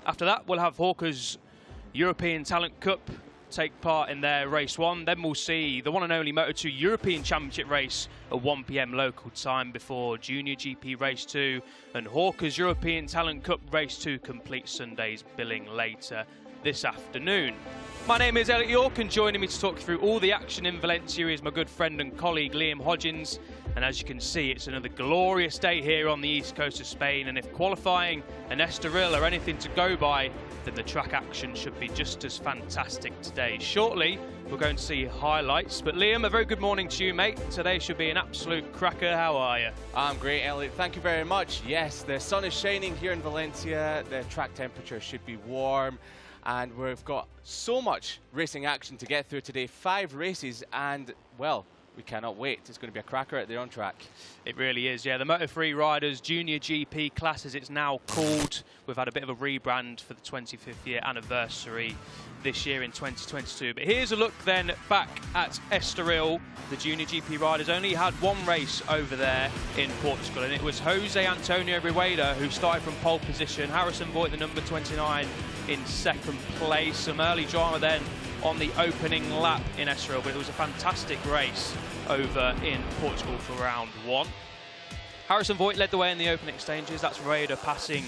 After that, we'll have Hawker's European Talent Cup take part in their race 1. Then we'll see the one and only Moto2 European Championship race at 1 PM local time before Junior GP race 2 and Hawker's European Talent Cup race 2 complete Sunday's billing later this afternoon. My name is Elliot York, and joining me to talk through all the action in Valencia is my good friend and colleague Liam Hodgins. And as you can see, it's another glorious day here on the east coast of Spain, and if qualifying and Estoril are anything to go by, then the track action should be just as fantastic today. Shortly, we're going to see highlights, but Liam, a very good morning to you, mate. Today should be an absolute cracker. How are you? I'm great, Elliot. Thank you very much. Yes, the sun is shining here in Valencia. The track temperature should be warm, and we've got so much racing action to get through today. 5 races, and, well, we cannot wait. It's going to be a cracker at the on track. It really is, yeah. The Moto3 Riders Junior GP class, as it's now called. We've had a bit of a rebrand for the 25th year anniversary this year in 2022. But here's a look then back at Estoril. The Junior GP Riders only had one race over there in Portugal, and it was Jose Antonio Rueda who started from pole position. Harrison Voigt, the number 29, in second place. Some early drama then on the opening lap in Estoril, but it was a fantastic race over in Portugal for round 1. Harrison Voigt led the way in the open exchanges. That's Rueda passing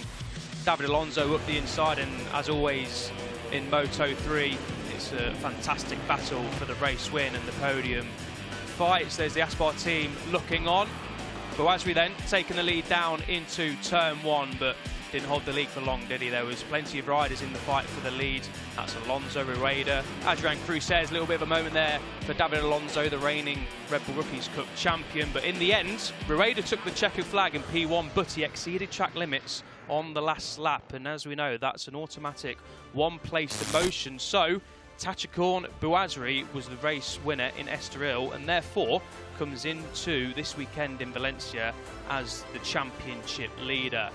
David Alonso up the inside, and as always in Moto3, it's a fantastic battle for the race win and the podium fights. There's the Aspar team looking on. Boazri then taking the lead down into turn 1, but didn't hold the lead for long, did he? There was plenty of riders in the fight for the lead. That's Alonso, Rueda, Adrian Cruzes. A little bit of a moment there for David Alonso, the reigning Red Bull Rookies Cup champion. But in the end, Rueda took the checkered flag in P1, but he exceeded track limits on the last lap. And as we know, that's an automatic one-place demotion. So Tachikorn Boazri was the race winner in Estoril, and therefore comes into this weekend in Valencia as the championship leader.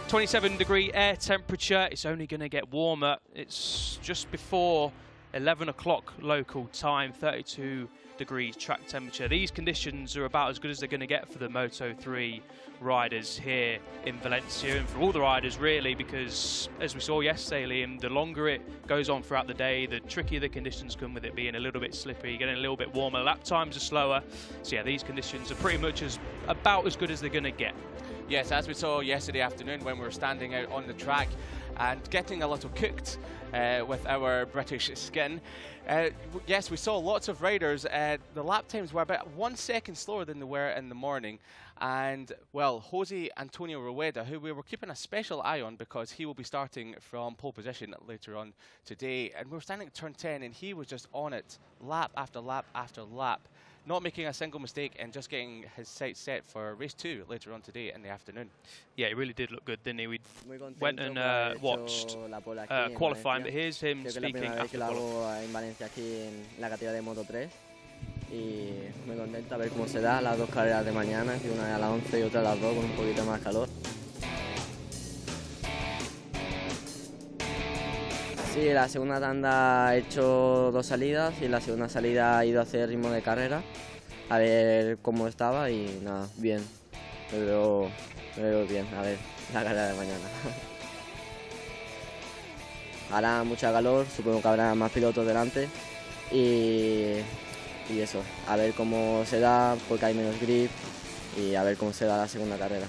27-degree air temperature. It's only going to get warmer. It's just before 11 o'clock local time, 32 degrees track temperature. These conditions are about as good as they're going to get for the Moto3 riders here in Valencia, and for all the riders really, because as we saw yesterday, Liam, the longer it goes on throughout the day, the trickier the conditions come with it being a little bit slippery, getting a little bit warmer. Lap times are slower. So yeah, these conditions are pretty much about as good as they're going to get. Yes, as we saw yesterday afternoon when we were standing out on the track and getting a little cooked with our British skin. Yes, we saw lots of riders. The lap times were about 1 second slower than they were in the morning. And, well, Jose Antonio Rueda, who we were keeping a special eye on because he will be starting from pole position later on today. And we were standing at turn 10, and he was just on it lap after lap after lap, not making a single mistake and just getting his sights set for race 2 later on today in the afternoon. Yeah, he really did look good, didn't he? We went and watched qualifying, but here's him speaking after qualifying. Y muy contento a ver cómo se da las dos carreras de mañana, que una es a las 11 y otra a las 2 con un poquito más calor. Sí, la segunda tanda he hecho 2 salidas y la segunda salida he ido a hacer ritmo de carrera a ver cómo estaba y nada, bien, me veo bien, a ver la carrera de mañana. Hará mucha calor, supongo que habrá más pilotos delante y eso, a ver cómo se da porque hay menos grip y a ver cómo se da la segunda carrera.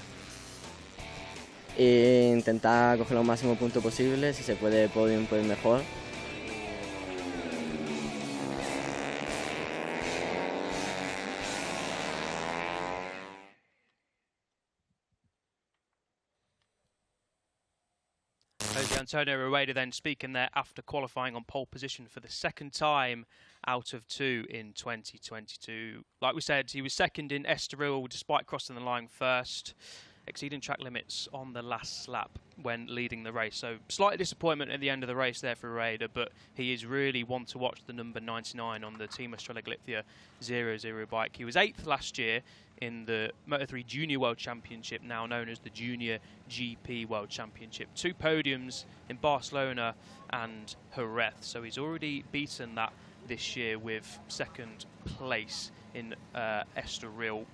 E intentar coger los máximos puntos posibles, si se puede podium pues mejor. Jose Antonio Rueda then speaking there after qualifying on pole position for the second time out of 2 in 2022. Like we said, he was second in Estoril despite crossing the line first, exceeding track limits on the last lap when leading the race. So slight disappointment at the end of the race there for Rueda, but he is really one to watch, the number 99 on the Team Estrella Galicia 00 bike. He was 8th last year in the Moto3 Junior World Championship, now known as the Junior GP World Championship. 2 podiums in Barcelona and Jerez, so he's already beaten that this year with second place in Estoril.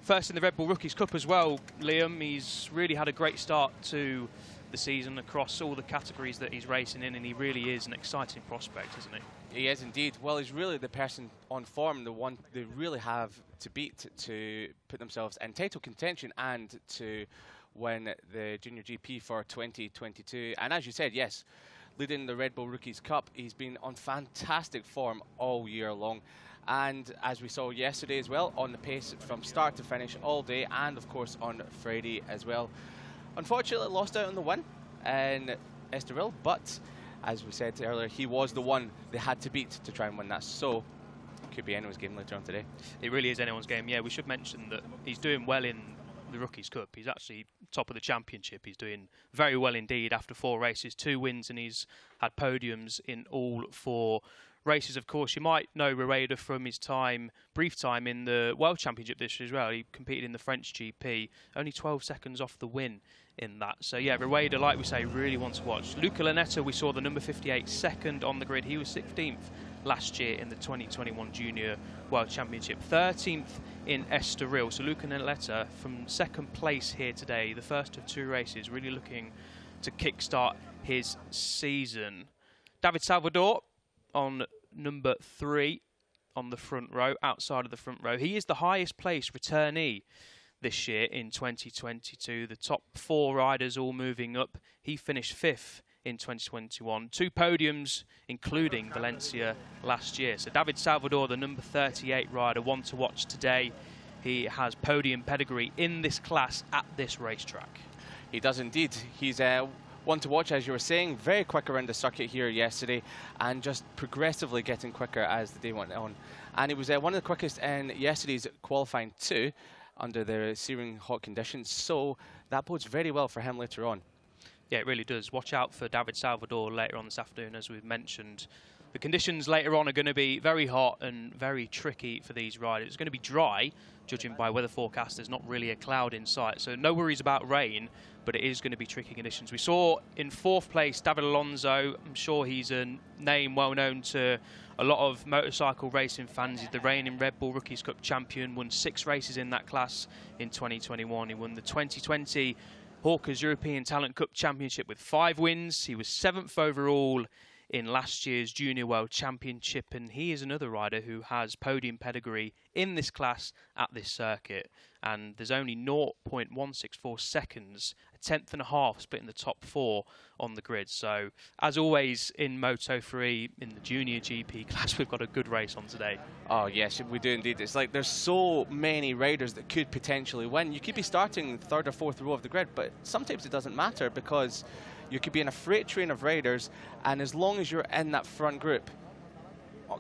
First in the Red Bull Rookies Cup as well, Liam. He's really had a great start to the season across all the categories that he's racing in, and he really is an exciting prospect, isn't he? He is indeed. Well, he's really the person on form, the one they really have to beat to put themselves in title contention and to win the Junior GP for 2022. And as you said, yes, leading the Red Bull Rookies Cup, he's been on fantastic form all year long. And as we saw yesterday as well, on the pace from start to finish all day, and of course on Friday as well. Unfortunately, lost out on the win in Estoril, but as we said earlier, he was the one they had to beat to try and win that. So it could be anyone's game later on today. It really is anyone's game. Yeah, we should mention that he's doing well in the Rookies Cup. He's actually top of the championship. He's doing very well indeed after 4 races, 2 wins, and he's had podiums in all 4 races. Of course, you might know Rueda from his brief time in the World Championship this year as well. He competed in the French GP, only 12 seconds off the win in that. So yeah, Rueda, like we say, really want to watch. Luca Lanetta, we saw the number 58 second on the grid. He was 16th last year in the 2021 Junior World Championship, 13th in Estoril. So Luca Lanetta from second place here today, the first of 2 races, really looking to kickstart his season. David Salvador on number 3 on the front row, outside of the front row. He is the highest placed returnee this year in 2022. The top 4 riders all moving up. He finished 5th in 2021. 2 podiums, including Valencia last year. So David Salvador, the number 38 rider, one to watch today. He has podium pedigree in this class at this racetrack. He does indeed. He's one to watch, as you were saying, very quick around the circuit here yesterday, and just progressively getting quicker as the day went on. And he was one of the quickest in yesterday's qualifying too, under the searing hot conditions. So that bodes very well for him later on. Yeah, it really does. Watch out for David Salvador later on this afternoon, as we've mentioned. The conditions later on are going to be very hot and very tricky for these riders. It's going to be dry, judging by weather forecast. There's not really a cloud in sight, so no worries about rain, but it is going to be tricky conditions. We saw in 4th place David Alonso. I'm sure he's a name well known to a lot of motorcycle racing fans. He's the reigning Red Bull Rookies Cup champion, won 6 races in that class in 2021. He won the 2020 Hawkers European Talent Cup Championship with 5 wins. He was 7th overall in last year's Junior World Championship, and he is another rider who has podium pedigree in this class at this circuit. And there's only 0.164 seconds, a 1/10.5 split in the top 4 on the grid. So as always in Moto3, in the Junior GP class, we've got a good race on today. Oh yes, we do indeed. It's like there's so many riders that could potentially win. You could be starting 3rd or 4th row of the grid, but sometimes it doesn't matter, because you could be in a freight train of riders, and as long as you're in that front group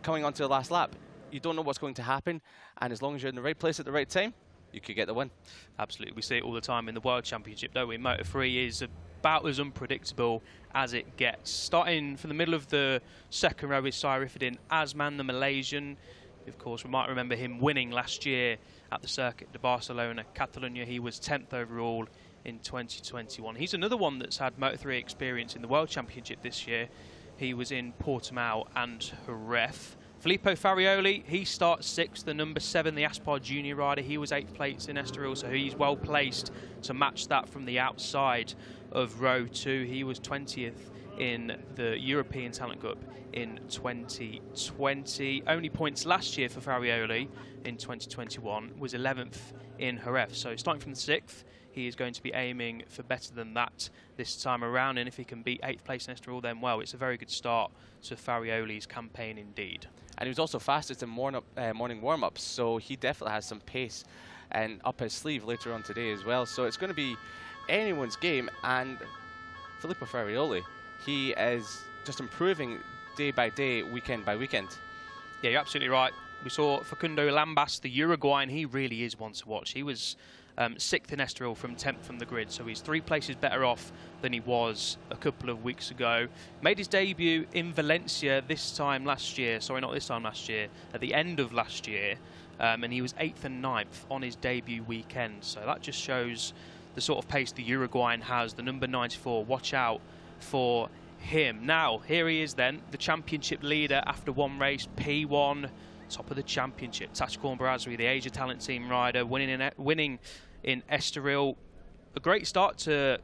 coming onto the last lap, you don't know what's going to happen, and as long as you're in the right place at the right time, you could get the win. Absolutely. We see it all the time in the World Championship, don't we? Moto3 is about as unpredictable as it gets. Starting from the middle of the second row is Sairifudin Azman, the Malaysian. Of course, we might remember him winning last year at the Circuit de Barcelona, Catalonia. He was 10th overall in 2021. He's another one that's had Moto3 experience in the World Championship this year. He was in Portimao and Jerez. Filippo Farioli, he starts 6th, the number 7, the Aspar Junior rider. He was 8th place in Estoril, so he's well placed to match that from the outside of row 2. He was 20th in the European Talent Cup in 2020. Only points last year for Farioli in 2021 was 11th in Jerez. So starting from the 6th, he is going to be aiming for better than that this time around, and if he can beat 8th place in Estoril, then well, it's a very good start to Farioli's campaign indeed. And he was also fastest in morning warm-ups, so he definitely has some pace and up his sleeve later on today as well. So it's going to be anyone's game, and Filippo Farioli, he is just improving day by day, weekend by weekend. Yeah, you're absolutely right. We saw Facundo Lambas, the Uruguayan. He really is one to watch. He was 6th in Estoril from 10th from the grid, so he's 3 places better off than he was a couple of weeks ago. Made his debut in Valencia this time last year, sorry, not this time last year, at the end of last year, and he was 8th and 9th on his debut weekend. So that just shows the sort of pace the Uruguayan has, the number 94. Watch out for him. Now, here he is then, the championship leader after 1 race, P1, top of the championship. Tachkorn Barazwi, the Asia Talent Team rider, winning in Estoril. A great start to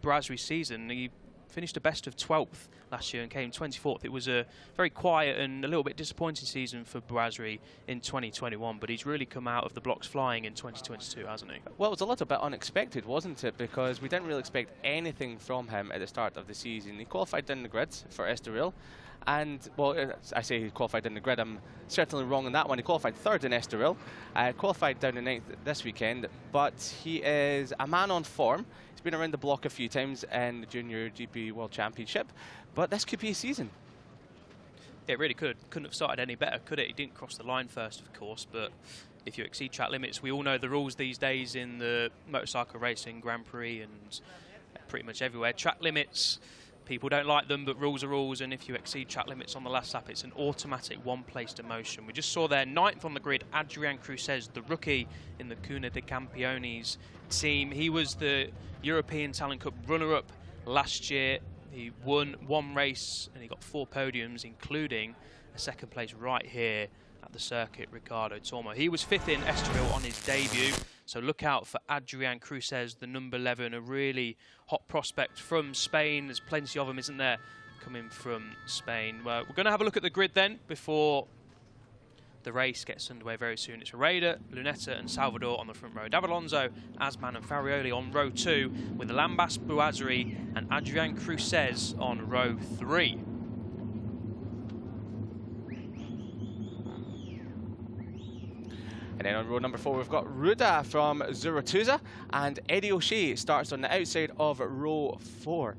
Brassery's season. He finished a best of 12th last year and came 24th. It was a very quiet and a little bit disappointing season for Brassery in 2021, but he's really come out of the blocks flying in 2022, hasn't he? Well, it was a little bit unexpected, wasn't it? Because we didn't really expect anything from him at the start of the season. He qualified down the grid for Estoril. And, well, I say he qualified in the grid. I'm certainly wrong on that one. He qualified third in Estoril, qualified down in 9th this weekend, but he is a man on form. He's been around the block a few times in the JuniorGP World Championship, but this could be a season. It really could. Couldn't have started any better, could it? He didn't cross the line first, of course, but if you exceed track limits, we all know the rules these days in the motorcycle racing, Grand Prix, and pretty much everywhere. Track limits, people don't like them, but rules are rules, and if you exceed track limits on the last lap, it's an automatic one-place demotion. We just saw there, 9th on the grid, Adrian Cruces, the rookie in the Cuna de Campeones team. He was the European Talent Cup runner-up last year. He won one race, and he got 4 podiums, including a second place right here at the Circuit Ricardo Tormo. He was 5th in Estoril on his debut, so look out for Adrian Cruces, the number 11, a really hot prospect from Spain. There's plenty of them, isn't there, coming from Spain. We're going to have a look at the grid then before the race gets underway very soon. It's Rueda, Lunetta and Salvador on the front row. David Alonso, Asman and Farioli on row 2, with Lambas Bouazeri and Adrian Cruces on row 3. And then on row number 4, we've got Ruda from Zurutuza, and Eddie O'Shea starts on the outside of row 4.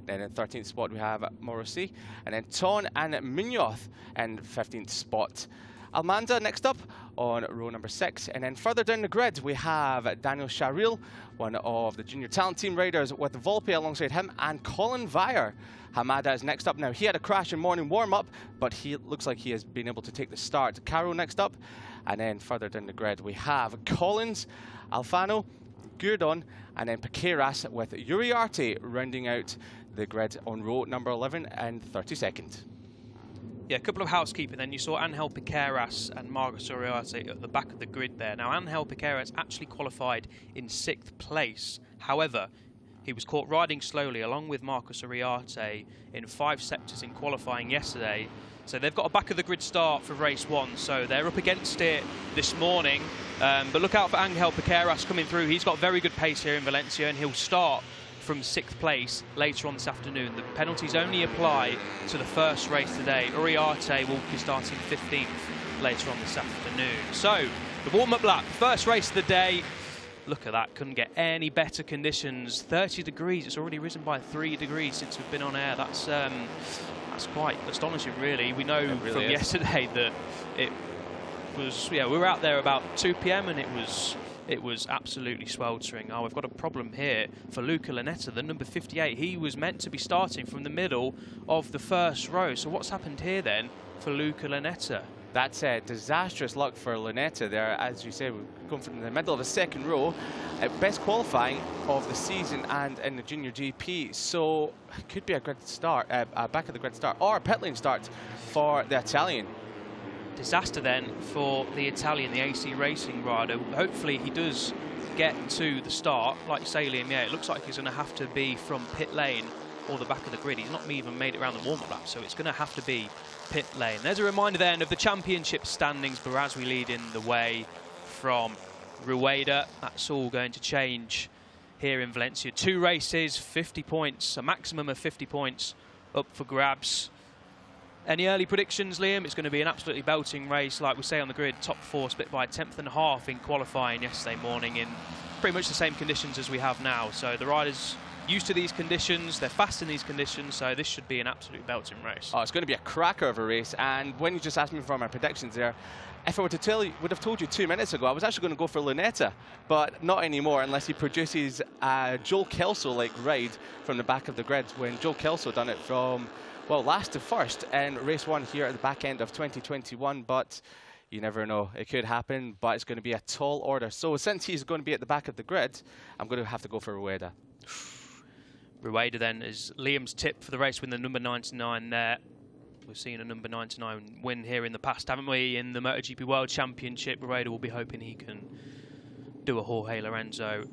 Then in 13th spot, we have Morosi, and then Ton and Munoz in 15th spot. Almanda next up on row number 6, and then further down the grid we have Daniel Charil, one of the junior talent team riders, with Volpe alongside him, and Colin Vire. Hamada is next up now. He had a crash in morning warm-up, but he looks like he has been able to take the start. Caro next up, and then further down the grid we have Collins, Alfano, Gurdon, and then Piqueras with Uriarte rounding out the grid on row number 11 and 32nd. Yeah, a couple of housekeeping then. You saw Angel Piqueras and Marcos Uriarte at the back of the grid there. Now, Angel Piqueras actually qualified in 6th place. However, he was caught riding slowly along with Marcos Uriarte in 5 sectors in qualifying yesterday. So they've got a back of the grid start for race 1, so they're up against it this morning. But look out for Angel Piqueras coming through. He's got very good pace here in Valencia, and he'll start from 6th place later on this afternoon. The penalties only apply to the first race today. Uriarte will be starting 15th later on this afternoon. So, the warm-up lap, first race of the day. Look at that, couldn't get any better conditions. 30 degrees, it's already risen by 3 degrees since we've been on air. That's quite astonishing, really. We know from yesterday that it was, we were out there about 2 p.m. and it was absolutely sweltering. Oh, we've got a problem here for Luca Lunetta, the number 58. He was meant to be starting from the middle of the first row. So what's happened here then for Luca Lunetta? That's disastrous luck for Lunetta there. As you say, we're going from the middle of the second row. Best qualifying of the season and in the Junior GP. So it could be a grid start, back of the grid start, or a pit lane start for the Italian. Disaster then for the Italian, the AC Racing rider. Hopefully he does get to the start. Like you say, Liam, yeah, it looks like he's going to have to be from pit lane or the back of the grid. He's not even made it around the warm-up lap, so it's going to have to be pit lane. There's a reminder then of the championship standings. Baraswi leading the way from Rueda. That's all going to change here in Valencia. 2 races, 50 points, a maximum of 50 points up for grabs. Any early predictions, Liam? It's going to be an absolutely belting race, like we say on the grid. Top 4 split by a 10th and a half in qualifying yesterday morning in pretty much the same conditions as we have now. So the riders used to these conditions, they're fast in these conditions, so this should be an absolute belting race. Oh, it's going to be a cracker of a race. And when you just asked me for my predictions there, if I were to tell you, would have told you 2 minutes ago, I was actually going to go for Lunetta, but not anymore unless he produces a Joel Kelso-like ride from the back of the grid, when Joel Kelso done it from, well, last to first in race 1 here at the back end of 2021, but you never know. It could happen, but it's going to be a tall order. So since he's going to be at the back of the grid, I'm going to have to go for Rueda. Rueda then is Liam's tip for the race, win the number 99 there. We've seen a number 99 win here in the past, haven't we? In the MotoGP World Championship, Rueda will be hoping he can do a Jorge Lorenzo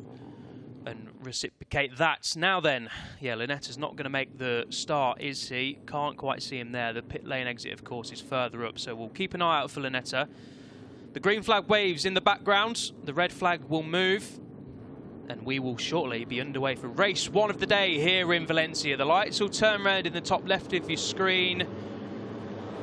and reciprocate that. Now then, yeah, Linetta's not going to make the start, is he? Can't quite see him there. The pit lane exit, of course, is further up, so we'll keep an eye out for Linetta. The green flag waves in the background. The red flag will move, and we will shortly be underway for race 1 of the day here in Valencia. The lights will turn red in the top left of your screen.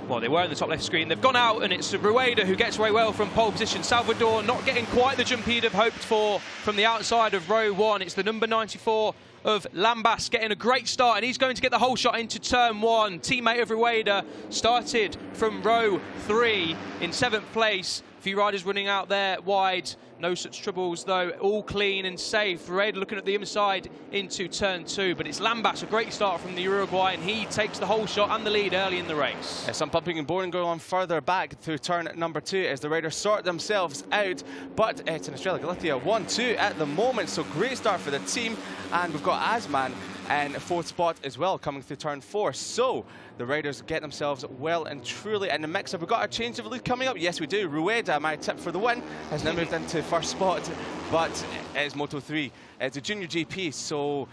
Well, they were in the top left screen. They've gone out, and it's Rueda who gets away well from pole position. Salvador not getting quite the jump he'd have hoped for from the outside of row 1. It's the number 94 of Lambas getting a great start, and he's going to get the whole shot into turn 1. Teammate of Rueda started from row 3 in 7th place. A few riders running out there wide. No such troubles though, all clean and safe. Rueda looking at the inside into turn 2, but it's Lambas, a great start from the Uruguay, and he takes the whole shot and the lead early in the race. Some pumping and boring going on further back through turn number 2 as the riders sort themselves out, but it's in Australia Galicia 1-2 at the moment, so great start for the team, and we've got Asman in 4th spot as well coming through turn 4. So the riders get themselves well and truly in the mix. Have we got a change of lead coming up? Yes, we do. Rueda, my tip for the win, has now moved into 1st spot, but it's Moto3. It's a Junior GP, so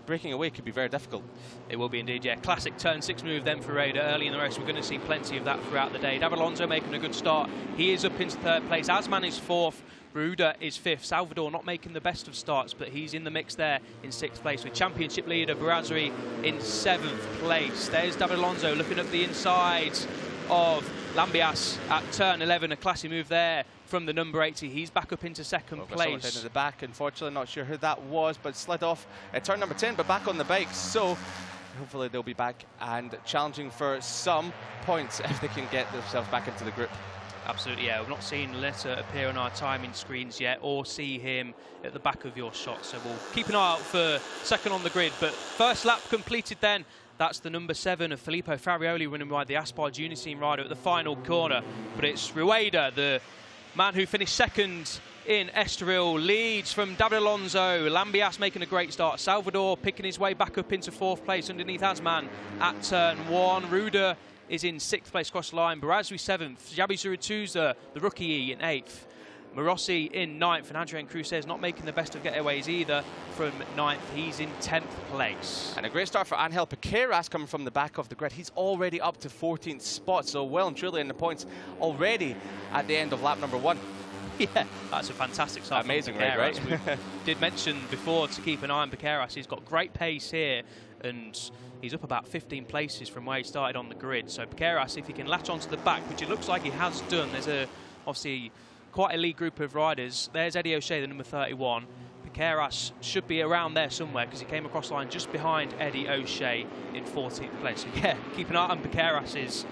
breaking away could be very difficult. It will be indeed, yeah. Classic turn 6 move then for Rueda early in the race. We're going to see plenty of that throughout the day. David Alonso making a good start. He is up into 3rd place. Asman is 4th. Rueda is 5th. Salvador not making the best of starts, but he's in the mix there in 6th place with championship leader Barazri in 7th place. There's David Alonso looking up the inside of Lambias at turn 11. A classy move there from the number 80. He's back up into 2nd place. Into the back, unfortunately, not sure who that was, but slid off at turn number 10, but back on the bike. So hopefully they'll be back and challenging for some points if they can get themselves back into the group. Absolutely, yeah. We've not seen Letta appear on our timing screens yet or see him at the back of your shot. So we'll keep an eye out for 2nd on the grid. But first lap completed then. That's the number 7 of Filippo Farioli running by the Aspar Junior Team rider at the final corner. But it's Rueda, the man who finished 2nd in Estoril, leads from David Alonso. Lambias making a great start. Salvador picking his way back up into 4th place underneath Asman at turn 1. Rueda is in 6th place across the line. Barazri 7th. Jabi Zurutuza, the rookie, in 8th. Morossi in 9th. And Adrian Cruzes not making the best of getaways either from 9th. He's in 10th place. And a great start for Angel Piqueras coming from the back of the grid. He's already up to 14th spot, so well and truly in the points already at the end of lap number 1. Yeah, that's a fantastic start. Amazing, right? We did mention before to keep an eye on Piqueras. He's got great pace here, and he's up about 15 places from where he started on the grid. So Piqueras, if he can latch onto the back, which it looks like he has done, there's obviously quite a lead group of riders. There's Eddie O'Shea, the number 31. Piqueras should be around there somewhere because he came across the line just behind Eddie O'Shea in 14th place. So yeah, keep an eye on Piqueras'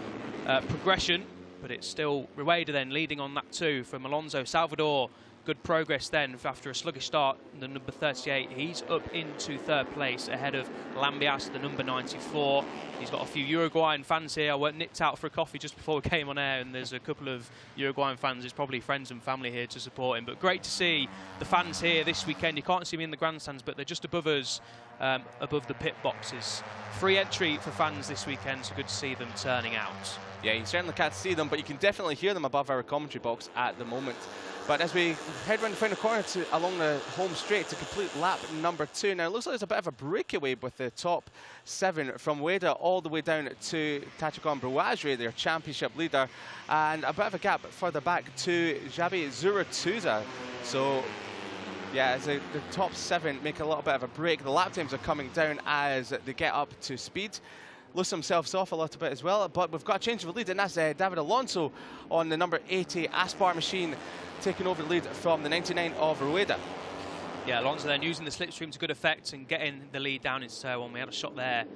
progression, but it's still Rueda then leading on that too from Alonso. Salvador, good progress then after a sluggish start. The number 38, he's up into 3rd place ahead of Lambias, the number 94. He's got a few Uruguayan fans here. I went nipped out for a coffee just before we came on air, and there's a couple of Uruguayan fans. There's probably friends and family here to support him. But great to see the fans here this weekend. You can't see me in the grandstands, but they're just above us, above the pit boxes. Free entry for fans this weekend, so good to see them turning out. Yeah, you certainly can't see them, but you can definitely hear them above our commentary box at the moment. But as we head round the final corner along the home straight to complete lap number 2. Now, it looks like there's a bit of a breakaway with the top 7 from Rueda all the way down to Tachikon Brouazri, their championship leader, and a bit of a gap further back to Jabi Zurutuza. So, yeah, as the top 7 make a little bit of a break, the lap times are coming down as they get up to speed. Loosen themselves off a little bit as well, but we've got a change of lead, and that's David Alonso on the number 80 Aspar machine, taking over the lead from the 99 of Rueda. Yeah, Alonso then using the slipstream to good effect and getting the lead down into turn 1. We had a shot there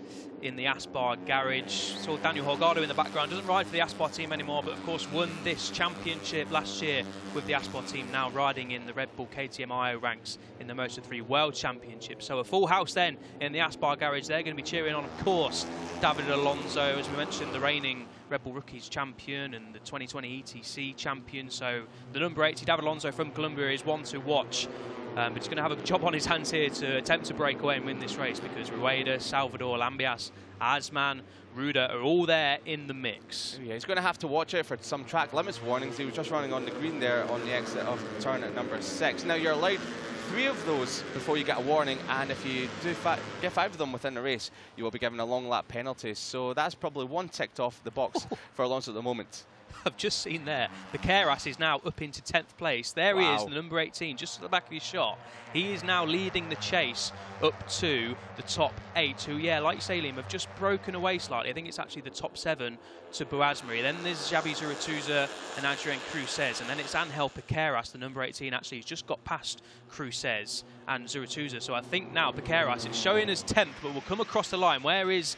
in the Aspar garage. Saw Daniel Holgado in the background. Doesn't ride for the Aspar team anymore, but of course won this championship last year with the Aspar team, now riding in the Red Bull KTM IO ranks in the Moto3 World Championship. So a full house then in the Aspar garage. They're going to be cheering on, of course, David Alonso, as we mentioned, the reigning Red Bull Rookies champion and the 2020 ETC champion. So the number 80, David Alonso from Colombia, is one to watch. But he's going to have a job on his hands here to attempt to break away and win this race, because Rueda, Salvador, Lambias, Asman, Rueda are all there in the mix. Yeah, he's going to have to watch out for some track limits warnings. He was just running on the green there on the exit of turn at number 6. Now, you're allowed 3 of those before you get a warning, and if you do get 5 of them within the race, you will be given a long lap penalty. So that's probably 1 ticked off the box for Alonso at the moment. I've just seen there, Piqueras is now up into 10th place. There he is, the number 18, just at the back of his shot. He is now leading the chase up to the top 8, who, yeah, like you say, Liam, have just broken away slightly. I think it's actually the top 7 to Boasmeri. Then there's Xavi Zurutuza and Adrian Cruces, and then it's Angel Piqueras, the number 18, actually. He's just got past Cruces and Zurutuza. So I think now Piqueras, it's showing as 10th, but we'll come across the line. Where is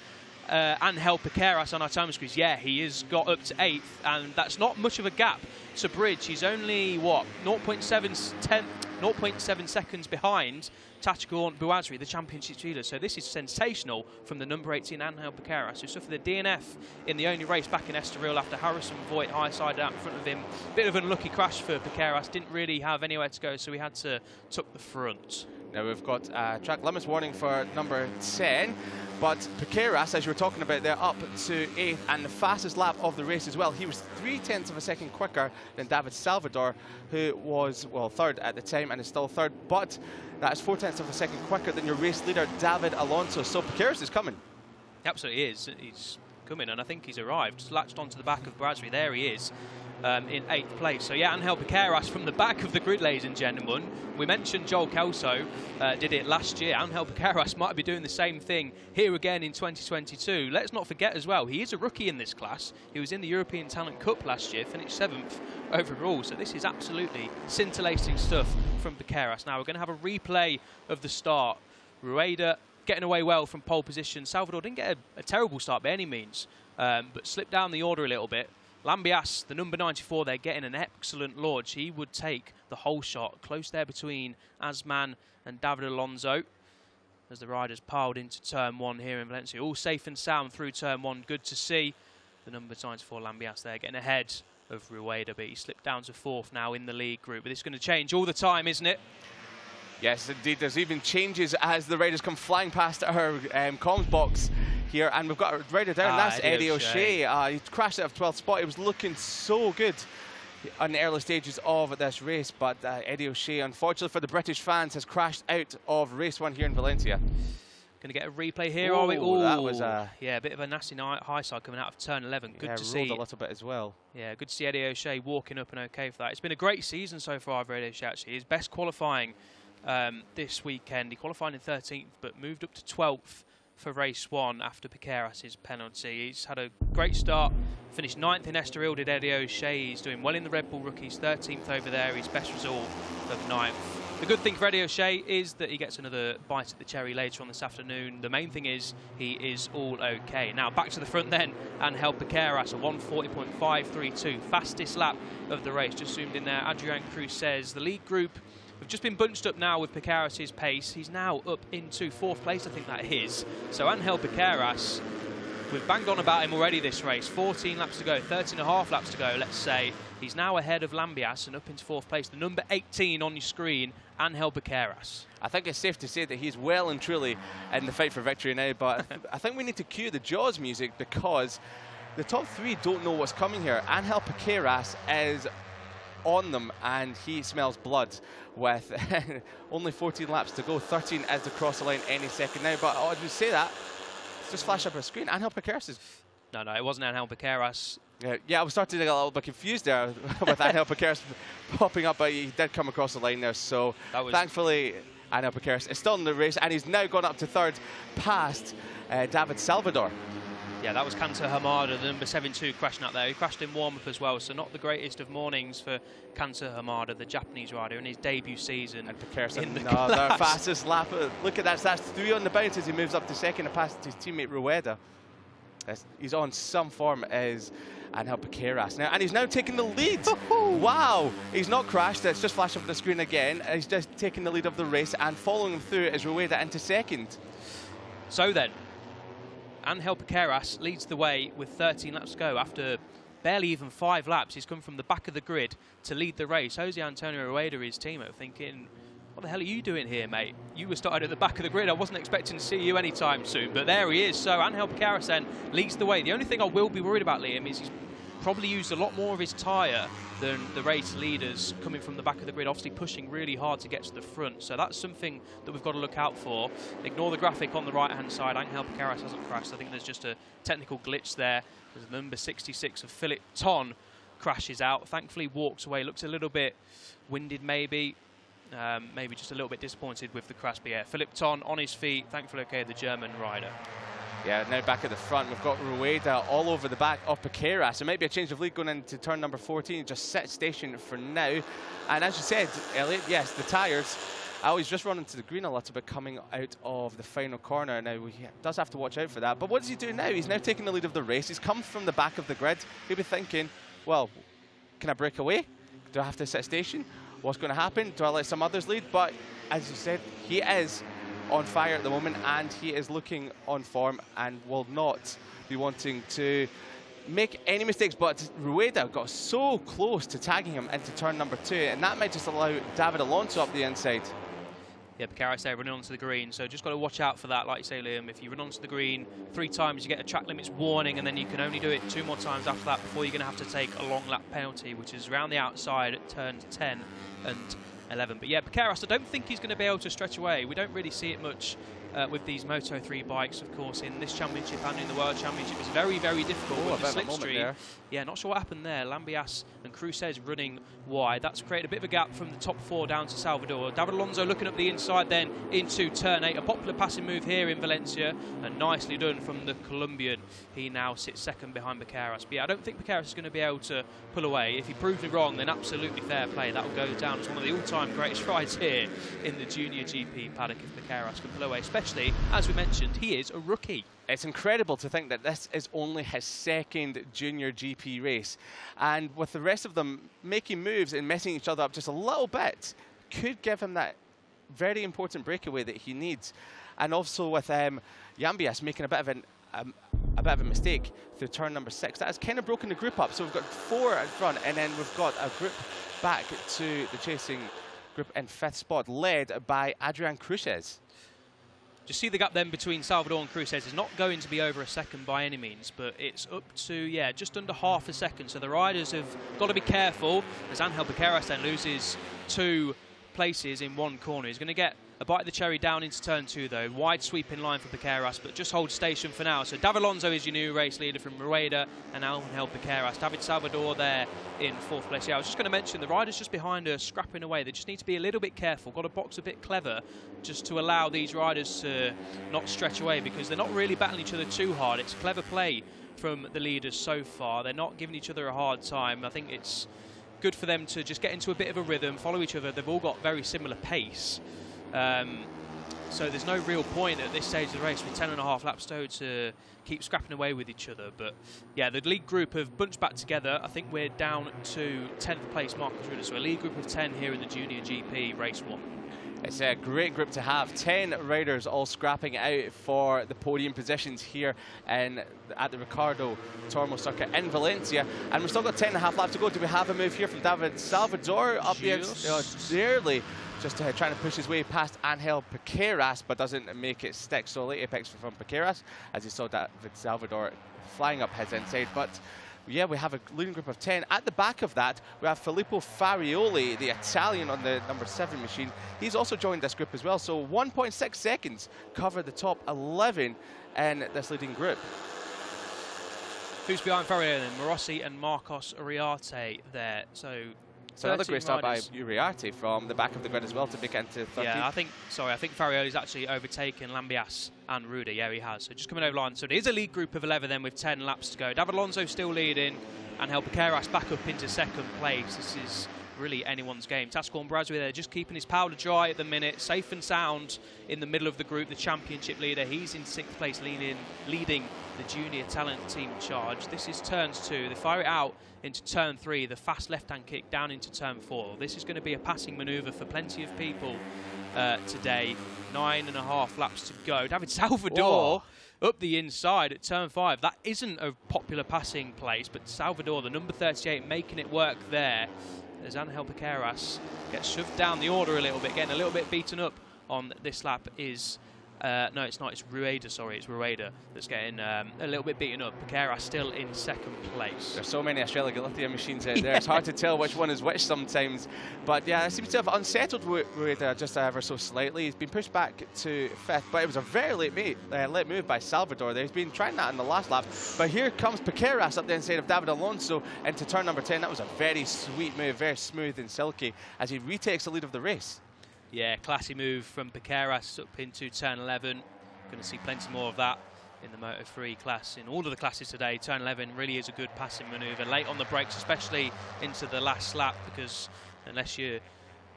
Angel Piqueras on our time screens? Yeah, he has got up to 8th, and that's not much of a gap to bridge. He's only, what, 0.7 seconds behind Tachiko Boasmeri, the championship leader. So this is sensational from the number 18, Angel Piqueras, who suffered the DNF in the only race back in Estoril after Harrison Voigt high-side out in front of him. Bit of an unlucky crash for Piqueras, didn't really have anywhere to go, so he had to tuck the front. Now we've got track limits warning for number 10, but Piqueras, as you were talking about, they're up to 8th, and the fastest lap of the race as well. He was 0.3 of a second quicker than David Salvador, who was, well, 3rd at the time and is still 3rd, but that's 0.4 of a second quicker than your race leader, David Alonso. So Piqueras is coming. He absolutely is. He's coming, and I think he's arrived. Latched onto the back of Boasmeri. There he is. In 8th place. So yeah, Angel Piqueras from the back of the grid, ladies and gentlemen. We mentioned Joel Kelso did it last year. Angel Piqueras might be doing the same thing here again in 2022. Let's not forget as well, he is a rookie in this class. He was in the European Talent Cup last year, finished 7th overall. So this is absolutely scintillating stuff from Piqueras. Now we're going to have a replay of the start. Rueda getting away well from pole position. Salvador didn't get a terrible start by any means, but slipped down the order a little bit. Lambias, the number 94, they're getting an excellent launch. He would take the whole shot. Close there between Asman and David Alonso as the riders piled into turn 1 here in Valencia. All safe and sound through turn 1. Good to see. The number 94, Lambias, there getting ahead of Rueda, but he slipped down to 4th now in the lead group. But it's going to change all the time, isn't it? Yes, indeed. There's even changes as the riders come flying past our comms box here, and we've got a rider down. That's Eddie O'Shea. He crashed out of 12th spot. He was looking so good on the early stages of this race, but Eddie O'Shea, unfortunately for the British fans, has crashed out of race 1 here in Valencia. Going to get a replay here, are we? Oh, that was yeah, a bit of a nasty high side coming out of turn 11. Good to see. A little bit as well. Yeah, good to see Eddie O'Shea walking up and okay for that. It's been a great season so far for Eddie O'Shea, actually. His best qualifying this weekend. He qualified in 13th, but moved up to 12th for race 1 after Piqueras' penalty. He's had a great start, finished 9th in Estoril, did Eddie O'Shea. He's doing well in the Red Bull Rookies, 13th over there, his best result of 9th. The good thing for Eddie O'Shea is that he gets another bite at the cherry later on this afternoon. The main thing is he is all okay. Now back to the front then, Angel Piqueras, a 1:40.532, fastest lap of the race. Just zoomed in there, Adrian Cruces. The lead group have just been bunched up now with Piqueras' pace. He's now up into 4th place, I think that is. So Angel Piqueras, we've banged on about him already this race. 14 laps to go, 13.5 laps to go, let's say. He's now ahead of Lambias and up into 4th place. The number 18 on your screen, Angel Piqueras. I think it's safe to say that he's well and truly in the fight for victory now, but I think we need to cue the Jaws music because the top 3 don't know what's coming here. Angel Piqueras is on them and he smells blood with only 14 laps to go. 13 as they cross the line any second now, but I would say that it's just flash up our screen. Angel Piqueras is... No, it wasn't Angel Piqueras. Yeah, I was starting to get a little bit confused there with Angel Piqueras popping up, but he did come across the line there, so thankfully Angel Piqueras is still in the race and he's now gone up to 3rd past David Salvador. Yeah, that was Kanter Hamada, the number 72, crashing out there. He crashed in warm-up as well, so not the greatest of mornings for Kanter Hamada, the Japanese rider, in his debut season. And Piqueras in the their fastest lap. Look at that, that's 3 on the bounce as he moves up to 2nd and past his teammate Rueda. He's on some form as Angel Piqueras now, and he's now taking the lead. Wow, he's not crashed, it's just flashed up on the screen again. He's just taking the lead of the race, and following him through is Rueda into 2nd. So then, Angel Piqueras leads the way with 13 laps to go. After barely even 5 laps, he's come from the back of the grid to lead the race. Jose Antonio Rueda, his teammate, thinking, what the hell are you doing here, mate? You were started at the back of the grid. I wasn't expecting to see you anytime soon, but there he is. So Angel Piqueras then leads the way. The only thing I will be worried about, Liam, is he's probably used a lot more of his tyre than the race leaders coming from the back of the grid, obviously pushing really hard to get to the front. So that's something that we've got to look out for. Ignore the graphic on the right-hand side. Angel Piqueras hasn't crashed. I think there's just a technical glitch there. As number 66 of Philip Ton crashes out. Thankfully walks away. Looks a little bit winded maybe. Maybe just a little bit disappointed with the crash. But yeah, Philip Ton on his feet. Thankfully okay, the German rider. Yeah, now back at the front, we've got Rueda all over the back of Piqueras. So maybe a change of lead going into turn number 14. Just set station for now. And as you said, Elliot, yes, the tyres. I always just run into the green a little bit coming out of the final corner. Now, he does have to watch out for that. But what does he do now? He's now taking the lead of the race. He's come from the back of the grid. He'll be thinking, well, can I break away? Do I have to set station? What's going to happen? Do I let some others lead? But as you said, he is on fire at the moment, and he is looking on form and will not be wanting to make any mistakes. But Rueda got so close to tagging him into turn number 2, and that might just allow David Alonso up the inside. Yeah, Piqueras there running onto the green, so just got to watch out for that. Like you say, Liam, if you run onto the green 3 times, you get a track limits warning, and then you can only do it 2 more times after that before you're going to have to take a long lap penalty, which is around the outside at turns 10 and 11. But yeah, Piqueras, I don't think he's going to be able to stretch away. We don't really see it much with these Moto3 bikes, of course, in this championship and in the World Championship. It's very, very difficult with the slipstream. Yeah, not sure what happened there. Lambias and Crusez running wide. That's created a bit of a gap from the top 4 down to Salvador. David Alonso looking up the inside then into turn 8. A popular passing move here in Valencia, and nicely done from the Colombian. He now sits second behind Piqueras. But yeah, I don't think Piqueras is going to be able to pull away. If he proves me wrong, then absolutely fair play. That will go down as one of the all-time greatest rides here in the Junior GP paddock if Piqueras can pull away. Especially, as we mentioned, he is a rookie. It's incredible to think that this is only his second Junior GP race. And with the rest of them making moves and messing each other up just a little bit, could give him that very important breakaway that he needs. And also with Lambias making a bit of a mistake through turn number 6. That has kind of broken the group up. So we've got 4 in front, and then we've got a group back to the chasing group in 5th spot, led by Adrian Crusez. Just see the gap then between Salvador and Crusez is not going to be over a second by any means, but it's up to, yeah, just under half a second. So the riders have got to be careful as Angel Piqueras then loses 2 places in 1 corner. He's going to get a bite of the cherry down into turn 2 though. Wide sweep in line for Piqueras, but just hold station for now. So David Alonso is your new race leader from Rueda and Angel Piqueras. David Salvador there in 4th place. Yeah, I was just going to mention the riders just behind her scrapping away. They just need to be a little bit careful. Got to box a bit clever just to allow these riders to not stretch away, because they're not really battling each other too hard. It's clever play from the leaders so far. They're not giving each other a hard time. I think it's good for them to just get into a bit of a rhythm, follow each other. They've all got very similar pace. So there's no real point at this stage of the race with 10.5 laps to go to keep scrapping away with each other. But yeah, the lead group have bunched back together. I think we're down to 10th place Marcus Rueda. So a lead group of 10 here in the Junior GP Race 1. It's a great group to have. 10 riders all scrapping out for the podium positions here at the Ricardo Tormo circuit in Valencia. And we've still got 10.5 laps to go. Do we have a move here from David Salvador up the nearly just trying to push his way past Angel Piqueras, but doesn't make it stick. So late apex from Piqueras, as you saw David Salvador flying up his inside. But yeah, we have a leading group of 10. At the back of that, we have Filippo Farioli, the Italian on the number 7 machine. He's also joined this group as well. So 1.6 seconds cover the top 11 in this leading group. Who's behind Farioli then? Morossi and Marcos Uriarte there. So another great start by Uriarte from the back of the grid as well to make it into 13th. Yeah, I think Farioli's actually overtaken Lambias and Rueda. Yeah, he has. So just coming over line. So it is a lead group of 11 then with 10 laps to go. David Alonso still leading, and Angel Piqueras back up into 2nd place. This is really anyone's game. Tasco Ambrazui there just keeping his powder dry at the minute, safe and sound in the middle of the group, the championship leader. He's in 6th place leading the junior talent team charge. This is turns 2. They fire it out into turn 3, the fast left-hand kick down into turn 4. This is going to be a passing manoeuvre for plenty of people today. 9.5 laps to go. David Salvador up the inside at turn 5. That isn't a popular passing place, but Salvador, the number 38, making it work there as Angel Piqueras gets shoved down the order a little bit, getting a little bit beaten up on this lap is No, it's not. It's Rueda. Sorry, it's Rueda that's getting a little bit beaten up. Piqueras still in second place. There's so many Australia Galicia machines out there. It's hard to tell which one is which sometimes. But yeah, it seems to have unsettled Rueda just ever so slightly. He's been pushed back to 5th, but it was a very late move by Salvador there. He's been trying that in the last lap. But here comes Piqueras up the inside of David Alonso into turn number 10. That was a very sweet move, very smooth and silky as he retakes the lead of the race. Yeah, classy move from Piqueras up into turn 11. Going to see plenty more of that in the Moto3 class. In all of the classes today, turn 11 really is a good passing manoeuvre. Late on the brakes, especially into the last lap, because unless you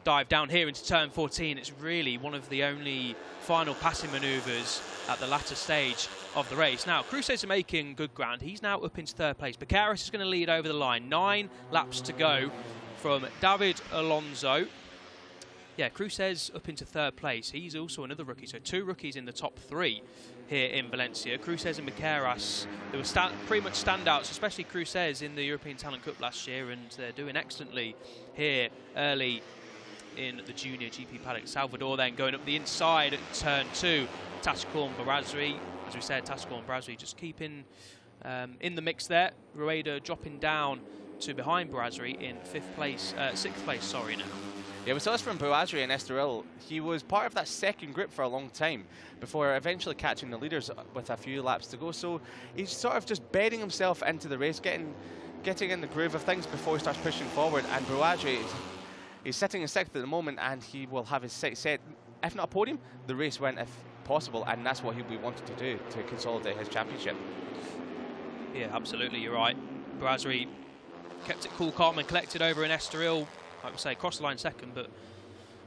dive down here into turn 14, it's really one of the only final passing manoeuvres at the latter stage of the race. Now, Cruces are making good ground. He's now up into 3rd place. Piqueras is going to lead over the line. 9 laps to go from David Alonso. Yeah, Cruces up into 3rd place. He's also another rookie, so 2 rookies in the top 3 here in Valencia. Cruces and Piqueras, they were pretty much standouts, especially Cruces in the European Talent Cup last year, and they're doing excellently here early in the Junior GP paddock. Salvador then going up the inside at turn 2. Tasco and Barazri, as we said, Tasco and Barazri just keeping in the mix there. Rueda dropping down to behind Barazri in 6th place, sorry now. Yeah, we saw this from Barazri and Estoril. He was part of that second group for a long time before eventually catching the leaders with a few laps to go. So he's sort of just bedding himself into the race, getting in the groove of things before he starts pushing forward. And Barazri is sitting in 6th at the moment, and he will have his sights set, if not a podium, the race win if possible, and that's what he'll be wanting to do to consolidate his championship. Yeah, absolutely, you're right. Barazri kept it cool, calm and collected over in Estoril. I would say crossed the line second, but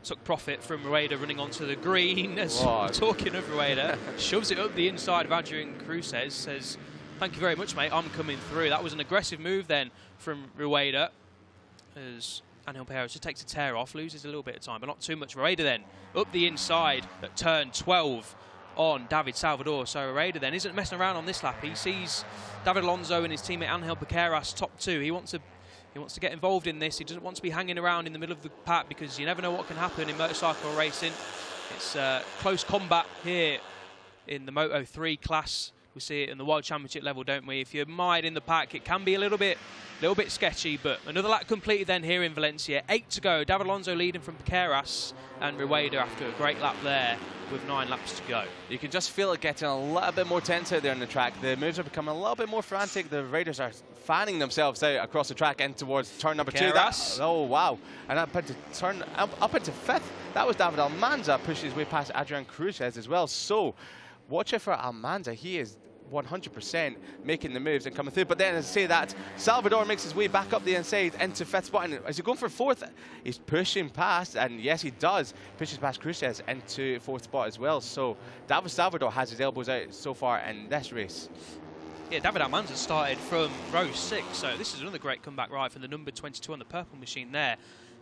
took profit from Rueda running onto the green. As talking of Rueda, shoves it up the inside of Adrian Cruces, says, "Thank you very much, mate, I'm coming through." That was an aggressive move then from Rueda, as Angel Perez just takes a tear off, loses a little bit of time, but not too much. Rueda then up the inside at turn 12 on David Salvador. So Rueda then isn't messing around on this lap. He sees David Alonso and his teammate Angel Piqueras top 2. He wants to get involved in this. He doesn't want to be hanging around in the middle of the pack, because you never know what can happen in motorcycle racing. It's close combat here in the Moto3 class. We see it in the World Championship level, don't we? If you're mired in the pack, it can be a little bit sketchy, but another lap completed then here in Valencia. 8 to go. David Alonso leading from Piqueras and Rueda after a great lap there with 9 laps to go. You can just feel it getting a little bit more tense out there on the track. The moves are becoming a little bit more frantic. The riders are fanning themselves out across the track and towards turn number 2. Oh, wow. And up into 5th. That was David Almanza pushing his way past Adrian Cruces as well. So watch out for Almanza. He is 100% making the moves and coming through. But then, as I say that, Salvador makes his way back up the inside into 5th spot. And is he going for 4th? He's pushing past, and yes, he does. Pushes past Cruces into 4th spot as well. So David Salvador has his elbows out so far in this race. Yeah, David Almanza started from row 6, so this is another great comeback ride from the number 22 on the purple machine there.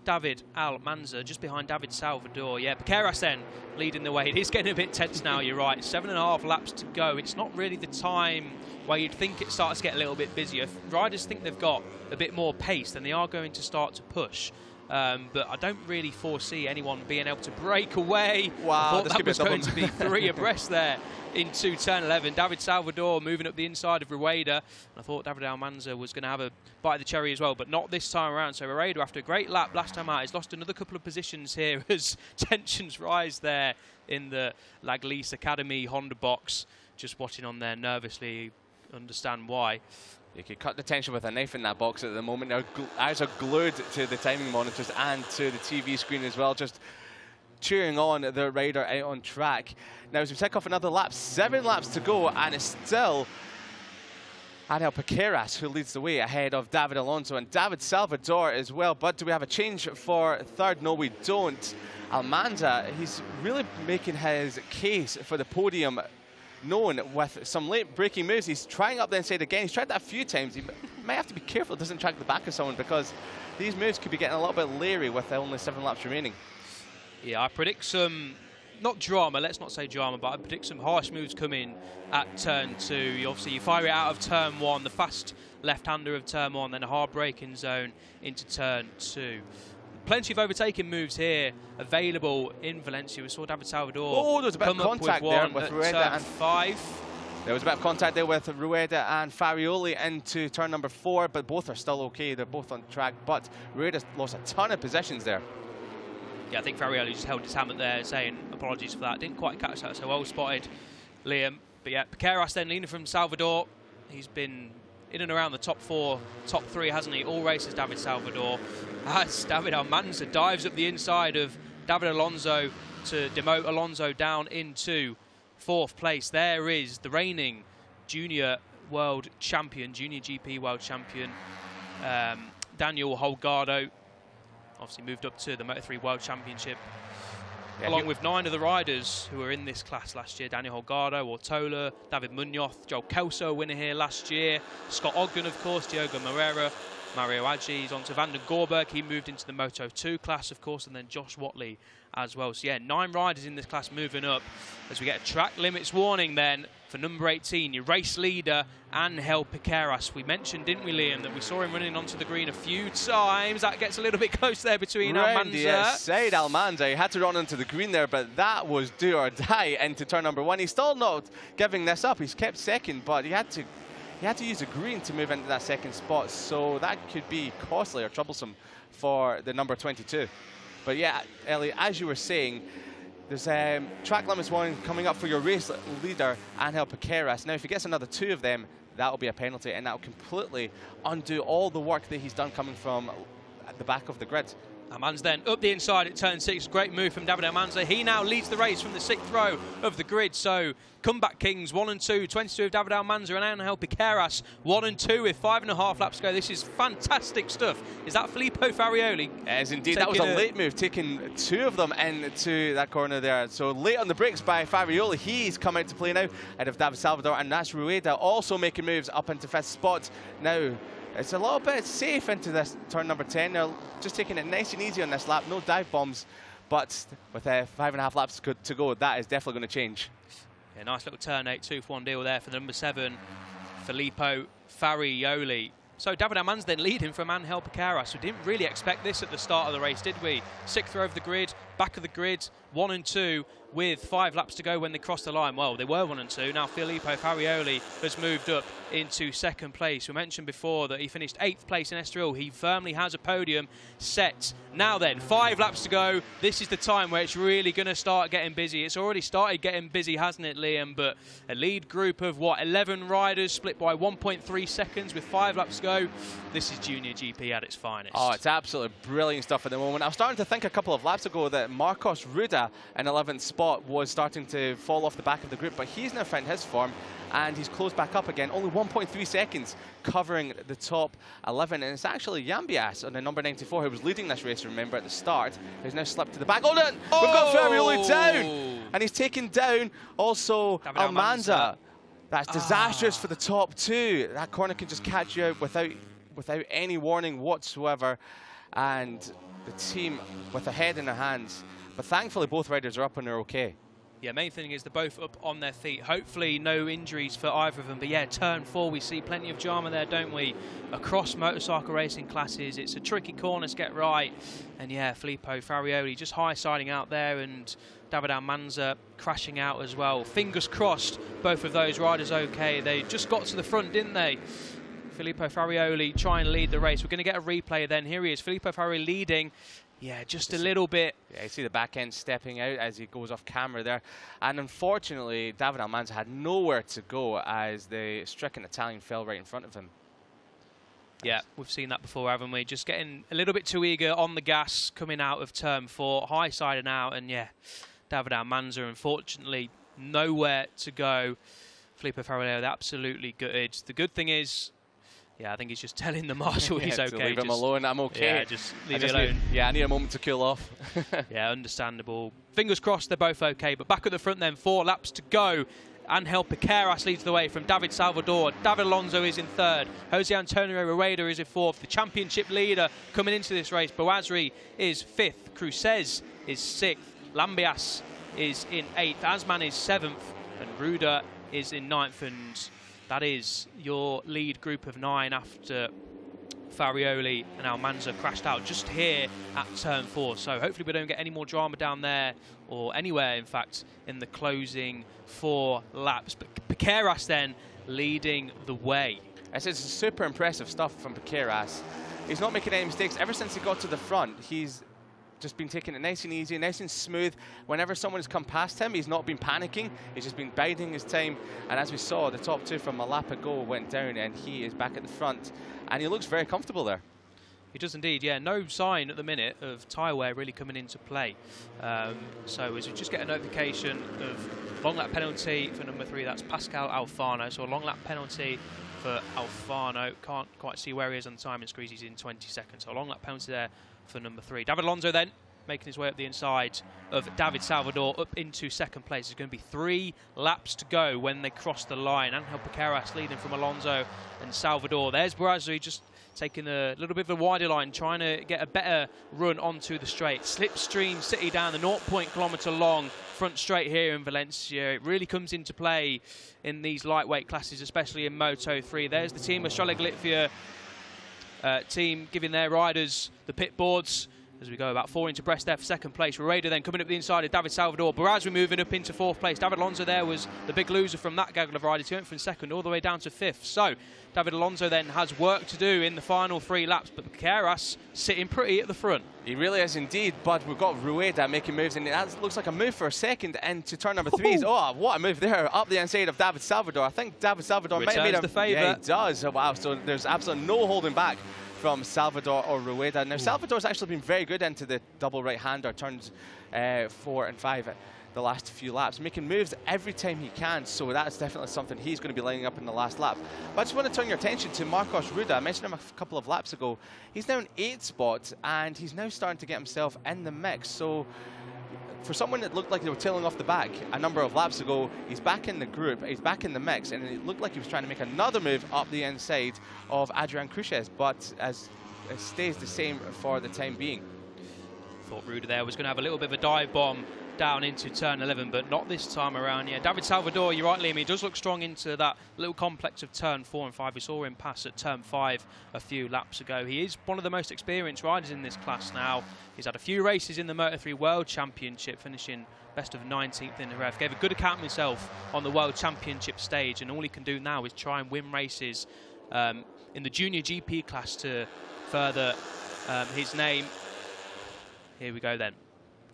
David Almanza just behind David Salvador. Yeah, Piqueras then leading the way. It is getting a bit tense now, you're right. 7.5 laps to go. It's not really the time where you'd think it starts to get a little bit busier. If riders think they've got a bit more pace, then they are going to start to push. But I don't really foresee anyone being able to break away. Wow, I thought that was going to be 3 abreast there into turn 11. David Salvador moving up the inside of Rueda. And I thought David Almanza was going to have a bite of the cherry as well, but not this time around. So Rueda, after a great lap last time out, has lost another couple of positions here as tensions rise there in the Laglis Academy Honda box. Just watching on there nervously, understand why. You could cut the tension with a knife in that box at the moment. Our eyes are glued to the timing monitors and to the TV screen as well, just cheering on the rider out on track. Now, as we take off another lap, 7 laps to go, and it's still Angel Piqueras who leads the way ahead of David Alonso and David Salvador as well. But do we have a change for 3rd? No, we don't. Almanza, he's really making his case for the podium known with some late braking moves. He's trying up the inside again. He's tried that a few times. He might have to be careful it doesn't track the back of someone, because these moves could be getting a little bit leery with only 7 laps remaining. Yeah, I predict some, not drama, let's not say drama, but I predict some harsh moves coming at turn 2. Obviously, you fire it out of turn 1, the fast left-hander of turn 1, then a hard braking zone into turn 2. plenty of overtaking moves here available in Valencia. We saw David Salvador There was a bit of contact there with Rueda and 5. There was a bit of contact there with Rueda and Farioli into turn number 4, but both are still okay. They're both on track, but Rueda lost a ton of positions there. Yeah, I think Farioli just held his helmet there, saying apologies for that. Didn't quite catch that, so well spotted, Liam. But yeah, Piqueras then leading from Salvador. He's been in and around the top 4, top 3, hasn't he? All races, David Salvador. As David Almanza dives up the inside of David Alonso to demote Alonso down into 4th place. There is the reigning junior world champion, JuniorGP world champion, Daniel Holgado. Obviously moved up to the Moto3 World Championship, along with 9 of the riders who were in this class last year. Daniel Holgado, Ortola, David Munoz, Joel Kelso, winner here last year. Scott Ogden, of course, Diogo Moreira, Mario Aggi. On to Vanden Gorberg. He moved into the Moto2 class, of course, and then Josh Watley as well. So yeah, 9 riders in this class moving up as we get a track limits warning then for number 18, your race leader, Angel Piqueras. We mentioned, didn't we, Liam, that we saw him running onto the green a few times. That gets a little bit close there between Almanza. Side Almanza, he had to run onto the green there, but that was do or die into turn number 1. He's still not giving this up. He's kept second, but he had to use the green to move into that second spot, so that could be costly or troublesome for the number 22. But yeah, Ellie, as you were saying, there's track limits warning coming up for your race leader, Angel Piqueras. Now, if he gets another 2 of them, that'll be a penalty, and that'll completely undo all the work that he's done coming from at the back of the grid. Almanza then up the inside at turn 6. Great move from David Almanza. He now leads the race from the 6th row of the grid. So comeback kings 1 and 2. 22 of David Almanza and Angel Piqueras 1 and 2 with 5.5 laps to go. This is fantastic stuff. Is that Filippo Farioli? It is indeed. That was a late move, taking 2 of them into that corner there. So late on the brakes by Farioli. He's come out to play now out of David Salvador, and that's Rueda also making moves up into 5th spot. Now, it's a little bit safe into this turn number 10. They're just taking it nice and easy on this lap. No dive bombs, but with 5.5 laps to go, that is definitely going to change. Yeah, nice little turn 8, 2-for-1 deal there for the number 7, Filippo Farioli. So David Almanza then leading from Angel Piqueras. We didn't really expect this at the start of the race, did we? 6th row of the grid, back of the grid, 1 and 2 with 5 laps to go when they crossed the line. Well, they were 1 and 2. Now Filippo Farioli has moved up into 2nd place. We mentioned before that he finished 8th place in Estoril. He firmly has a podium set. Now then, 5 laps to go. This is the time where it's really going to start getting busy. It's already started getting busy, hasn't it, Liam? But a lead group of, 11 riders split by 1.3 seconds with 5 laps to go. This is JuniorGP at its finest. Oh, it's absolutely brilliant stuff at the moment. I was starting to think a couple of laps ago that Marcos Rueda in 11th spot was starting to fall off the back of the group, but he's now found his form and he's closed back up again. Only 1.3 seconds covering the top 11, and it's actually Yambias on the number 94 who was leading this race, remember, at the start, who's now slipped to the back. Oh, no! We've got Farioli down, and he's taken down also Almanza. That's disastrous for the top 2. That corner can just catch you out without any warning whatsoever, and the team with a head in their hands. But thankfully, both riders are up and they're okay. Yeah, main thing is they're both up on their feet. Hopefully no injuries for either of them. But yeah, turn 4, we see plenty of drama there, don't we? Across motorcycle racing classes, it's a tricky corner to get right. And yeah, Filippo Farioli just high-siding out there, and David Almanza crashing out as well. Fingers crossed, both of those riders okay. They just got to the front, didn't they? Filippo Farioli trying to lead the race. We're going to get a replay then. Here he is, Filippo Farioli leading. Yeah, just a little bit. Yeah, you see the back end stepping out as he goes off camera there. And unfortunately, David Almanza had nowhere to go as the stricken Italian fell right in front of him. Yeah, we've seen that before, haven't we? Just getting a little bit too eager on the gas coming out of turn 4, high siding out, and yeah, David Almanza, unfortunately, nowhere to go. Filippo Farioli absolutely gutted. The good thing is, yeah, I think he's just telling the marshal he's okay. Leave him alone, I'm okay. Yeah, just leave it alone. I need a moment to cool off. Yeah, understandable. Fingers crossed they're both okay, but back at the front then, 4 laps to go. Angel Piqueras leads the way from David Salvador. David Alonso is in 3rd. Jose Antonio Rueda is in 4th. The championship leader coming into this race, Boazri, is 5th. Cruces is 6th. Lambias is in 8th. Asman is 7th. And Rueda is in 9th. And that is your lead group of 9 after Farioli and Almanza crashed out just here at turn 4. So hopefully we don't get any more drama down there, or anywhere, in fact, in the closing 4 laps. But Piqueras then leading the way. This is super impressive stuff from Piqueras. He's not making any mistakes. Ever since he got to the front, he's just been taking it nice and easy, nice and smooth. Whenever someone has come past him, he's not been panicking. He's just been biding his time. And as we saw, the top 2 from a lap ago went down, and he is back at the front. And he looks very comfortable there. He does indeed, yeah. No sign at the minute of tyre wear really coming into play. So as we just get a notification of long lap penalty for number 3, that's Pascal Alfano. So a long lap penalty for Alfano. Can't quite see where he is on the timing screen. He's in 20 seconds. So a long lap penalty there for number 3. David Alonso then making his way up the inside of David Salvador up into 2nd place. There's going to be 3 laps to go when they cross the line. Angel Piqueras leading from Alonso and Salvador. There's Barazzi just taking a little bit of a wider line, trying to get a better run onto the straight. Slipstream City down the 0.kilometre long front straight here in Valencia. It really comes into play in these lightweight classes, especially in Moto 3. There's the team of Australia Galicia team giving their riders the pit boards as we go about 4 into Brest there for 2nd place. Rueda then coming up the inside of David Salvador. Barazzi moving up into 4th place. David Alonso there was the big loser from that gaggle of riders. He went from 2nd all the way down to 5th. So David Alonso then has work to do in the final 3 laps, but Piqueras sitting pretty at the front. He really is indeed, but we've got Rueda making moves, and that looks like a move for a second into turn number 3. Oh, what a move there, up the inside of David Salvador. I think David Salvador might have made the favour. Yeah, he does. Oh, wow, so there's absolutely no holding back from Salvador or Rueda. Now, Salvador's actually been very good into the double right-hander, turns 4 and 5 the last few laps, making moves every time he can, so that's definitely something he's going to be lining up in the last lap. But I just want to turn your attention to Marcos Rueda. I mentioned him a couple of laps ago. He's now in 8th spot, and he's now starting to get himself in the mix. So for someone that looked like they were tailing off the back a number of laps ago, he's back in the group, he's back in the mix, and it looked like he was trying to make another move up the inside of Adrian Cruces, but as it stays the same for the time being. Thought Rueda there was going to have a little bit of a dive bomb down into turn 11, but not this time around. Yeah, David Salvador, you're right, Liam, he does look strong into that little complex of turn 4 and 5. We saw him pass at turn 5 a few laps ago. He is one of the most experienced riders in this class now. He's had a few races in the Moto 3 World Championship, finishing best of 19th in the ref. Gave a good account of himself on the World Championship stage, and all he can do now is try and win races in the Junior GP class to further his name. Here we go then.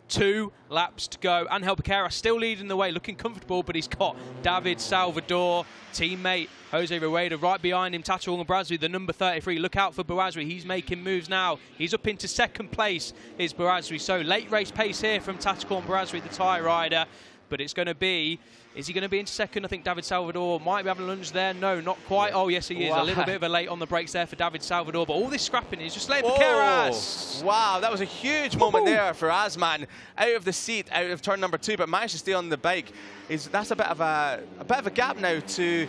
2 laps to go. Angel Piqueras still leading the way, looking comfortable, but he's got David Salvador, teammate Jose Rueda right behind him. Tatuel Barazzi, the number 33. Look out for Barazzi. He's making moves now. He's up into 2nd place, is Barazzi. So late race pace here from Tatuel Barazzi, the tyre rider. But it's going to be, is he going to be into 2nd? I think David Salvador might be having a lunge there. No, not quite. Oh, yes, he is. Wow. A little bit of a late on the brakes there for David Salvador. But all this scrapping is just letting Piqueras. Wow, that was a huge moment there for Asman. Out of the seat, out of turn number 2, but managed to stay on the bike. That's a bit of a gap now to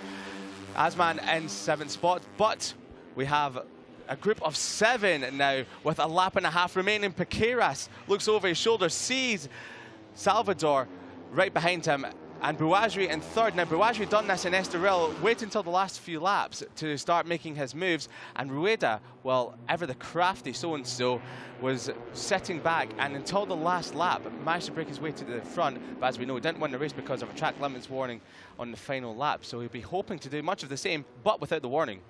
Asman in 7th spot. But we have a group of 7 now with a lap and a half remaining. Piqueras looks over his shoulder, sees Salvador right behind him, and Barazzi in 3rd. Now, Barazzi done this in Estoril, wait until the last few laps to start making his moves, and Rueda, well, ever the crafty so-and-so, was sitting back, and until the last lap, managed to break his way to the front, but as we know, didn't win the race because of a track limits warning on the final lap, so he'll be hoping to do much of the same, but without the warning.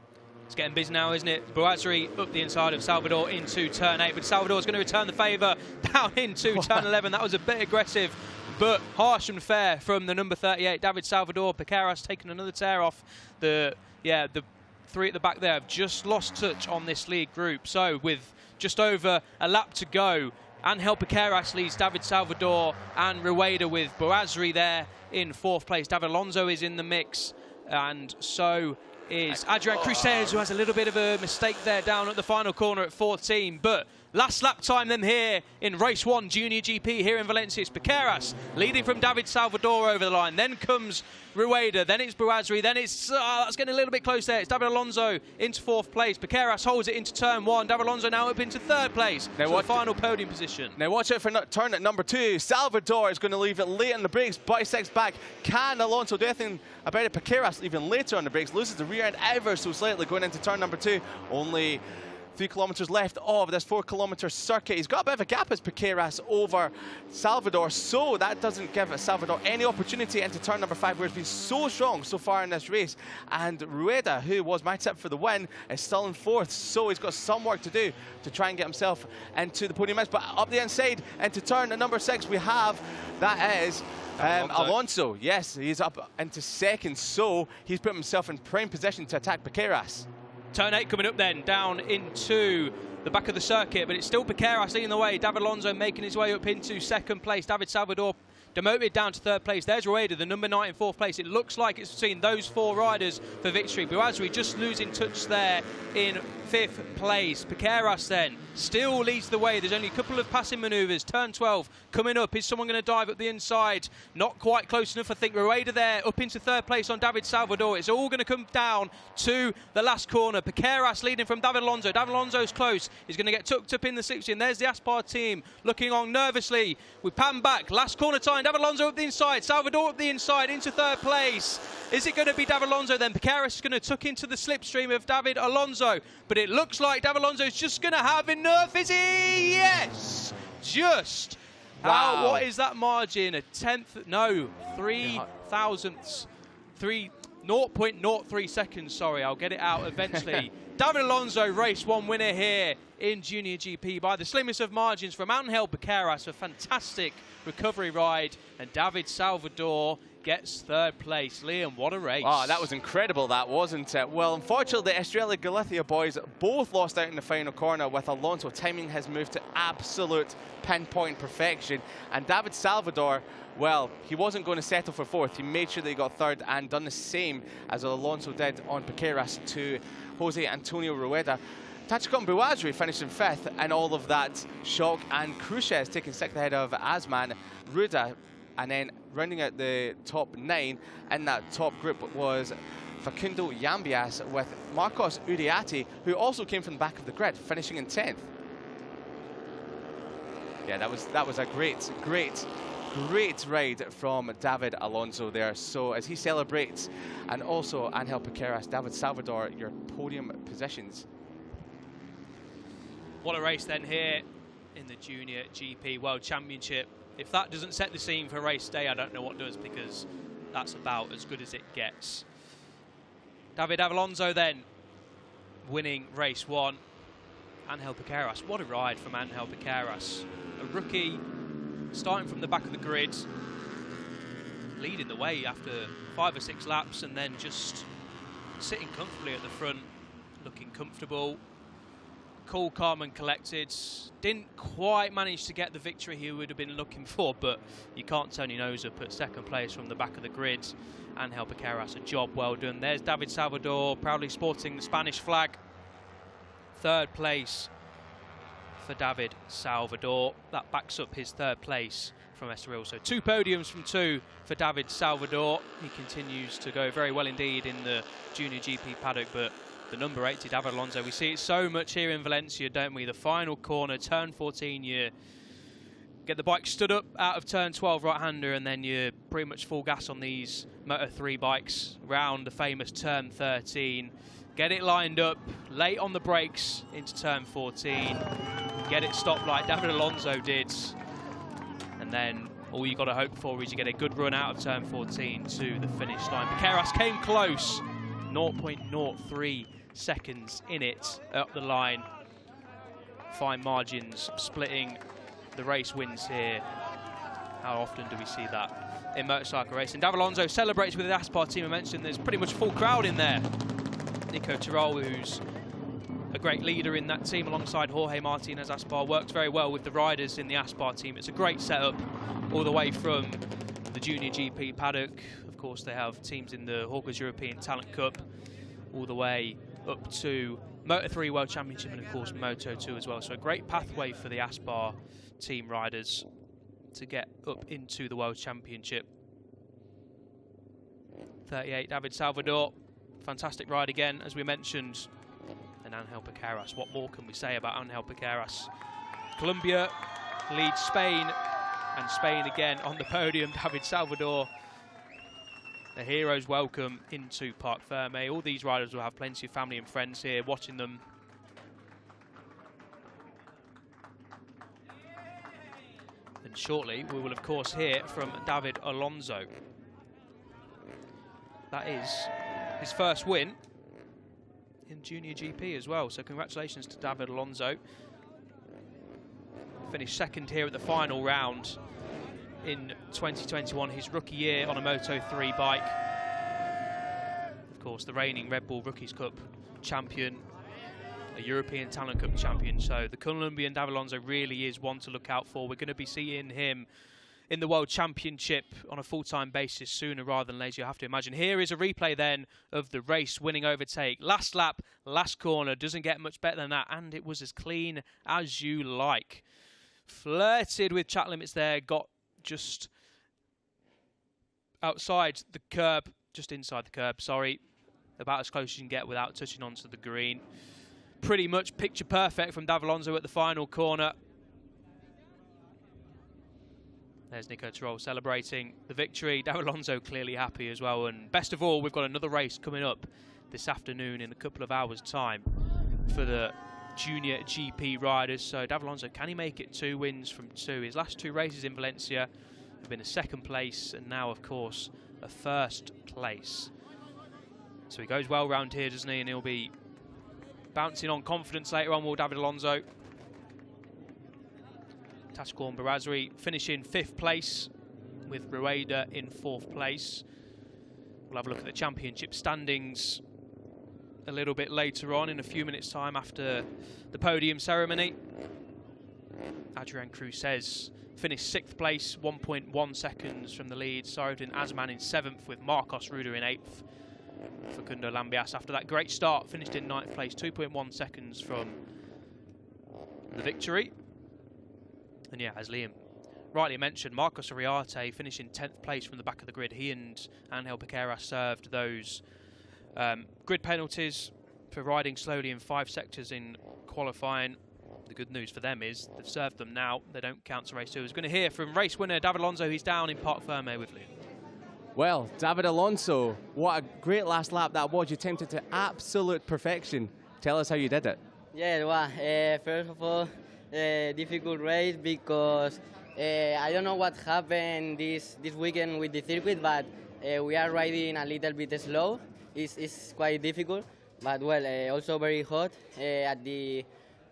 It's getting busy now, isn't it? Barazzi up the inside of Salvador into turn 8, but Salvador's going to return the favour down into turn 11. That was a bit aggressive, but harsh and fair from the number 38, David Salvador. Piqueras taking another tear off. The 3 at the back there have just lost touch on this lead group. So with just over a lap to go, Angel Piqueras leads David Salvador and Rueda with Barazzi there in 4th place. David Alonso is in the mix, and so is Adrian Cruces, who has a little bit of a mistake there down at the final corner at 14. But last lap time then here in race 1 Junior GP here in Valencia. It's Piqueras leading from David Salvador over the line. Then comes Rueda, then it's Barazzi, then it's that's getting a little bit close there. It's David Alonso into 4th place. Piqueras holds it into turn 1. David Alonso now up into 3rd place. Now the final podium position. Now watch out for turn at number 2. Salvador is going to leave it late on the brakes. Biceps back. Can Alonso do anything about it? Piqueras even later on the brakes loses the rear end ever so slightly going into turn number 2. Only 3 kilometers left of this 4-kilometer circuit. He's got a bit of a gap as Piqueras over Salvador, so that doesn't give Salvador any opportunity into turn number 5, where he's been so strong so far in this race. And Rueda, who was my tip for the win, is still in 4th, so he's got some work to do to try and get himself into the podium. But up the inside into turn number 6 we have, that is Alonso. Yes, he's up into 2nd, so he's put himself in prime position to attack Piqueras. Turn 8 coming up then, down into the back of the circuit, but it's still Piqueras leading the way. David Alonso making his way up into 2nd place. David Salvador demoted down to 3rd place. There's Rueda, the number 9 in 4th place. It looks like it's between those 4 riders for victory. Buazri just losing touch there in 5th place. Piqueras then still leads the way. There's only a couple of passing manoeuvres. Turn 12 coming up. Is someone going to dive up the inside? Not quite close enough. I think Rueda there up into 3rd place on David Salvador. It's all going to come down to the last corner. Piqueras leading from David Alonso. David Alonso's close. He's going to get tucked up in the 60, and there's the Aspar team looking on nervously. We pan back. Last corner time. David Alonso up the inside. Salvador up the inside into 3rd place. Is it going to be David Alonso then? Piqueras is going to tuck into the slipstream of David Alonso, but it looks like David Alonso is just going to have enough. Is he? Yes! Just. Wow. What is that margin? A 10th? No, 3 thousandths. 0.03 seconds, sorry, I'll get it out eventually. David Alonso, race 1 winner here in Junior GP by the slimmest of margins from Angel Piqueras. A fantastic recovery ride, and David Salvador gets 3rd place. Liam, what a race. Oh, that was incredible, that, wasn't it? Well, unfortunately, the Estrella Galicia boys both lost out in the final corner, with Alonso timing his move to absolute pinpoint perfection. And David Salvador, well, he wasn't going to settle for 4th. He made sure that he got 3rd and done the same as Alonso did on Piqueras to Jose Antonio Rueda. Tachikon Buazri finished in 5th, and all of that shock, and Cruces taking 6th ahead of Asman, Rueda. And then rounding out the top 9 in that top group was Facundo Yambias with Marcos Uriati, who also came from the back of the grid, finishing in 10th. Yeah, that was a great ride from David Alonso there. So as he celebrates, and also Angel Piqueras, David Salvador, your podium positions. What a race then here in the Junior GP World Championship. If that doesn't set the scene for race day, I don't know what does, because that's about as good as it gets. David Alonso then winning race 1. Angel Piqueras, what a ride from Angel Piqueras. A rookie starting from the back of the grid, leading the way after 5 or 6 laps, and then just sitting comfortably at the front, looking comfortable. Cool, calm and collected. Didn't quite manage to get the victory he would have been looking for, but you can't turn your nose up at 2nd place from the back of the grid. Angel Piqueras, a job well done. There's David Salvador proudly sporting the Spanish flag. 3rd place for David Salvador. That backs up his 3rd place from Estoril. So 2 podiums from 2 for David Salvador. He continues to go very well indeed in the Junior GP paddock, but the number 80, David Alonso, we see it so much here in Valencia, don't we? The final corner, turn 14, you get the bike stood up out of turn 12 right-hander, and then you pretty much full gas on these Moto3 bikes round the famous turn 13. Get it lined up, late on the brakes into turn 14. Get it stopped like David Alonso did. And then all you got to hope for is you get a good run out of turn 14 to the finish line. Piqueras came close, 0.03 seconds in it up the line. Fine margins splitting the race wins here. How often do we see that in motorcycle racing? David Alonso celebrates with the Aspar team. I mentioned there's pretty much a full crowd in there. Nico Tirol, who's a great leader in that team alongside Jorge Martinez Aspar, works very well with the riders in the Aspar team. It's a great setup all the way from the Junior GP paddock. Of course, they have teams in the Hawkers European Talent Cup, all the way up to Moto3 World Championship, and of course Moto2 as well. So a great pathway for the Aspar team riders to get up into the World Championship. 38, David Salvador, fantastic ride again, as we mentioned. And Angel Piqueras, what more can we say about Angel Piqueras? Colombia leads Spain, and Spain again on the podium. David Salvador, the heroes welcome into Parc Ferme. All these riders will have plenty of family and friends here watching them. And shortly, we will, of course, hear from David Alonso. That is his first win in Junior GP as well. So congratulations to David Alonso. Finished second here at the final round in 2021, his rookie year on a Moto3 bike. Of course, the reigning Red Bull Rookies Cup champion, a European Talent Cup champion. So the Colombian David Alonso really is one to look out for. We're going to be seeing him in the World Championship on a full-time basis sooner rather than later, you have to imagine. Here is a replay then of the race-winning overtake. Last lap, last corner, doesn't get much better than that, and it was as clean as you like. Flirted with track limits there, got just outside the curb, just inside the curb, sorry. About as close as you can get without touching onto the green. Pretty much picture perfect from David Alonso at the final corner. There's Nico Terol celebrating the victory. David Alonso clearly happy as well. And best of all, we've got another race coming up this afternoon in a couple of hours' time for the Junior GP riders. So David Alonso, can he make it 2 wins from 2? His last 2 races in Valencia have been a 2nd place and now, of course, a 1st place. So he goes well round here, doesn't he? And he'll be bouncing on confidence later on, will David Alonso. Tashkorn Barazri finishing 5th place with Rueda in 4th place. We'll have a look at the championship standings a little bit later on in a few minutes' time after the podium ceremony. Adrian Cruzes finished 6th place, 1.1 seconds from the lead. Saradin Azman in 7th with Marcos Ruda in 8th. Facundo Lambias, after that great start, finished in 9th place, 2.1 seconds from the victory. And yeah, as Liam rightly mentioned, Marcos Ariarte finished in 10th place from the back of the grid. He and Angel Piquera served those grid penalties for riding slowly in 5 sectors in qualifying. The good news for them is they've served them now. They don't count to race 2. We're going to hear from race winner David Alonso. He's down in Parc Ferme with Liam. Well, David Alonso, what a great last lap that was. You tempted to absolute perfection. Tell us how you did it. Yeah, well, first of all, difficult race because I don't know what happened this weekend with the circuit, but we are riding a little bit slow. It's quite difficult, but well, also very hot. At the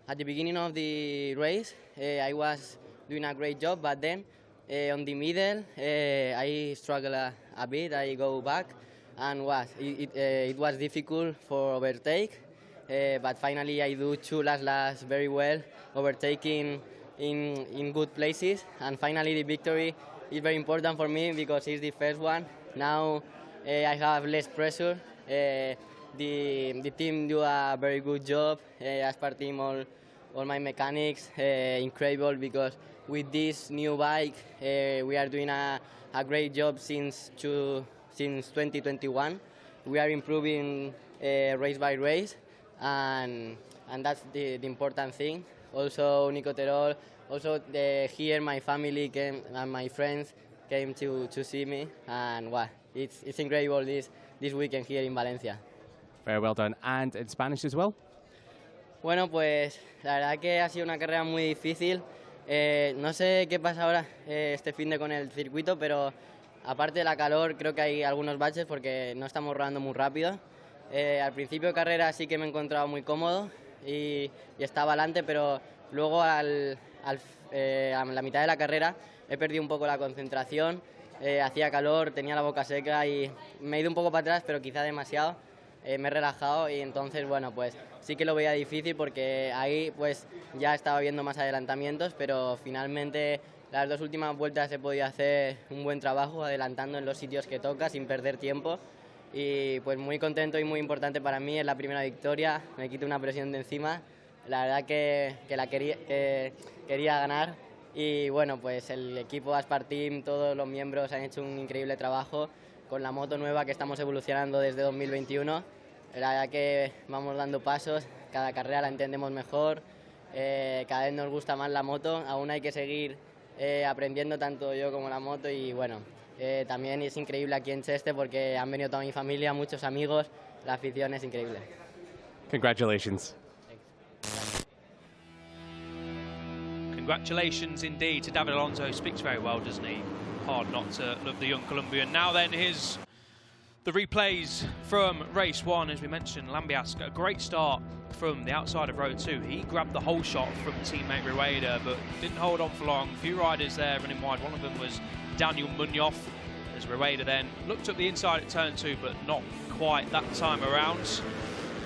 beginning of the race, I was doing a great job, but then on the middle, I struggle a bit. I go back, and it was difficult for overtake. But finally, I do 2 last laps very well, overtaking in good places. And finally, the victory is very important for me because it's the first one. Now I have less pressure. The team do a very good job. As per team, all my mechanics, incredible, because with this new bike, we are doing a great job since 2021. We are improving race by race. And that's the important thing. Also, Nico Terol, also here my family came and my friends came to see me, and wow, it's incredible this weekend here in Valencia. Very well done. And in Spanish as well? Bueno, pues la verdad que ha sido una carrera muy difícil. No sé qué pasa ahora este fin de con el circuito, pero aparte de la calor creo que hay algunos baches porque no estamos rodando muy rápido. Al principio de carrera sí que me he encontrado muy cómodo y estaba adelante, pero luego a la mitad de la carrera he perdido un poco la concentración, hacía calor, tenía la boca seca y me he ido un poco para atrás, pero quizá demasiado. Me he relajado y entonces, bueno, pues sí que lo veía difícil porque ahí pues ya estaba viendo más adelantamientos, pero finalmente las 2 últimas vueltas he podido hacer un buen trabajo adelantando en los sitios que toca sin perder tiempo. Y pues muy contento y muy importante para mí, es la primera victoria, me quito una presión de encima, la verdad que quería ganar y bueno, pues el equipo Aspar Team, todos los miembros han hecho un increíble trabajo con la moto nueva que estamos evolucionando desde 2021, la verdad que vamos dando pasos, cada carrera la entendemos mejor, cada vez nos gusta más la moto, aún hay que seguir aprendiendo tanto yo como la moto y bueno. También es increíble aquí en Cheste porque han venido toda mi familia, muchos amigos, la afición es increíble. Congratulations. Congratulations indeed to David Alonso, who speaks very well, doesn't he? Hard not to love the young Colombian. Now then, here's the replays from race 1. As we mentioned, Lambias got a great start from the outside of row 2. He grabbed the whole shot from teammate Rueda, but didn't hold on for long. A few riders there running wide. One of them was Daniel Munoz, as Rueda then looked up the inside at turn 2, but not quite that time around.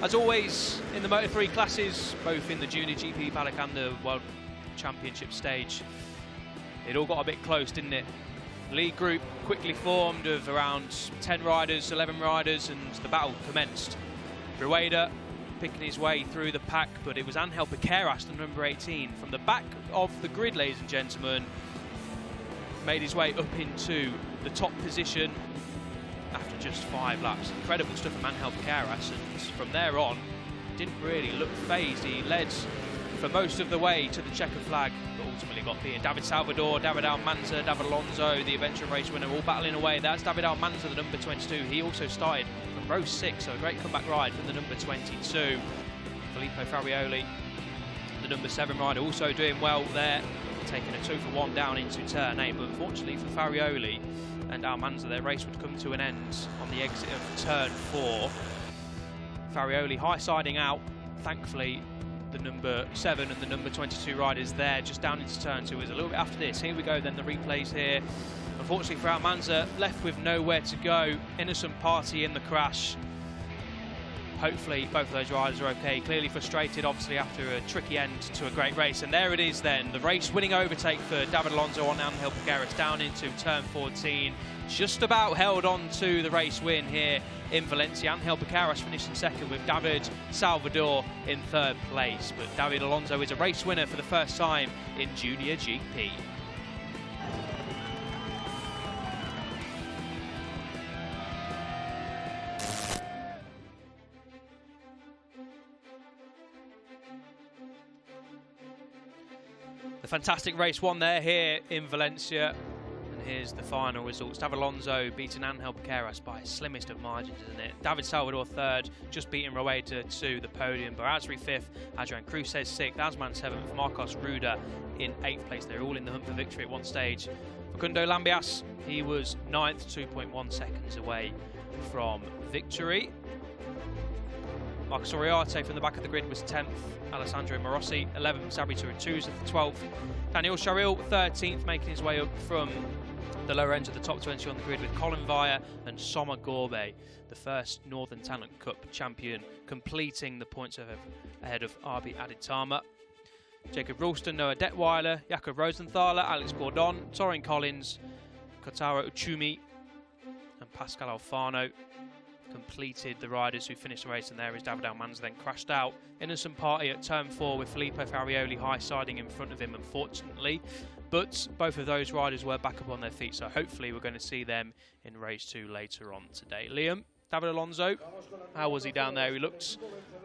As always, in the Moto3 classes, both in the Junior GP paddock and the World Championship stage, it all got a bit close, didn't it? Lead group quickly formed of around 10 riders, 11 riders, and the battle commenced. Rueda picking his way through the pack, but it was Angel Piqueras, the number 18, from the back of the grid, ladies and gentlemen, made his way up into the top position after just 5 laps. Incredible stuff from Angel Piqueras, and from there on, didn't really look phased. He led for most of the way to the checkered flag, but ultimately got beaten. David Salvador, David Almanza, David Alonso, the eventual race winner, all battling away. That's David Almanza, the number 22. He also started from row 6, so a great comeback ride from the number 22. Filippo Farioli, the number 7 rider, also doing well there, taking a 2-for-1 down into turn 8. But unfortunately for Farioli and Almanza, their race would come to an end on the exit of turn 4. Farioli high-siding out, thankfully. The number 7 and the number 22 riders there just down into turn 2 is a little bit after this. Here we go then, the replays here. Unfortunately for Almanza, left with nowhere to go. Innocent party in the crash. Hopefully both of those riders are okay. Clearly frustrated, obviously, after a tricky end to a great race. And there it is then, the race-winning overtake for David Alonso on Angel Piqueras down into turn 14. Just about held on to the race win here in Valencia. Angel Piqueras finishing second with David Salvador in 3rd place. But David Alonso is a race winner for the first time in Junior GP. The fantastic race 1 there here in Valencia. And here's the final results. David Alonso beating Angel Piqueras by slimmest of margins, isn't it? David Salvador 3rd, just beating Rueda to the podium. Barazri 5th, Adrian Cruces 6th, Asman 7th, Marcos Ruda in 8th place. They're all in the hunt for victory at one stage. Facundo Lambias, he was 9th, 2.1 seconds away from victory. Marcos Oriarte from the back of the grid was 10th. Alessandro Morossi 11th. Sabri Turatuz 12th. Daniel Charil 13th, making his way up from the lower end of the top 20 on the grid with Colin Vire and Soma Gorbe, the first Northern Talent Cup champion, completing the points ahead of RB Aditama. Jacob Ralston, Noah Detweiler, Jakob Rosenthaler, Alex Gordon, Torin Collins, Kotaro Uchumi and Pascal Alfano completed the riders who finished the race, and there is David Almanza then crashed out. Innocent party at turn 4 with Filippo Farioli high-siding in front of him, unfortunately. But both of those riders were back up on their feet, so hopefully we're going to see them in race 2 later on today. Liam, David Alonso, how was he down there? He looked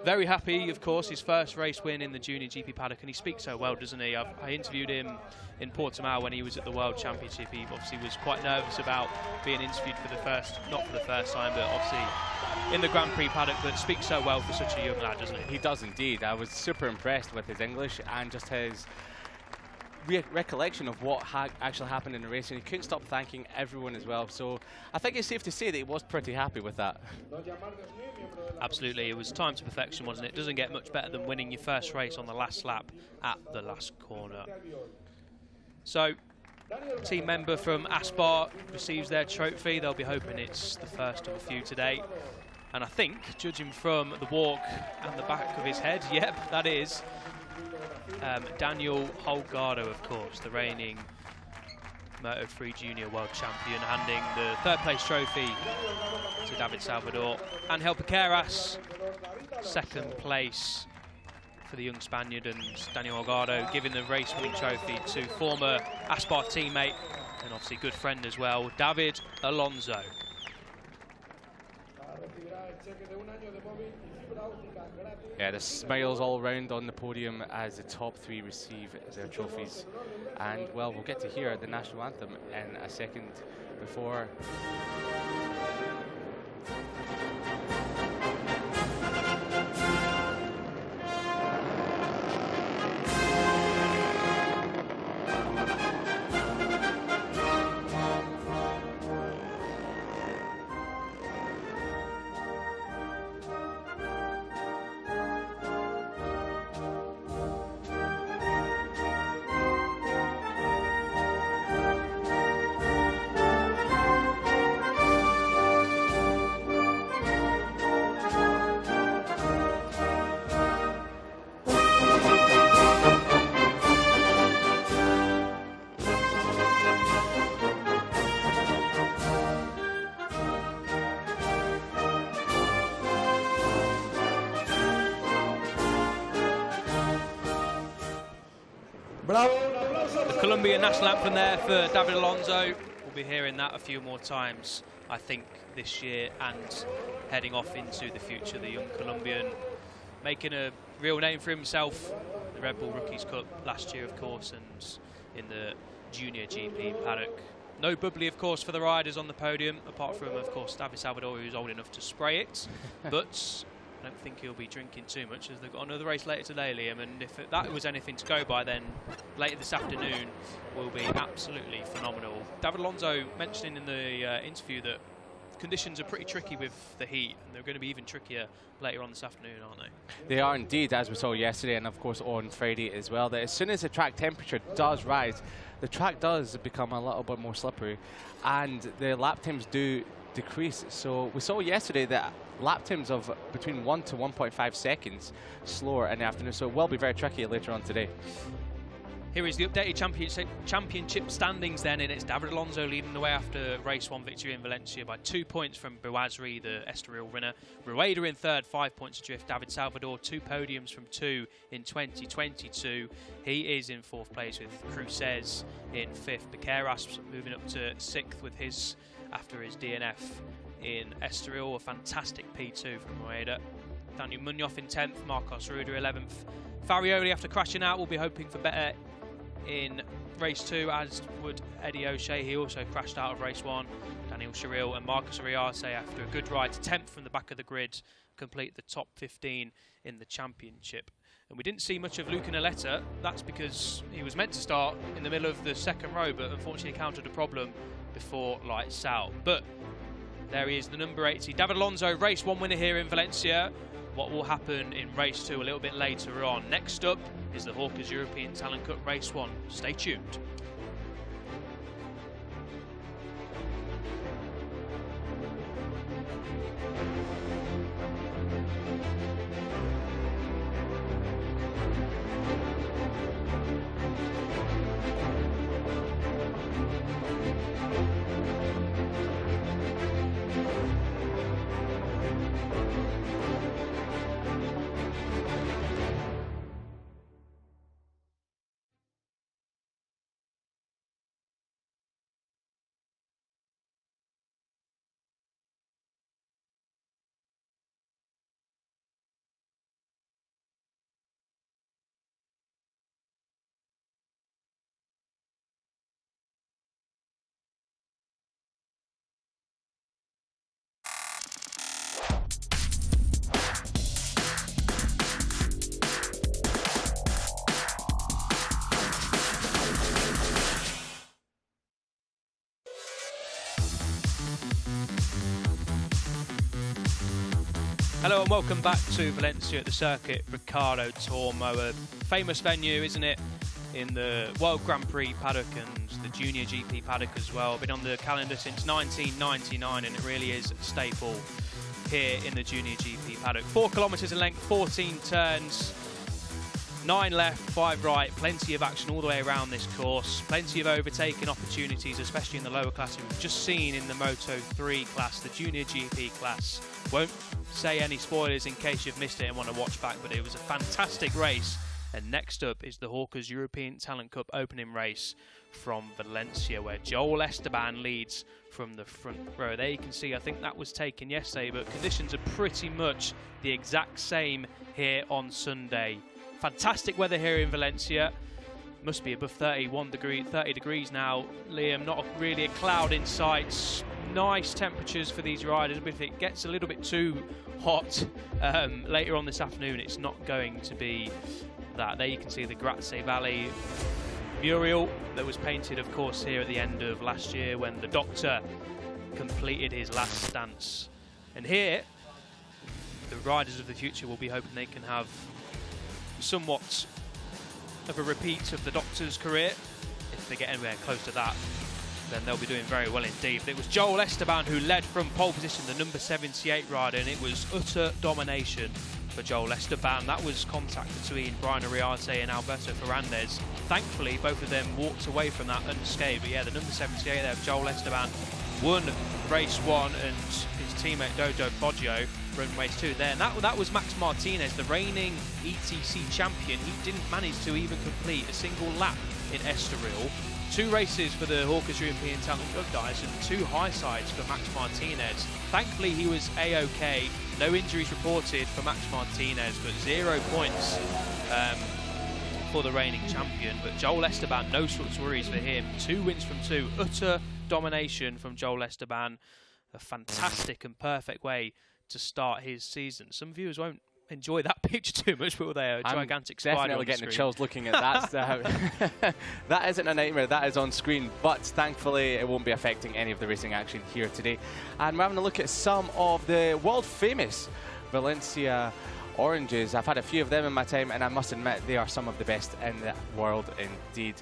very happy, of course, his first race win in the Junior GP paddock, and he speaks so well, doesn't he? I interviewed him in Portimao when he was at the World Championship. He obviously was quite nervous about being interviewed for the first, not for the first time, but obviously in the Grand Prix paddock, but speaks so well for such a young lad, doesn't he? He does indeed. I was super impressed with his English and just his recollection of what actually happened in the race, and he couldn't stop thanking everyone as well. So I think it's safe to say that he was pretty happy with that. Absolutely, it was time to perfection, wasn't it? Doesn't get much better than winning your first race on the last lap at the last corner. So, team member from Aspar receives their trophy. They'll be hoping it's the first of a few today. And I think, judging from the walk and the back of his head, yep, that is Daniel Holgado, of course, the reigning Moto3 Junior World Champion, handing the 3rd place trophy to David Salvador. Angel Piqueras, 2nd place for the young Spaniard, and Daniel Holgado giving the race-winning trophy to former Aspar teammate and obviously good friend as well, David Alonso. Yeah, the smiles all around on the podium as the top 3 receive their trophies. And, well, we'll get to hear the national anthem in a second. Before The Colombian national anthem there for David Alonso. We'll be hearing that a few more times, I think, this year, and heading off into the future. The young Colombian making a real name for himself. The Red Bull Rookies Cup last year, of course, and in the Junior GP paddock. No bubbly, of course, for the riders on the podium, apart from, of course, David Salvador, who's old enough to spray it. But I don't think he'll be drinking too much, as they've got another race later today, Liam. And if that was anything to go by, then later this afternoon will be absolutely phenomenal. David Alonso mentioning in the interview that conditions are pretty tricky with the heat, and they're going to be even trickier later on this afternoon, aren't they? They are indeed, as we saw yesterday and of course on Friday as well, that as soon as the track temperature does rise, the track does become a little bit more slippery and the lap times do decrease. So we saw yesterday that lap times of between 1 to 1.5 seconds slower in the afternoon, so it will be very tricky later on today. Here is the updated championship standings then, and it's David Alonso leading the way after race 1 victory in Valencia by 2 points from Bouazri, the Estoril winner. Rueda in third, 5 points adrift. David Salvador, 2 podiums from 2 in 2022. He is in 4th place with Cruces in 5th. Piqueras moving up to 6th with his, after his DNF in Estoril, a fantastic P2 from Rueda. Daniel Munoz in 10th, Marcos Rueda 11th. Farioli, after crashing out, will be hoping for better in race 2, as would Eddie O'Shea. He also crashed out of race 1. Daniel Sharil and Marcus Ariarce, after a good ride to 10th from the back of the grid, complete the top 15 in the championship. And we didn't see much of Luca Naletta. That's because he was meant to start in the middle of the second row, but unfortunately encountered a problem before lights out. But there he is, the number 80. David Alonso, race 1 winner here in Valencia. What will happen in race 2 a little bit later on? Next up is the Hawkers European Talent Cup race 1. Stay tuned. Hello and welcome back to Valencia at the Circuit Ricardo Tormo, a famous venue, isn't it, in the World Grand Prix paddock and the Junior GP paddock as well. Been on the calendar since 1999 and it really is a staple here in the Junior GP paddock. 4 kilometres in length, 14 turns, 9 left, 5 right, plenty of action all the way around this course, plenty of overtaking opportunities, especially in the lower class. We've just seen in the Moto 3 class, the Junior GP class. Won't say any spoilers in case you've missed it and want to watch back, but it was a fantastic race. And next up is the Hawkers European Talent Cup opening race from Valencia, where Joel Esteban leads from the front row. There you can see, I think that was taken yesterday, but conditions are pretty much the exact same here on Sunday. Fantastic weather here in Valencia. Must be above 30 degrees now, Liam. Not really a cloud in sight. Nice temperatures for these riders, but if it gets a little bit too hot later on this afternoon, it's not going to be that. There you can see the Grazie Valley mural that was painted, of course, here at the end of last year when the Doctor completed his last stance. And here, the riders of the future will be hoping they can have somewhat of a repeat of the Doctor's career. If they get anywhere close to that, then they'll be doing very well indeed. But it was Joel Esteban who led from pole position, the number 78 rider, and it was utter domination for Joel Esteban. That was contact between Brian Ariarte and Alberto Ferrandez. Thankfully, both of them walked away from that unscathed. But yeah, the number 78 there, Joel Esteban, won race 1, and his teammate Dodo Foggio run race 2 there. And that was Max Martinez, the reigning ETC champion. He didn't manage to even complete a single lap in Estoril. 2 races for the Hawkers European Talent Cup guys and 2 high sides for Max Martinez. Thankfully he was A-OK, no injuries reported for Max Martinez, but 0 points for the reigning champion. But Joel Esteban, no such worries for him. 2 wins from 2, utter domination from Joel Esteban. A fantastic and perfect way to start his season. Some viewers won't enjoy that picture too much, will they? A gigantic spider. Definitely getting the chills looking at that. That isn't a nightmare, that is on screen, but thankfully it won't be affecting any of the racing action here today. And we're having a look at some of the world famous Valencia oranges. I've had a few of them in my time, and I must admit they are some of the best in the world indeed.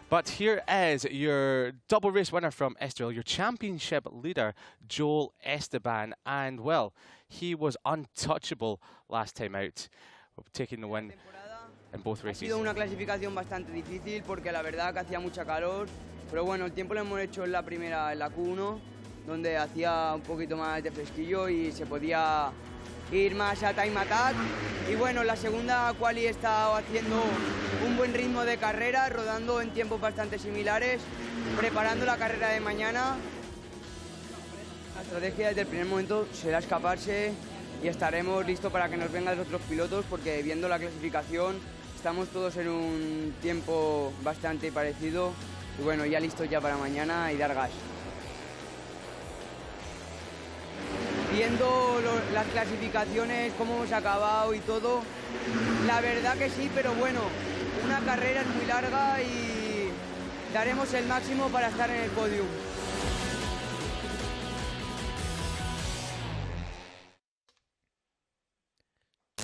But here is your double race winner from Estoril, your championship leader, Joel Esteban. And well, he was untouchable last time out, taking the win in both races. Ha sido una clasificación bastante difícil porque la verdad que hacía mucha calor, pero bueno, el tiempo lo hemos hecho en la primera, en la Q1, donde hacía un poquito más de fresquillo y se podía ir más a time attack. Y bueno, la segunda quali he estado haciendo un buen ritmo de carrera, rodando en tiempos bastante similares, preparando la carrera de mañana. La estrategia desde el primer momento será escaparse y estaremos listos para que nos vengan los otros pilotos, porque viendo la clasificación estamos todos en un tiempo bastante parecido y bueno, ya listos ya para mañana y dar gas. Viendo las clasificaciones, cómo hemos acabado y todo, la verdad que sí, pero bueno, una carrera es muy larga y daremos el máximo para estar en el podium.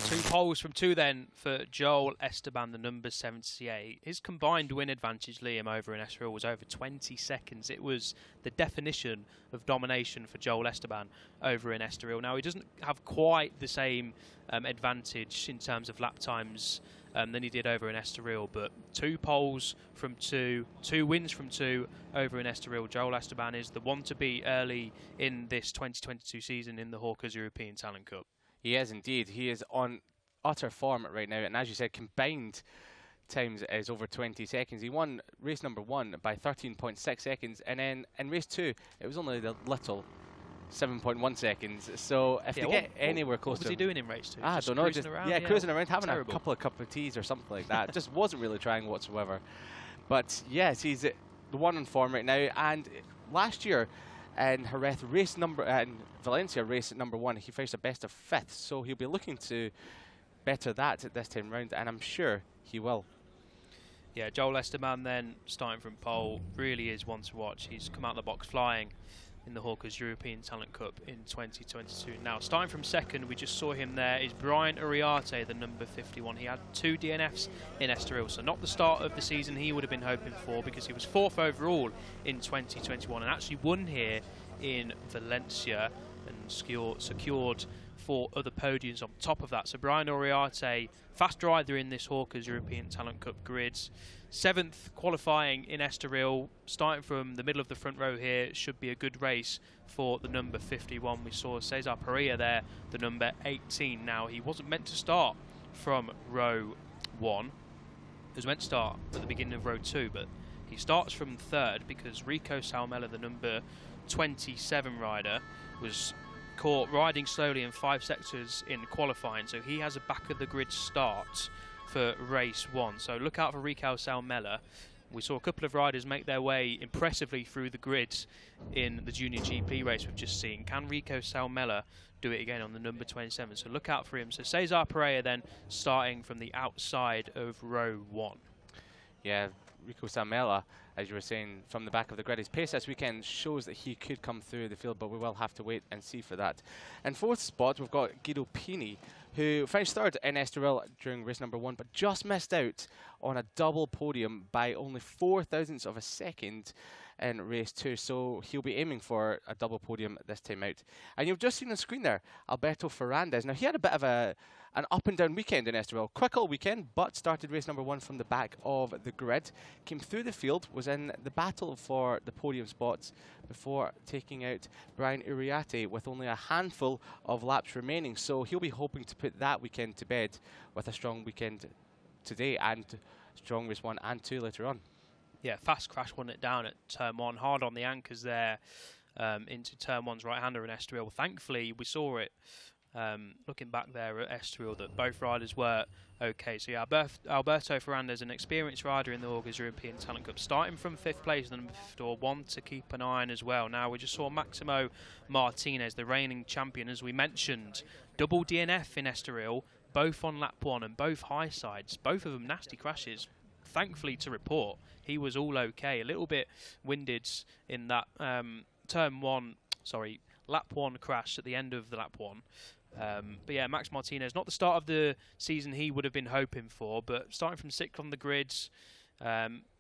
Two poles from 2 then for Joel Esteban, the number 78. His combined win advantage, Liam, over in Estoril was over 20 seconds. It was the definition of domination for Joel Esteban over in Estoril. Now, he doesn't have quite the same advantage in terms of lap times than he did over in Estoril, but 2 poles from 2, 2 wins from 2 over in Estoril. Joel Esteban is the one to beat early in this 2022 season in the Hawkers European Talent Cup. He is indeed. He is on utter form right now, and as you said, combined times is over 20 seconds. He won race number 1 by 13.6 seconds, and then in race 2 it was only the little 7.1 seconds. So if they get anywhere close to... What was he doing in race 2? I don't know. Just cruising around, having terrible. a couple of cup of teas or something like that. Just wasn't really trying whatsoever. But yes, he's the one on form right now, and last year in Jerez in Valencia race number 1, he faced a best of 5th, so he'll be looking to better that at this time round, and I'm sure he will. Yeah, Joel Esteban then starting from pole really is one to watch. He's come out of the box flying in the Hawkers European Talent Cup in 2022. Now, starting from 2nd, we just saw him there, is Brian Uriarte, the number 51. He had 2 DNFs in Estoril, so not the start of the season he would have been hoping for, because he was 4th overall in 2021 and actually won here in Valencia and secured 4 other podiums on top of that. So Brian Uriarte, fast rider in this Hawkers European Talent Cup grids. 7th qualifying in Estoril, starting from the middle of the front row here, should be a good race for the number 51. We saw Cesar Pereira there, the number 18. Now, he wasn't meant to start from row 1. He was meant to start at the beginning of row 2, but he starts from 3rd because Rico Salmela, the number 27 rider, was caught riding slowly in 5 sectors in qualifying, so he has a back of the grid start for race 1. So look out for Rico Salmela. We saw a couple of riders make their way impressively through the grids in the Junior GP race we've just seen. Can Rico Salmela do it again on the number 27? So look out for him. So Cesar Pereira then starting from the outside of row 1. Yeah, Rico Salmela, as you were saying, from the back of the grid. His pace this weekend shows that he could come through the field, but we will have to wait and see for that. In 4th spot, we've got Guido Pini, who finished 3rd in Estoril during race number 1, but just missed out on a double podium by only 0.04 of a second in race 2, so he'll be aiming for a double podium this time out. And you've just seen on the screen there, Alberto Ferrandez. Now, he had a bit of an up and down weekend in Estoril. Quick all weekend, but started race number 1 from the back of the grid. Came through the field, was in the battle for the podium spots before taking out Brian Uriarte with only a handful of laps remaining. So he'll be hoping to put that weekend to bed with a strong weekend today and strong race 1 and 2 later on. Yeah, fast crash won it down at turn 1, hard on the anchors there into turn 1's right-hander in Estoril. Thankfully, we saw it looking back there at Estoril that both riders were okay. So yeah, Alberto Ferrandez, an experienced rider in the August European Talent Cup, starting from 5th place, the number 54, one to keep an eye on as well. Now we just saw Maximo Martinez, the reigning champion, as we mentioned, double DNF in Estoril, both on lap 1 and both high sides, both of them nasty crashes. Thankfully to report, he was all okay. A little bit winded in that lap 1 crash at the end of the lap 1. But yeah, Max Martinez, not the start of the season he would have been hoping for, but starting from 6th on the grids.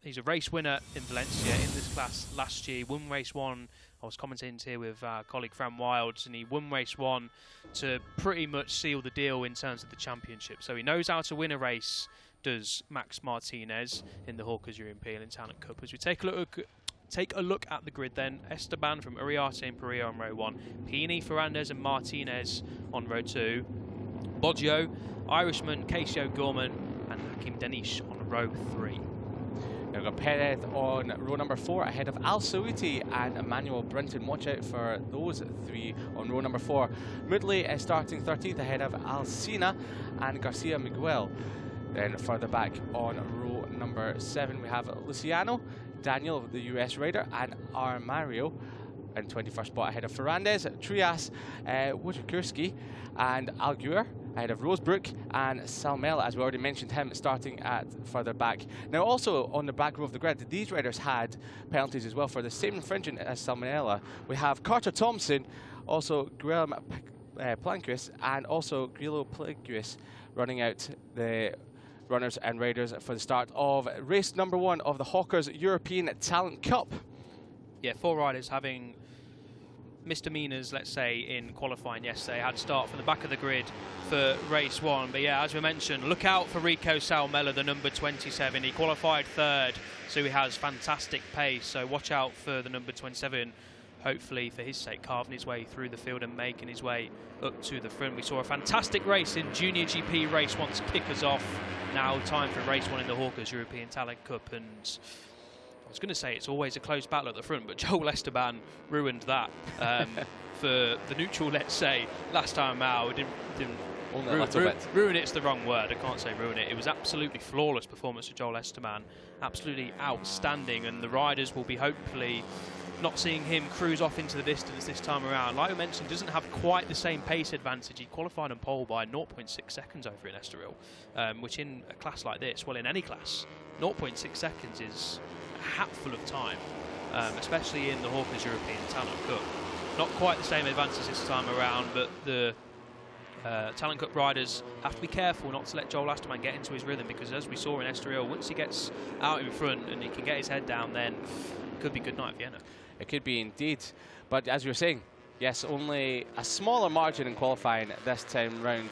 He's a race winner in Valencia in this class last year. Won race 1. I was commentating here with our colleague Fran Wilds, and he won race 1 to pretty much seal the deal in terms of the championship. So he knows how to win a race, does Max Martinez in the Hawkers European Talent Cup. As we take a look at the grid then, Esteban from Uriarte and Perillo on row 1, Pini, Ferrandez and Martinez on row 2, Boggio, Irishman, Casey O'Gorman and Hakim Denish on row 3. We've got Perez on row number 4 ahead of Al Saouti and Emmanuel Brinton. Watch out for those 3 on row number 4. Moodley is starting 13th ahead of Alcina and Garcia Miguel. Then further back on row number 7 we have Luciano, Daniel, the US rider, and Mario in 21st spot ahead of Ferrandez, Trias, Wojciechowski and Alguer ahead of Rosebrook and Salmela, as we already mentioned him, starting at further back. Now also on the back row of the grid, these riders had penalties as well for the same infringement as Salmela. We have Carter Thompson, also Guillaume Planquis and also Grillo Planquis running out the runners and riders for the start of race number 1 of the Hawkers European Talent Cup. Yeah, 4 riders having misdemeanors, let's say, in qualifying yesterday. Had to start from the back of the grid for race 1. But yeah, as we mentioned, look out for Rico Salmela, the number 27. He qualified 3rd, so he has fantastic pace. So watch out for the number 27. Hopefully, for his sake, carving his way through the field and making his way up to the front. We saw a fantastic race in Junior GP race 1 to kick us off. Now time for race 1 in the Hawkers European Talent Cup, and I was going to say it's always a close battle at the front, but Joel Esteban ruined that for the neutral, let's say, last time out. Ruin it's the wrong word. I can't say ruin it. It was absolutely flawless performance of Joel Esteban, absolutely outstanding, and the riders will be hopefully not seeing him cruise off into the distance this time around. Like I mentioned, doesn't have quite the same pace advantage. He qualified on pole by 0.6 seconds over in Estoril, which in a class like this, well, in any class, 0.6 seconds is a hatful of time, especially in the Hawkers European Talent Cup. Not quite the same advantage this time around, but the Talent Cup riders have to be careful not to let Joel Esteban get into his rhythm, because as we saw in Estoril, once he gets out in front and he can get his head down, then it could be good night Vienna. It could be indeed, but as you were saying, yes, only a smaller margin in qualifying this time round,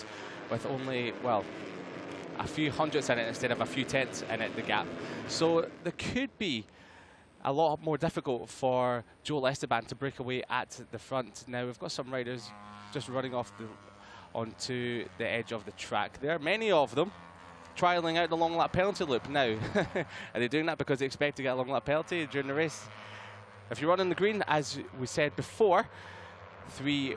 with only, well, a few hundredths in it instead of a few tenths in it, the gap. So there could be a lot more difficult for Joel Esteban to break away at the front. Now we've got some riders just running off onto the edge of the track. There are many of them trialling out the long lap penalty loop now. Are they doing that because they expect to get a long lap penalty during the race? If you run in the green, as we said before, 3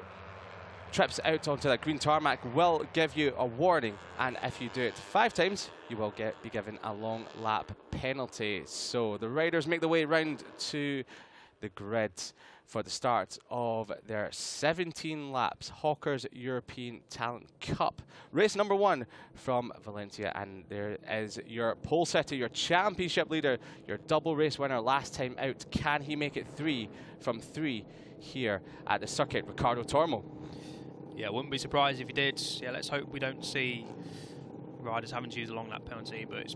trips out onto that green tarmac will give you a warning, and if you do it 5 times, you will be given a long lap penalty. So the riders make their way round to the grid for the start of their 17 laps Hawkers European Talent Cup. Race number 1 from Valencia, and there is your pole setter, your championship leader, your double race winner last time out. Can he make it 3 from 3 here at the Circuit Ricardo Tormo? Yeah, wouldn't be surprised if he did. Yeah, let's hope we don't see riders having to use a long lap penalty, but it's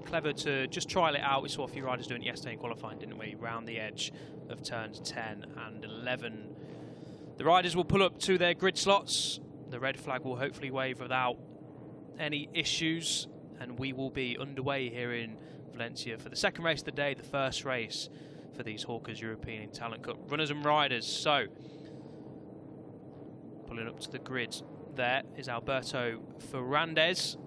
clever to just trial it out. We saw a few riders doing it yesterday in qualifying, didn't we? Round the edge of turns 10 and 11. The riders will pull up to their grid slots. The red flag will hopefully wave without any issues, and we will be underway here in Valencia for the second race of the day, the first race for these Hawkers European Talent Cup runners and riders. So, pulling up to the grid, there is Alberto Ferrandez.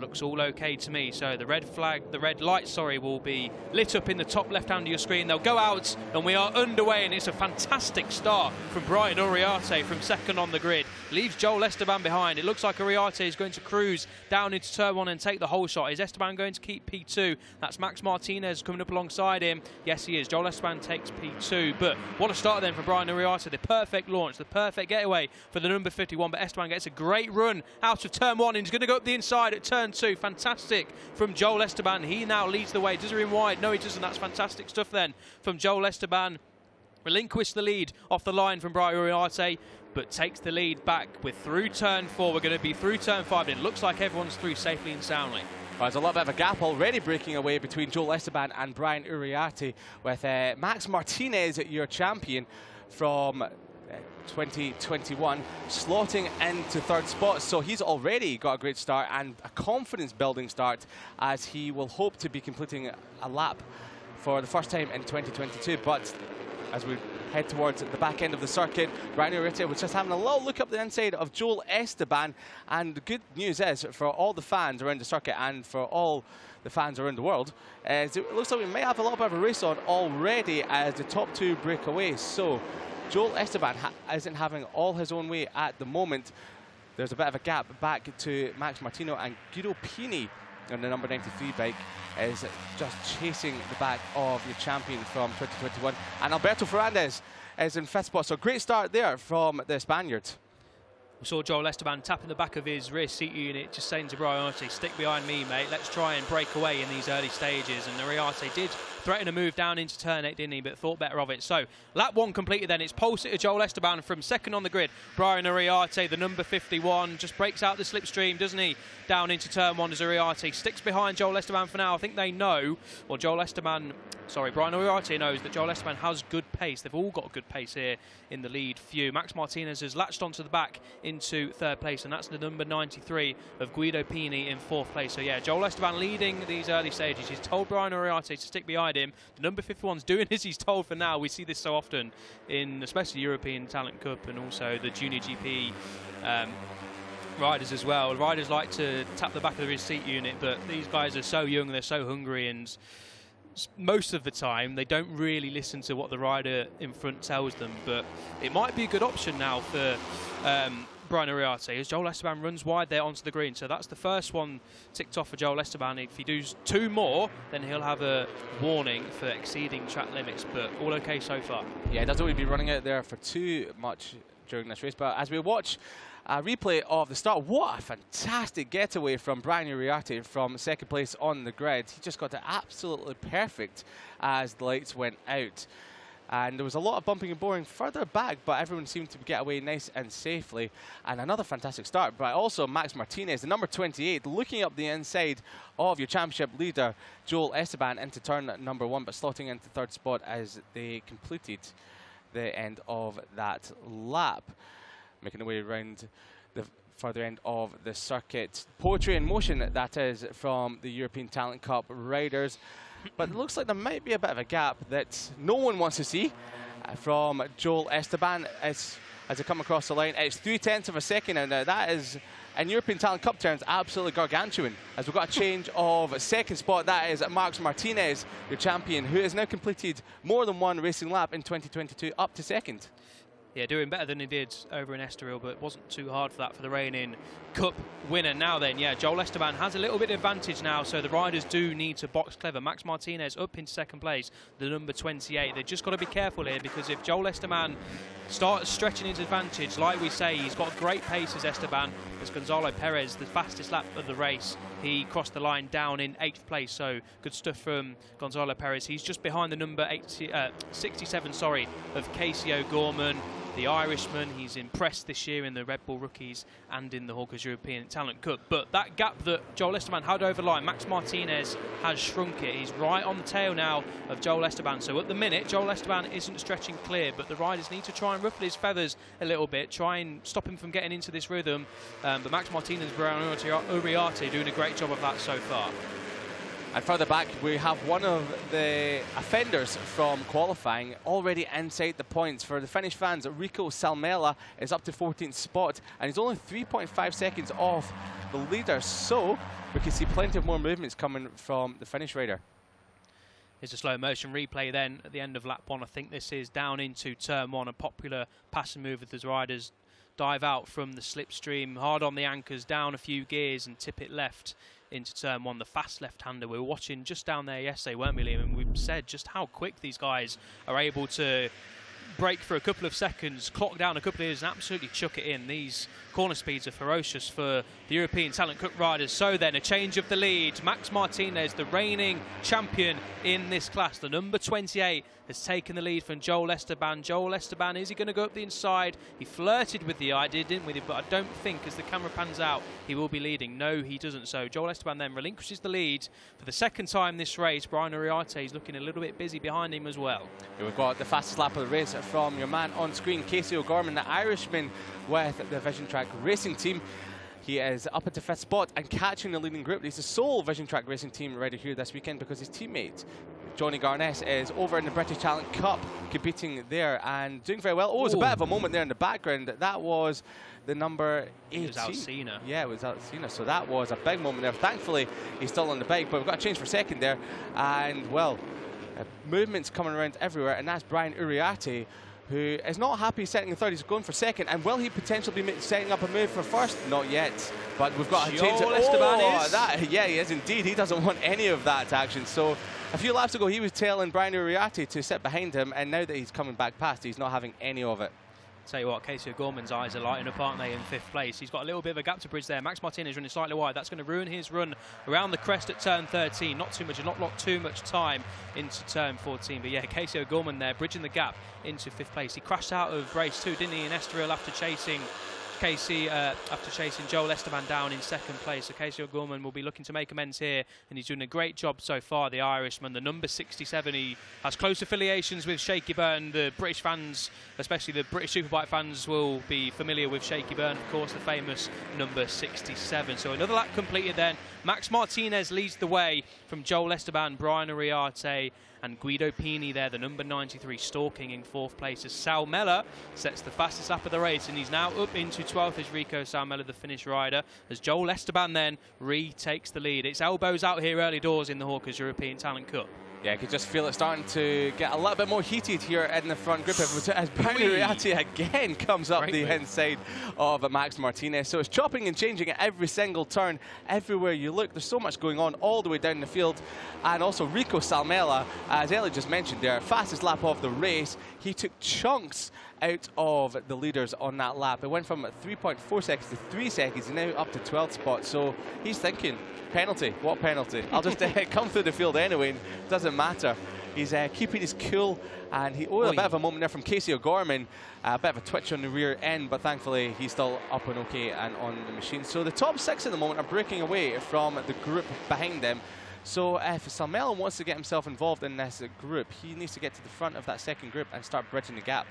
Looks all okay to me. So the red light, will be lit up in the top left hand of your screen. They'll go out and we are underway, and it's a fantastic start from Brian Uriarte from second on the grid. Leaves Joel Esteban behind. It looks like Uriarte is going to cruise down into turn 1 and take the whole shot. Is Esteban going to keep P2? That's Max Martinez coming up alongside him. Yes, he is. Joel Esteban takes P2, but what a start then for Brian Uriarte. The perfect launch, the perfect getaway for the number 51, but Esteban gets a great run out of turn 1 and he's going to go up the inside at turn 2. Fantastic from Joel Esteban. He now leads the way. Does he in wide? No, he doesn't. That's fantastic stuff then from Joel Esteban. Relinquished the lead off the line from Brian Uriarte, but takes the lead back. We're through turn 4. We're going to be through turn 5. It looks like everyone's through safely and soundly. Well, there's a little bit of a gap already breaking away between Joel Esteban and Brian Uriarte, with Max Martinez, your champion from 2021, slotting into third spot. So he's already got a great start and a confidence building start, as he will hope to be completing a lap for the first time in 2022. But as we head towards the back end of the circuit, Brian Uriarte was just having a little look up the inside of Joel Esteban, and the good news is for all the fans around the circuit and for all the fans around the world, it looks like we may have a little bit of a race on already as the top 2 break away. So Joel Esteban isn't having all his own way at the moment. There's a bit of a gap back to Max Martino, and Guido Pini on the number 93 bike is just chasing the back of your champion from 2021. And Alberto Ferrandez is in 5th spot. So great start there from the Spaniard. We saw Joel Esteban tapping the back of his rear seat unit, just saying to Brian Uriarte, stick behind me, mate. Let's try and break away in these early stages. And Uriarte did threaten a move down into turn 8, didn't he? But thought better of it. So lap 1 completed then. It's pole sitter Joel Esteban from second on the grid. Brian Uriarte, the number 51, just breaks out the slipstream, doesn't he? Down into turn 1 as Uriarte sticks behind Joel Esteban for now. I think they know, or Brian Uriarte knows that Joel Esteban has good pace. They've all got good pace here in the lead few. Max Martinez has latched onto the back into 3rd place, and that's the number 93 of Guido Pini in 4th place. So yeah, Joel Esteban leading these early stages. He's told Brian Uriarte to stick behind him. The number 51's doing as he's told for now. We see this so often in especially European Talent Cup and also the Junior GP riders as well. Riders like to tap the back of his seat unit, but these guys are so young, they're so hungry, and most of the time they don't really listen to what the rider in front tells them. But it might be a good option now for Brian Uriarte as Joel Esteban runs wide there onto the green. So that's the first one ticked off for Joel Esteban. If he does 2 more, then he'll have a warning for exceeding track limits, but all okay so far. Yeah, he doesn't want to be running out there for too much during this race. But as we watch a replay of the start, what a fantastic getaway from Brian Uriarte from 2nd place on the grid. He just got it absolutely perfect as the lights went out. And there was a lot of bumping and boring further back, but everyone seemed to get away nice and safely. And another fantastic start, but also Max Martinez, the number 28, looking up the inside of your championship leader, Joel Esteban, into turn number 1, but slotting into 3rd spot as they completed the end of that lap. Making their way around the further end of the circuit. Poetry in motion, that is, from the European Talent Cup riders. But it looks like there might be a bit of a gap that no one wants to see from Joel Esteban as they come across the line. It's 0.3 of a second, and that is, in European Talent Cup terms, absolutely gargantuan. As we've got a change of 2nd spot, that is Max Martinez, your champion, who has now completed more than 1 racing lap in 2022, up to 2nd. Yeah, doing better than he did over in Estoril, but it wasn't too hard for that for the reigning Cup winner. Now then, yeah, Joel Esteban has a little bit of advantage now, so the riders do need to box clever. Max Martinez up in 2nd place, the number 28. They've just got to be careful here, because if Joel Esteban starts stretching his advantage, like we say, he's got great pace as Esteban, as Gonzalo Perez, the fastest lap of the race. He crossed the line down in 8th place, so good stuff from Gonzalo Perez. He's just behind the number 67, of Casey O'Gorman. the Irishman. He's impressed this year in the Red Bull Rookies and in the Hawkers European Talent Cup. But that gap that Joel Esteban had over line, Max Martinez has shrunk it. He's right on the tail now of Joel Esteban. So at the minute, Joel Esteban isn't stretching clear, but the riders need to try and ruffle his feathers a little bit, try and stop him from getting into this rhythm. But Max Martinez, Brian Uriarte doing a great job of that so far. And further back, we have one of the offenders from qualifying already inside the points. For the Finnish fans, Rico Salmela is up to 14th spot, and he's only 3.5 seconds off the leader. So we can see plenty of more movements coming from the Finnish rider. Here's a slow motion replay then at the end of lap 1. I think this is down into turn 1, a popular passing move with the riders dive out from the slipstream, hard on the anchors, down a few gears and tip it left into turn 1. The fast left-hander. We were watching just down there yesterday, weren't we, Liam? And we said just how quick these guys are able to brake for a couple of seconds, clock down a couple of years and absolutely chuck it in. These corner speeds are ferocious for the European Talent Cup riders. So then a change of the lead. Max Martinez, the reigning champion in this class, the number 28, has taken the lead from Joel Esteban. Joel Esteban, is he going to go up the inside? He flirted with the idea, didn't he? But I don't think, as the camera pans out, he will be leading. No, he doesn't. So Joel Esteban then relinquishes the lead for the second time this race. Brian Uriarte is looking a little bit busy behind him as well. Here we've got the fastest lap of the race from your man on screen, Casey O'Gorman, the Irishman with the Vision Track Racing Team. He is up at the 5th spot and catching the leading group. He's the sole Vision Track Racing Team rider here this weekend because his teammate Johnny Garness is over in the British Talent Cup competing there and doing very well. Oh, there's a bit of a moment there in the background. That was the number 18. It was Alcina. Yeah, it was Alcina. So that was a big moment there. Thankfully, he's still on the bike, but we've got a change for second there. And, well, movements coming around everywhere. And that's Brian Uriarte, who is not happy setting in third. He's going for second. And will he potentially be setting up a move for first? Not yet. But we've got a change. Yeah, he is indeed. He doesn't want any of that action. So a few laps ago, he was telling Brian Uriarte to sit behind him. And now that he's coming back past, he's not having any of it. Tell you what, Casey O'Gorman's eyes are lighting up, aren't they, in 5th place. He's got a little bit of a gap to bridge there. Max Martinez running slightly wide. That's going to ruin his run around the crest at turn 13. Not too much time into turn 14. But yeah, Casey O'Gorman there bridging the gap into 5th place. He crashed out of race 2, didn't he, in Estoril after chasing Joel Esteban down in 2nd place. So Casey O'Gorman will be looking to make amends here, and he's doing a great job so far, the Irishman, the number 67. He has close affiliations with Shaky Byrne. The British fans, especially the British Superbike fans, will be familiar with Shaky Byrne, of course, the famous number 67. So another lap completed then. Max Martinez leads the way from Joel Esteban, Brian Uriarte and Guido Pini there, the number 93, stalking in 4th place as Salmela sets the fastest lap of the race, and he's now up into 12th as Rico Salmela, the Finnish rider, as Joel Esteban then retakes the lead. It's elbows out here early doors in the Hawkers European Talent Cup. Yeah, I could just feel it starting to get a little bit more heated here in the front group as Brian Uriarte again comes up the inside of Max Martinez. So it's chopping and changing at every single turn, everywhere you look. There's so much going on all the way down the field. And also Rico Salmela, as Ellie just mentioned there, fastest lap of the race. He took chunks out of the leaders on that lap. It went from 3.4 seconds to 3 seconds, and now up to 12th spot. So he's thinking, penalty, what penalty? I'll just come through the field anyway, doesn't matter. He's keeping his cool, and he a bit of a moment there from Casey O'Gorman, a bit of a twitch on the rear end, but thankfully he's still up and okay and on the machine. So the top 6 at the moment are breaking away from the group behind them. So if Salmela wants to get himself involved in this group, he needs to get to the front of that second group and start bridging the gap.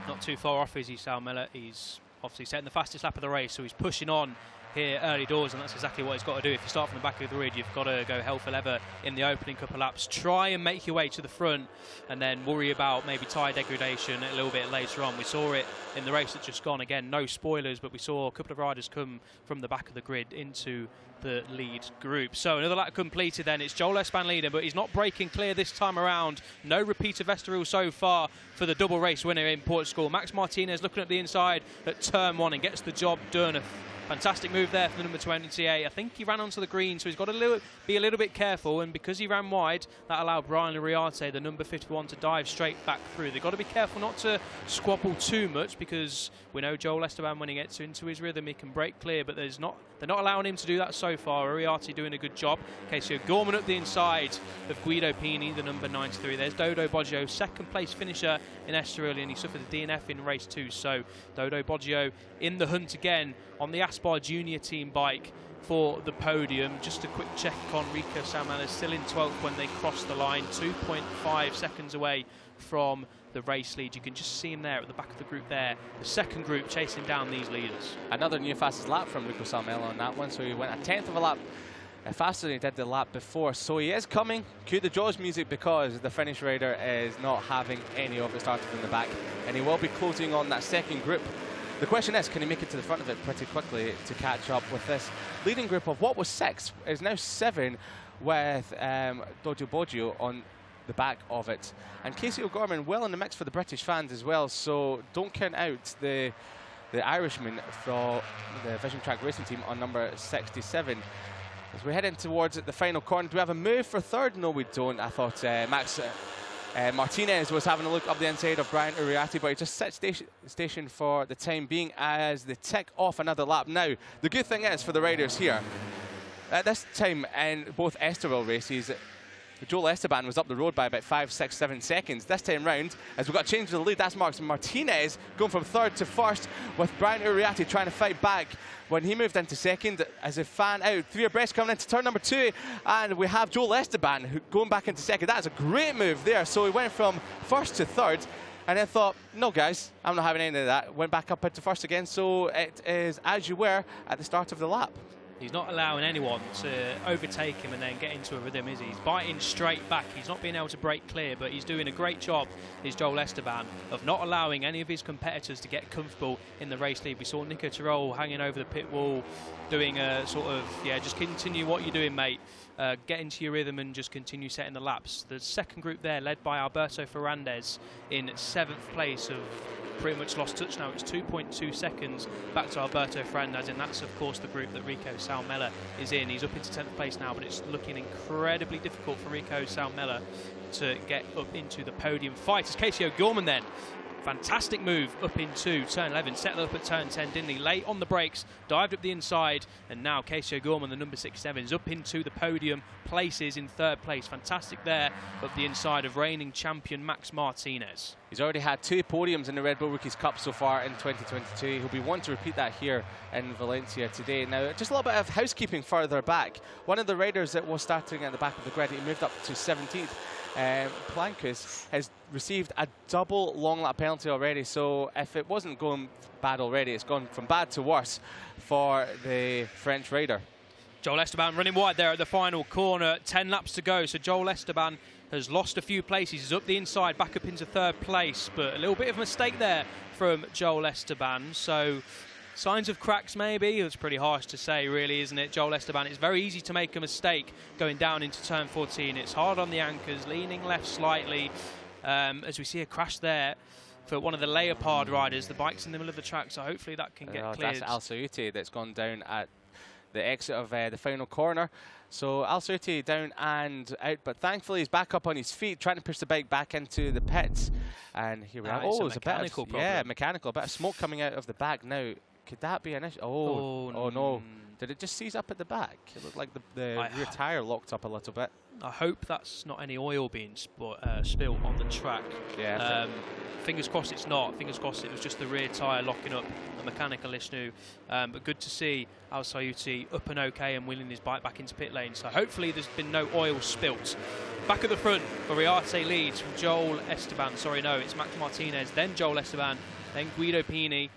Not too far off, is he, Salmela? He's obviously setting the fastest lap of the race, so he's pushing on here early doors, and that's exactly what he's got to do. If you start from the back of the grid, you've got to go hell for leather in the opening couple of laps. Try and make your way to the front and then worry about maybe tyre degradation a little bit later on. We saw it in the race that's just gone. Again, no spoilers, but we saw a couple of riders come from the back of the grid into the lead group. So another lap completed then. It's Joel Esteban leading, but he's not breaking clear this time around. No repeat of Estoril so far for the double race winner in Portugal. Max Martinez looking at the inside at turn 1 and gets the job done. Fantastic move there for the number 28. I think he ran onto the green, so he's got to be a little bit careful, and because he ran wide, that allowed Brian Luriarte, the number 51, to dive straight back through. They've got to be careful not to squabble too much, because we know Joel Esteban, when he gets into his rhythm, he can break clear, but they're not allowing him to do that so far. Uriarte doing a good job. Casey Gorman up the inside of Guido Pini, the number 93. There's Dodo Boggio, second place finisher in Estoril, and he suffered a DNF in race 2. So Dodo Boggio in the hunt again on the Aspar Junior team bike for the podium. Just a quick check on Rico Salmela, still in 12th when they cross the line, 2.5 seconds away from the race lead. You can just see him there at the back of the group there. The second group chasing down these leaders. Another new fastest lap from Rico Salmela on that one, so he went a 10th of a lap faster than he did the lap before. So he is coming. Cue the Jaws music, because the Finnish rider is not having any of it started from the back, and he will be closing on that second group. The question is, can he make it to the front of it pretty quickly to catch up with this leading group of what was 6 is now 7, with Dodo Boggio on the back of it. And Casey O'Gorman well in the mix for the British fans as well, so don't count out the Irishman from the Vision Track Racing team on number 67. As we're heading towards the final corner, do we have a move for third? No, we don't. I thought Max Martinez was having a look up the inside of Brian Uriarte, but he just set station for the time being as they tick off another lap. Now, the good thing is for the riders here, at this time in both Estoril races, Joel Esteban was up the road by about 5, 6, 7 seconds. This time round, as we've got a change to the lead, that's Max Martinez going from third to first, with Brian Uriarte trying to fight back when he moved into second as they fan out. 3 abreast coming into turn number 2, and we have Joel Esteban going back into second. That's a great move there. So he went from first to third, and then thought, no guys, I'm not having any of that. Went back up into first again, so it is as you were at the start of the lap. He's not allowing anyone to overtake him and then get into a rhythm, is he? He's biting straight back. He's not being able to break clear, but he's doing a great job, is Joel Esteban, of not allowing any of his competitors to get comfortable in the race lead. We saw Nico Tirol hanging over the pit wall, doing a sort of, yeah, just continue what you're doing, mate. Get into your rhythm and just continue setting the laps. The second group there, led by Alberto Ferrandez in 7th place, of pretty much lost touch now. It's 2.2 seconds back to Alberto Ferrandez, and that's of course the group that Rico Salmela is in. He's up into 10th place now, but it's looking incredibly difficult for Rico Salmela to get up into the podium fight. As Casey O'Gorman then, fantastic move up into turn 11, settled up at turn 10, didn't he? Late on the brakes, dived up the inside, and now Casey O'Gorman, the number 67, is up into the podium places in 3rd place. Fantastic there up the inside of reigning champion Max Martinez. He's already had 2 podiums in the Red Bull Rookies Cup so far in 2022. He'll be one to repeat that here in Valencia today. Now, just a little bit of housekeeping further back. One of the riders that was starting at the back of the grid, he moved up to 17th. Plankus has received a double long lap penalty already, so if it wasn't going bad already, it's gone from bad to worse for the French rider. Joel Esteban running wide there at the final corner, 10 laps to go, so Joel Esteban has lost a few places. He's up the inside, back up into 3rd place, but a little bit of a mistake there from Joel Esteban, so signs of cracks maybe. It's pretty harsh to say, really, isn't it? Joel Esteban, it's very easy to make a mistake going down into turn 14. It's hard on the anchors, leaning left slightly, as we see a crash there for one of the Leopard riders. The bike's in the middle of the track, so hopefully that can get cleared. That's Al Sauti that's gone down at the exit of the final corner. So Al Sauti down and out, but thankfully he's back up on his feet, trying to push the bike back into the pits. And here we are. Oh, it's a mechanical problem. Yeah, mechanical. A bit of smoke coming out of the back now. Could that be an issue? Oh no. Did it just seize up at the back? It looked like the rear tyre locked up a little bit. I hope that's not any oil being spilled on the track. Yeah. Fingers crossed it's not. Fingers crossed it was just the rear tyre locking up, a mechanical issue. But good to see Al Sauti up and okay and wheeling his bike back into pit lane. So hopefully there's been no oil spilt. Back at the front, Uriarte leads from Joel Esteban. Sorry, no, it's Max Martinez, then Joel Esteban, then Guido Pini.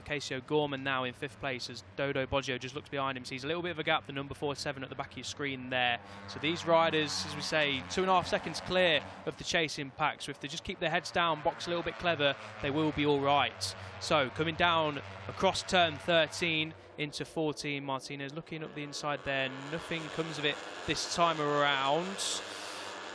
Casey O'Gorman now in 5th place as Dodo Boggio just looks behind him, sees a little bit of a gap, the number 47 at the back of your screen there. So these riders, as we say, 2.5 seconds clear of the chasing pack, so if they just keep their heads down, box a little bit clever, they will be all right. So coming down across turn 13 into 14, Martinez looking up the inside there, nothing comes of it this time around.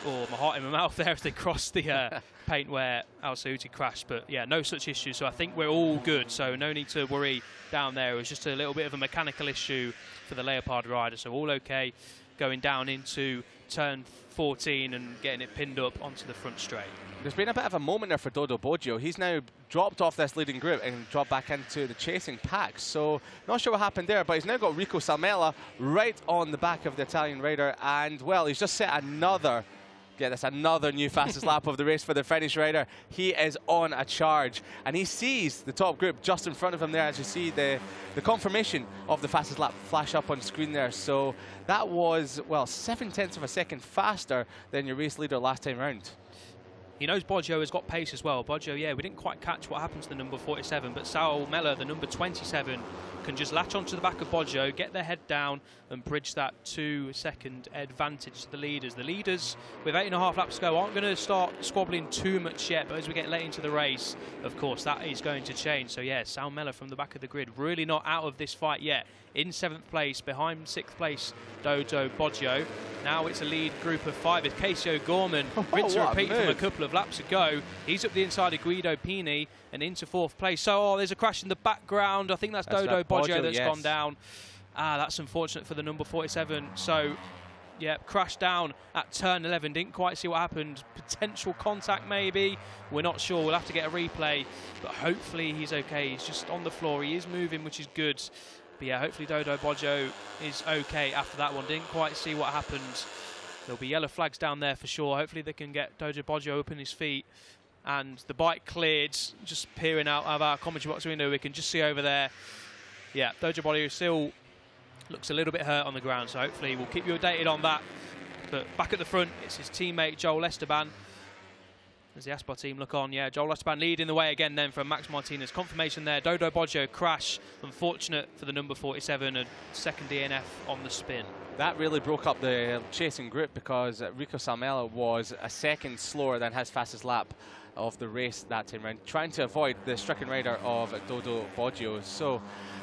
or my heart in my mouth there as they crossed the paint where Al Saudi crashed. But yeah, no such issue. So I think we're all good. So no need to worry down there. It was just a little bit of a mechanical issue for the Leopard rider. So all okay going down into turn 14 and getting it pinned up onto the front straight. There's been a bit of a moment there for Dodo Boggio. He's now dropped off this leading group and dropped back into the chasing pack. So not sure what happened there, but he's now got Rico Salmela right on the back of the Italian rider. And, well, he's just set another, get this, another new fastest lap of the race for the Finnish rider. He is on a charge. And he sees the top group just in front of him there, as you see the confirmation of the fastest lap flash up on screen there. So that was, well, 0.7 of a second faster than your race leader last time round. He knows Boggio has got pace as well. Boggio, yeah, we didn't quite catch what happened to the number 47, but Salmela, the number 27, can just latch onto the back of Boggio, get their head down and bridge that 2-second advantage to the leaders. The leaders, with 8.5 laps to go, aren't going to start squabbling too much yet, but as we get late into the race, of course, that is going to change. So yeah, Salmela from the back of the grid, really not out of this fight yet. In 7th place, behind 6th place, Dodo Boggio. Now it's a lead group of 5. It's Casey O'Gorman, rinse and repeat from a couple of laps ago. He's up the inside of Guido Pini and into 4th place. So there's a crash in the background. I think that's Dodo Boggio that's gone down. That's unfortunate for the number 47. So yeah, crashed down at turn 11. Didn't quite see what happened. Potential contact maybe. We're not sure. We'll have to get a replay. But hopefully he's okay. He's just on the floor. He is moving, which is good. But yeah, hopefully Dodo Boggio is okay after that one. Didn't quite see what happened. There'll be yellow flags down there for sure. Hopefully they can get Dodo Boggio up on his feet. And the bike cleared, just peering out of our commentary box window. We can just see over there. Yeah, Dodo Boggio still looks a little bit hurt on the ground. So hopefully we'll keep you updated on that. But back at the front, it's his teammate Joel Esteban. As the Aspar team look on, yeah, Joel Esteban leading the way again then from Max Martinez. Confirmation there, Dodo Boggio crash. Unfortunate for the number 47, a second DNF on the spin. That really broke up the chasing group because Rico Salmela was a second slower than his fastest lap of the race that time round, trying to avoid the stricken rider of Dodo Boggio. So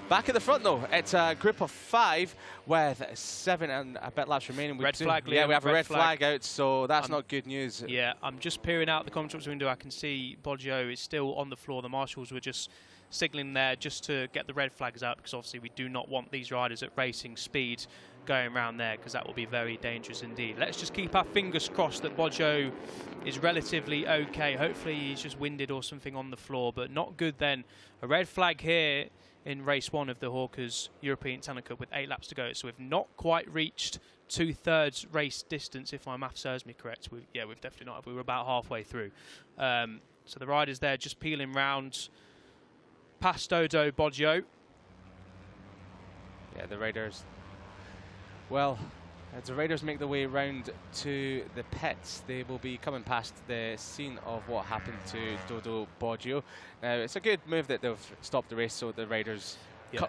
back at the front though, it's a group of 5 with 7 and a bit laps remaining. Red flag, Liam, yeah, we have a red flag out, so that's not good news. Yeah, I'm just peering out the commentary window. I can see Boggio is still on the floor. The marshals were just signalling there just to get the red flags out, because obviously we do not want these riders at racing speed going around there, because that will be very dangerous indeed. Let's just keep our fingers crossed that Boggio is relatively okay. Hopefully he's just winded or something on the floor, but not good then. A red flag here in race 1 of the Hawkers European Talent Cup with 8 laps to go. So we've not quite reached 2/3 race distance, if my math serves me correct. We've definitely not. We were about halfway through. So the riders there just peeling round past Dodo Boggio. Yeah, the riders. Well, as the riders make their way round to the pits, they will be coming past the scene of what happened to Dodo Boggio. Now, it's a good move that they've stopped the race so the riders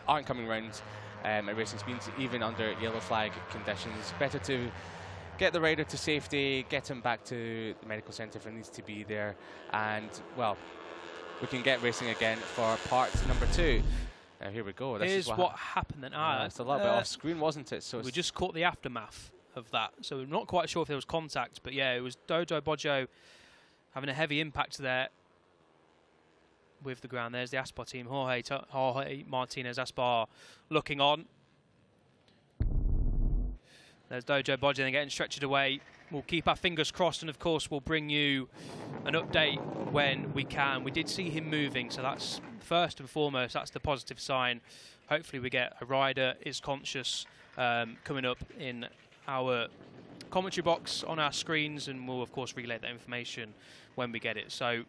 aren't coming round at racing speeds, even under yellow flag conditions. Better to get the rider to safety, get him back to the medical centre if it needs to be there, and, well, we can get racing again for part number 2. Here we go. Here's what happened then. It's a little bit off screen, wasn't it? So we just caught the aftermath of that. So we're not quite sure if there was contact, but yeah, it was Dodo Boggio having a heavy impact there with the ground. There's the Aspar team. Jorge Martinez Aspar looking on. There's Dodo Boggio then getting stretched away. We'll keep our fingers crossed, and of course we'll bring you an update when we can. We did see him moving, so that's first and foremost, that's the positive sign. Hopefully we get a rider is conscious coming up in our commentary box on our screens, and we'll of course relay that information when we get it. So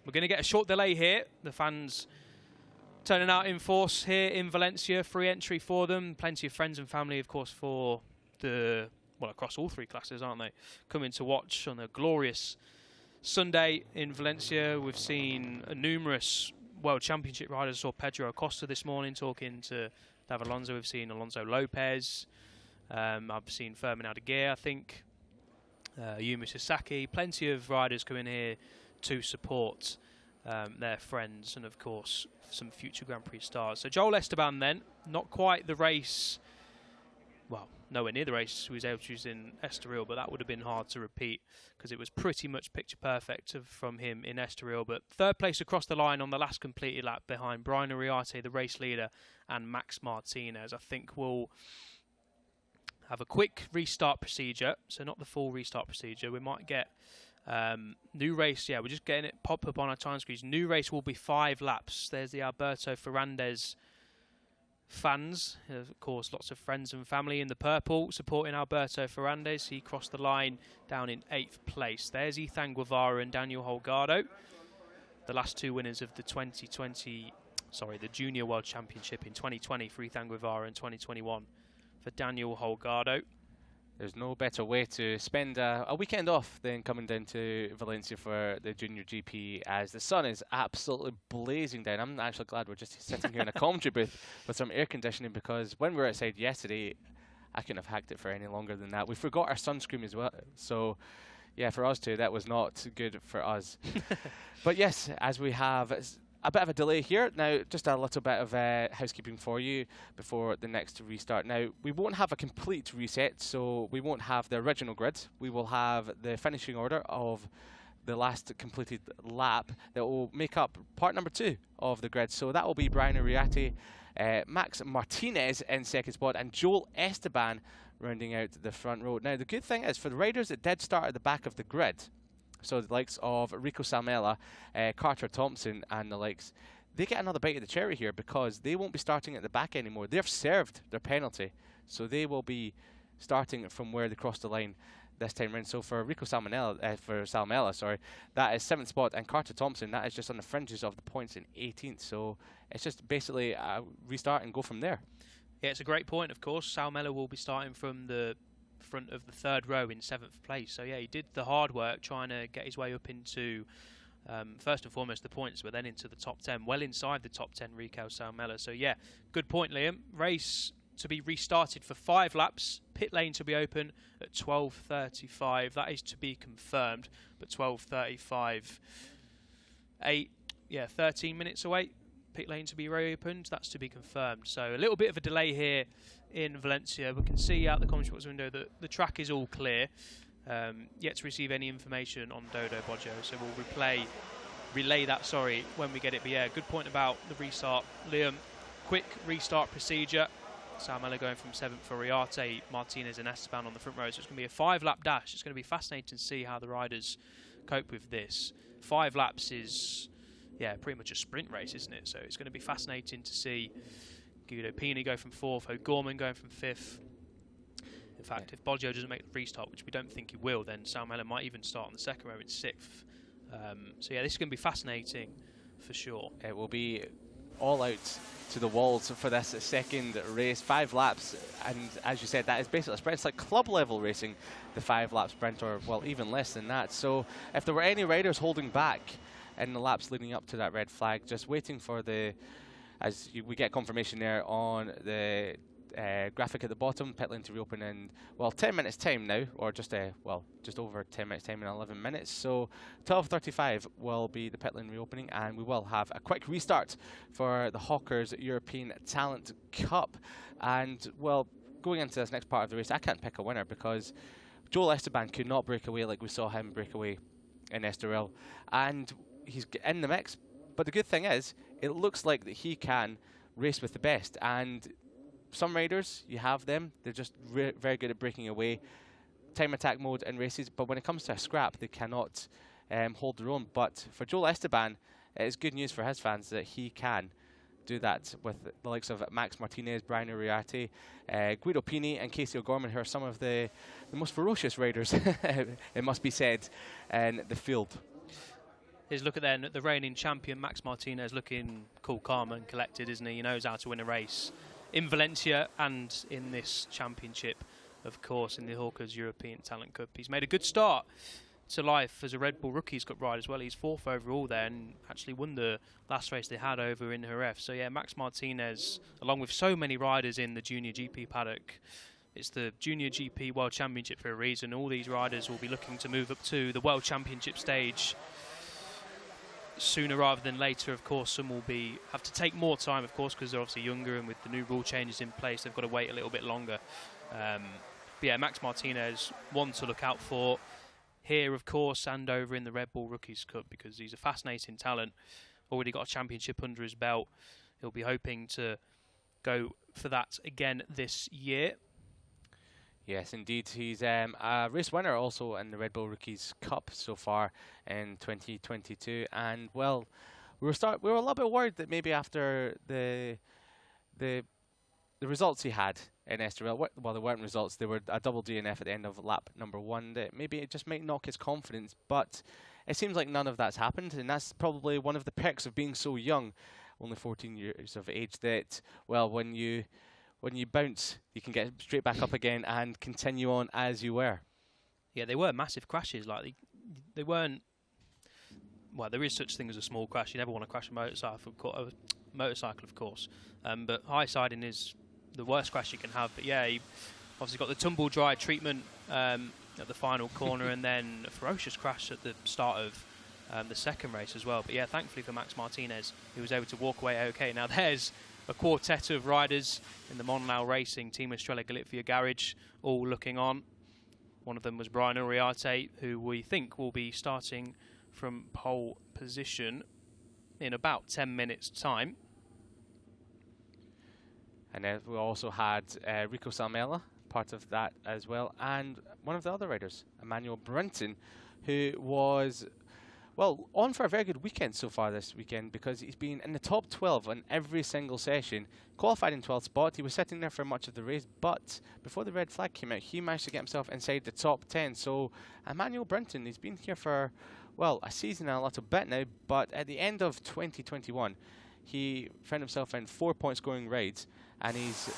we're going to get a short delay here. The fans turning out in force here in Valencia, free entry for them. Plenty of friends and family, of course, for the, well, across all 3 classes, aren't they? Coming to watch on a glorious Sunday in Valencia. We've seen numerous World Championship riders. Saw Pedro Acosta this morning talking to David Alonso. We've seen Alonso Lopez. I've seen Fermin Aldeguer, I think. Yuma Sasaki. Plenty of riders coming here to support their friends, and of course some future Grand Prix stars. So Joel Esteban then, not quite the race, well, nowhere near the race he was able to choose in Estoril, but that would have been hard to repeat because it was pretty much picture perfect from him in Estoril. But third place across the line on the last completed lap behind Brian Uriarte, the race leader, and Max Martinez. I think we'll have a quick restart procedure, so not the full restart procedure. We might get new race. Yeah, we're just getting it pop up on our time screens. New race will be 5 laps. There's the Alberto Ferrandez fans, of course, lots of friends and family in the purple supporting Alberto Ferrandez. He crossed the line down in 8th place. There's Ethan Guevara and Daniel Holgado, the last 2 winners of the the Junior World Championship in 2020 for Ethan Guevara and 2021 for Daniel Holgado. There's no better way to spend a weekend off than coming down to Valencia for the Junior GP, as the sun is absolutely blazing down. I'm actually glad we're just sitting here in a commentary booth with some air conditioning, because when we were outside yesterday, I couldn't have hacked it for any longer than that. We forgot our sunscreen as well, so yeah, for us too, that was not good for us. But yes, as we have a bit of a delay here. Now, just a little bit of housekeeping for you before the next restart. Now, we won't have a complete reset, so we won't have the original grid. We will have the finishing order of the last completed lap that will make up part number 2 of the grid. So that will be Brian Uriarte, Max Martinez in second spot, and Joel Esteban rounding out the front row. Now, the good thing is, for the riders that did start at the back of the grid, so the likes of Rico Salmela, Carter Thompson, and the likes, they get another bite of the cherry here, because they won't be starting at the back anymore. They've served their penalty, so they will be starting from where they crossed the line this time round. So for Rico Salmela, that is 7th spot, and Carter Thompson, that is just on the fringes of the points in 18th. So it's just basically a restart and go from there. Yeah, it's a great point, of course. Salmela will be starting from the front of the 3rd row in 7th place. So yeah, he did the hard work trying to get his way up into first and foremost the points, but then into the top 10, well inside the top 10, Rico Salmela. So yeah, good point, Liam. Race to be restarted for 5 laps, pit lane to be open at 12:35. That is to be confirmed, but 12:35, 13 minutes away, pit lane to be reopened. That's to be confirmed. So a little bit of a delay here in Valencia. We can see out the commentary box window that the track is all clear. Yet to receive any information on Dodo Boggio, so we'll relay that, when we get it. But yeah, good point about the restart, Liam. Quick restart procedure. Salmela going from 7th for Uriarte, Martinez and Esteban on the front row. So it's going to be a 5-lap dash. It's going to be fascinating to see how the riders cope with this. 5 laps is, yeah, pretty much a sprint race, isn't it? So it's going to be fascinating to see Guido Pini go from 4th, O'Gorman going from 5th. In fact, if Boggio doesn't make the restart, which we don't think he will, then Salmela might even start on the 2nd row in 6th. So yeah, this is going to be fascinating for sure. It will be all out to the walls for this second race. 5 laps, and as you said, that is basically a sprint. It's like club level racing, the 5-lap sprint, or well, even less than that. So if there were any riders holding back in the laps leading up to that red flag, just waiting for we get confirmation there on the graphic at the bottom, pit lane to reopen in, well, 10 minutes time now, or just over 10 minutes time in 11 minutes. So 12:35 will be the pit lane reopening, and we will have a quick restart for the Hawkers European Talent Cup. And well, going into this next part of the race, I can't pick a winner, because Joel Esteban could not break away like we saw him break away in Estoril, and he's in the mix. But the good thing is, it looks like that he can race with the best, and some riders, you have them, they're just very good at breaking away, time attack mode in races, but when it comes to a scrap, they cannot hold their own. But for Joel Esteban, it is good news for his fans that he can do that with the likes of Max Martinez, Brian Uriarte, Guido Pini and Casey O'Gorman, who are some of the most ferocious riders, it must be said, in the field. Here's a look at then the reigning champion, Max Martinez, looking cool, calm and collected, isn't he? He knows how to win a race in Valencia and in this championship, of course, in the Hawkers European Talent Cup. He's made a good start to life as a Red Bull Rookies Cup rider as well. He's 4th overall there and actually won the last race they had over in Jerez. So yeah, Max Martinez, along with so many riders in the Junior GP paddock, it's the Junior GP World Championship for a reason. All these riders will be looking to move up to the World Championship stage sooner rather than later. Of course, some will have to take more time, of course, because they're obviously younger, and with the new rule changes in place, they've got to wait a little bit longer. But yeah, Max Martinez, one to look out for here, of course, and over in the Red Bull Rookies Cup, because he's a fascinating talent. Already got a championship under his belt. He'll be hoping to go for that again this year. Yes, indeed. He's a race winner also in the Red Bull Rookies Cup so far in 2022. And well, we were a little bit worried that maybe after the results he had in Estoril, well, they weren't results, they were a double DNF at the end of lap number 1, that maybe it just might knock his confidence. But it seems like none of that's happened, and that's probably one of the perks of being so young, only 14 years of age, that, well, when you bounce, you can get straight back up again and continue on as you were. Yeah, they were massive crashes. Like they weren't. Well, there is such thing as a small crash. You never want to crash a motorcycle, of course. But high siding is the worst crash you can have. But yeah, he obviously got the tumble dry treatment at the final corner, and then a ferocious crash at the start of the second race as well. But yeah, thankfully for Max Martinez, he was able to walk away okay. Now there's a quartet of riders in the Monlau Racing Team Estrella Galicia garage, all looking on. One of them was Brian Uriarte, who we think will be starting from pole position in about 10 minutes' time. And then we also had Rico Salmela, part of that as well, and one of the other riders, Emmanuel Brunton, who was, well, on for a very good weekend so far this weekend, because he's been in the top 12 on every single session. Qualified in 12th spot. He was sitting there for much of the race, but before the red flag came out, he managed to get himself inside the top 10. So Emmanuel Brunton, he's been here for, well, a season and a little bit now, but at the end of 2021, he found himself in 4-point scoring rides, and he's,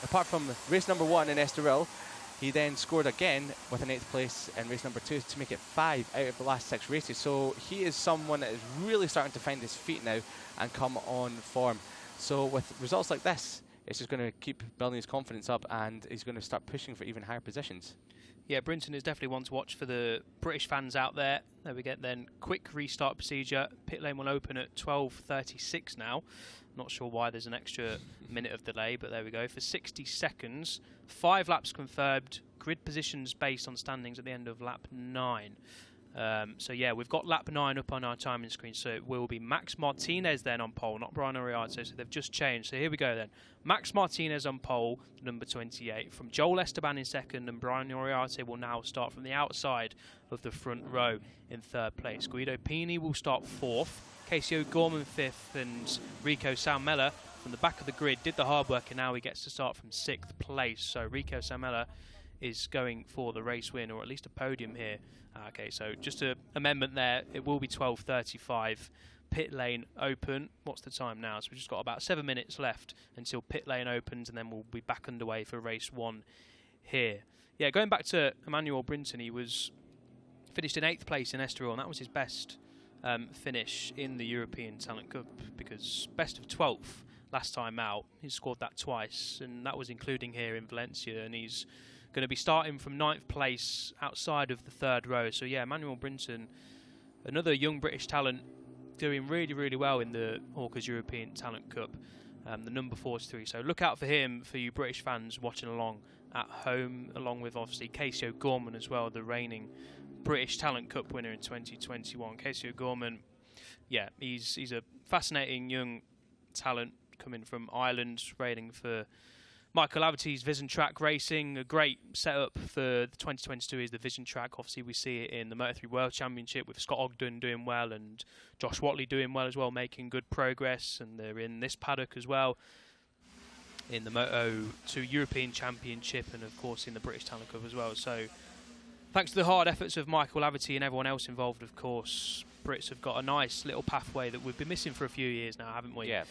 apart from race number 1 in Estoril, he then scored again with an 8th place in race number 2 to make it 5 out of the last 6 races. So he is someone that is really starting to find his feet now and come on form. So with results like this, it's just going to keep building his confidence up, and he's going to start pushing for even higher positions. Yeah, Brinton is definitely one to watch for the British fans out there. There we get then. Quick restart procedure. Pit lane will open at 12:36 now. Not sure why there's an extra minute of delay, but there we go. For 60 seconds, 5 laps confirmed. Grid positions based on standings at the end of lap 9. So yeah, we've got lap 9 up on our timing screen, so it will be Max Martinez then on pole, not Brian Uriarte, so they've just changed. So here we go then. Max Martinez on pole, number 28, from Joel Esteban in second, and Brian Uriarte will now start from the outside of the front row in 3rd place. Guido Pini will start 4th, Casey O'Gorman 5th, and Rico Salmela from the back of the grid did the hard work, and now he gets to start from 6th place. So Rico Salmela is going for the race win, or at least a podium here. Okay, so just an amendment there. It will be 12:35. Pit lane open. What's the time now? So we've just got about 7 minutes left until pit lane opens, and then we'll be back underway for race 1 here. Yeah, going back to Emmanuel Brinton, he was finished in 8th place in Estoril, and that was his best finish in the European Talent Cup, because best of 12th last time out. He scored that twice, and that was including here in Valencia, and he's going to be starting from 9th place outside of the 3rd row. So yeah, Emmanuel Brinton, another young British talent, doing really, really well in the Hawkers European Talent Cup, the number 43. So look out for him, for you British fans watching along at home, along with obviously Casey O'Gorman as well, the reigning British Talent Cup winner in 2021. Casey O'Gorman, yeah, he's a fascinating young talent coming from Ireland, raiding for Michael Averty's Vision Track Racing. A great setup for the 2022 is the Vision Track. Obviously, we see it in the Moto3 World Championship with Scott Ogden doing well and Josh Watley doing well as well, making good progress. And they're in this paddock as well in the Moto2 European Championship, and of course in the British Talent Cup as well. So thanks to the hard efforts of Michael Averty and everyone else involved, of course, Brits have got a nice little pathway that we've been missing for a few years now, haven't we? Yeah.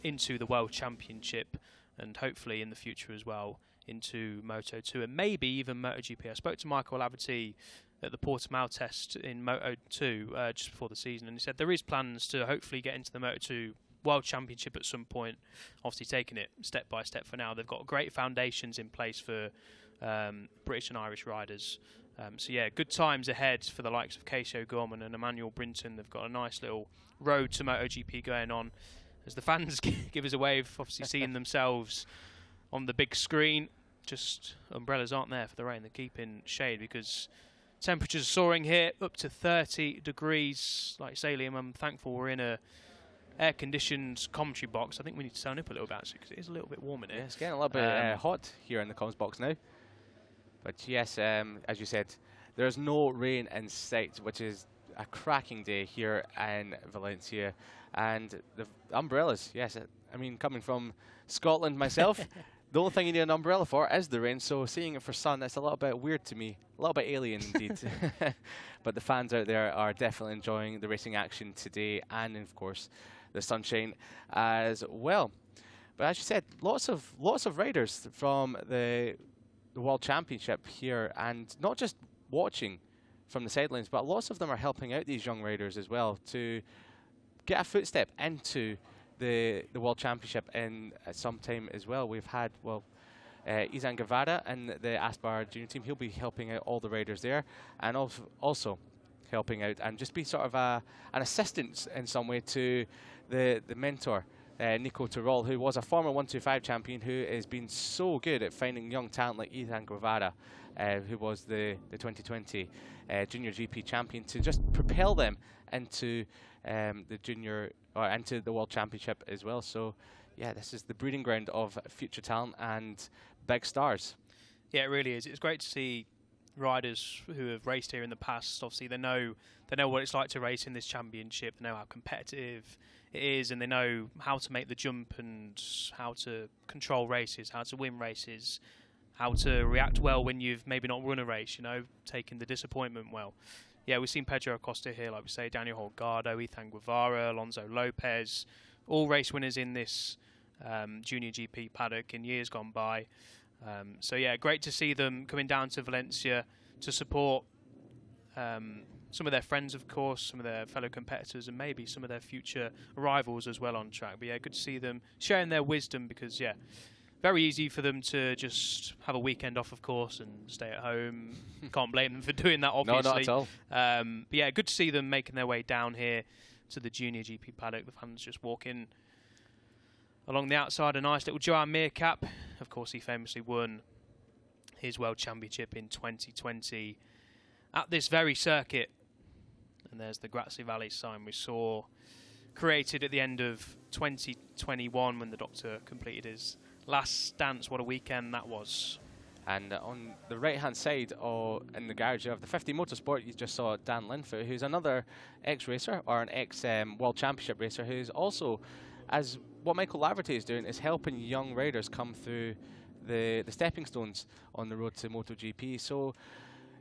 Into the World Championship, and hopefully in the future as well into Moto2 and maybe even MotoGP. I spoke to Michael Averty at the Portimao test in Moto2 just before the season, and he said there is plans to hopefully get into the Moto2 World Championship at some point, obviously taking it step by step for now. They've got great foundations in place for British and Irish riders, So yeah, good times ahead for the likes of Casey O'Gorman and Emmanuel Brinton. They've got a nice little road to MotoGP going on as the fans give us a wave, obviously seeing themselves on the big screen. Just umbrellas aren't there for the rain. They're keeping shade because temperatures are soaring here up to 30 degrees. Like you say, Liam, I'm thankful we're in a air-conditioned commentary box. I think we need to turn up a little bit actually because it is a little bit warm in here. Yeah, it's getting a little bit hot here in the comms box now. But yes, as you said, there's no rain in sight, which is a cracking day here in Valencia. And the umbrellas, yes, I mean, coming from Scotland myself, the only thing you need an umbrella for is the rain. So seeing it for sun, it's a little bit weird to me, a little bit alien indeed. But the fans out there are definitely enjoying the racing action today, and of course the sunshine as well. But as you said, lots of riders from the World Championship here, and not just watching from the sidelines, but lots of them are helping out these young riders as well to get a footstep into the World Championship in some time as well. We've had, well, Izan Guevara and the Aspar junior team. He'll be helping out all the riders there, and also helping out and just be sort of an assistant in some way to the mentor, Nico Terol, who was a former 125 champion, who has been so good at finding young talent like Izan Guevara, who was the 2020 Junior GP champion, to just propel them into the junior or into the World Championship as well. So yeah, this is the breeding ground of future talent and big stars. Yeah, it really is. It's great to see riders who have raced here in the past. Obviously, they know what it's like to race in this championship. They know how competitive it is, and they know how to make the jump and how to control races, how to win races, how to react well when you've maybe not run a race, you know, taking the disappointment well. Yeah, we've seen Pedro Acosta here, like we say, Daniel Holgado, Ethan Guevara, Alonso Lopez, all race winners in this Junior GP paddock in years gone by. So yeah, great to see them coming down to Valencia to support some of their friends, of course, some of their fellow competitors, and maybe some of their future rivals as well on track. But yeah, good to see them sharing their wisdom, because yeah, very easy for them to just have a weekend off, of course, and stay at home. Can't blame them for doing that, obviously. No, not at all. But yeah, good to see them making their way down here to the Junior GP paddock. The fans just walking along the outside. A nice little Joan Mir cap. Of course, he famously won his World Championship in 2020 at this very circuit. And there's the Grazie Valley sign we saw created at the end of 2021 when the Doctor completed his last dance. What a weekend that was. And on the right-hand side, in the garage of the 50 Motorsport, you just saw Dan Linfoot, who's another ex-racer, or an ex-World Championship racer, who's also, as what Michael Laverty is doing, is helping young riders come through the stepping stones on the road to MotoGP. So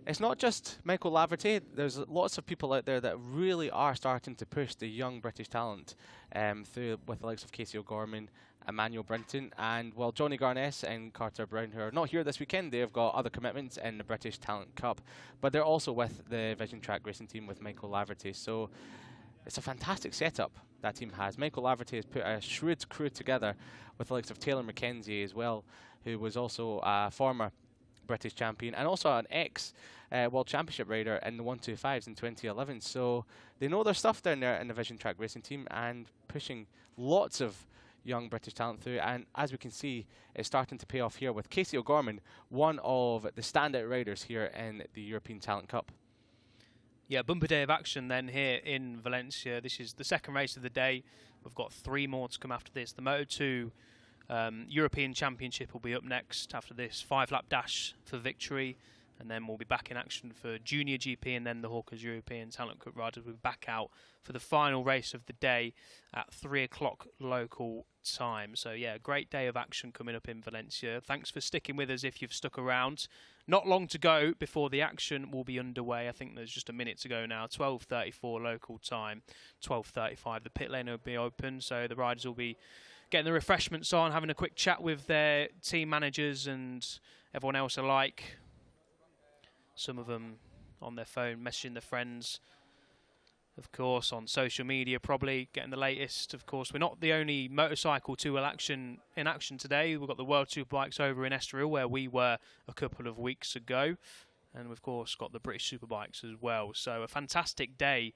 it's not just Michael Laverty. There's lots of people out there that really are starting to push the young British talent through, with the likes of Casey O'Gorman, Emmanuel Brinton, and well, Johnny Garness and Carter Brown, who are not here this weekend. They've got other commitments in the British Talent Cup, but they're also with the Vision Track Racing team with Michael Laverty. So it's a fantastic setup that team has. Michael Laverty has put a shrewd crew together with the likes of Taylor McKenzie as well, who was also a former British champion and also an ex-World Championship rider in the 125s in 2011. So they know their stuff down there in the Vision Track Racing team and pushing lots of young British talent through. And as we can see, it's starting to pay off here with Casey O'Gorman, one of the standout riders here in the European Talent Cup. Yeah, bumper day of action then here in Valencia. This is the second race of the day. We've got 3 more to come after this. The Moto2 European Championship will be up next after this 5-lap dash for victory, and then we'll be back in action for Junior GP, and then the Hawkers European Talent Cup riders will be back out for the final race of the day at 3 o'clock local time. So yeah, great day of action coming up in Valencia. Thanks for sticking with us if you've stuck around. Not long to go before the action will be underway. I think there's just a minute to go now. 12:34 local time, 12:35 the pit lane will be open, so the riders will be getting the refreshments on, having a quick chat with their team managers and everyone else alike. Some of them on their phone, messaging their friends, of course, on social media, probably getting the latest. Of course, we're not the only motorcycle tour in action today. We've got the World Superbikes over in Estoril, where we were a couple of weeks ago. and we've of course got the British Superbikes as well. So a fantastic day,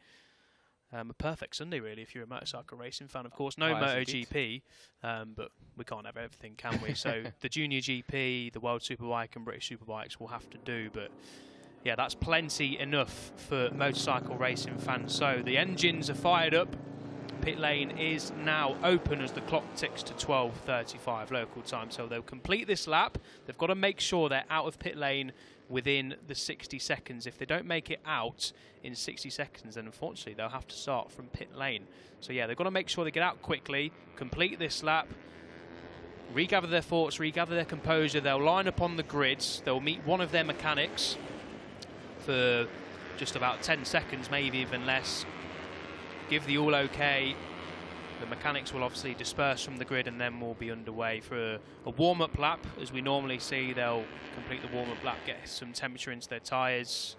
a perfect Sunday really if you're a motorcycle racing fan. Of course, no MotoGP, but we can't have everything, can we? So the Junior GP, the World Superbike and British Superbikes will have to do, but yeah, that's plenty enough for motorcycle racing fans. So the engines are fired up. Pit lane is now open as the clock ticks to 12:35 local time. So they'll complete this lap. They've got to make sure they're out of pit lane within the 60 seconds. If they don't make it out in 60 seconds, then unfortunately they'll have to start from pit lane. So yeah, they've got to make sure they get out quickly, complete this lap, regather their thoughts, regather their composure. They'll line up on the grids. They'll meet one of their mechanics for just about 10 seconds, maybe even less. Give the all okay. The mechanics will obviously disperse from the grid, and then we'll be underway for a warm-up lap. As we normally see, they'll complete the warm-up lap, get some temperature into their tyres,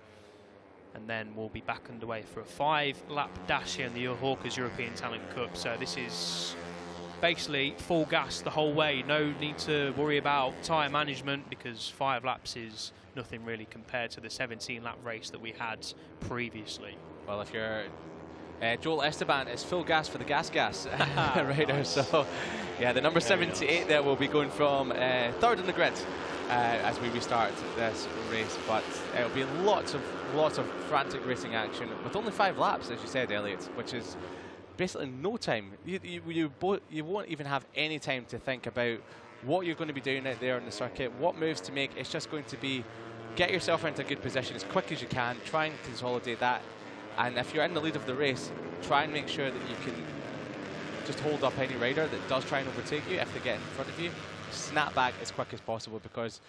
and then we'll be back underway for a 5-lap dash here in the Hawkers European Talent Cup. So this is basically full gas the whole way. No need to worry about tyre management, because 5 laps is nothing really compared to the 17-lap race that we had previously. Well, if you're Joel Esteban, is full gas for the gas rider. Nice. So yeah, the number 78 there will be going from third in the grid as we restart this race. But it'll be lots of frantic racing action with only 5 laps, as you said, Elliot, which is basically no time. You won't even have any time to think about what you're going to be doing out there on the circuit, what moves to make. It's just going to be get yourself into a good position as quick as you can, try and consolidate that. And if you're in the lead of the race, try and make sure that you can just hold up any rider that does try and overtake you. If they get in front of you, snap back as quick as possible, because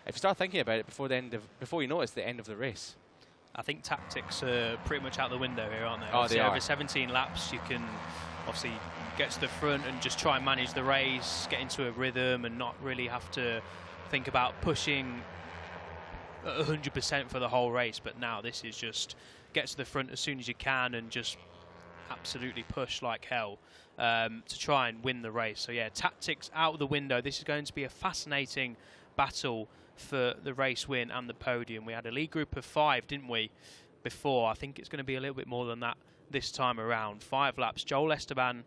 if you start thinking about it before you know it's the end of the race. I think tactics are pretty much out the window here, aren't they? Oh, they are. Over 17 laps, you can obviously get to the front and just try and manage the race, get into a rhythm, and not really have to think about pushing 100% for the whole race. But now this is just get to the front as soon as you can and just absolutely push like hell to try and win the race. So yeah, tactics out the window. This is going to be a fascinating battle for the race win and the podium. We had a lead group of 5, didn't we, before? I think it's going to be a little bit more than that this time around. 5 laps. Joel Esteban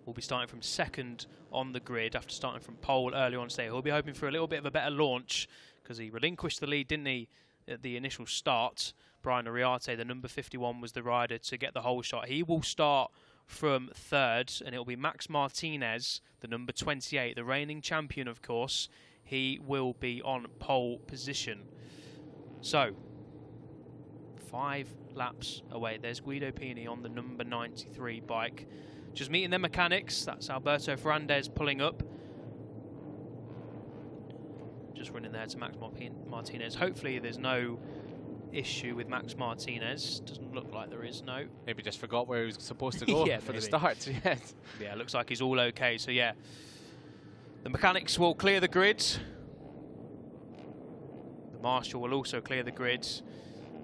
will be starting from second on the grid after starting from pole earlier on today. He'll be hoping for a little bit of a better launch, because he relinquished the lead, didn't he, at the initial start. Brian Ariarte, the number 51, was the rider to get the whole shot. He will start from third, and it will be Max Martinez, the number 28, the reigning champion, of course. He will be on pole position. So, 5 laps away. There's Guido Pini on the number 93 bike, just meeting their mechanics. That's Alberto Ferrandez pulling up. Just running there to Max Martinez. Hopefully there's no issue with Max Martinez. Doesn't look like there is, no. Maybe just forgot where he was supposed to go for the start. Yeah, looks like he's all okay. So yeah, the mechanics will clear the grids. The marshal will also clear the grids.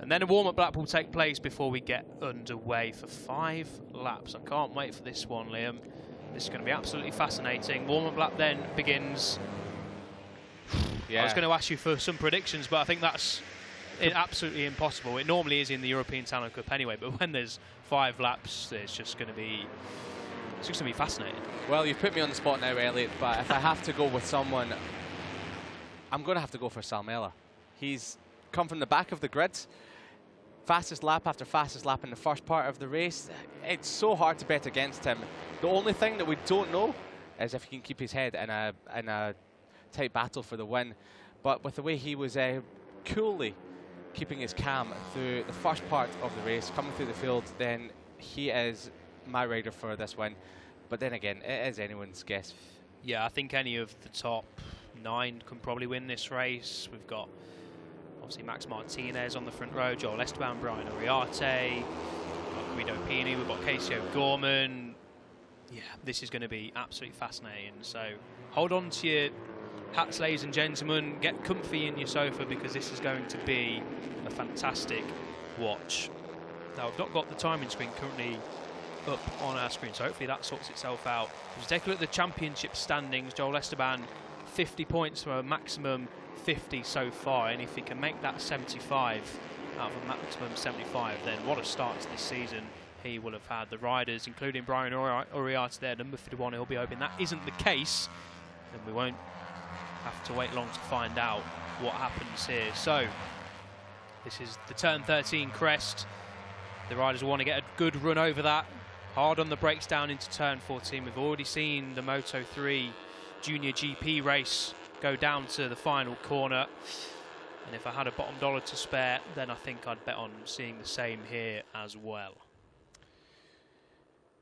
And then a warm-up lap will take place before we get underway for 5 laps. I can't wait for this one, Liam. This is going to be absolutely fascinating. Warm-up lap then begins. Yeah. I was going to ask you for some predictions, but I think that's absolutely impossible. It normally is in the European Talent Cup anyway, but when there's 5 laps, it's just going to be fascinating. Well, you've put me on the spot now, Elliot, but if I have to go with someone, I'm going to have to go for Salmela. He's come from the back of the grid, fastest lap after fastest lap in the first part of the race. It's so hard to bet against him. The only thing that we don't know is if he can keep his head in a tight battle for the win. But with the way he was coolly keeping his calm through the first part of the race, coming through the field, then he is my rider for this win. But then again, it is anyone's guess. Yeah, I think any of the top 9 can probably win this race. We've got obviously Max Martinez on the front row, Joel Esteban, Brian Ariarte, we've got Guido Pini, we've got Casey O'Gorman. Yeah, this is going to be absolutely fascinating. So hold on to your hats, ladies and gentlemen. Get comfy in your sofa, because this is going to be a fantastic watch. Now, I've not got the timing screen currently up on our screen, so hopefully that sorts itself out. Let's take a look at the championship standings. Joel Esteban 50 points from a maximum 50 so far, and if he can make that 75 out of a maximum 75, then what a start to this season he will have had. The riders, including Brian Uriarte there, number 51, he'll be hoping that isn't the case, then we won't have to wait long to find out what happens here. So this is the turn 13 crest. The riders will want to get a good run over that. Hard on the brakes down into turn 14. We've already seen the Moto3 Junior GP race go down to the final corner. And if I had a bottom dollar to spare, then I think I'd bet on seeing the same here as well.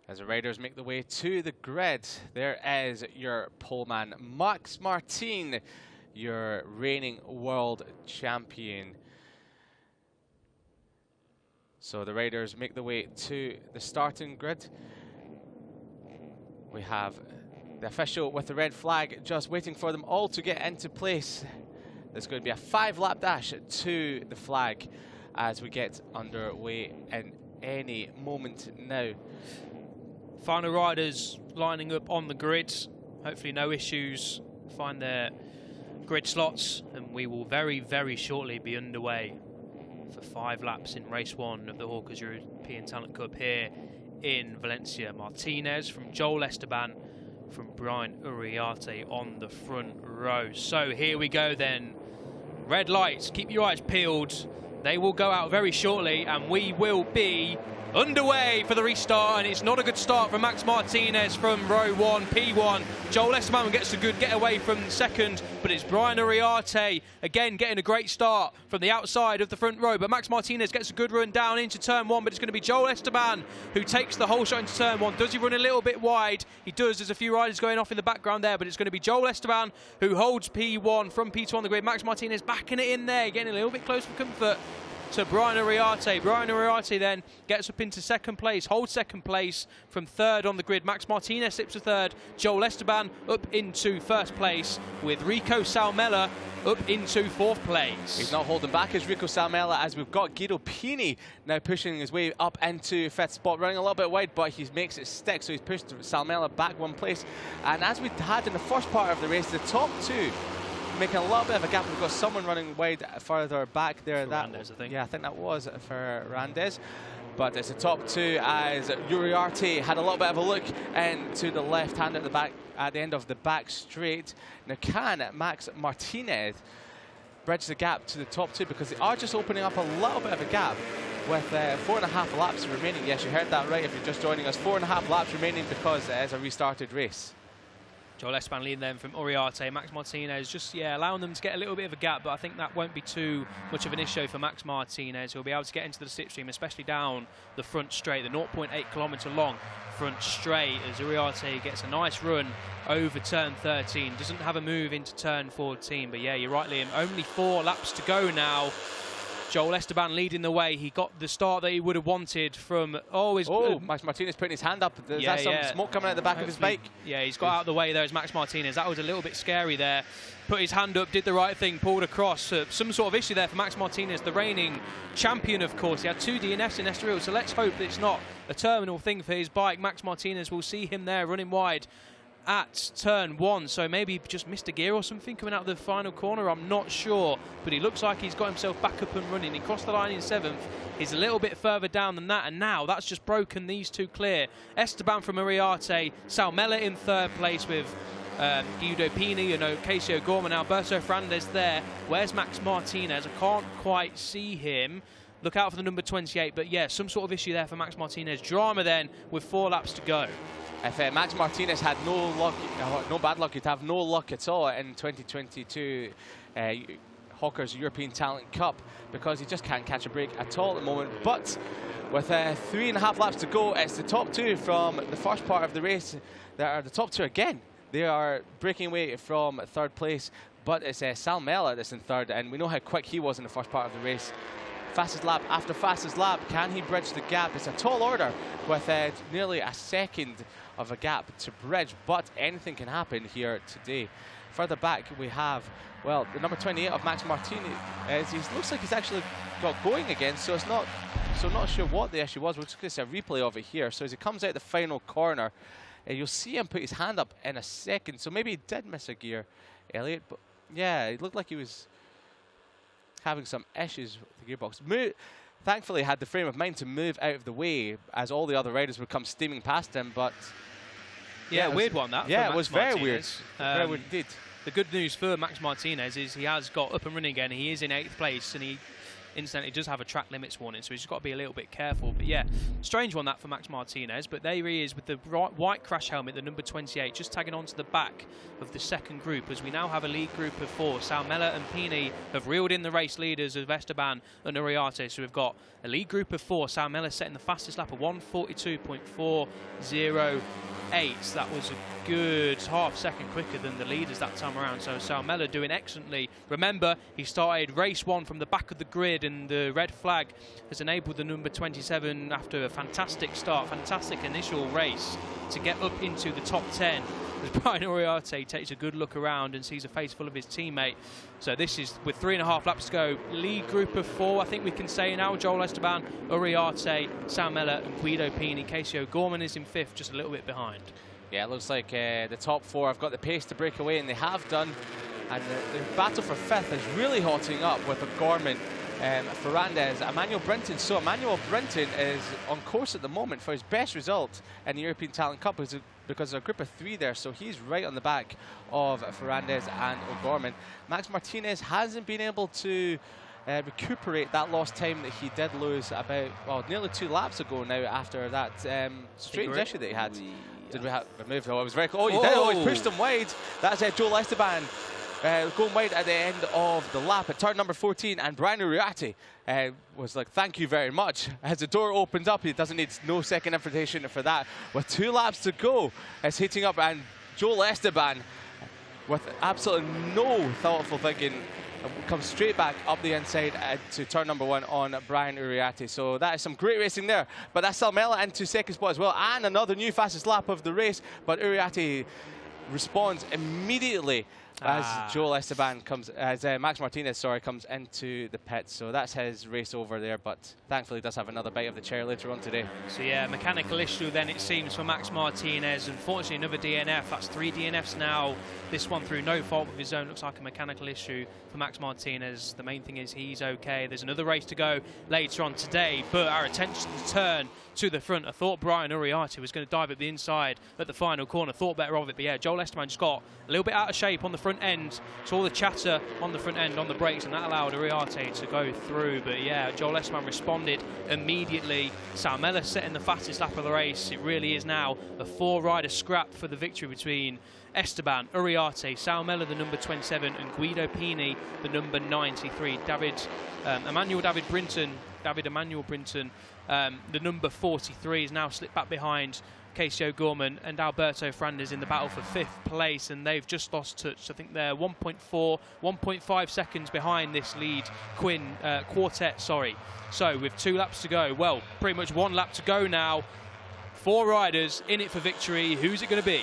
As the riders make the way to the grid, there is your poleman, Max Martin, your reigning world champion. So the riders make the way to the starting grid. We have the official with the red flag just waiting for them all to get into place. There's going to be a 5-lap dash to the flag as we get underway in any moment now. Final riders lining up on the grid. Hopefully no issues. Find their grid slots, and we will very, very shortly be underway for 5 laps in race 1 of the Hawkers European Talent Cup here in Valencia. Martinez from Joel Esteban, from Brian Uriarte on the front row. So here we go then. Red lights, keep your eyes peeled. They will go out very shortly, and we will be underway for the restart, and it's not a good start from Max Martinez from row 1, P1. Joel Esteban gets a good getaway from second, but it's Brian Uriarte again getting a great start from the outside of the front row. But Max Martinez gets a good run down into turn 1, but it's going to be Joel Esteban who takes the whole shot into turn 1. Does he run a little bit wide? He does. There's a few riders going off in the background there, but it's going to be Joel Esteban who holds P1 from P2 on the grid. Max Martinez backing it in there, getting a little bit close for comfort to Brian Uriarte. Brian Uriarte then gets up into second place, holds second place from third on the grid. Max Martinez slips to third. Joel Esteban up into first place, with Rico Salmela up into fourth place. He's not holding back as Rico Salmela, as we've got Guido Pini now pushing his way up into fifth spot, running a little bit wide, but he makes it stick, so he's pushed Salmela back 1 place. And as we had in the first part of the race, the top 2 making a little bit of a gap. We've got someone running wide further back there. Randes, I think. Yeah, I think that was for Randes. But it's the top 2 as Uriarte had a little bit of a look into the left hand at the back, at the end of the back straight. Now can Max Martinez bridge the gap to the top 2, because they are just opening up a little bit of a gap with 4.5 laps remaining. Yes, you heard that right if you're just joining us. 4.5 laps remaining because it is a restarted race. Joel Esteban leading them from Uriarte. Max Martinez just, allowing them to get a little bit of a gap, but I think that won't be too much of an issue for Max Martinez. He'll be able to get into the slipstream, especially down the front straight, the 0.8 kilometre long front straight, as Uriarte gets a nice run over turn 13. Doesn't have a move into turn 14, but yeah, you're right, Liam. Only 4 laps to go now. Joel Esteban leading the way. He got the start that he would have wanted from... Max Martinez putting his hand up. There's some smoke coming out the back of his bike. Yeah, he's got out of the way there as Max Martinez. That was a little bit scary there. Put his hand up, did the right thing, pulled across. Some sort of issue there for Max Martinez, the reigning champion, of course. He had 2 DNFs in Estoril, so let's hope that it's not a terminal thing for his bike. Max Martinez, will see him there running wide at turn 1, so maybe he just missed a gear or something coming out of the final corner, I'm not sure, but he looks like he's got himself back up and running. He crossed the line in 7th, he's a little bit further down than that, and now that's just broken these 2 clear. Esteban from Uriarte, Salmela in 3rd place with Guido Pini, Casey O'Gorman, Alberto Fernandez there. Where's Max Martinez? I can't quite see him. Look out for the number 28, but yeah, some sort of issue there for Max Martinez. Drama then with 4 laps to go. If Max Martinez had no luck, no bad luck, he'd have no luck at all in 2022 Hawkers European Talent Cup, because he just can't catch a break at all at the moment. But with 3.5 laps to go, it's the top 2 from the first part of the race that are the top 2 again. They are breaking away from 3rd place, but it's Salmela that's in 3rd, and we know how quick he was in the first part of the race. Fastest lap after fastest lap. Can he bridge the gap? It's a tall order with nearly a second of a gap to bridge, but anything can happen here today. Further back we have, well, the number 28 of Max Martinez. He looks like he's actually got going again, so it's not sure what the issue was. We're just going to see a replay of it here. So as he comes out the final corner, You'll see him put his hand up in a second, so maybe he did miss a gear, Elliot. But yeah, it looked like he was having some issues with the gearbox. Thankfully, had the frame of mind to move out of the way as all the other riders would come steaming past him. But yeah, weird one that. Yeah, it Max was very Martinez. weird. Very weird indeed. The good news for Max Martinez is he has got up and running again. He is in 8th place, and he incidentally does have a track limits warning, so he's just got to be a little bit careful. But yeah, strange one that for Max Martinez. But there he is with the white crash helmet, the number 28, just tagging on to the back of the second group, as we now have a lead group of 4. Salmela and Pini have reeled in the race leaders of Esteban and Uriarte. So we've got a lead group of 4. Salmela setting the fastest lap of 1:42.408. That was a good half-second quicker than the leaders that time around. So Salmela doing excellently. Remember, he started race 1 from the back of the grid, and the red flag has enabled the number 27 after a fantastic start, fantastic initial race to get up into the top 10. As Brian Uriarte takes a good look around and sees a face full of his teammate. So this is with 3.5 laps to go. Lead group of 4, I think we can say now. Joel Esteban, Uriarte, Salmela and Guido Pini. Casey O'Gorman is in 5th, just a little bit behind. Yeah, it looks like the top 4 have got the pace to break away, and they have done. And the battle for 5th is really hotting up with O'Gorman, Ferrandez, Emmanuel Brinton. So Emmanuel Brinton is on course at the moment for his best result in the European Talent Cup, because there's a group of 3 there, so he's right on the back of Ferrandez and O'Gorman. Max Martinez hasn't been able to recuperate that lost time that he did lose about, well, nearly 2 laps ago now, after that strange issue that he had. Did we have removed? Oh, it was very close. Oh, he did. Oh, he pushed him wide. That's Joel Esteban going wide at the end of the lap at turn number 14, and Brian Uriarte was like, thank you very much. As the door opened up, he doesn't need no second invitation for that. With 2 laps to go, it's heating up, and Joel Esteban, with absolutely no thoughtful thinking, comes straight back up the inside to turn number 1 on Brian Uriarte. So that is some great racing there. But that's Salmela into 2nd spot as well, and another new fastest lap of the race. But Uriarte responds immediately as Joel Esteban comes, as Max Martinez, sorry, comes into the pits. So that's his race over there, but thankfully does have another bite of the cherry later on today. So yeah, mechanical issue then it seems for Max Martinez. Unfortunately, another DNF. That's 3 DNFs now. This one through no fault of his own. Looks like a mechanical issue for Max Martinez. The main thing is he's okay. There's another race to go later on today, but our attention to turn to the front. I thought Brian Uriarte was going to dive at the inside at the final corner. Thought better of it, but yeah, Joel Esteban just got a little bit out of shape on the front end. So all the chatter on the front end on the brakes, and that allowed Uriarte to go through. But yeah, Joel Esteban responded immediately. Salmela setting the fastest lap of the race. It really is now a 4-rider scrap for the victory between Esteban, Uriarte, Salmela, the number 27, and Guido Pini, the number 93. Emmanuel Brinton, the number 43, is now slipped back behind Casey O'Gorman and Alberto Ferrandez in the battle for 5th place, and they've just lost touch. I think they're 1.5 seconds behind this lead quartet. Sorry. So with 2 laps to go, well, pretty much 1 lap to go now. 4 riders in it for victory. Who's it going to be?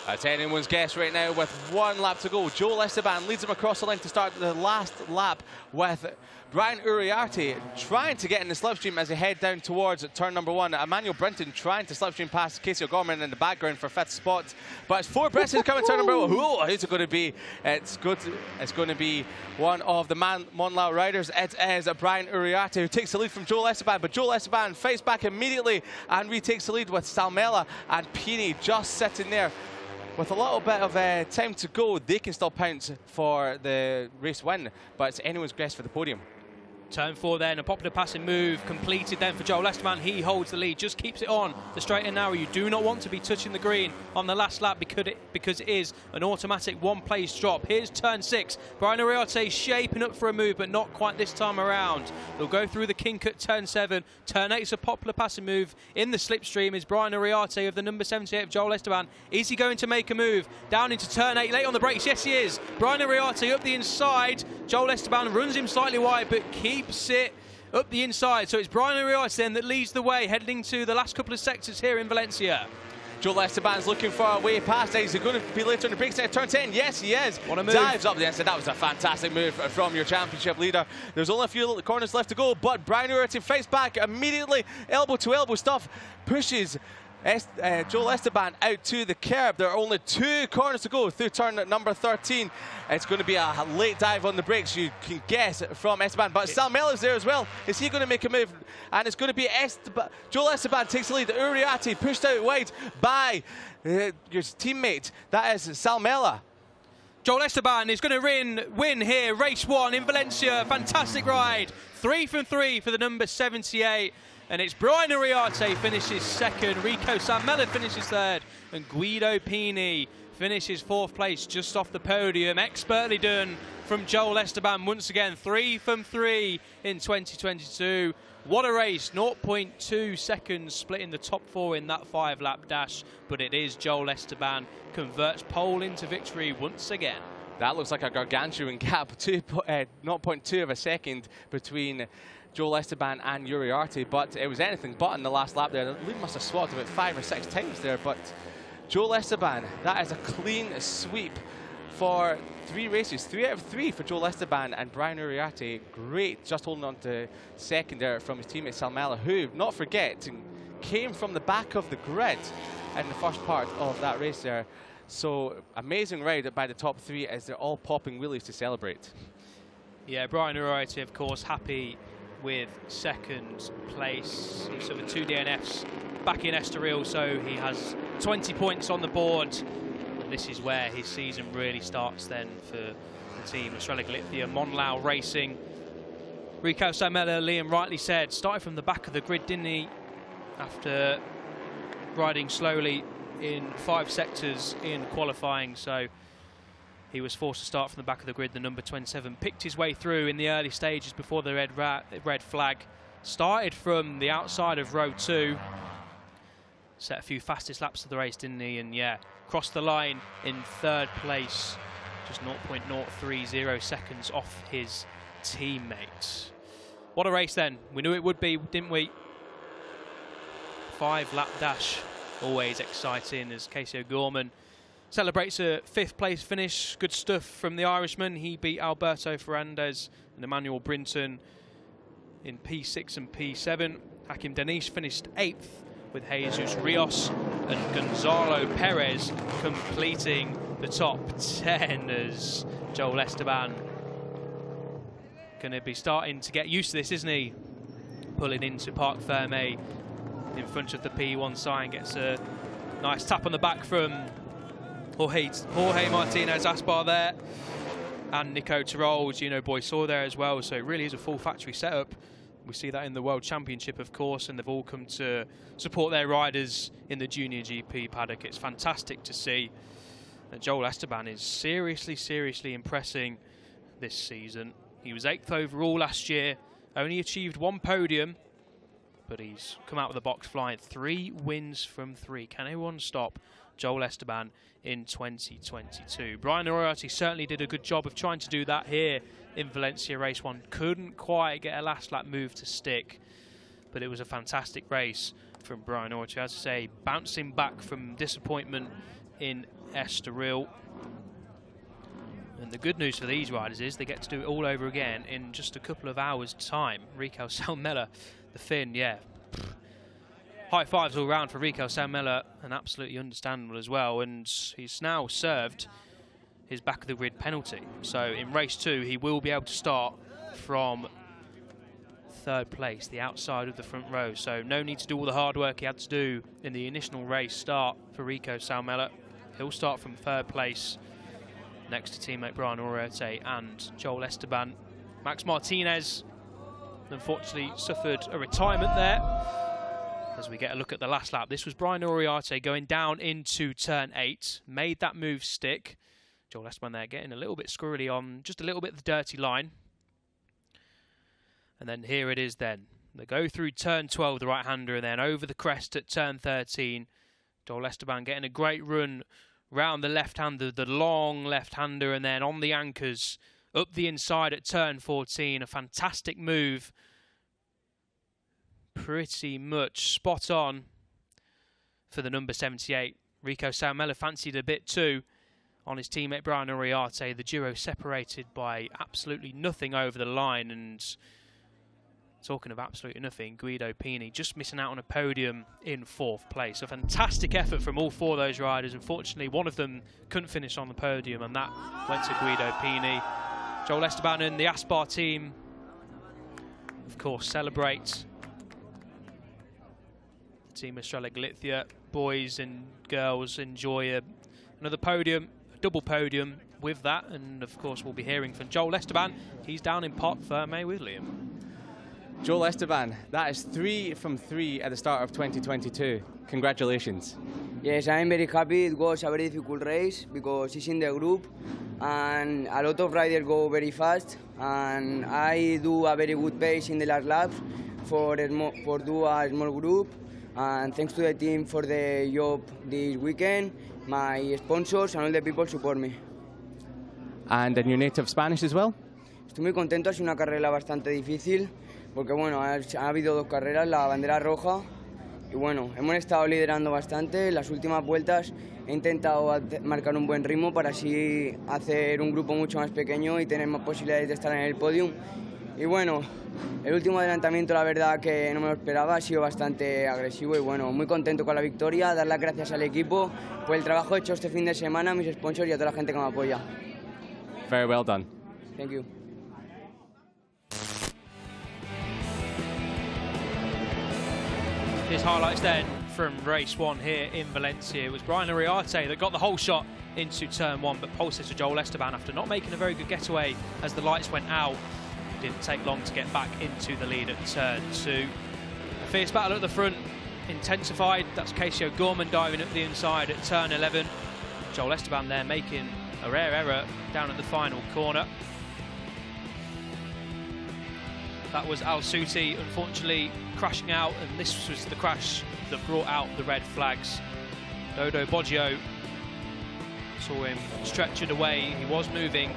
That's anyone's guess right now with 1 lap to go. Joel Esteban leads him across the line to start the last lap, with Brian Uriarte trying to get in the slipstream as they head down towards turn number 1. Emmanuel Brinton trying to slipstream past Casey O'Gorman in the background for 5th spot. But it's 4 Brits coming turn number 1. Who's it going to be? It's going to be one of the Monlau riders. It is Brian Uriarte who takes the lead from Joel Esteban. But Joel Esteban fights back immediately and retakes the lead, with Salmela and Pini just sitting there. With a little bit of time to go, they can still pounce for the race win, but it's anyone's guess for the podium. Turn 4 then, a popular passing move completed then for Joel Esteban. He holds the lead, just keeps it on the straight and narrow. You do not want to be touching the green on the last lap because it is an automatic 1-place drop. Here's turn 6. Brian Uriarte shaping up for a move, but not quite this time around. They'll go through the kink at turn 7. Turn 8 is a popular passing move. In the slipstream is Brian Uriarte of the number 78 of Joel Esteban. Is he going to make a move down into turn 8, late on the brakes? Yes, he is. Brian Uriarte up the inside. Joel Esteban runs him slightly wide, but keeps it up the inside. So it's Brian Uriarte then that leads the way, heading to the last couple of sectors here in Valencia. Joel Esteban's looking for a way past. Is he going to be later on the brakes at turn 10? Yes, he is. What a move. Dives up the inside. That was a fantastic move from your championship leader. There's only a few little corners left to go, but Brian Uriarte fights back immediately. Elbow to elbow stuff. Pushes Joel Esteban out to the curb. There are only 2 corners to go through turn number 13. It's going to be a late dive on the brakes, you can guess, from Esteban. But Salmella's there as well. Is he going to make a move? And it's going to be Joel Esteban takes the lead. Uriarte pushed out wide by your teammate. That is Salmella. Joel Esteban is going to win here, race 1 in Valencia. Fantastic ride. 3 from 3 for the number 78. And it's Brian Uriarte finishes 2nd, Rico Salmella finishes 3rd, and Guido Pini finishes 4th place just off the podium. Expertly done from Joel Esteban once again, 3 from 3 in 2022. What a race, 0.2 seconds splitting the top 4 in that 5-lap dash, but it is Joel Esteban, converts pole into victory once again. That looks like a gargantuan gap, 0.2 of a second between Joel Esteban and Uriarte, but it was anything but in the last lap there. The lead must have swapped about 5 or 6 times there, but Joel Esteban, that is a clean sweep for 3 races. 3 out of 3 for Joel Esteban, and Brian Uriarte, great, just holding on to 2nd there from his teammate Salmella, who, not forget, came from the back of the grid in the first part of that race there. So amazing ride by the top 3 as they're all popping wheelies to celebrate. Yeah, Brian Uriarte, of course, happy with 2nd place. He's sort of 2 DNFs back in Estoril, so he has 20 points on the board. And this is where his season really starts then for the team. Estrella Galicia, Monlau Racing. Rico Salmella, Liam rightly said, started from the back of the grid, didn't he? After riding slowly in 5 sectors in qualifying, so he was forced to start from the back of the grid. The number 27 picked his way through in the early stages before the red flag. Started from the outside of row 2. Set a few fastest laps of the race, didn't he? And yeah, crossed the line in 3rd place. Just 0.030 seconds off his teammates. What a race then. We knew it would be, didn't we? 5-lap dash. Always exciting as Casey O'Gorman celebrates a 5th place finish. Good stuff from the Irishman. He beat Alberto Ferrandez and Emmanuel Brinton in P6 and P7. Hakim Danish finished 8th with Jesus Rios and Gonzalo Perez completing the top 10 as Joel Esteban going to be starting to get used to this, isn't he? Pulling into Parc Ferme in front of the P1 sign, gets a nice tap on the back from Jorge Martinez Aspar there, and Nico Tirol, Gino Boisseau there as well. So it really is a full factory setup. We see that in the World Championship, of course, and they've all come to support their riders in the Junior GP paddock. It's fantastic to see that Joel Esteban is seriously impressing this season. He was 8th overall last year, only achieved 1 podium, but he's come out of the box flying. 3 wins from 3. Can anyone stop Joel Esteban in 2022? Brian Uriarte certainly did a good job of trying to do that here in Valencia race 1. Couldn't quite get a last lap move to stick, but it was a fantastic race from Brian Uriarte. As I say, bouncing back from disappointment in Estoril. And the good news for these riders is they get to do it all over again in just a couple of hours' time. Rico Salmella, the Finn, yeah. High fives all round for Rico Salmella, and absolutely understandable as well. And he's now served his back of the grid penalty. So in race 2, he will be able to start from 3rd place, the outside of the front row. So no need to do all the hard work he had to do in the initial race start for Rico Salmella. He'll start from 3rd place next to teammate Brian Uriarte and Joel Esteban. Max Martinez unfortunately suffered a retirement there. As we get a look at the last lap, this was Brian Uriarte going down into turn 8, made that move stick. Joel Esteban there getting a little bit squirrely on just a little bit of the dirty line. And then here it is then. They go through turn 12, the right-hander, and then over the crest at turn 13. Joel Esteban getting a great run round the left-hander, the long left-hander, and then on the anchors up the inside at turn 14. A fantastic move. Pretty much spot on for the number 78. Rico Salmella fancied a bit too on his teammate Brian Uriarte. The duo separated by absolutely nothing over the line, and Talking of absolutely nothing, Guido Pini just missing out on a podium in 4th place. A fantastic effort from all 4 of those riders. Unfortunately, one of them couldn't finish on the podium, and that went to Guido Pini. Joel Esteban and the Aspar team, of course, celebrate. Team Estrella Galicia, boys and girls, enjoy another podium, a double podium with that. And of course, we'll be hearing from Joel Esteban. He's down in pot for May with Liam. Joel Esteban, that is 3 from 3 at the start of 2022. Congratulations. Yes, I'm very happy. It was a very difficult race because it's in the group and a lot of riders go very fast, and I do a very good pace in the last laps for do a small group. And thanks to the team for the job this weekend, my sponsors and all the people support me. And in your native Spanish as well? Estoy muy contento, ha sido una carrera bastante difícil porque bueno, ha habido 2 carreras, la bandera roja, y bueno, hemos estado liderando bastante. Las últimas vueltas he intentado marcar un buen ritmo para así hacer un grupo mucho más pequeño y tener más posibilidades de estar en el podium. Y bueno, el último adelantamiento, la verdad que no me lo esperaba, ha sido bastante agresivo y bueno, muy contento con la victoria. Dar las gracias al equipo por el trabajo hecho este fin de semana, a mis sponsors y a toda la gente que me apoya. Very well done. Thank you. His highlights then from race 1 here in Valencia. It was Brian Uriarte that got the whole shot into turn 1, but pole sitter Joel Esteban, after not making a very good getaway as the lights went out, didn't take long to get back into the lead at turn 2. A fierce battle at the front intensified. That's Casey O'Gorman diving up the inside at turn 11. Joel Esteban there making a rare error down at the final corner. That was Al Suti, unfortunately, crashing out, and this was the crash that brought out the red flags. Dodo Boggio, saw him stretchered away. He was moving,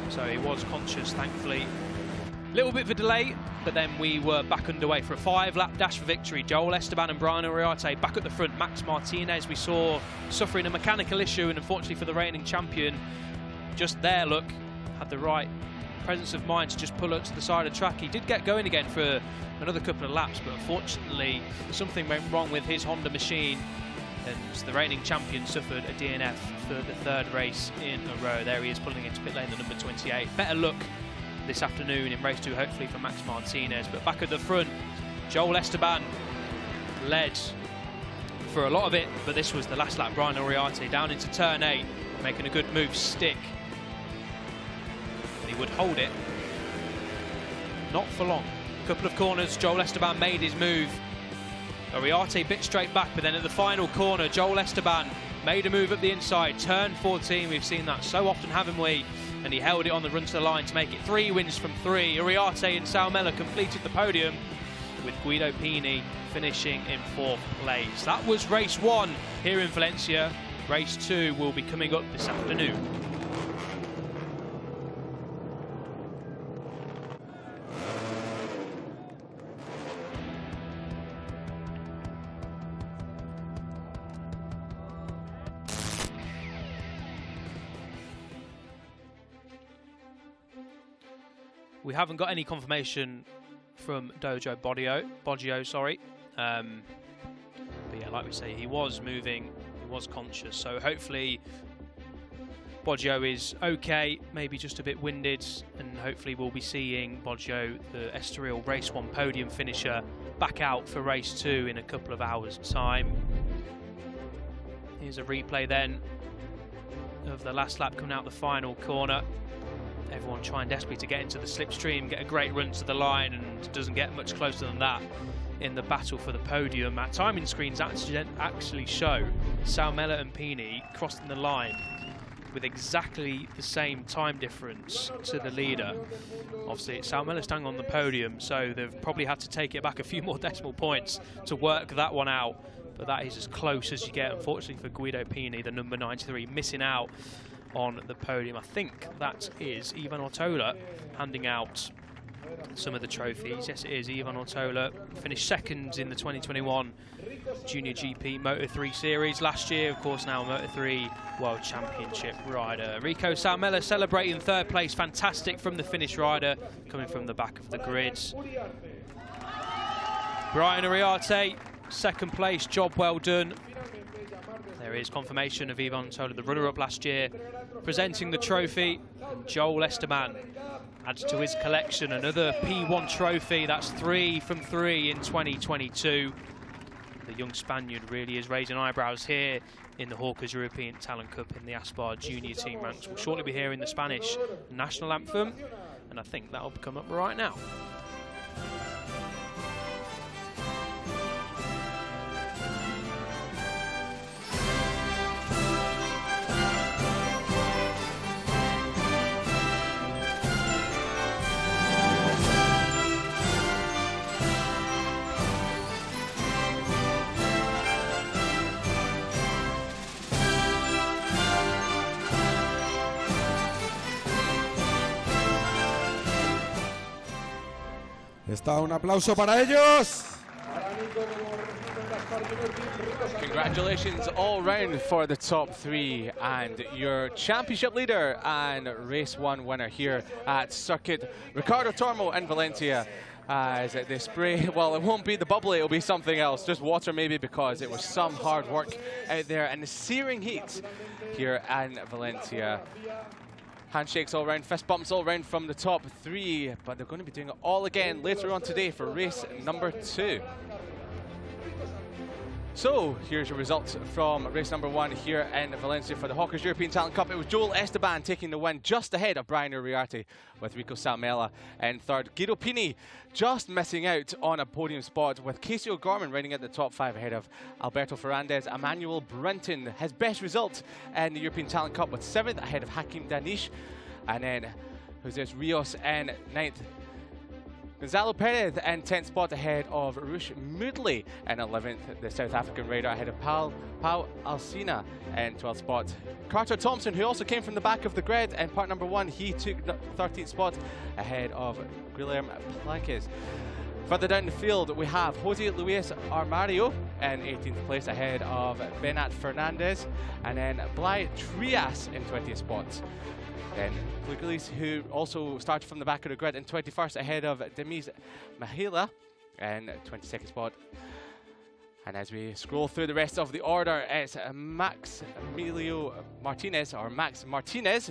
so he was conscious, thankfully. Little bit of a delay, but then we were back underway for a 5-lap dash for victory. Joel Esteban and Brian Uriarte back at the front. Max Martinez, we saw suffering a mechanical issue, and unfortunately for the reigning champion, just there, look, had the right presence of mind to just pull up to the side of the track. He did get going again for another couple of laps, but unfortunately something went wrong with his Honda machine, and the reigning champion suffered a DNF for the 3rd race in a row. There he is pulling into pit lane, the number 28. Better luck this afternoon in race 2, hopefully, for Max Martinez. But back at the front, Joel Esteban led for a lot of it, but this was the last lap. Brian Uriarte down into turn 8, making a good move stick. He would hold it, not for long. A couple of corners, Joel Esteban made his move. Uriarte bit straight back, but then at the final corner, Joel Esteban made a move up the inside. Turn 14, we've seen that so often, haven't we? And he held it on the run to the line to make it 3 wins from 3. Uriarte and Saumela completed the podium, with Guido Pini finishing in 4th place. That was race 1 here in Valencia. Race 2 will be coming up this afternoon. We haven't got any confirmation from Dojo Boggio, but yeah, like we say, he was moving, he was conscious, so hopefully Boggio is okay, maybe just a bit winded, and hopefully we'll be seeing Boggio, the Estoril Race 1 podium finisher, back out for Race 2 in a couple of hours' time. Here's a replay then of the last lap coming out the final corner. Everyone trying desperately to get into the slipstream, get a great run to the line, and doesn't get much closer than that in the battle for the podium. Our timing screens actually show Saumela and Pini crossing the line with exactly the same time difference to the leader. Obviously, Saumela staying on the podium, so they've probably had to take it back a few more decimal points to work that one out. But that is as close as you get, unfortunately, for Guido Pini, the number 93, missing out on the podium. I think that is Ivan Ortola handing out some of the trophies. Yes, it is. Ivan Ortola finished second in the 2021 Junior GP Moto3 Series. Last year, of course, now Moto3 World Championship rider. Rico Salmela celebrating third place. Fantastic from the Finnish rider, coming from the back of the grids. Brian Uriarte, second place. Job well done. There is confirmation of Ivan Ortola, the runner-up last year, presenting the trophy. Joel Esteban adds to his collection another P1 trophy. That's 3 from 3 in 2022. The young Spaniard really is raising eyebrows here in the Hawkers European Talent Cup in the Aspar Junior team ranks. We'll shortly be hearing the Spanish national anthem, and I think that'll come up right now. Está un aplauso para ellos. Congratulations all round for the top 3 and your championship leader and race 1 winner here at Circuit Ricardo Tormo in Valencia. As the spray, well, it won't be the bubbly, it'll be something else, just water maybe, because it was some hard work out there in the searing heat here in Valencia. Handshakes all round, fist bumps all round from the top 3, but they're going to be doing it all again later on today for race number 2. So here's your results from race number 1 here in Valencia for the Hawkers European Talent Cup. It was Joel Esteban taking the win, just ahead of Brian Uriarte, with Rico Salmela in third. Guido Pini just missing out on a podium spot, with Casey O'Gorman running at the top 5 ahead of Alberto Ferrandez. Emmanuel Brinton, his best result in the European Talent Cup, with 7th ahead of Hakim Danish. And then Jose Rios in 9th. Gonzalo Perez in 10th spot ahead of Rush Moodley in 11th. The South African rider ahead of Pau Alcina in 12th spot. Carter Thompson, who also came from the back of the grid in part number 1, he took the 13th spot ahead of Guilherme Planques. Further down the field, we have Jose Luis Armario in 18th place ahead of Benat Fernandez, and then Blai Trias in 20th spot. Then Klugelis, who also started from the back of the grid in 21st ahead of Demis Mahila in 22nd spot. And as we scroll through the rest of the order, it's Max Martinez,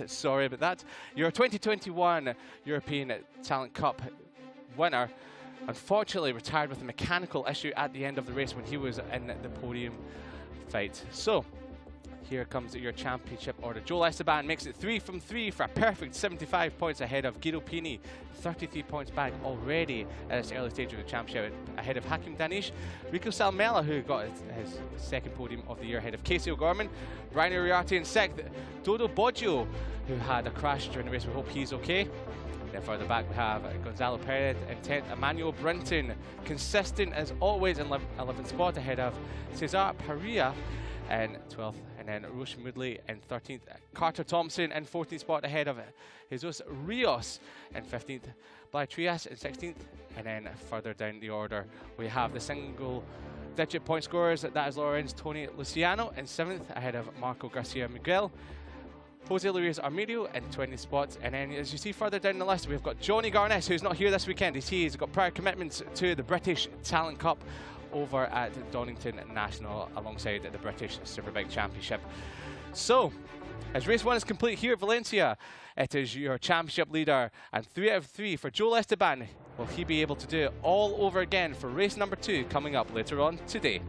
sorry about that, your 2021 European Talent Cup winner. Unfortunately retired with a mechanical issue at the end of the race when he was in the podium fight. So here comes your championship order. Joel Esteban makes it 3 from 3 for a perfect 75 points ahead of Guido Pini, 33 points back already at this early stage of the championship, ahead of Hakim Danish. Rico Salmela, who got his second podium of the year, ahead of Casey O'Gorman. Brian Uriarte in 6th. Dodo Boggio, who had a crash during the race. We hope he's okay. Then further back we have Gonzalo Perez in 10th. Emmanuel Brinton, consistent as always, in 11th spot ahead of Cesar Paria in 12th. And then Rush Moodley in 13th. Carter Thompson in 14th spot ahead of Jesus Rios in 15th. Blai Trias in 16th. And then further down the order we have the single digit point scorers. That is Lorenz Tony Luciano in 7th ahead of Marco Garcia Miguel. Jose Luis Armidio in 20th spot. And then as you see further down the list, we've got Johnny Garness, who's not here this weekend. He's got prior commitments to the British Talent Cup over at Donington National alongside the British Superbike Championship. So, as race 1 is complete here at Valencia, it is your championship leader, and 3 out of 3 for Joel Esteban. Will he be able to do it all over again for race number 2 coming up later on today?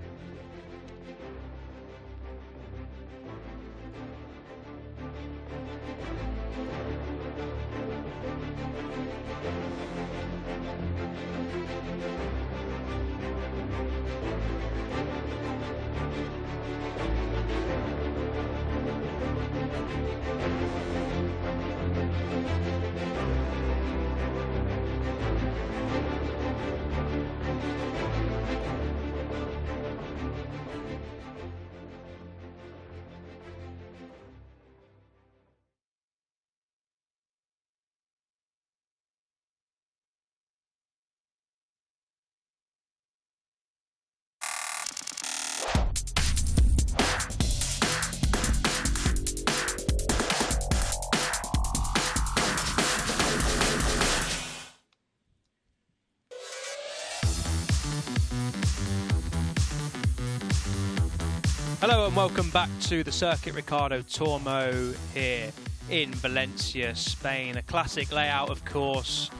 Hello and welcome back to the Circuit Ricardo Tormo here in Valencia, Spain. A classic layout, of course,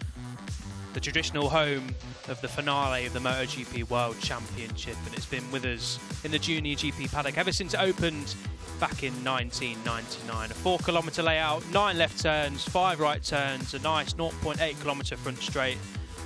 the traditional home of the finale of the MotoGP World Championship, and it's been with us in the Junior GP paddock ever since it opened back in 1999. A 4-kilometre layout, 9 left turns, 5 right turns, a nice 0.8-kilometre front straight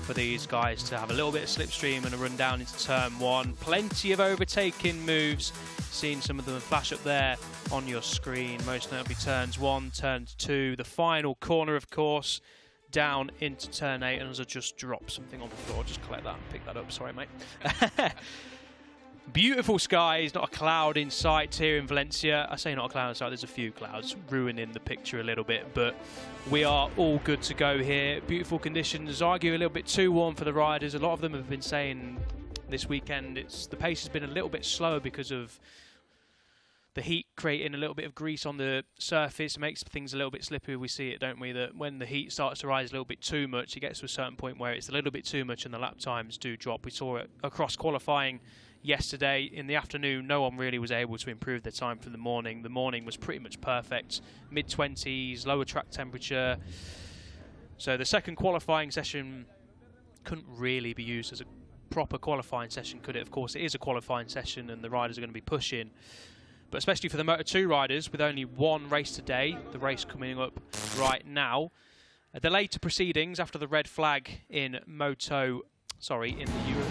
for these guys to have a little bit of slipstream and a run down into turn 1. Plenty of overtaking moves, seeing some of them flash up there on your screen, most notably turns 1, turns 2, the final corner, of course, down into turn 8, and as I just dropped something on the floor, just collect that and pick that up, sorry mate. Beautiful skies, not a cloud in sight here in Valencia. I say not a cloud in sight, there's a few clouds ruining the picture a little bit, but we are all good to go here. Beautiful conditions, argue a little bit too warm for the riders. A lot of them have been saying this weekend the pace has been a little bit slower because of the heat creating a little bit of grease on the surface. It makes things a little bit slippery. We see it, don't we, that when the heat starts to rise a little bit too much, it gets to a certain point where it's a little bit too much and the lap times do drop. We saw it across qualifying yesterday. In the afternoon, no one really was able to improve their time from the morning. The morning was pretty much perfect. Mid-20s, lower track temperature. So the second qualifying session couldn't really be used as a proper qualifying session, could it? Of course, it is a qualifying session and the riders are going to be pushing. But especially for the Moto2 riders, with only one race today, the race coming up right now. A delay to proceedings after the red flag in in the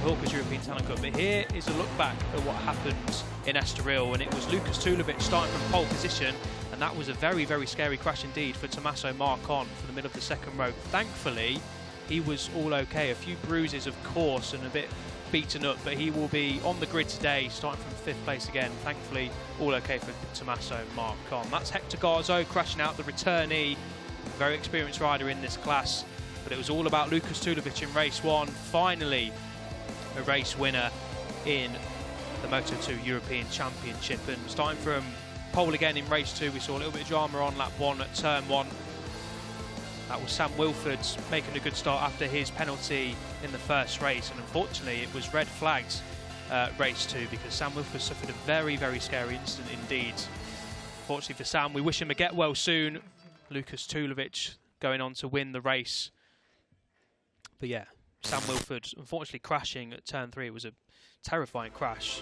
Hawkers European Talent Cup. But here is a look back at what happened in Estoril, and it was Lukas Tulovic starting from pole position, and that was a very, very scary crash indeed for Tommaso Marcon for the middle of the second row. Thankfully, he was all okay. A few bruises, of course, and a bit beaten up, but he will be on the grid today, starting from 5th place again. Thankfully, all okay for Tommaso Marcon. That's Hector Garzo crashing out, the returnee, very experienced rider in this class. But it was all about Lukas Tulovic in race 1. Finally, a race winner in the Moto2 European Championship. And starting from pole again in race 2, we saw a little bit of drama on lap 1 at turn 1. That was Sam Wilford making a good start after his penalty in the first race. And unfortunately, it was red flagged race 2 because Sam Wilford suffered a very, very scary incident indeed. Fortunately for Sam, we wish him a get well soon. Lukas Tulovic going on to win the race. But yeah, Sam Wilford unfortunately crashing at turn 3. It was a terrifying crash.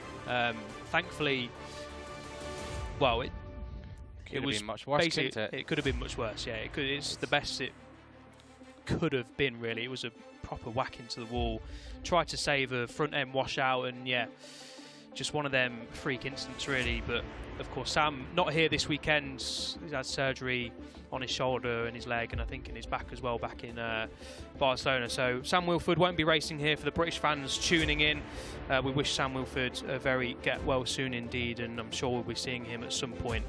Thankfully, well, it was been much worse. It could have been much worse. Yeah, it's the best it could have been. Really, it was a proper whack into the wall. Tried to save a front end washout, and yeah, just one of them freak incidents really. But of course, Sam not here this weekend. He's had surgery on his shoulder and his leg, and I think in his back as well, back in Barcelona. So Sam Wilford won't be racing here for the British fans tuning in. We wish Sam Wilford a very get well soon indeed, and I'm sure we'll be seeing him at some point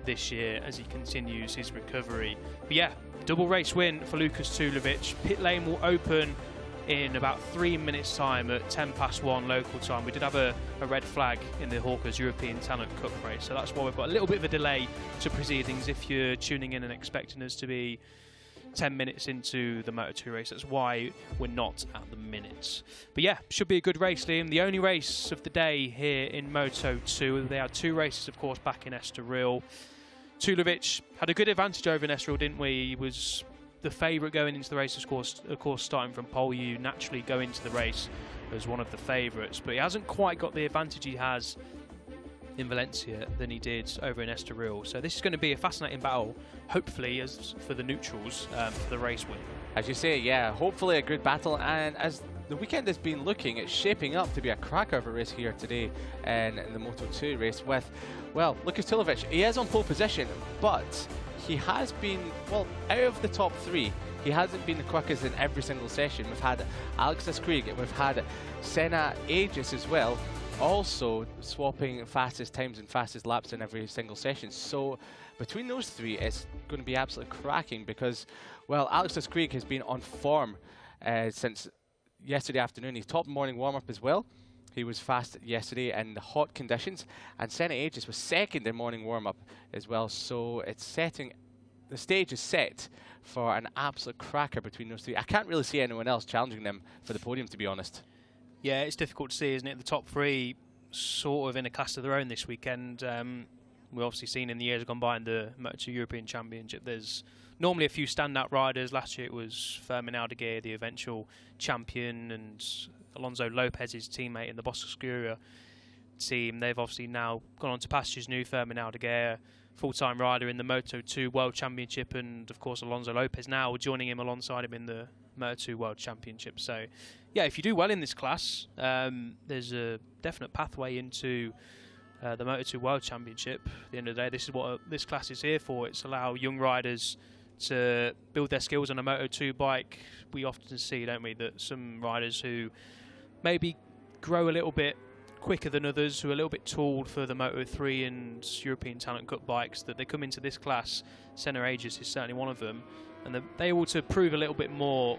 this year as he continues his recovery. But yeah, double race win for Lukas Tulovic. Pit lane will open in about 3 minutes time at 1:10 local time. We did have a red flag in the Hawkers European Talent Cup race, so that's why we've got a little bit of a delay to proceedings if you're tuning in and expecting us to be 10 minutes into the Moto2 race. That's why we're not at the minute. But yeah, should be a good race, Liam. The only race of the day here in Moto2. They had 2 races, of course, back in Estoril. Tulovic had a good advantage over in Estoril, didn't we? He was the favourite going into the race, of course, starting from pole. You naturally go into the race as one of the favourites, but he hasn't quite got the advantage he has in Valencia than he did over in Estoril. So this is going to be a fascinating battle, hopefully, as for the neutrals for the race win. As you say, yeah, hopefully a good battle, and as the weekend has been looking, it's shaping up to be a cracker of a race here today in the Moto2 race with, well, Lukas Tulovic. He is on pole position, but he has been, well, out of the top 3, he hasn't been the quickest in every single session. We've had Alexis Krieg, we've had Senna Aegis as well, also swapping fastest times and fastest laps in every single session. So between those 3, it's going to be absolutely cracking because, well, Alexis Krieg has been on form since yesterday afternoon. He topped morning warm-up as well. He was fast yesterday in the hot conditions, and Senna Aegis was second in morning warm-up as well. So it's setting, the stage is set for an absolute cracker between those 3. I can't really see anyone else challenging them for the podium, to be honest. Yeah, it's difficult to see, isn't it? The top 3 sort of in a class of their own this weekend. We've obviously seen in the years gone by in the Moto2 European Championship, there's normally a few standout riders. Last year it was Fermin Aldeguer, the eventual champion, and Alonso Lopez's teammate in the Bosco team. They've obviously now gone on to pastures new. Fermin Aldeguer, full-time rider in the Moto2 World Championship, and of course Alonso Lopez now joining him alongside him in the Moto2 World Championship. So yeah, if you do well in this class, there's a definite pathway into the Moto2 World Championship. At the end of the day, this is what this class is here for. It's allow young riders to build their skills on a Moto2 bike. We often see, don't we, that some riders who maybe grow a little bit quicker than others, who are a little bit tall for the Moto3 and European Talent Cup bikes, that they come into this class. Senna Aegis is certainly one of them, and they're able to prove a little bit more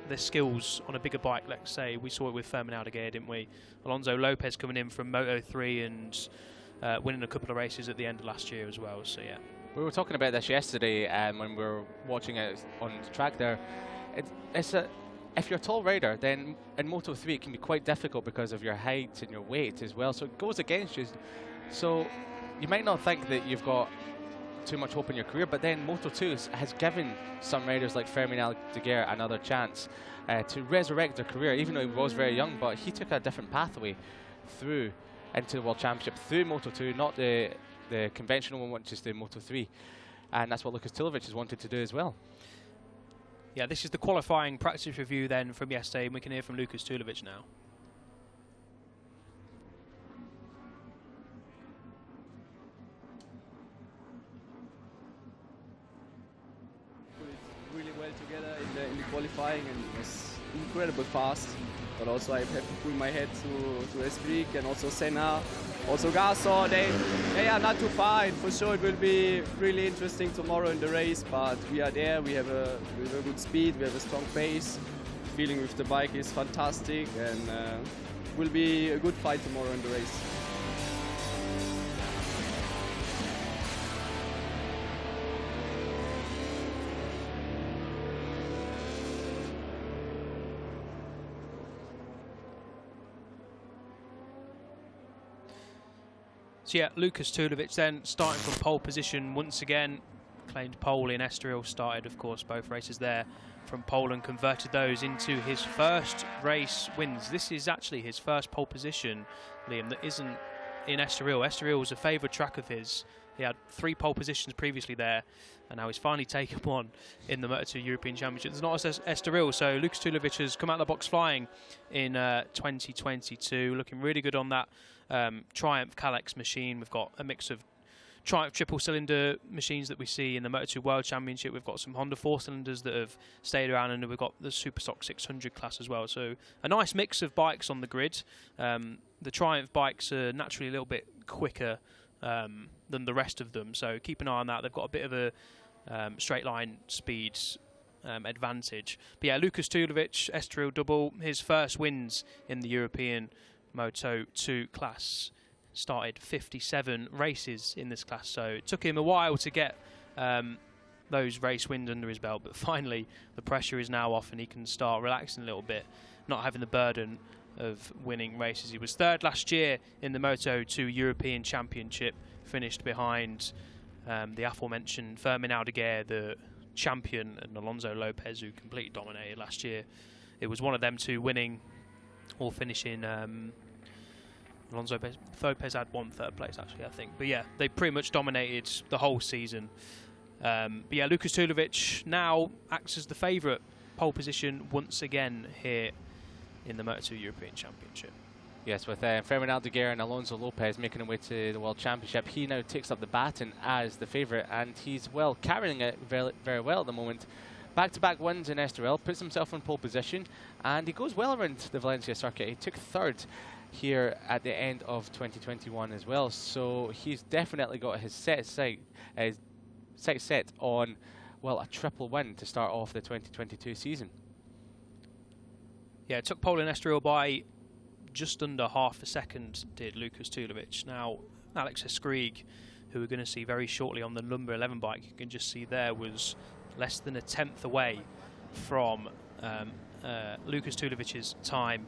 their skills on a bigger bike. Let's say we saw it with Fermin Aldeguer, didn't we? Alonso Lopez coming in from Moto3 and winning a couple of races at the end of last year as well. So yeah, we were talking about this yesterday when we were watching it on the track there. If you're a tall rider, then in Moto3 it can be quite difficult because of your height and your weight as well, so it goes against you. So you might not think that you've got too much hope in your career, but then Moto2 has given some riders like Fermin Aldeguer another chance to resurrect their career, even though he was very young. But he took a different pathway through into the World Championship through Moto2, not the conventional one, which is the Moto3, and that's what Lukas Tulovic has wanted to do as well. Yeah, this is the qualifying practice review then from yesterday, and we can hear from Lukas Tulovic now. Really well together in the qualifying, and it was incredible fast. But also I have to pull my head to Esprit and also Senna, also Gasol. They are not too far, and for sure it will be really interesting tomorrow in the race. But we are there. We have a good speed. We have a strong pace. Feeling with the bike is fantastic, and will be a good fight tomorrow in the race. So yeah, Lukas Tulovic then starting from pole position once again. Claimed pole in Estoril, started of course both races there from pole and converted those into his first race wins. This is actually his first pole position, Liam, that isn't in Estoril. Estoril was a favourite track of his. He had 3 pole positions previously there, and now he's finally taken one in the Moto2 European Championship. It's not as Estoril, so Lukas Tulovic has come out of the box flying in 2022, looking really good on that Triumph Kalex machine. We've got a mix of Triumph triple cylinder machines that we see in the Moto2 World Championship. We've got some Honda 4 cylinders that have stayed around, and we've got the Superstock 600 class as well. So a nice mix of bikes on the grid. The Triumph bikes are naturally a little bit quicker than the rest of them, so keep an eye on that. They've got a bit of a straight line speed advantage. But yeah, Lukas Tulovic, Estoril double, his first wins in the European Moto2 class. Started 57 races in this class, so it took him a while to get those race wins under his belt, but finally the pressure is now off and he can start relaxing a little bit, not having the burden of winning races. He was third last year in the Moto2 European Championship, finished behind the aforementioned Fermin Aldeguer, the champion, and Alonso Lopez, who completely dominated last year. It was one of them two winning or finishing. Alonso Lopez had won third place actually, I think. But yeah, they pretty much dominated the whole season. But yeah, Lukas Tulovic now acts as the favourite pole position once again here in the Moto2 European Championship. Yes, with Fermin Aldeguer and Alonso Lopez making their way to the World Championship, he now takes up the baton as the favourite, and he's carrying it very, very well at the moment. Back-to-back wins in Estoril, puts himself in pole position, and he goes well around the Valencia circuit. He took third here at the end of 2021 as well, so he's definitely got his sights set on, well, a triple win to start off the 2022 season. Yeah, it took pole in Estoril by just under half a second, did Lukas Tulovic. Now, Alex Escrig, who we're going to see very shortly on the number 11 bike, you can just see there, was less than a tenth away from Lukas Tulovic's time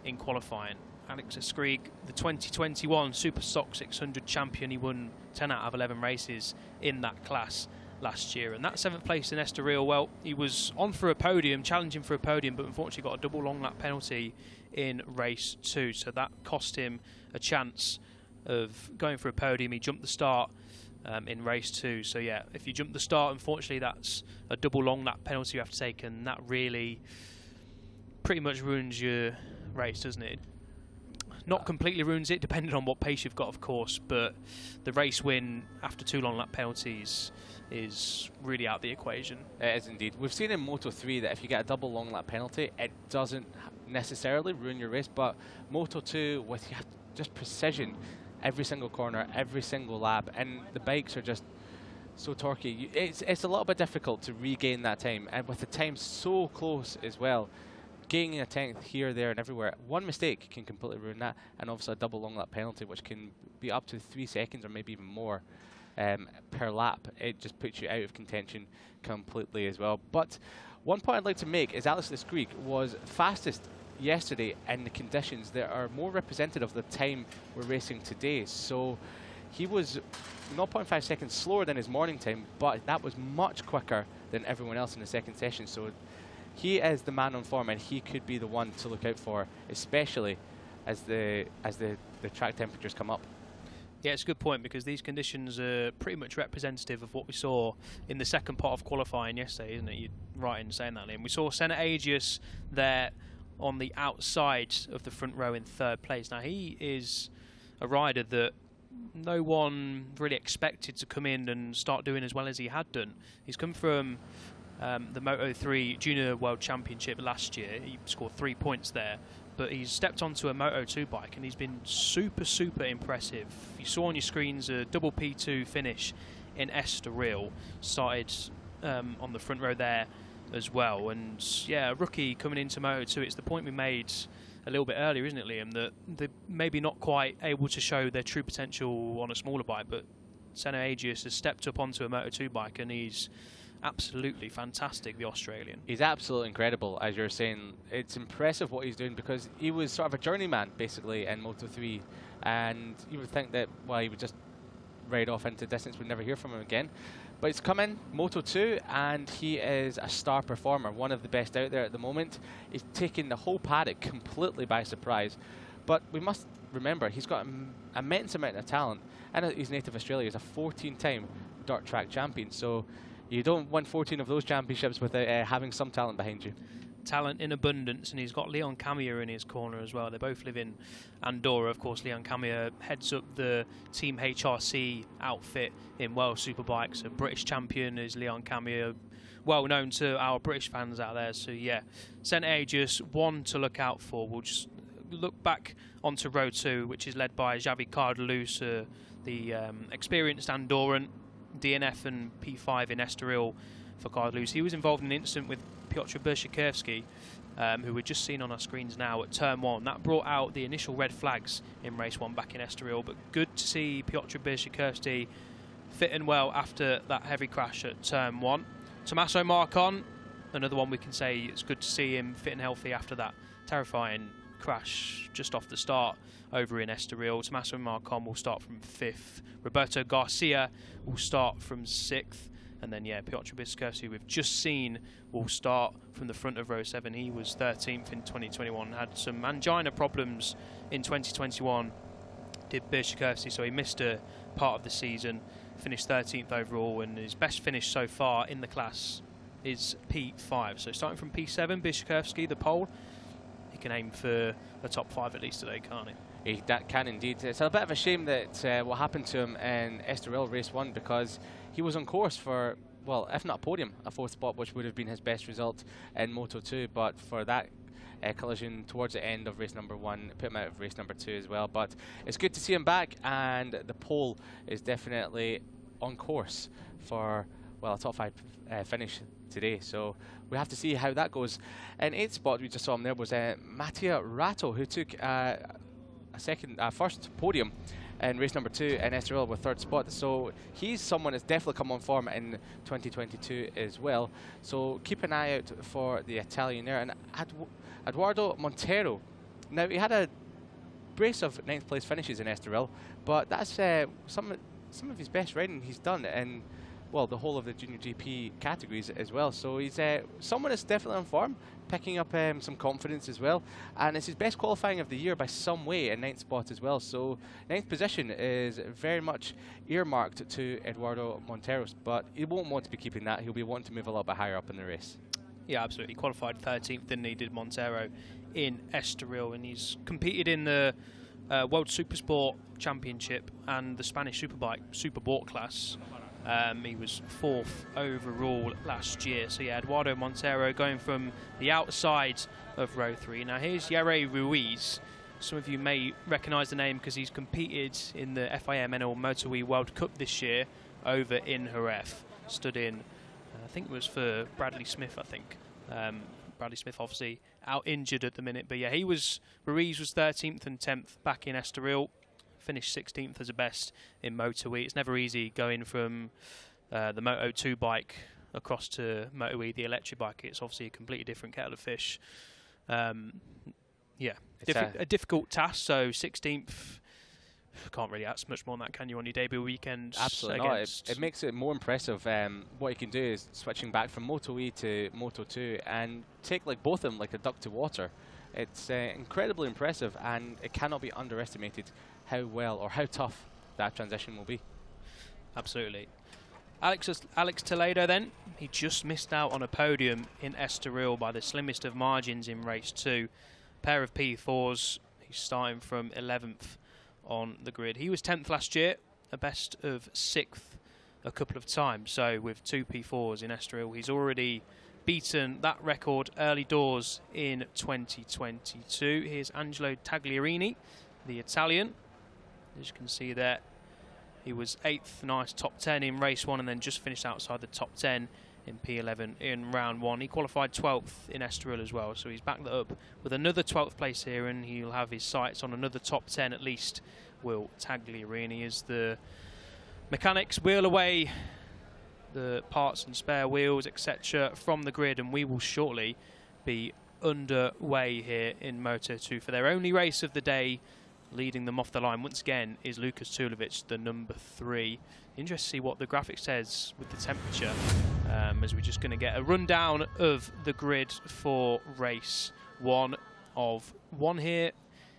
in qualifying. Alex Escrig, the 2021 Super Stock 600 champion. He won 10 out of 11 races in that class last year. And that 7th place in Estoril, well, he was on for a podium, challenging for a podium, but unfortunately got a double long lap penalty in race 2. So that cost him a chance of going for a podium. He jumped the start in race 2. So yeah, if you jump the start, unfortunately that's a double long lap penalty you have to take, and that really pretty much ruins your race, doesn't it? Not completely ruins it, depending on what pace you've got, of course, but the race win after 2 long lap penalties is really out of the equation. It is indeed. We've seen in Moto3 that if you get a double long lap penalty, it doesn't necessarily ruin your race, but Moto2, with just precision, every single corner, every single lap, and the bikes are just so torquey. It's a little bit difficult to regain that time, and with the time so close as well, gaining a 10th here, there, and everywhere, one mistake can completely ruin that, and obviously a double long lap penalty, which can be up to 3 seconds or maybe even more per lap. It just puts you out of contention completely as well. But one point I'd like to make is Alex Escrig was fastest yesterday in the conditions that are more representative of the time we're racing today. So he was 0.5 seconds slower than his morning time, but that was much quicker than everyone else in the second session. So he is the man on form, and he could be the one to look out for, especially as the track temperatures come up. Yeah, it's a good point, because these conditions are pretty much representative of what we saw in the second part of qualifying yesterday, isn't it? You're right in saying that, Liam. We saw Senna Agius there on the outside of the front row in 3rd place. Now, he is a rider that no one really expected to come in and start doing as well as he had done. He's come from the Moto3 Junior World Championship last year. He scored 3 points there, but he's stepped onto a Moto2 bike and he's been super impressive. You saw on your screens a double P2 finish in Estoril, started on the front row there as well. And yeah, a rookie coming into Moto2, it's the point we made a little bit earlier, isn't it, Liam, that they're maybe not quite able to show their true potential on a smaller bike, but Senna Agius has stepped up onto a Moto2 bike and he's absolutely fantastic, the Australian. He's absolutely incredible, as you're saying. It's impressive what he's doing, because he was sort of a journeyman basically in Moto3, and you would think that, well, he would just ride off into distance, we'd never hear from him again. But he's come in Moto2 and he is a star performer, one of the best out there at the moment. He's taken the whole paddock completely by surprise. But we must remember, he's got an immense amount of talent, and his native Australia is a 14-time dirt track champion. So you don't win 14 of those championships without having some talent behind you. Talent in abundance, and he's got Leon Camia in his corner as well. They both live in Andorra. Of course, Leon Camia heads up the Team HRC outfit in World Superbikes. A British champion is Leon Camia, well known to our British fans out there. So yeah, Senna Agius, one to look out for. We'll just look back onto row 2, which is led by Xavi Cardelus, the experienced Andorran, DNF and P5 in Estoril for Cardelus. He was involved in an incident with Piotr Bershikowski, who we're just seeing on our screens now at turn 1. That brought out the initial red flags in race 1 back in Estoril, but good to see Piotr Bershikowski fit and well after that heavy crash at turn 1. Tommaso Marcon, another one we can say it's good to see him fit and healthy after that terrifying crash just off the start over in Estoril. Tommaso Marcon will start from 5th. Roberto Garcia will start from 6th. And then, yeah, Piotr Bershikowski, we've just seen, will start from the front of row 7. He was 13th in 2021, had some angina problems in 2021, did Bershikowski, so he missed a part of the season, finished 13th overall, and his best finish so far in the class is P5. So starting from P7, Bershikowski, the pole, he can aim for a top 5 at least today, can't he? That can indeed. It's a bit of a shame that what happened to him in Estoril race 1, because he was on course for, well, if not a podium, a 4th spot, which would have been his best result in Moto2. But for that collision towards the end of race number 1, put him out of race number 2 as well. But it's good to see him back, and the pole is definitely on course for, well, a top 5 finish today. So we have to see how that goes. In 8th spot, we just saw him there, was Mattia Ratto, who took first podium in race number 2 in Estoril with 3rd spot. So he's someone that's definitely come on form in 2022 as well. So keep an eye out for the Italian there. And Eduardo Montero. Now, he had a brace of 9th place finishes in Estoril, but that's some of his best riding he's done in, well, the whole of the Junior GP categories as well. So he's someone that's definitely on form, picking up some confidence as well, and it's his best qualifying of the year by some way in 9th spot as well. So 9th position is very much earmarked to Eduardo Monteros, but he won't want to be keeping that. He'll be wanting to move a little bit higher up in the race. Yeah, absolutely. Qualified 13th, didn't he, did Montero in Estoril, and he's competed in the World Supersport Championship and the Spanish Superbike class. He was 4th overall last year. So yeah, Eduardo Montero going from the outside of row 3. Now here's Yere Ruiz. Some of you may recognise the name because he's competed in the FIM NL Motor E World Cup this year over in Jerez. Stood in, I think it was for Bradley Smith, I think. Bradley Smith obviously out injured at the minute. But yeah, Ruiz was 13th and 10th back in Estoril. Finished 16th as a best in Moto E. It's never easy going from the Moto 2 bike across to Moto E, the electric bike. It's obviously a completely different kettle of fish. Yeah, a difficult task. So 16th, can't really ask much more than that, can you, on your debut weekend? Absolutely not. It makes it more impressive. What you can do is switching back from Moto E to Moto 2 and take like both of them like a duck to water. It's incredibly impressive, and it cannot be underestimated how well or how tough that transition will be. Absolutely. Alex Toledo then, he just missed out on a podium in Estoril by the slimmest of margins in race 2. Pair of P4s, he's starting from 11th on the grid. He was 10th last year, a best of 6th a couple of times. So with 2 P4s in Estoril, he's already beaten that record early doors in 2022. Here's Angelo Tagliarini, the Italian. As you can see there, he was 8th, nice top 10 in race 1, and then just finished outside the top 10 in P11 in round 1. He qualified 12th in Estoril as well, so he's backed that up with another 12th place here, and he'll have his sights on another top 10 at least. Will Tagliarini, as the mechanics wheel away the parts and spare wheels, etc., from the grid, and we will shortly be underway here in Moto 2 for their only race of the day. Leading them off the line once again is Lukas Tulovic, the number 3. Interesting to see what the graphic says with the temperature, as we're just going to get a rundown of the grid for race 1 of 1 here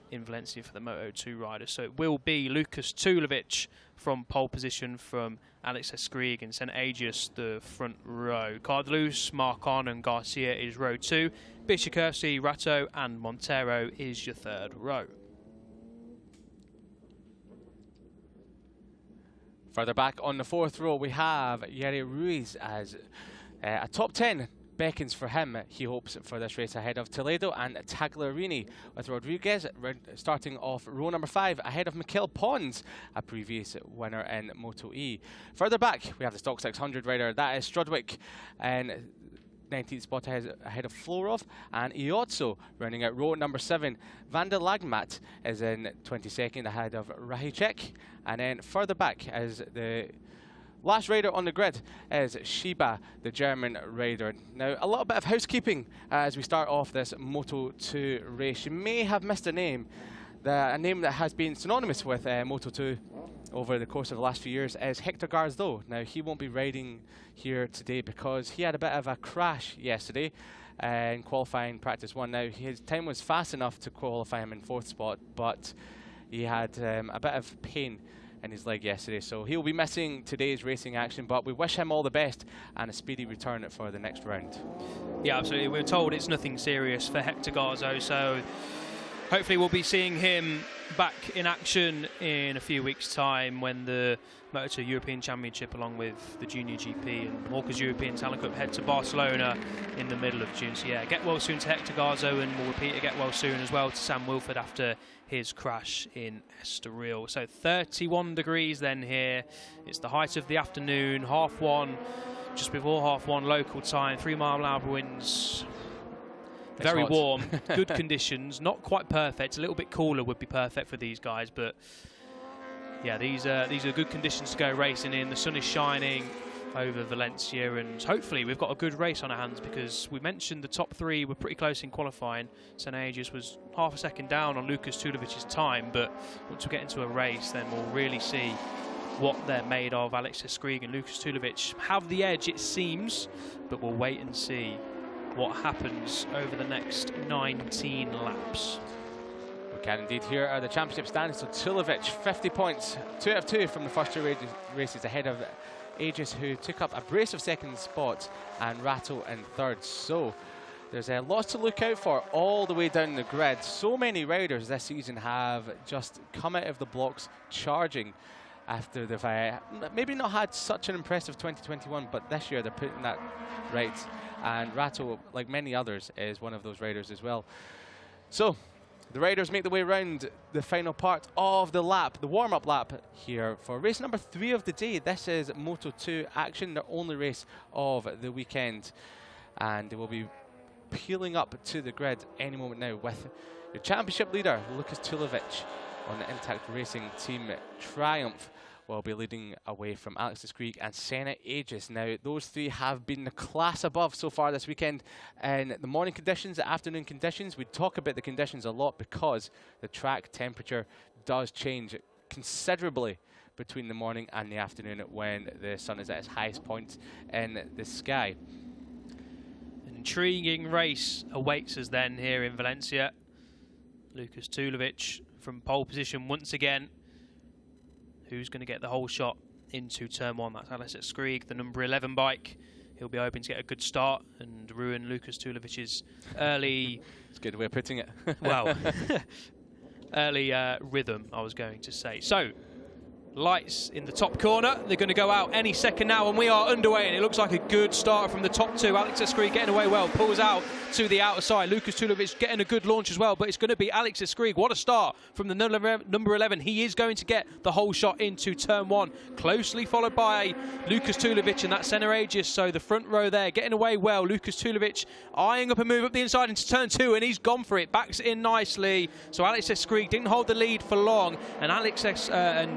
in Valencia for the Moto 2 riders. So it will be Lukas Tulovic from pole position, from Alex Escrig and St. Agius the front row. Cardelus, Marcon and Garcia is row 2. Biscicursi, Ratto and Montero is your 3rd row. Further back on the 4th row, we have Yere Ruiz as a top 10 beckons for him. He hopes for this race ahead of Toledo and Tagliarini, with Rodriguez starting off row number 5 ahead of Mikel Pons, a previous winner in Moto E. Further back, we have the Stock 600 rider, that is Strudwick, and 19th spot ahead of Florov, and Iozzo running at row number 7. Van der Lagmat is in 22nd ahead of Rahicek, and then further back as the last rider on the grid is Shiba, the German rider. Now, a little bit of housekeeping as we start off this Moto 2 race. You may have missed a name that has been synonymous with Moto 2 over the course of the last few years is Hector Garzo. Now, he won't be riding here today because he had a bit of a crash yesterday in qualifying practice 1. Now, his time was fast enough to qualify him in 4th spot, but he had a bit of pain in his leg yesterday, so he'll be missing today's racing action, but we wish him all the best and a speedy return for the next round. Yeah, absolutely. We're told it's nothing serious for Hector Garzo, so hopefully we'll be seeing him back in action in a few weeks' time when the Moto2 European Championship along with the Junior GP and Walker's European Talent Cup head to Barcelona in the middle of June. So yeah, get well soon to Hector Garzo, and we'll repeat it, get well soon as well to Sam Wilford after his crash in Estoril. So 31 degrees then here. It's the height of the afternoon, 1:30, just before 1:30 local time, 3 mile-an-hour winds. Very warm, good conditions, not quite perfect. A little bit cooler would be perfect for these guys, but yeah, these are good conditions to go racing in. The sun is shining, over Valencia, and hopefully we've got a good race on our hands, because we mentioned the top 3 were pretty close in qualifying. Senna Aegis was half a second down on Lukas Tulevic's time, but once we get into a race, then we'll really see what they're made of. Alexis Skrieg and Lukas Tulevic have the edge, it seems, but we'll wait and see what happens over the next 19 laps. We can indeed. Here are the championship standings. So Tulevic, 50 points, 2 out of 2 from the first 2 races, ahead of Aegis, who took up a brace of second spots, and Ratto in third. So there's lots to look out for all the way down the grid. So many riders this season have just come out of the blocks charging after they've maybe not had such an impressive 2021, but this year they're putting that right. And Ratto, like many others, is one of those riders as well. So the riders make their way around the final part of the lap, the warm-up lap here for race number 3 of the day. This is Moto2 action, their only race of the weekend. And they will be peeling up to the grid any moment now with your championship leader, Lukas Tulevic, on the Intact Racing Team Triumph, will be leading away from Alexis Skrieg and Senna Aegis. Now, those 3 have been the class above so far this weekend in the morning conditions, the afternoon conditions. We talk about the conditions a lot because the track temperature does change considerably between the morning and the afternoon when the sun is at its highest point in the sky. An intriguing race awaits us then here in Valencia. Lukas Tulevic from pole position once again. Who's going to get the whole shot into turn 1? That's Alexis Skrieg, the number 11 bike. He'll be hoping to get a good start and ruin Lukas Tulevic's early... It's a good way of putting it. Well, early rhythm, I was going to say. So, lights in the top corner. They're going to go out any second now, and we are underway, and it looks like a good start from the top 2. Alexis Skrieg getting away well, pulls out to the outer side. Lukas Tulevic getting a good launch as well, but it's going to be Alexis Skrieg. What a start from the number 11. He is going to get the whole shot into turn 1, closely followed by Lukas Tulevic and that Senna Aegis. So the front row there getting away well. Lukas Tulevic eyeing up a move up the inside into turn 2, and he's gone for it. Backs it in nicely. So Alexis Skrieg didn't hold the lead for long, and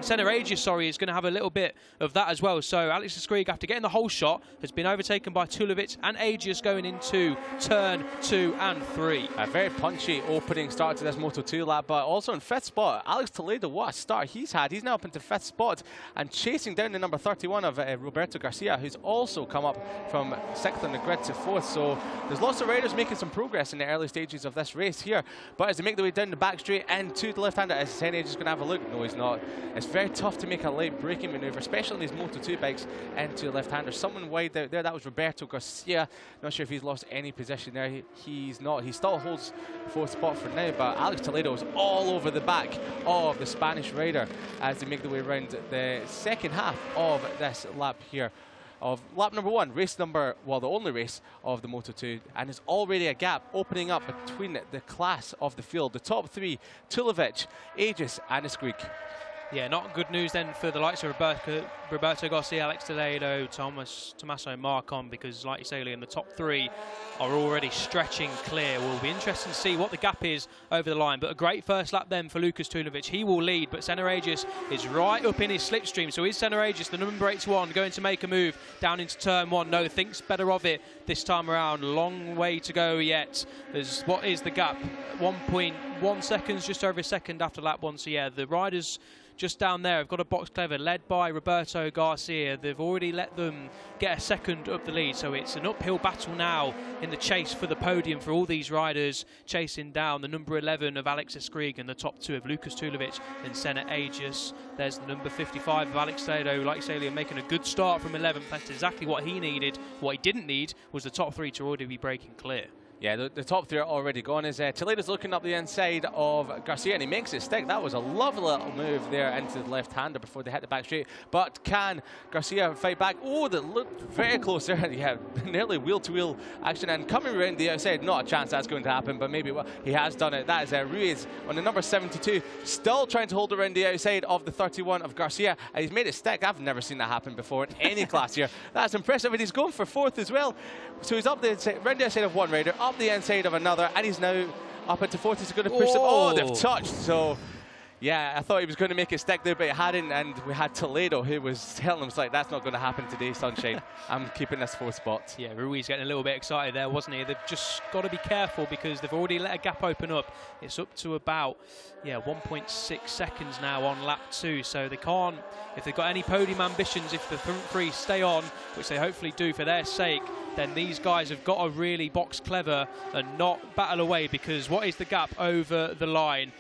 Senna Aegis, sorry, is going to have a little bit of that as well. So Alexis Skrieg, after getting the whole shot, has been overtaken by Tulevic and Aegis going into turn 2 and 3. A very punchy opening start to this Moto2 lap, but also in 5th spot, Alex Toledo, what a start he's had. He's now up into 5th spot and chasing down the number 31 of Roberto Garcia, who's also come up from 6th on the grid to 4th. So there's lots of riders making some progress in the early stages of this race here. But as they make their way down the back straight and to the left-hander, is Senna Aegis going to have a look? No, he's not. It's very tough to make a late braking manoeuvre, especially on these Moto2 bikes, into the left-hander. Someone wide out there, that was Roberto Garcia. Not sure if he's lost any position there. He's not. He still holds 4th spot for now, but Alex Toledo is all over the back of the Spanish rider as they make their way around the second half of this lap here. Of lap number 1, race number, well, the only race of the Moto2, and there's already a gap opening up between the class of the field. The top 3, Tulevic, Aegis and Skrieg. Yeah, not good news then for the likes of Roberto Garcia, Alex Toledo, Tommaso Marcon, because like you say, Liam, the top 3 are already stretching clear. Will be interesting to see what the gap is over the line, but a great first lap then for Lukas Tulevic. He will lead, but Senna Aegis is right up in his slipstream. So is Senna Aegis, the number 81, going to make a move down into turn 1? No, thinks better of it this time around. Long way to go yet. What is the gap? 1.1 seconds, just over a second after lap 1. So yeah, the riders just down there have got a box clever, led by Roberto Garcia. They've already let them get a second up the lead, so it's an uphill battle now in the chase for the podium for all these riders, chasing down the number 11 of Alexis Skrieg and the top 2 of Lukas Tulevic and Senna Aegis. There's the number 55 of Alex Toledo, like you say, making a good start from 11th. That's exactly what he needed. What he didn't need was the top 3 to already be breaking clear. Yeah, the top 3 are already gone. As Toledo's looking up the inside of Garcia, and he makes it stick. That was a lovely little move there into the left-hander before they hit the back straight. But can Garcia fight back? Oh, that looked very close there. Yeah, nearly wheel-to-wheel action. And coming around the outside, not a chance that's going to happen, but maybe he has done it. That is Ruiz on the number 72, still trying to hold around the outside of the 31 of Garcia. And he's made it stick. I've never seen that happen before in any class here. That's impressive. And he's going for 4th as well. So he's up the around the outside of one rider, up the inside of another, and he's now up into 4th. He's going to push them. Oh, they've touched. So Yeah, I thought he was going to make it stick there, but it hadn't, and we had Toledo, who was telling him, like, that's not going to happen today, Sunshine. I'm keeping this 4th spot. Yeah, Ruiz getting a little bit excited there, wasn't he? They've just got to be careful because they've already let a gap open up. It's up to about, 1.6 seconds now on lap 2, so they can't, if they've got any podium ambitions, if the front 3 stay on, which they hopefully do for their sake, then these guys have got to really box clever and not battle away, because what is the gap over the line?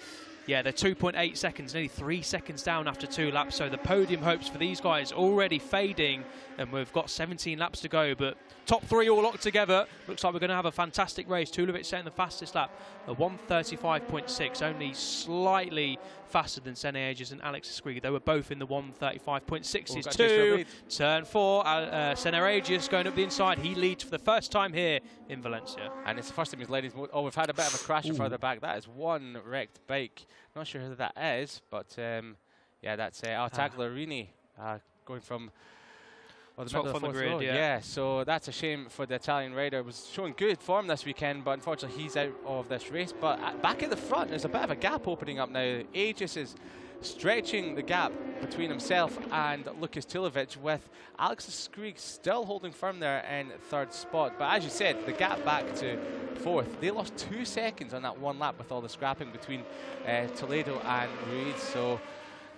Yeah, they're 2.8 seconds, nearly 3 seconds down after 2 laps. So the podium hopes for these guys already fading, and we've got 17 laps to go. But top 3 all locked together. Looks like we're going to have a fantastic race. Tulovic setting the fastest lap at 1:35.6, only slightly faster than Sene Aegis and Alex Escriga. They were both in the 1:35.6s too. Turn 4, Sene Aegis going up the inside. He leads for the first time here in Valencia. And it's the first time he's led his motor. Oh, we've had a bit of a crash further back. That is one wrecked bike. Not sure who that is, but yeah, that's Tagliarini going from the middle of the grid. Yeah, so that's a shame for the Italian rider. Was showing good form this weekend, but unfortunately he's out of this race. But back at the front, there's a bit of a gap opening up now. Aegis is stretching the gap between himself and Lucas Tulovic, with Alex Escriga still holding firm there in 3rd spot. But as you said, the gap back to 4th. They lost 2 seconds on that one lap with all the scrapping between Toledo and Ruiz. So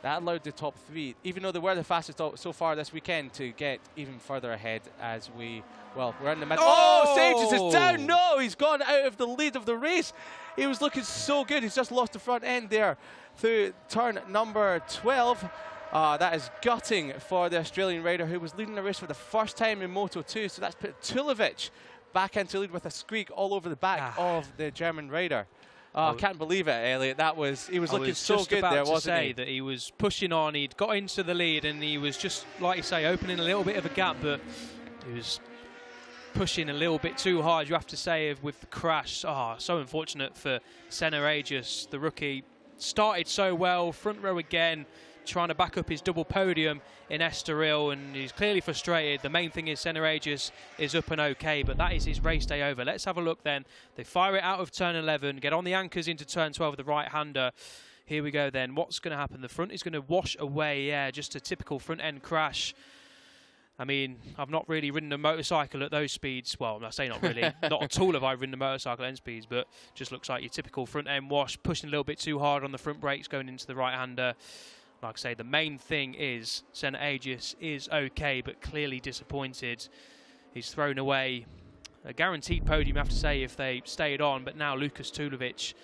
that allowed the top 3, even though they were the fastest so far this weekend, to get even further ahead as we're in the middle. Oh, Sages is down. No, he's gone out of the lead of the race. He was looking so good. He's just lost the front end there through turn number 12. That is gutting for the Australian rider who was leading the race for the first time in Moto2. So that's put Tulovic back into lead with a squeak all over the back of the German rider. I can't believe it, Elliot. He was looking so good there, wasn't he? I was just about to say that he was pushing on. He'd got into the lead and he was just, like you say, opening a little bit of a gap, but he was pushing a little bit too hard, you have to say, with the crash. So unfortunate for Sene Aegis, the rookie. Started so well, front row again, trying to back up his double podium in Estoril, and he's clearly frustrated. The main thing is Sene Aegis is up and okay, but that is his race day over. Let's have a look then. They fire it out of turn 11, get on the anchors into turn 12 with the right-hander. Here we go then. What's going to happen? The front is going to wash away. Yeah, just a typical front-end crash. I mean, I've not really ridden a motorcycle at those speeds. Well, I say not really. Not at all have I ridden a motorcycle at end speeds, but just looks like your typical front-end wash, pushing a little bit too hard on the front brakes going into the right-hander. Like I say, the main thing is Sene Aegis is okay, but clearly disappointed. He's thrown away a guaranteed podium, I have to say, if they stayed on, but now Lucas Tulovic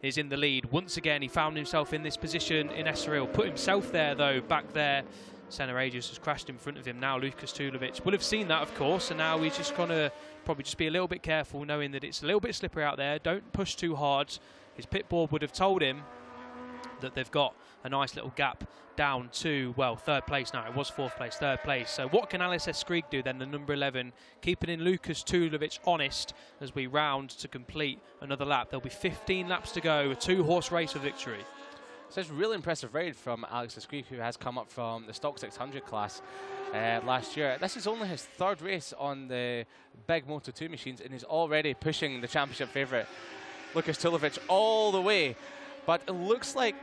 is in the lead. Once again, he found himself in this position in Estoril, put himself there, though, back there. Sene Aegis has crashed in front of him. Now Lucas Tulovic will have seen that, of course, and now he's just going to probably just be a little bit careful, knowing that it's a little bit slippery out there. Don't push too hard. His pit board would have told him that they've got a nice little gap down to, well, 3rd place now. It was 4th place, 3rd place. So what can Alex Escriga do then, the number 11, keeping in Lucas Tulovic honest as we round to complete another lap. There'll be 15 laps to go, a 2-horse race for victory. So it's a really impressive ride from Alex Escriga, who has come up from the Stock 600 class last year. This is only his 3rd race on the big Moto2 machines, and he's already pushing the championship favourite Lucas Tulovic all the way. But it looks like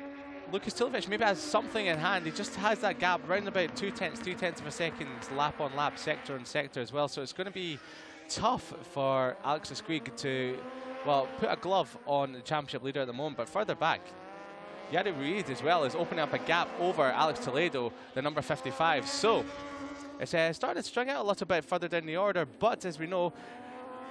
Lucas Tulovic maybe has something in hand. He just has that gap around about 0.2 of a second, lap on lap, sector on sector as well. So it's going to be tough for Alex Escriga to, well, put a glove on the championship leader at the moment. But further back, Yari Ruiz as well is opening up a gap over Alex Toledo, the number 55. So it's starting to string out a little bit further down the order, but as we know,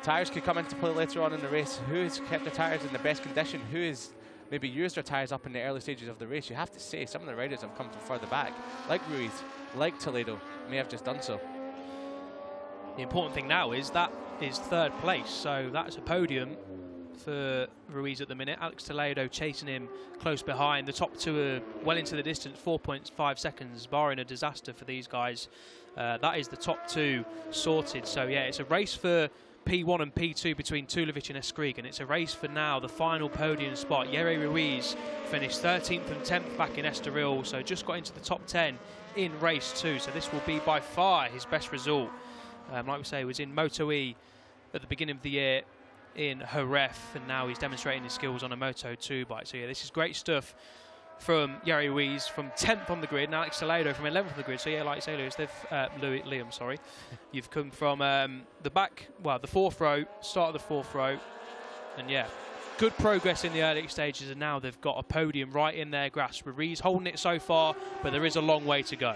tyres could come into play later on in the race. Who has kept their tyres in the best condition? Who has maybe used their tyres up in the early stages of the race? You have to say some of the riders have come from further back, like Ruiz, like Toledo, may have just done so. The important thing now is that is 3rd place, so that's a podium for Ruiz at the minute. Alex Toledo chasing him close behind. The top 2 are well into the distance, 4.5 seconds, barring a disaster for these guys. That is the top 2 sorted. So yeah, it's a race for P1 and P2 between Tulovic and Escriga, and it's a race for now the final podium spot. Yere Ruiz finished 13th and 10th back in Estoril, so just got into the top 10 in race 2. So this will be by far his best result. Like we say, he was in Moto E at the beginning of the year in Jerez, and now he's demonstrating his skills on a Moto2 bike. So yeah, this is great stuff from Yari Ruiz from 10th on the grid, and Alex Toledo from 11th on the grid. So yeah, like you say, Lewis, Liam, sorry. You've come from the back, well, the 4th row, start of the 4th row, and yeah, good progress in the early stages, and now they've got a podium right in their grasp. Ruiz holding it so far, but there is a long way to go.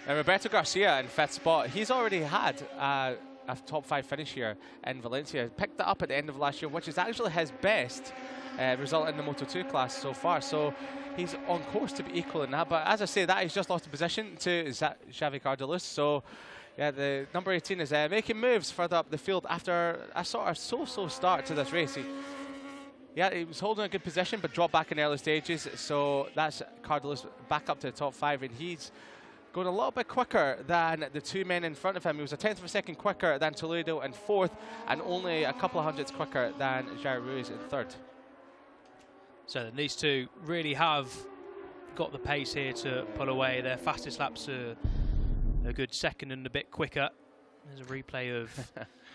And Roberto Garcia in 5th spot, he's already had a top 5 finish here in Valencia. Picked it up at the end of last year, which is actually his best result in the Moto2 class so far. So he's on course to be equaling that. But as I say, that he's just lost a position to Xavi Cardelis. So yeah, the number 18 is making moves further up the field after a sort of so-so start to this race. He was holding a good position, but dropped back in early stages. So that's Cardelis back up to the top 5, and he's going a little bit quicker than the 2 men in front of him. He was a 10th of a second quicker than Toledo in 4th, and only a couple of hundredths quicker than Jair Ruiz in 3rd. So these two really have got the pace here to pull away. Their fastest laps are a good second and a bit quicker. There's a replay of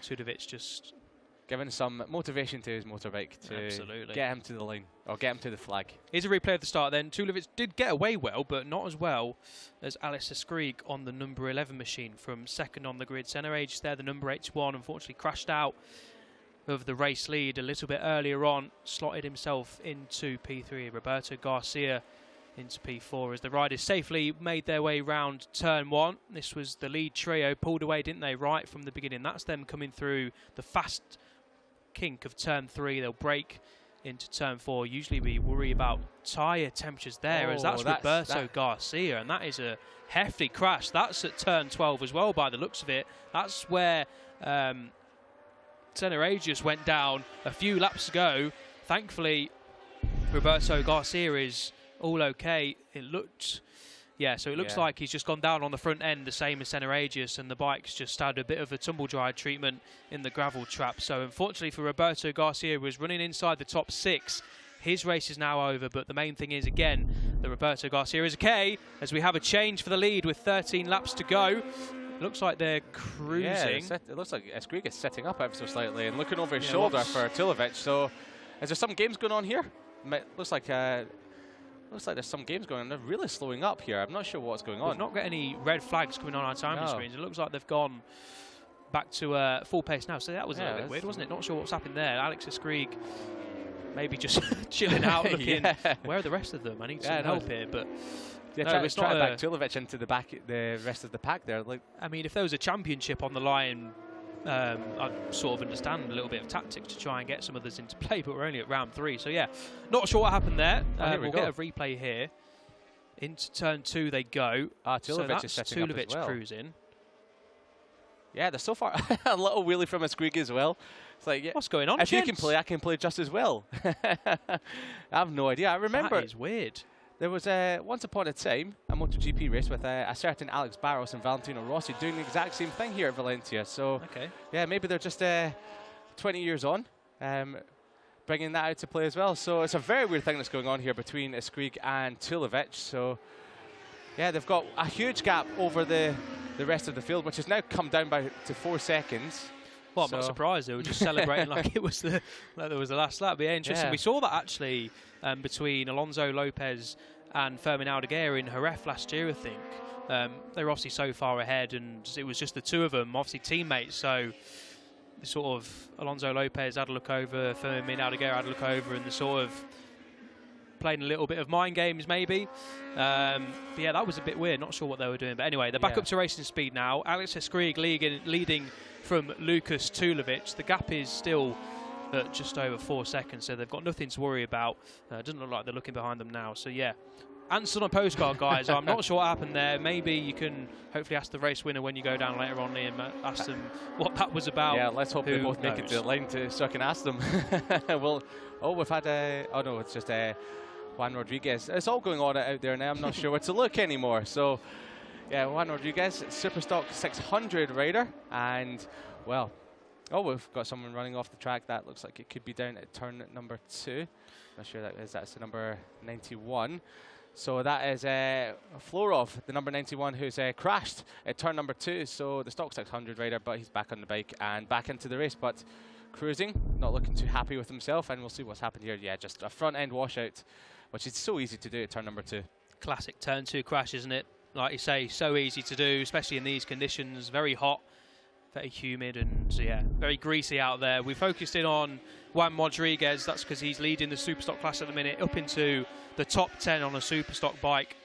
Tudovic just giving some motivation to his motorbike to get him to the line, or get him to the flag. Here's a replay of the start then. Tulovic did get away well, but not as well as Alistair Skrieg on the number 11 machine from 2nd on the grid. Center Age there, the number 81, unfortunately crashed out of the race lead a little bit earlier on, slotted himself into P3. Roberto Garcia into P4 as the riders safely made their way round turn 1. This was the lead trio, pulled away, didn't they, right from the beginning. That's them coming through the fast kink of turn 3. They'll break into turn 4. Usually we worry about tyre temperatures there, as that's Roberto Garcia, and that is a hefty crash. That's at turn 12 as well by the looks of it. That's where Teneragius went down a few laps ago. Thankfully Roberto Garcia is all okay. It looked, yeah, so it looks like he's just gone down on the front end, the same as Teneragius, and the bike's just had a bit of a tumble dry treatment in the gravel trap. So unfortunately for Roberto Garcia, who was running inside the top 6, his race is now over. But the main thing is, again, that Roberto Garcia is okay, as we have a change for the lead with 13 laps to go. Looks like they're cruising. Yeah, it looks like Skrieg is setting up ever so slightly and looking over his shoulder for Tulovic. So is there some games going on here? Looks like there's some games going on. They're really slowing up here. I'm not sure what's going on. We've not got any red flags coming on our timing screens. It looks like they've gone back to full pace now. So that was a little bit weird, wasn't it? Not sure what's happened there. Alex Skrieg maybe just chilling out, looking, where are the rest of them? I need some help here. But yeah, it's trying to back Tulovic into the rest of the pack there. Like, I mean, if there was a championship on the line, I'd sort of understand a little bit of tactics to try and get some others into play, but we're only at round 3, so yeah, not sure what happened there. We'll get a replay here. Into turn 2 they go. Tulovic is setting up as well. Cruising. Yeah, they're so far a little wheelie from a Skrieg as well. It's like, yeah, what's going on? If you can play, I can play just as well. I have no idea. I remember that is weird. There was once upon a time a MotoGP race with a certain Alex Barros and Valentino Rossi doing the exact same thing here at Valencia. So yeah, maybe they're just 20 years on, bringing that out to play as well. So it's a very weird thing that's going on here between Skrieg and Tulovic. So yeah, they've got a huge gap over the rest of the field, which has now come down to 4 seconds. Well, I'm not surprised. They were just celebrating like it was the last lap. But yeah, interesting. Yeah. We saw that actually between Alonso Lopez and Fermin Aldeguer in Jerez last year, I think. They were obviously so far ahead, and it was just the two of them, obviously teammates. So sort of Alonso Lopez had a look over, Fermin Aldeguer had a look over, and the sort of playing a little bit of mind games maybe. But yeah, that was a bit weird. Not sure what they were doing. But anyway, they're back up to racing speed now. Alex Skrieg leading from Lucas Tulovic. The gap is still at just over 4 seconds, so they've got nothing to worry about. Doesn't look like they're looking behind them now. So yeah, answered on a postcard, guys. I'm not sure what happened there. Maybe you can hopefully ask the race winner when you go down later on, Liam, ask them what that was about. Yeah, let's hope they both make it to the line so I can ask them. Well, we've had oh no, it's just Juan Rodriguez. It's all going on out there now. I'm not sure where to look anymore. So yeah, Juan Rodriguez, Superstock 600 rider, and well, we've got someone running off the track. That looks like it could be down at turn number 2. Not sure that's the number 91. So that is Florov, the number 91, who's crashed at turn number 2. So the stock 600 rider, but he's back on the bike and back into the race, but cruising, not looking too happy with himself. And we'll see what's happened here. Yeah, just a front end washout which is so easy to do at turn number 2. Classic turn 2 crash, isn't it? Like you say, so easy to do, especially in these conditions. Very hot, very humid, and yeah, very greasy out there. We focused in on Juan Rodriguez. That's because he's leading the Superstock class at the minute, up into the top 10 on a Superstock bike.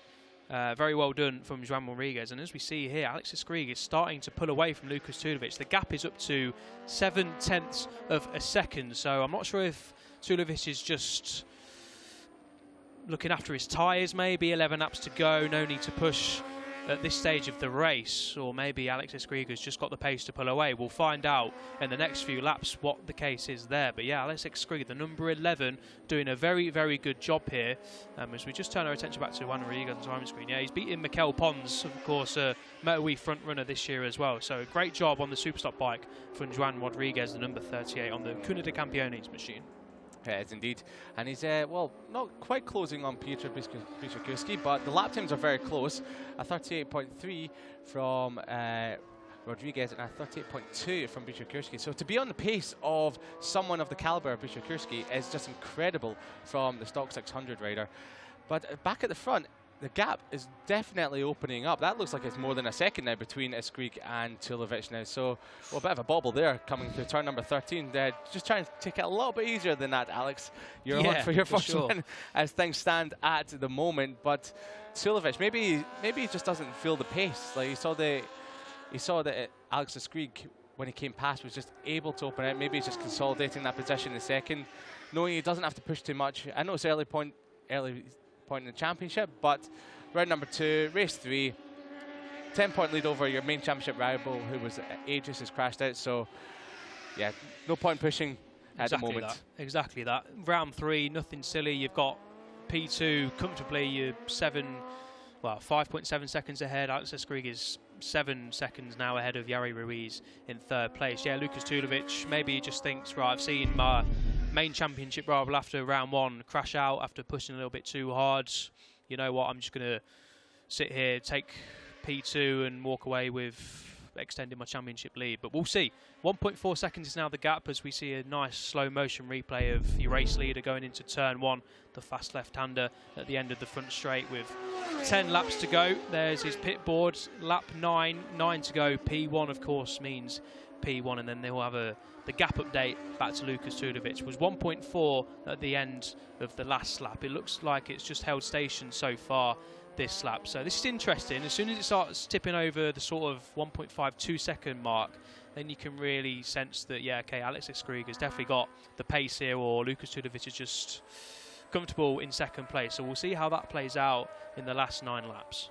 Very well done from Juan Rodriguez. And as we see here, Alex Escrig is starting to pull away from Lukas Tulovic. The gap is up to 7/10 of a second. So I'm not sure if Tulovic is just looking after his tyres, maybe 11 laps to go, no need to push at this stage of the race, or maybe Alex Escrig has just got the pace to pull away. We'll find out in the next few laps what the case is there. But yeah, Alex Escrig, the number 11, doing a very, very good job here. As we just turn our attention back to Juan Rodriguez on the timing screen, yeah, he's beating Mikel Pons, of course, a MotoE front runner this year as well. So great job on the Superstock bike from Juan Rodriguez, the number 38 on the Cuna de Campeones machine. Yes, indeed. And he's, well, not quite closing on Piotr Biszczykowski, but the lap times are very close. A 38.3 from Rodriguez and a 38.2 from Biszczykowski. So to be on the pace of someone of the caliber of Biszczykowski is just incredible from the Stock 600 rider. But back at the front, the gap is definitely opening up. That looks like it's more than a second now between Escrig and Tulovic now. So, well, a bit of a bobble there coming through turn number 13. Just trying to take it a little bit easier than that, Alex. You're on for your first one as things stand at the moment. But Tulovic, maybe he just doesn't feel the pace. Like he saw that Alex Escrig, when he came past, was just able to open out. Maybe he's just consolidating that position in the second, knowing he doesn't have to push too much. I know it's early point in the championship, but round number 2, race 3, 10-point lead over your main championship rival, who was Aegis, has crashed out. So yeah, no point pushing at the moment. Exactly that. Round 3, nothing silly. You've got P2 comfortably. You're 5.7 seconds ahead. Alex Escrig is 7 seconds now ahead of Yari Ruiz in 3rd place. Yeah, Lukas Tulovic, maybe he just thinks, right, I've seen my main championship rival after round 1 crash out after pushing a little bit too hard. You know what, I'm just going to sit here, take P2 and walk away with extending my championship lead. But we'll see. 1.4 seconds is now the gap as we see a nice slow motion replay of your race leader going into turn 1, the fast left-hander at the end of the front straight with 10 laps to go. There's his pit board, lap 9 to go. P1 of course means P1, and then they will have the gap update back to Lukas Tulovic. Was 1.4 at the end of the last lap. It looks like it's just held station so far this lap. So this is interesting. As soon as it starts tipping over the sort of 1.52 second mark, then you can really sense that, yeah, okay, Alex Escrig has definitely got the pace here, or Lukas Tulovic is just comfortable in 2nd place. So we'll see how that plays out in the last 9 laps.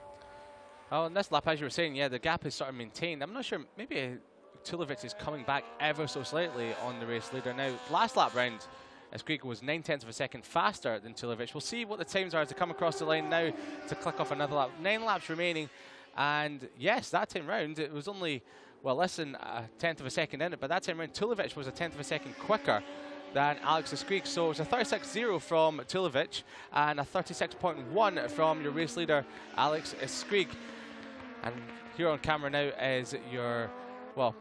Oh, in this lap, as you were saying, yeah, the gap is sort of maintained. I'm not sure, maybe Tulovic is coming back ever so slightly on the race leader. Now, last lap round, Escrig was 9/10 of a second faster than Tulovic. We'll see what the times are as they come across the line now to click off another lap. 9 laps remaining, and yes, that time round, it was only, well, less than a 10th of a second in it, but that time round, Tulovic was a 10th of a second quicker than Alex Escrig. So it was a 36.0 from Tulovic and a 36.1 from your race leader, Alex Escrig. And here on camera now is your, well,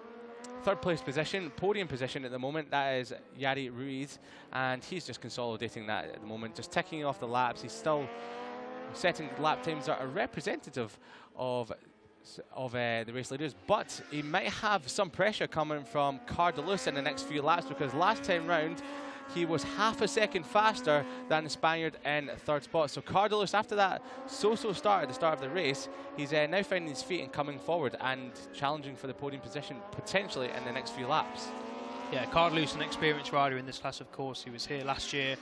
3rd place position, podium position at the moment. That is Yari Ruiz, and he's just consolidating that at the moment, just ticking off the laps. He's still setting lap times that are representative of the race leaders, but he might have some pressure coming from Cardelus in the next few laps, because last time round he was half a second faster than the Spaniard in 3rd spot. So Cardelus, after that so-so start at the start of the race, he's now finding his feet and coming forward and challenging for the podium position potentially in the next few laps. Yeah, Cardelus, an experienced rider in this class, of course. He was here last year,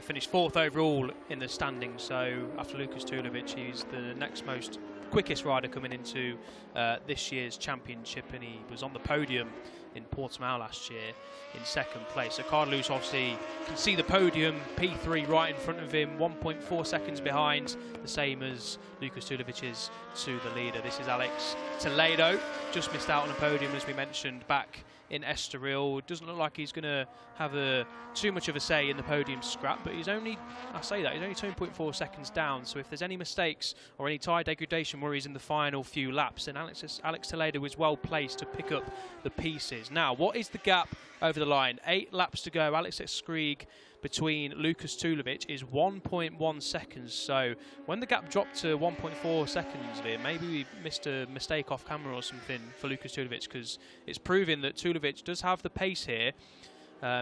finished 4th overall in the standings. So after Lukas Tulovic, he's the next most quickest rider coming into this year's championship, and he was on the podium in Portimao last year in 2nd place. So Cardelus obviously can see the podium, P3 right in front of him, 1.4 seconds behind, the same as Lukas Tulovic is to the leader. This is Alex Toledo, just missed out on a podium as we mentioned back in Estoril. Doesn't look like he's going to have too much of a say in the podium scrap, but he's only, I say that, he's only 2.4 seconds down. So if there's any mistakes or any tyre degradation worries in the final few laps, then Alex Toledo is well placed to pick up the pieces. Now, what is the gap over the line? 8 laps to go. Alex Escrig between Lukas Tulovic is 1.1 seconds. So when the gap dropped to 1.4 seconds there, maybe we missed a mistake off camera or something for Lukas Tulovic, because it's proving that Tulovic does have the pace here.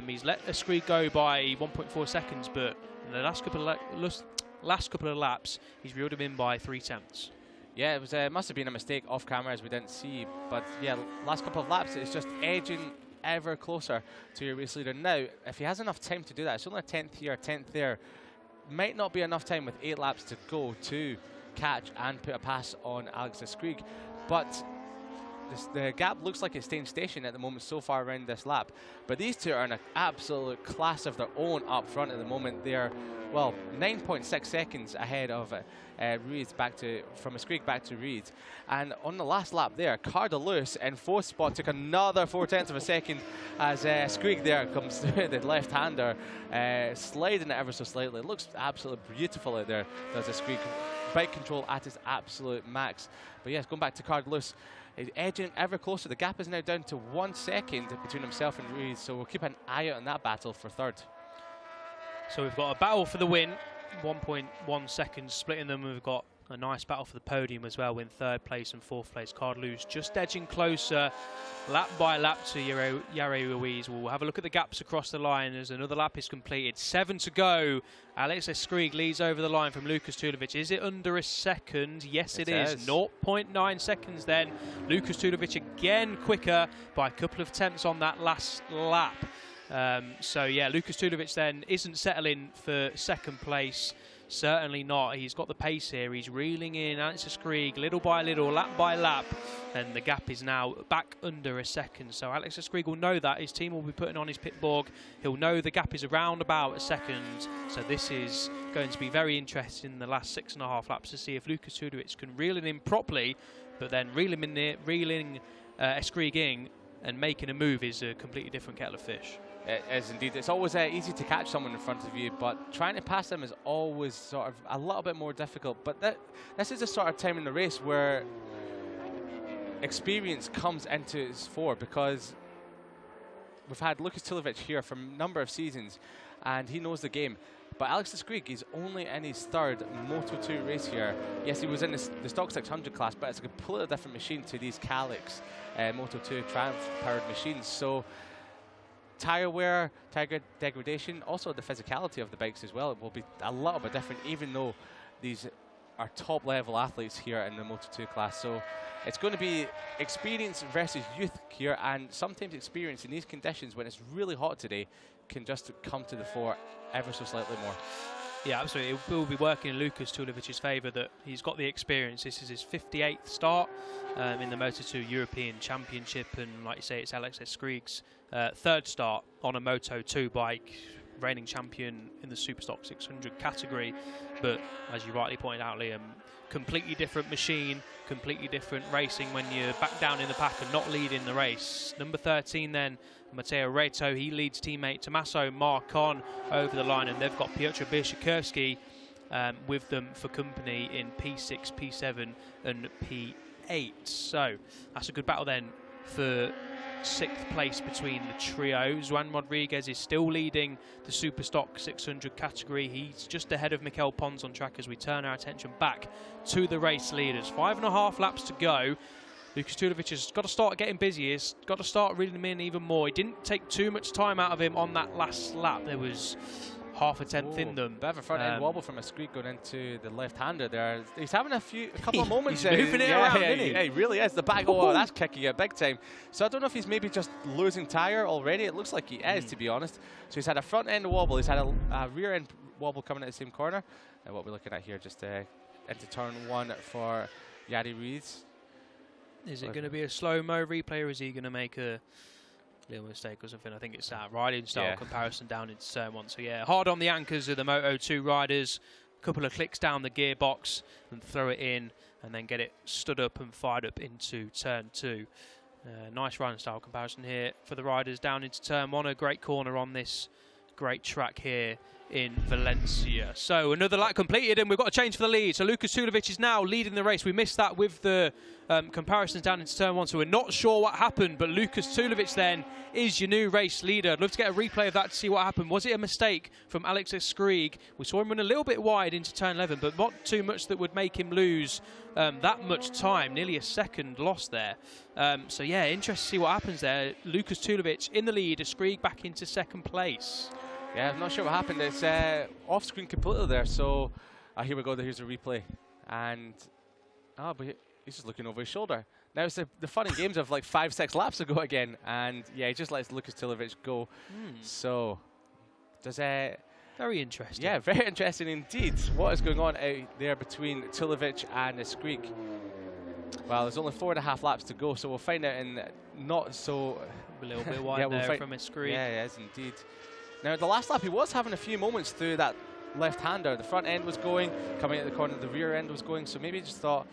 He's let Eskrig go by 1.4 seconds, but in the last couple of laps, he's reeled him in by 0.3. Yeah, it was must have been a mistake off camera as we didn't see. But yeah, last couple of laps, it's just edging ever closer to your race leader. Now, if he has enough time to do that, it's only a 10th here, 10th there. Might not be enough time with 8 laps to go to catch and put a pass on Alex Eskrig. But the gap looks like it's staying stationary at the moment so far around this lap. But these two are in an absolute class of their own up front at the moment. They're, well, 9.6 seconds ahead of Reeds from Eskrig back to Reeds. And on the last lap there, Cardo Lewis in 4th spot took another 0.4 of a second as Eskrig there comes through, the left-hander, sliding it ever so slightly. It looks absolutely beautiful out there, does Eskrig. Bike control at its absolute max. But yes, going back to Cardo Lewis, he's edging ever closer. The gap is now down to 1 second between himself and Reeds, so we'll keep an eye out on that battle for 3rd. So we've got a battle for the win, 1.1 seconds splitting them. We've got a nice battle for the podium as well, in 3rd place and 4th place. Cardo just edging closer, lap by lap to Yare Ruiz. We'll have a look at the gaps across the line as another lap is completed. 7 to go. Alex Eskrig leads over the line from Lukas Tulovic. Is it under a second? Yes, it is. 0.9 seconds then. Lukas Tulovic again quicker by a couple of tenths on that last lap. So yeah, Lukas Tulovic then isn't settling for 2nd place. Certainly not. He's got the pace here. He's reeling in Alex Eskrig little by little, lap by lap, and the gap is now back under a second. So Alex Eskrig will know that. His team will be putting on his pit board. He'll know the gap is around about a second. So this is going to be very interesting in the last 6.5 laps to see if Lukas Tulovic can reel it in properly, but then reeling Eskrig in and making a move is a completely different kettle of fish. It is indeed. It's always easy to catch someone in front of you, but trying to pass them is always sort of a little bit more difficult. But this is the sort of time in the race where experience comes into its fore, because we've had Lukas Tulovic here for a number of seasons, and he knows the game. But Alex Eskrig is only in his 3rd Moto2 race here. Yes, he was in the Stock 600 class, but it's a completely different machine to these Calyx Moto2 Triumph-powered machines. So tyre wear, tyre degradation, also the physicality of the bikes as well, it will be a little bit different, even though these are top-level athletes here in the Moto2 class. So it's going to be experience versus youth here, and sometimes experience in these conditions, when it's really hot today, can just come to the fore ever so slightly more. Yeah, absolutely. It will be working in Lukas Tulovic's favour that he's got the experience. This is his 58th start in the Moto2 European Championship, and like you say, it's Alex Eskrig's 3rd start on a Moto2 bike, reigning champion in the Superstock 600 category. But as you rightly pointed out, Liam, completely different machine, completely different racing when you're back down in the pack and not leading the race. Number 13 then, Matteo Reto, he leads teammate Tommaso Marcon over the line, and they've got Piotr Biszczykowski with them for company in P6, P7 and P8. So that's a good battle then for 6th place between the trio. Juan Rodriguez is still leading the Superstock 600 category. He's just ahead of Mikel Pons on track as we turn our attention back to the race leaders. 5.5 laps to go. Lukas Tulovic has got to start getting busy. He's got to start reeling him in even more. He didn't take too much time out of him on that last lap. There was half a tenth in them. Bit of a front end wobble from Eskrig going into the left-hander there. He's having a couple of moments. He's moving it around, isn't he? Yeah, he really is. The back, oh, that's kicking it big time. So I don't know if he's maybe just losing tyre already. It looks like he is, to be honest. So he's had a front end wobble. He's had a rear end wobble coming at the same corner. And what we're looking at here, just into turn 1 for Yari Reeds. Is it going to be a slow-mo replay, or is he going to make a little mistake or something? I think it's that riding style comparison down into turn 1. So yeah, hard on the anchors of the Moto2 riders. A couple of clicks down the gearbox and throw it in, and then get it stood up and fired up into turn 2. Nice riding style comparison here for the riders down into turn 1. A great corner on this great track here in Valencia. So another lap completed, and we've got a change for the lead. So Lukas Tulovic is now leading the race. We missed that with the comparisons down into turn 1, so we're not sure what happened, but Lukas Tulovic then is your new race leader. I'd love to get a replay of that to see what happened. Was it a mistake from Alex Skrig? We saw him run a little bit wide into turn 11, but not too much that would make him lose that much time. Nearly a second loss there. So yeah, interesting to see what happens there. Lukas Tulovic in the lead, Skrig back into second place. Yeah, I'm not sure what happened. It's off screen completely there. So here we go. Here's a replay. And but he's just looking over his shoulder. Now it's the fun and games of like 5-6 laps ago again. And yeah, he just lets Lukas Tulovic go. So does very interesting. Yeah, very interesting indeed. What is going on out there between Tulovic and Skrig? Well, there's only 4.5 laps to go, so we'll find out in not so... A little bit wide there from Skrig. Yeah, it is indeed. Now, the last lap, he was having a few moments through that left-hander. The front end was going, coming out the corner, the rear end was going, so maybe he just thought,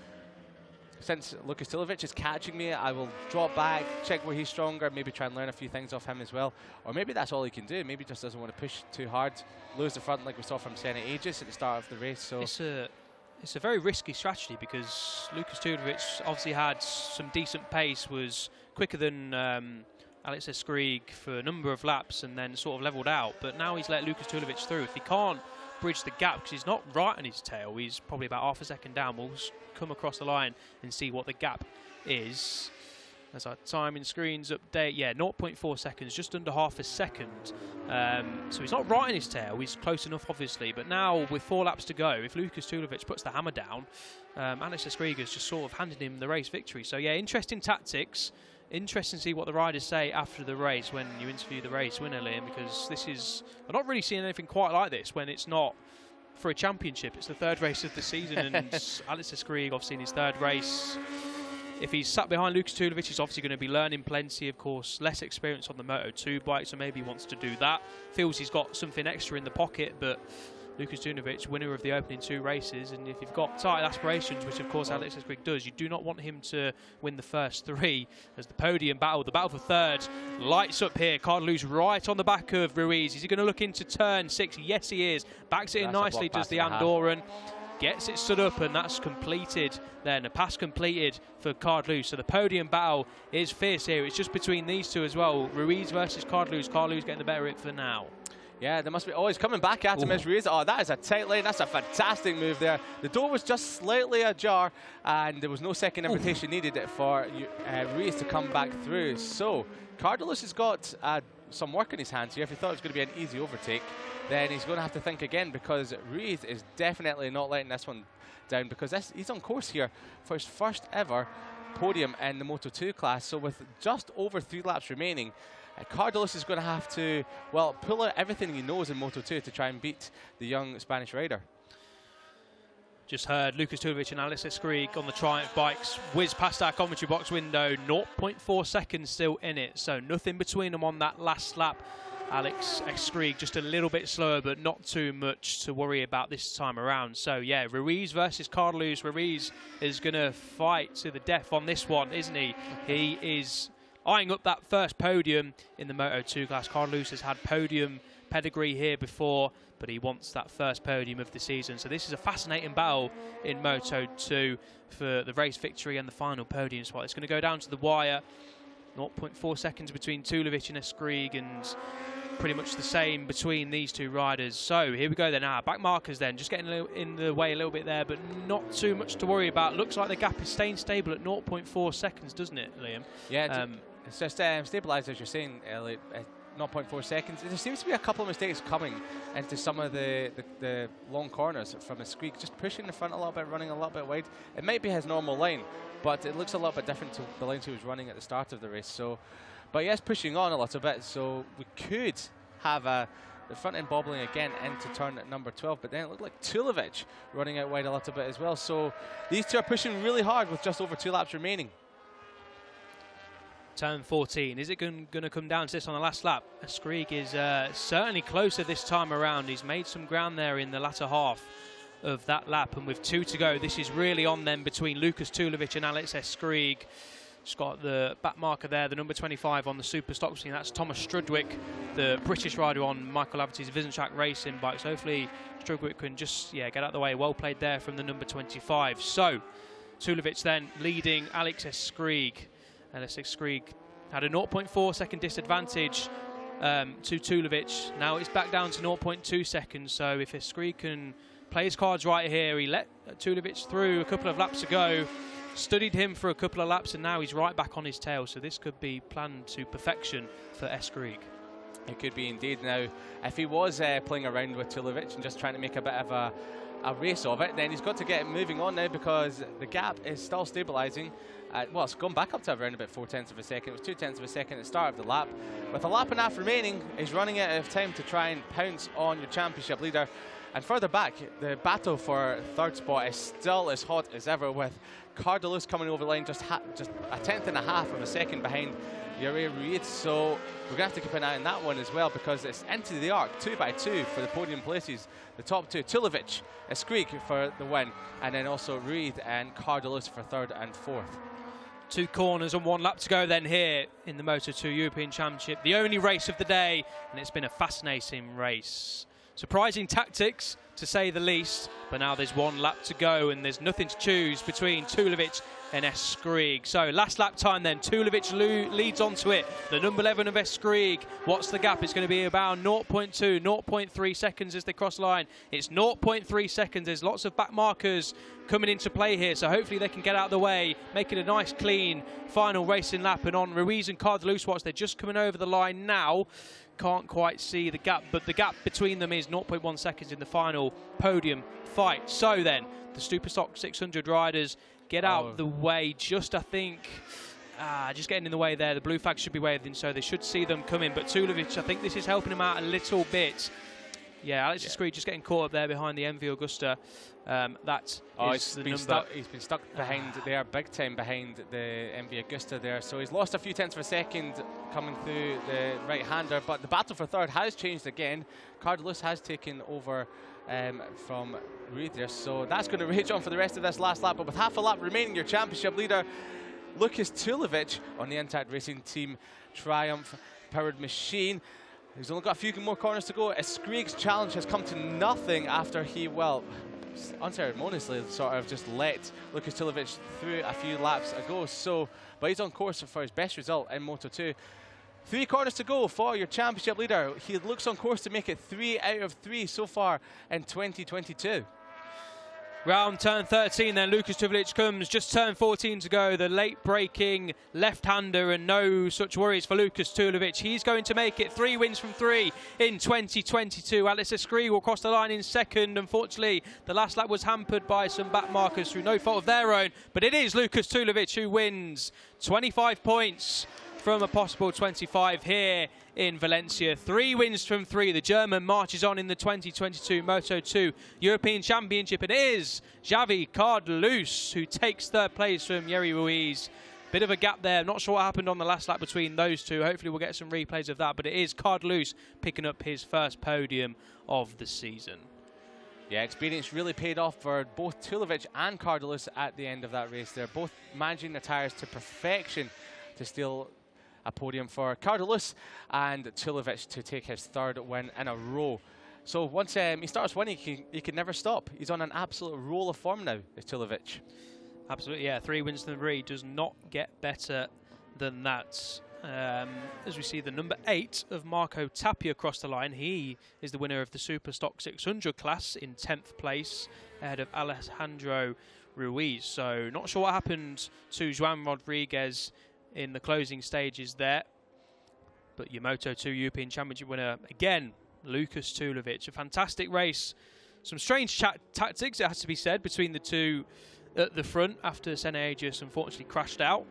since Lukas Tulovic is catching me, I will drop back, check where he's stronger, maybe try and learn a few things off him as well. Or maybe that's all he can do. Maybe he just doesn't want to push too hard, lose the front like we saw from Senna Aegis at the start of the race. So it's a very risky strategy, because Lukas Tulovic obviously had some decent pace, was quicker than Alex Skrig for a number of laps and then sort of levelled out. But now he's let Lukas Tulovic through. If he can't bridge the gap, because he's not right on his tail, he's probably about half a second down. We'll come across the line and see what the gap is. As our timing screens update, yeah, 0.4 seconds, just under half a second. So he's not right in his tail, he's close enough obviously, but now with 4 laps to go, if Lukas Tulovic puts the hammer down, Alex Skrig has just sort of handed him the race victory. So yeah, interesting tactics. Interesting to see what the riders say after the race when you interview the race winner, Liam, because this is... I'm not really seeing anything quite like this when it's not for a championship. It's the 3rd race of the season, and Alex Skrig, obviously in his 3rd race. If he's sat behind Lukas Tulovic, he's obviously going to be learning plenty, of course. Less experience on the Moto2 bike, so maybe he wants to do that. Feels he's got something extra in the pocket, but Lukas Tulovic, winner of the opening 2 races, and if you've got title aspirations, which of course Alex Skrig does, you do not want him to win the first 3, as the podium battle, the battle for 3rd, lights up here. Cardelou's right on the back of Ruiz. Is he going to look into turn 6? Yes, he is. Backs it in nicely, does the Andorran. Gets it stood up, and that's completed then. A pass completed for Cardelou. So the podium battle is fierce here. It's just between these two as well. Ruiz versus Cardelou. Cardelou's getting the better of it for now. Yeah, there must be... Oh, he's coming back at him as Ruiz. Oh, that is a tight lane. That's a fantastic move there. The door was just slightly ajar, and there was no second invitation needed for Ruiz to come back through. So, Cardelus has got some work in his hands here. If he thought it was going to be an easy overtake, then he's going to have to think again, because Ruiz is definitely not letting this one down, because he's on course here for his first ever podium in the Moto2 class. So with just over 3 laps remaining, Cardelus is going to have to, well, pull out everything he knows in Moto2 to try and beat the young Spanish rider. Just heard Lukas Tulovic and Alex Skrig on the Triumph bikes whiz past our commentary box window. 0.4 seconds still in it, so nothing between them on that last lap. Alex Skrig just a little bit slower, but not too much to worry about this time around. So yeah, Ruiz versus Cardelus. Ruiz is going to fight to the death on this one, isn't he? He is eyeing up that first podium in the Moto2 class. Cardelus has had podium pedigree here before, but he wants that first podium of the season. So this is a fascinating battle in Moto2 for the race victory and the final podium spot. It's going to go down to the wire. 0.4 seconds between Tulovic and Skrig, and pretty much the same between these two riders. So here we go then. Back markers then, just getting in the way a little bit there, but not too much to worry about. Looks like the gap is staying stable at 0.4 seconds, doesn't it, Liam? Yeah, it's just stabilised, as you're saying, Elliot. 0.4 seconds. There seems to be a couple of mistakes coming into some of the long corners from Skrig, just pushing the front a little bit, running a little bit wide. It might be his normal line, but it looks a little bit different to the lines he was running at the start of the race. So, but yes, pushing on a little bit, so we could have the front end bobbling again into turn at number 12, but then it looked like Tulovic running out wide a little bit as well. So these two are pushing really hard with just over 2 laps remaining. Turn 14. Is it going to come down to this on the last lap? Skrig is certainly closer this time around. He's made some ground there in the latter half of that lap, and with 2 to go, this is really on them between Lukas Tulovic and Alex Skrig. Just got the back marker there, the number 25 on the Super Stock team. That's Thomas Strudwick, the British rider on Michael Laverty's Vision-Track Racing bike. So hopefully Strudwick can just get out of the way. Well played there from the number 25. So Tulovic then leading Alex Skrieg. Alex Skrieg had a 0.4 second disadvantage to Tulovic. Now it's back down to 0.2 seconds. So if Skrieg can play his cards right here, he let Tulovic through a couple of laps ago, studied him for a couple of laps, and now he's right back on his tail. So this could be planned to perfection for Skrieg. It could be indeed. Now, if he was playing around with Tulovic and just trying to make a bit of a race of it, then he's got to get moving on now, because the gap is still stabilising. Well, it's gone back up to around about 0.4 of a second. It was 0.2 of a second at the start of the lap. With a lap and a half remaining, he's running out of time to try and pounce on your championship leader. And further back, the battle for third spot is still as hot as ever, with Cardelus coming over the line just a 1/10.5 of a second behind Yuri Ruiz. So we're going to have to keep an eye on that one as well, because it's into the arc, 2 by 2 for the podium places. The top two, Tulovic, Skrieg for the win, and then also Ruiz and Cardelus for third and fourth. 2 corners and 1 lap to go then here in the Moto2 European Championship. The only race of the day, and it's been a fascinating race. Surprising tactics, to say the least, but now there's 1 lap to go and there's nothing to choose between Tulovic and Skrieg. So last lap time then, Tulovic leads onto it. The number 11 of Skrieg. What's the gap? It's going to be about 0.2, 0.3 seconds as they cross the line. It's 0.3 seconds. There's lots of back markers coming into play here, so hopefully they can get out of the way, make it a nice clean final racing lap. And on Ruiz and Cardelus, watch, they're just coming over the line now. Can't quite see the gap, but the gap between them is 0.1 seconds in the final podium fight. So then, the Superstock 600 riders get out of the way, just I think, just getting in the way there. The blue flag should be waving, so they should see them coming. But Tulovic, I think this is helping him out a little bit. Yeah, Alex Skrieg just getting caught up there behind the MV Augusta. He's been stuck behind there, big time behind the MV Augusta there. So he's lost a few tenths of a second coming through the right-hander. But the battle for third has changed again. Cardelus has taken over from Ruiz there. So that's going to rage on for the rest of this last lap. But with half a lap remaining, your championship leader, Lucas Tulovic on the Intact Racing Team Triumph powered machine. He's only got a few more corners to go. Skrieg's challenge has come to nothing after he, well, unceremoniously sort of just let Lucas Tulovic through a few laps ago. So, but he's on course for his best result in Moto2. 3 corners to go for your championship leader. He looks on course to make it 3 out of 3 so far in 2022. Round turn 13 then, Lucas Tulovic comes, just turn 14 to go, the late breaking left-hander, and no such worries for Lucas Tulovic. He's going to make it 3 wins from 3 in 2022. Alex Skrieg will cross the line in second. Unfortunately, the last lap was hampered by some back markers through no fault of their own, but it is Lucas Tulovic who wins. 25 points from a possible 25 here in Valencia. 3 wins from 3. The German marches on in the 2022 Moto2 European Championship. It is Xavi Cardelus who takes third place from Yuri Ruiz. Bit of a gap there. Not sure what happened on the last lap between those two. Hopefully we'll get some replays of that. But it is Cardelus picking up his first podium of the season. Yeah, experience really paid off for both Tulovic and Cardelus at the end of that race. They're both managing the tyres to perfection to steal a podium for Cardelus and Tulovic to take his 3rd win in a row. So once he starts winning, he can never stop. He's on an absolute roll of form now, is Tulovic. Absolutely, yeah. 3 wins to 3 does not get better than that. As we see the number 8 of Marco Tapia across the line. He is the winner of the Superstock 600 class in 10th place ahead of Alejandro Ruiz. So not sure what happened to Joan Rodriguez in the closing stages there. But your Moto2 European Championship winner, again, Lucas Tulovic. A fantastic race. Some strange tactics, it has to be said, between the two at the front after Senna Agius unfortunately crashed out.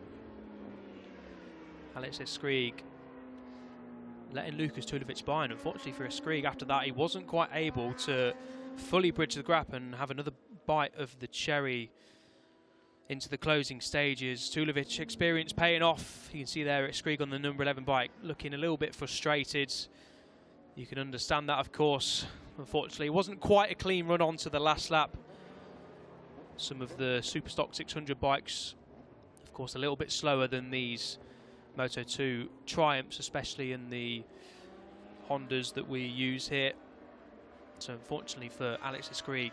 Alex Skrieg letting Lucas Tulovic by, and unfortunately for Skrieg, after that he wasn't quite able to fully bridge the gap and have another bite of the cherry into the closing stages. Tulovic experience paying off. You can see there at Skrieg on the number 11 bike looking a little bit frustrated. You can understand that, of course. Unfortunately, it wasn't quite a clean run onto the last lap. Some of the Superstock 600 bikes, of course, a little bit slower than these Moto2 Triumphs, especially in the Hondas that we use here. So unfortunately for Alex Escrig,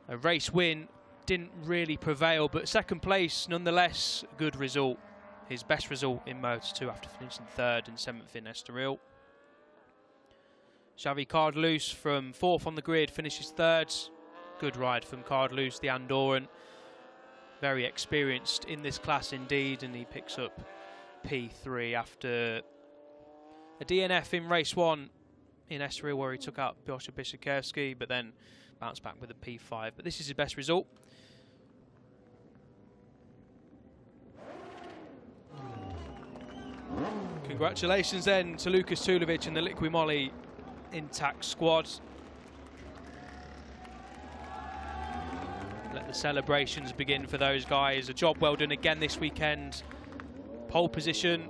a race win didn't really prevail, but second place nonetheless, a good result. His best result in Moto2 after finishing 3rd and 7th in Estoril. Xavi Cardelus from 4th on the grid finishes 3rd. Good ride from Cardelus, the Andorran. Very experienced in this class indeed, and he picks up P3 after a DNF in race 1 in Estoril, where he took out Piotr Biszakowski, but then bounced back with a P5. But this is his best result. Congratulations then to Lukas Tulovic and the Liqui Moly intact squad. Let the celebrations begin for those guys. A job well done again this weekend. Pole position,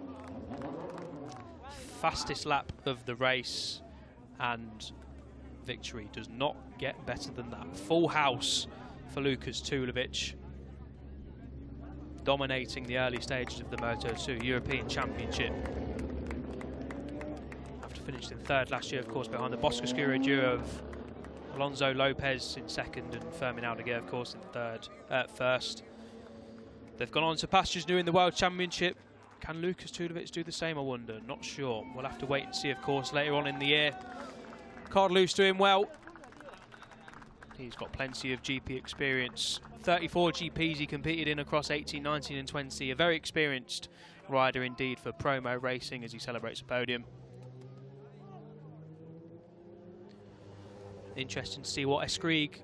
fastest lap of the race, and victory does not get better than that. Full house for Lukas Tulovic, dominating the early stages of the Moto2 European Championship. After finishing 3rd last year, of course, behind the Bosco-Skuro duo of Alonso Lopez in 2nd and Fermin Aldeguer, of course, in 1st. They've gone on to pastures new in the World Championship. Can Lukas Tulovic do the same, I wonder? Not sure. We'll have to wait and see, of course, later on in the year. Cardelus doing well. He's got plenty of GP experience. 34 GPs he competed in across 18, 19 and 20. A very experienced rider indeed for promo racing as he celebrates a podium. Interesting to see what Escrig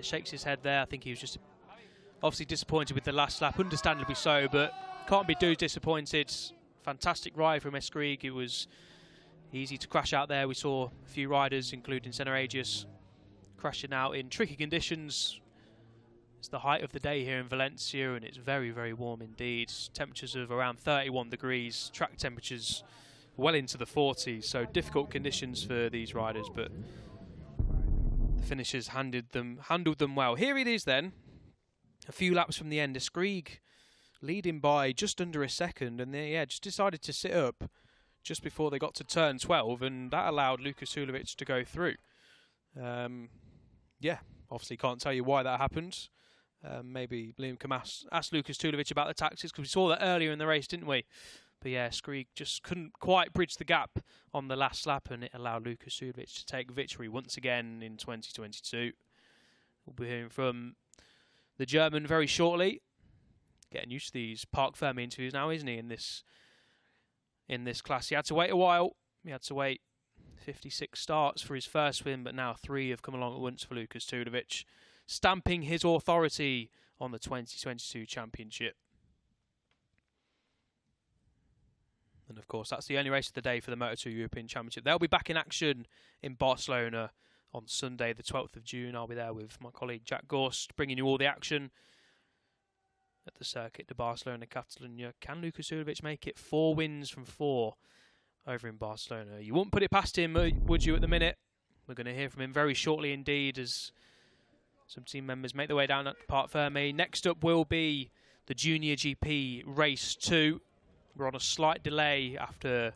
shakes his head there. I think he was just obviously disappointed with the last lap, understandably so, but can't be too disappointed. Fantastic ride from Escrig. It was easy to crash out there. We saw a few riders, including Senna Agius, crashing out in tricky conditions. It's the height of the day here in Valencia, and it's very, very warm indeed. Temperatures of around 31 degrees, track temperatures well into the 40s, so difficult conditions for these riders, but the finishers handled them well. Here it is then, a few laps from the end. Escrig leading by just under a second, and they just decided to sit up just before they got to turn 12, and that allowed Lukas Tulovic to go through. Obviously can't tell you why that happened. Maybe Liam can ask Lukas Tulovic about the tactics, because we saw that earlier in the race, didn't we? But yeah, Escrig just couldn't quite bridge the gap on the last lap, and it allowed Lukas Tulovic to take victory once again in 2022. We'll be hearing from the German very shortly. Getting used to these Parc Fermé interviews now, isn't he, in this class? He had to wait a while. He had to wait 56 starts for his first win, but now 3 have come along at once for Lukas Tulovic, stamping his authority on the 2022 championship. And of course, that's the only race of the day for the Moto2 European Championship. They'll be back in action in Barcelona on Sunday, the 12th of June. I'll be there with my colleague Jack Gorst, bringing you all the action at the Circuit de Barcelona, Catalunya. Can Lukas Tulovic make it 4 wins from 4 over in Barcelona? You wouldn't put it past him, would you, at the minute? We're going to hear from him very shortly indeed, as some team members make their way down at Parc Fermé. Next up will be the Junior GP Race 2. We're on a slight delay after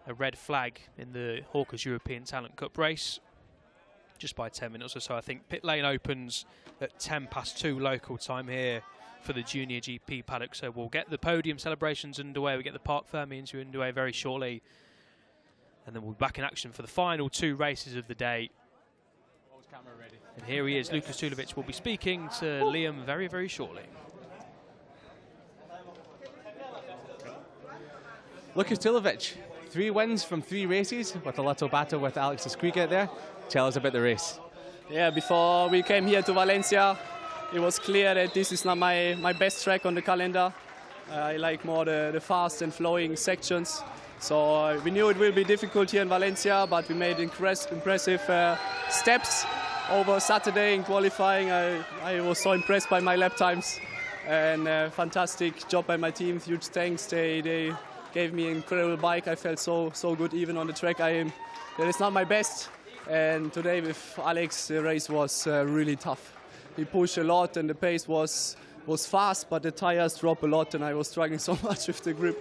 a red flag in the Hawkers European Talent Cup race, just by 10 minutes or so. I think pit lane opens at 2:10 local time here for the Junior GP paddock, so we'll get the podium celebrations underway. We get the Parc Fermé interview underway very shortly, and then we'll be back in action for the final 2 races of the day. And here he is, Lukas Tulovic will be speaking to Liam very, very shortly. Lukas Tulovic, 3 wins from 3 races with a little battle with Alex Escrig out there. Tell us about the race. Yeah, before we came here to Valencia, it was clear that this is not my best track on the calendar. I like more the fast and flowing sections. So we knew it will be difficult here in Valencia, but we made impressive steps over Saturday in qualifying. I was so impressed by my lap times, and fantastic job by my team. Huge thanks. They gave me an incredible bike. I felt so good even on the track. That is not my best. And today with Alex, the race was really tough. He pushed a lot and the pace was was fast, but the tires dropped a lot and I was struggling so much with the grip.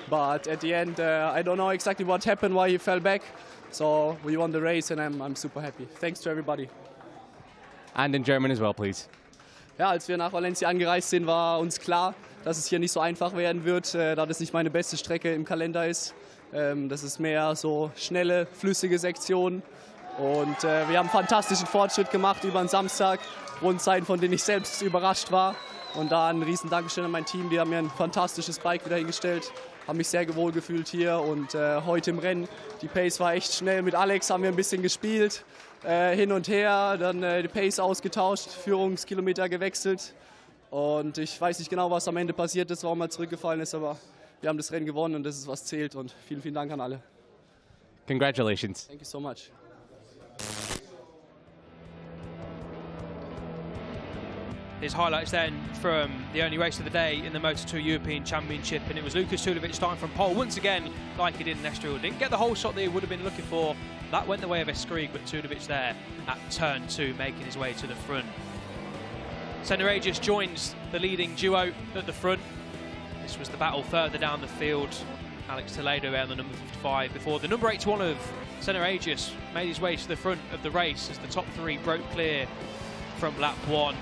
But at the end, I don't know exactly what happened, why he fell back. So we won the race and I'm super happy. Thanks to everybody. And in German as well, please. Ja, als wir nach Valencia angereist sind, war uns klar, dass es hier nicht so einfach werden wird, da das nicht meine beste Strecke im Kalender ist. Das ist mehr so schnelle, flüssige Sektionen. Und wir haben fantastischen Fortschritt gemacht über den Samstag. Rundzeiten, von denen ich selbst überrascht war. Und da ein riesen Dankeschön an mein Team. Die haben mir ein fantastisches Bike wieder hingestellt. Haben mich sehr wohl gefühlt hier. Und heute im Rennen, die Pace war echt schnell. Mit Alex haben wir ein bisschen gespielt. Hin und her, dann die Pace ausgetauscht, Führungskilometer gewechselt. Und ich weiß nicht genau, was am Ende passiert ist, warum er zurückgefallen ist. Aber wir haben das Rennen gewonnen und das ist, was zählt. Und vielen, vielen Dank an alle. Congratulations. Thank you so much. His highlights then from the only race of the day in the Moto2 European Championship, and it was Lukas Tulovic starting from pole once again, like he did in Estoril. Didn't get the whole shot that he would have been looking for. That went the way of Escrig, but Tulovic there at turn 2, making his way to the front. Senna Aegis joins the leading duo at the front. This was the battle further down the field. Alex Toledo on the number 55 before the number 81 of Senna Aegis made his way to the front of the race as the top 3 broke clear from lap 1.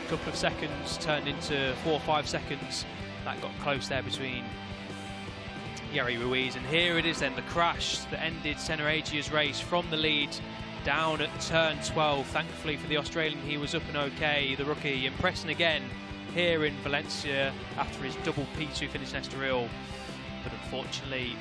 Couple of seconds turned into 4 or 5 seconds. That got close there between Jari Ruiz, and here it is then, the crash that ended Senna Aegis' race from the lead down at turn 12. Thankfully for the Australian, he was up and okay. The rookie impressing again here in Valencia after his double P2 finish in Estoril, but unfortunately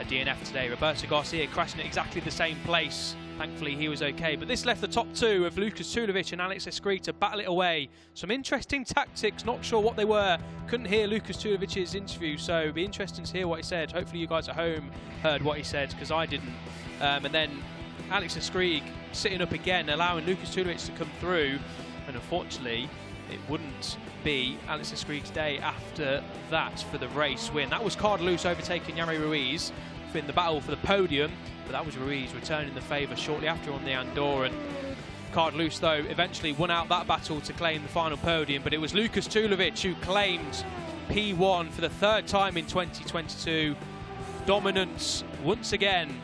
a DNF today. Roberto Garcia crashing at exactly the same place. Thankfully he was okay, but this left the top 2 of Lukas Tulovic and Alex Escrig to battle it away. Some interesting tactics, not sure what they were. Couldn't hear Lukas Tulovic's interview, so it'd be interesting to hear what he said. Hopefully you guys at home heard what he said, because I didn't. And then Alex Escrig sitting up again, allowing Lukas Tulovic to come through, and unfortunately it wouldn't be Alex Escrig's day after that for the race win. That was Cardelus overtaking Jari Ruiz in the battle for the podium, but that was Ruiz returning the favour shortly after on the Andorran. Cardelus, though, eventually won out that battle to claim the final podium, but it was Lukas Tulovic who claimed P1 for the 3rd time in 2022. Dominance once again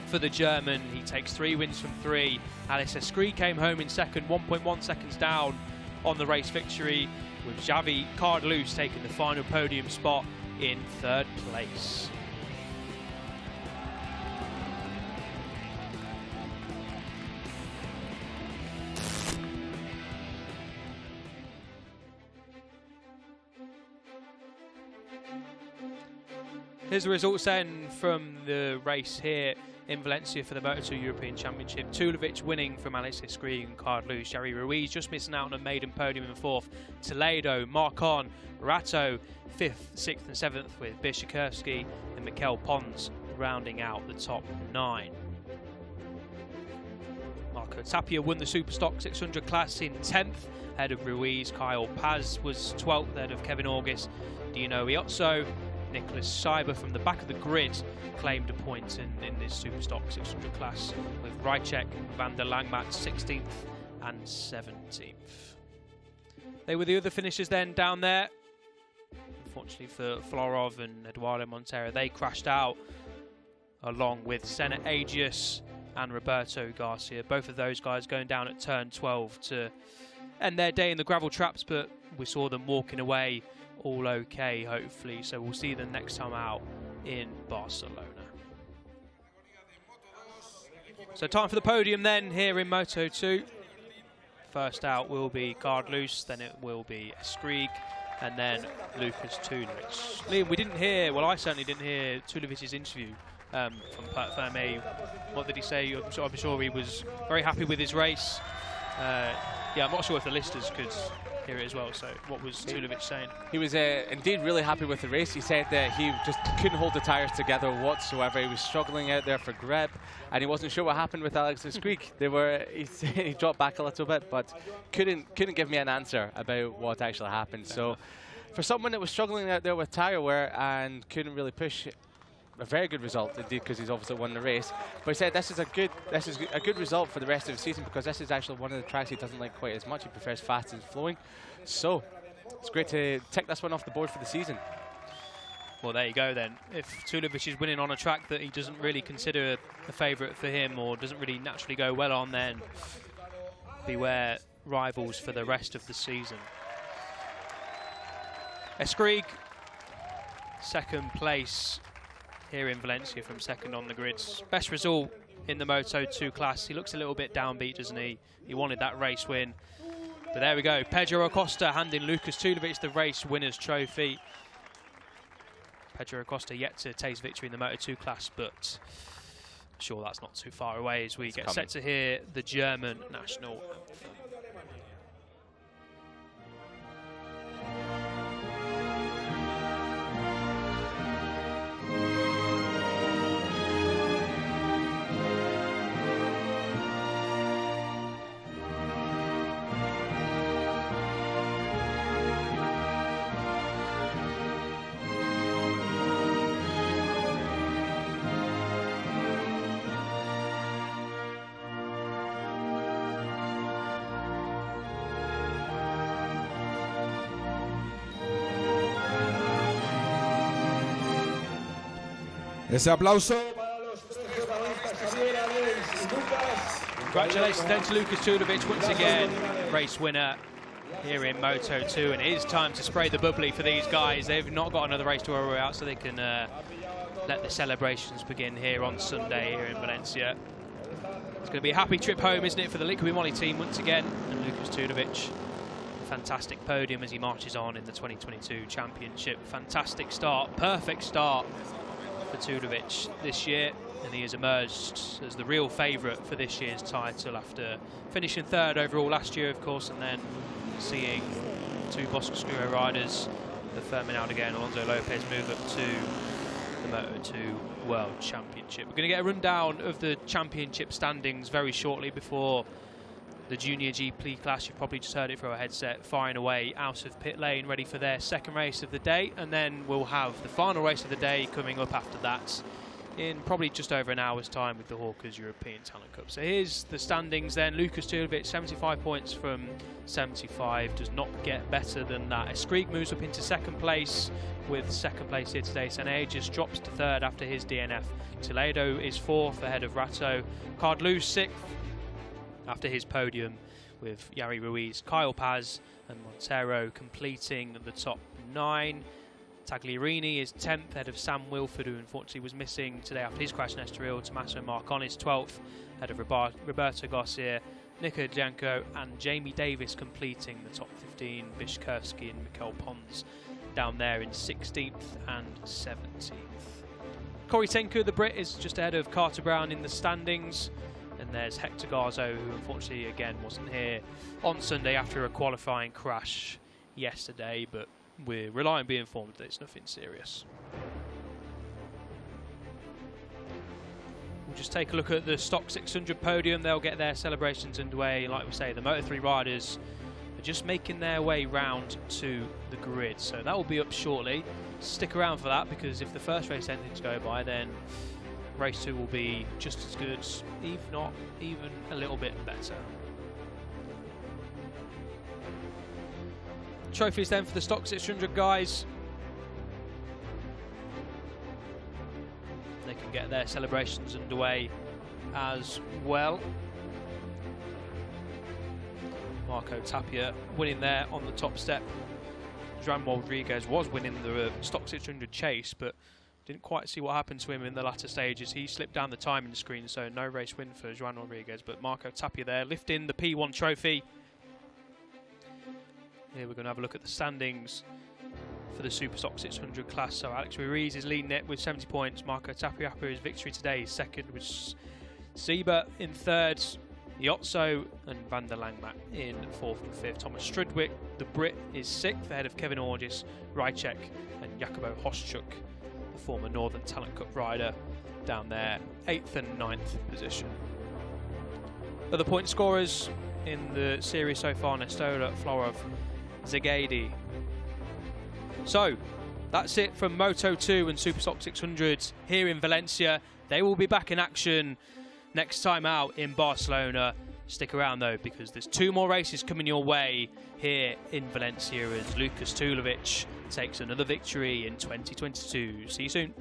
for the German. He takes 3 wins from 3. Alex Escrig came home in second, 1.1 seconds down on the race victory, with Xavi Cardelus taking the final podium spot in 3rd place. Here's the results then from the race here in Valencia for the Moto2 European Championship. Tulovic winning from Alex Escrig and Cardelus. Jari Ruiz just missing out on a maiden podium in 4th. Toledo, Marcon, Rato 5th, 6th and 7th, with Bishikerski and Mikel Pons rounding out the top 9. Marco Tapia won the Superstock 600 class in 10th, ahead of Ruiz. Kyle Paz was 12th, ahead of Kevin August. Dino Iozzo, Nicholas Seiber from the back of the grid claimed a point in this Superstock 600 class, with Rychek and Van der Langmat 16th and 17th. They were the other finishers then down there. Unfortunately for Florov and Eduardo Montero, they crashed out along with Senna Aegis and Roberto Garcia. Both of those guys going down at turn 12 to end their day in the gravel traps, but we saw them walking away all okay, hopefully, so we'll see them next time out in Barcelona. So time for the podium then here in Moto2. First out will be Cardelus, then it will be Escrig, and then Lukas Tulovic. Liam, we didn't hear, well I certainly didn't hear Tulovic's interview from Pat Ferme. What did he say? I'm sure he was very happy with his race. Yeah, I'm not sure if the listeners could hear it as well, so what was Tulovic saying? He was indeed really happy with the race. He said that he just couldn't hold the tyres together whatsoever. He was struggling out there for grip, and he wasn't sure what happened with Alex Escrig. He dropped back a little bit, but couldn't give me an answer about what actually happened. So for someone that was struggling out there with tyre wear and couldn't really push, a very good result indeed, because he's obviously won the race. But he said this is a good result for the rest of the season, because this is actually one of the tracks he doesn't like quite as much. He prefers fast and flowing. So It's great to tick this one off the board for the season. Well, there you go then. If Tulovic is winning on a track that he doesn't really consider a favourite for him or doesn't really naturally go well on, then beware rivals for the rest of the season. Escrig, second place here in Valencia from second on the grids. Best result in the Moto2 class. He looks a little bit downbeat, doesn't he? He wanted that race win. But there we go. Pedro Acosta handing Lucas Tulovic the race winner's trophy. Pedro Acosta yet to taste victory in the Moto2 class, but I'm sure that's not too far away as we get set to hear the German national anthem. Ese aplauso para los tres protagonistas, Javier, Alex y Lucas. Congratulations then to Lucas Tulovic once again, race winner here in Moto2, and it is time to spray the bubbly for these guys. They've not got another race to worry out, so they can let the celebrations begin here on Sunday here in Valencia. It's going to be a happy trip home, isn't it, for the Liqui Moly team once again, and Lucas Tulovic. Fantastic podium as he marches on in the 2022 championship. Fantastic start, perfect start for Tulovic this year, and he has emerged as the real favourite for this year's title after finishing third overall last year, of course, and then seeing two Bosco riders, the Ferdinand again, Alonso Lopez, move up to the Moto2 World Championship. We're going to get a rundown of the championship standings very shortly before the Junior GP class. You've probably just heard it through a headset, firing away out of pit lane, ready for their second race of the day, and then we'll have the final race of the day coming up after that in probably just over an hour's time with the Hawkers European Talent Cup. So here's the standings then. Lucas Tulovic, 75 points from 75, does not get better than that. Escrig moves up into second place with second place here today. Sene just drops to third after his DNF. Toledo is fourth ahead of Rato. Cardlou sixth after his podium with Yari Ruiz, Kyle Paz and Montero completing the top 9. Tagliarini is 10th ahead of Sam Wilford, who unfortunately was missing today after his crash in Estoril. Tommaso Marcon is 12th ahead of Roberto Garcia, Nico Janko and Jamie Davis completing the top 15. Bishkowski and Mikael Pons down there in 16th and 17th. Corey Tenku, the Brit, is just ahead of Carter Brown in the standings. And there's Hector Garzo, who unfortunately again wasn't here on Sunday after a qualifying crash yesterday, but we're relying on being informed that it's nothing serious. We'll just take a look at the Stock 600 podium. They'll get their celebrations underway. Like we say, the Moto3 riders are just making their way round to the grid, so that will be up shortly. Stick around for that, because if the first race endings go by, then race 2 will be just as good, if not even a little bit better. Trophies then for the Stock 600 guys. They can get their celebrations underway as well. Marco Tapia winning there on the top step. Joan Rodriguez was winning the Stock 600 chase, but didn't quite see what happened to him in the latter stages. He slipped down the timing screen, so no race win for Joan Rodriguez, but Marco Tapia there lifting the P1 trophy. Here we're going to have a look at the standings for the Super Stock 600 class. So Alex Ruiz is leading it with 70 points. Marco Tapia, his victory today, is second, with Sieber in third, Iotso and Van der Langmaat in fourth and fifth. Thomas Strudwick, the Brit, is sixth ahead of Kevin Orgis, Rychek and Jacobo Hoschuk, the former Northern Talent Cup rider, down there, 8th and 9th position. Other point scorers in the series so far: Nestola, Florov, Zagadi. So that's it from Moto2 and Super Stock 600 here in Valencia. They will be back in action next time out in Barcelona. Stick around though, because there's 2 more races coming your way here in Valencia as Lukas Tulovic takes another victory in 2022. See you soon.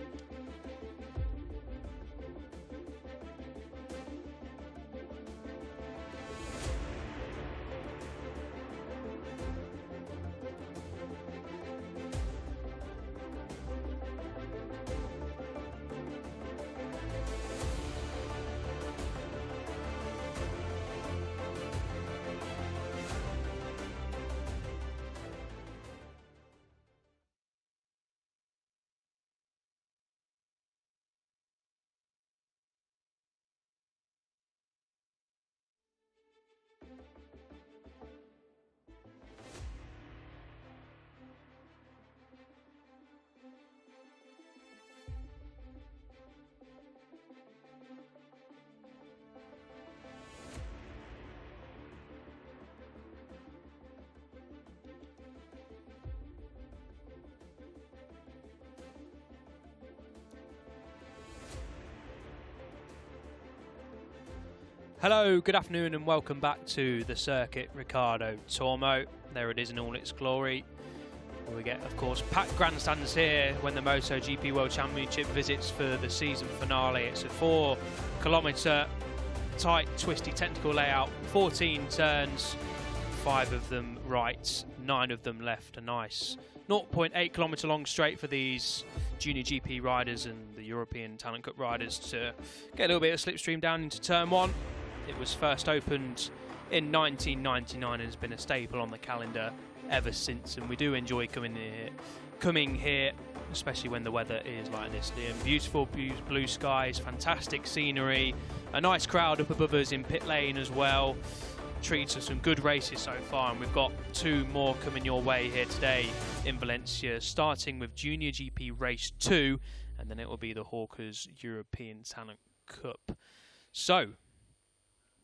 Hello, good afternoon and welcome back to the Circuit Ricardo Tormo. There it is in all its glory. We get, of course, packed grandstands here when the MotoGP World Championship visits for the season finale. It's a 4-kilometre tight, twisty, technical layout, 14 turns, 5 of them right, 9 of them left. A nice 0.8 kilometre long straight for these Junior GP riders and the European Talent Cup riders to get a little bit of slipstream down into turn 1. It was first opened in 1999 and has been a staple on the calendar ever since, and we do enjoy coming here, especially when the weather is like this. Beautiful blue skies, fantastic scenery, a nice crowd up above us in pit lane as well. Treats us some good races so far, and we've got 2 more coming your way here today in Valencia, starting with Junior GP Race 2, and then it will be the Hawkers European Talent Cup. So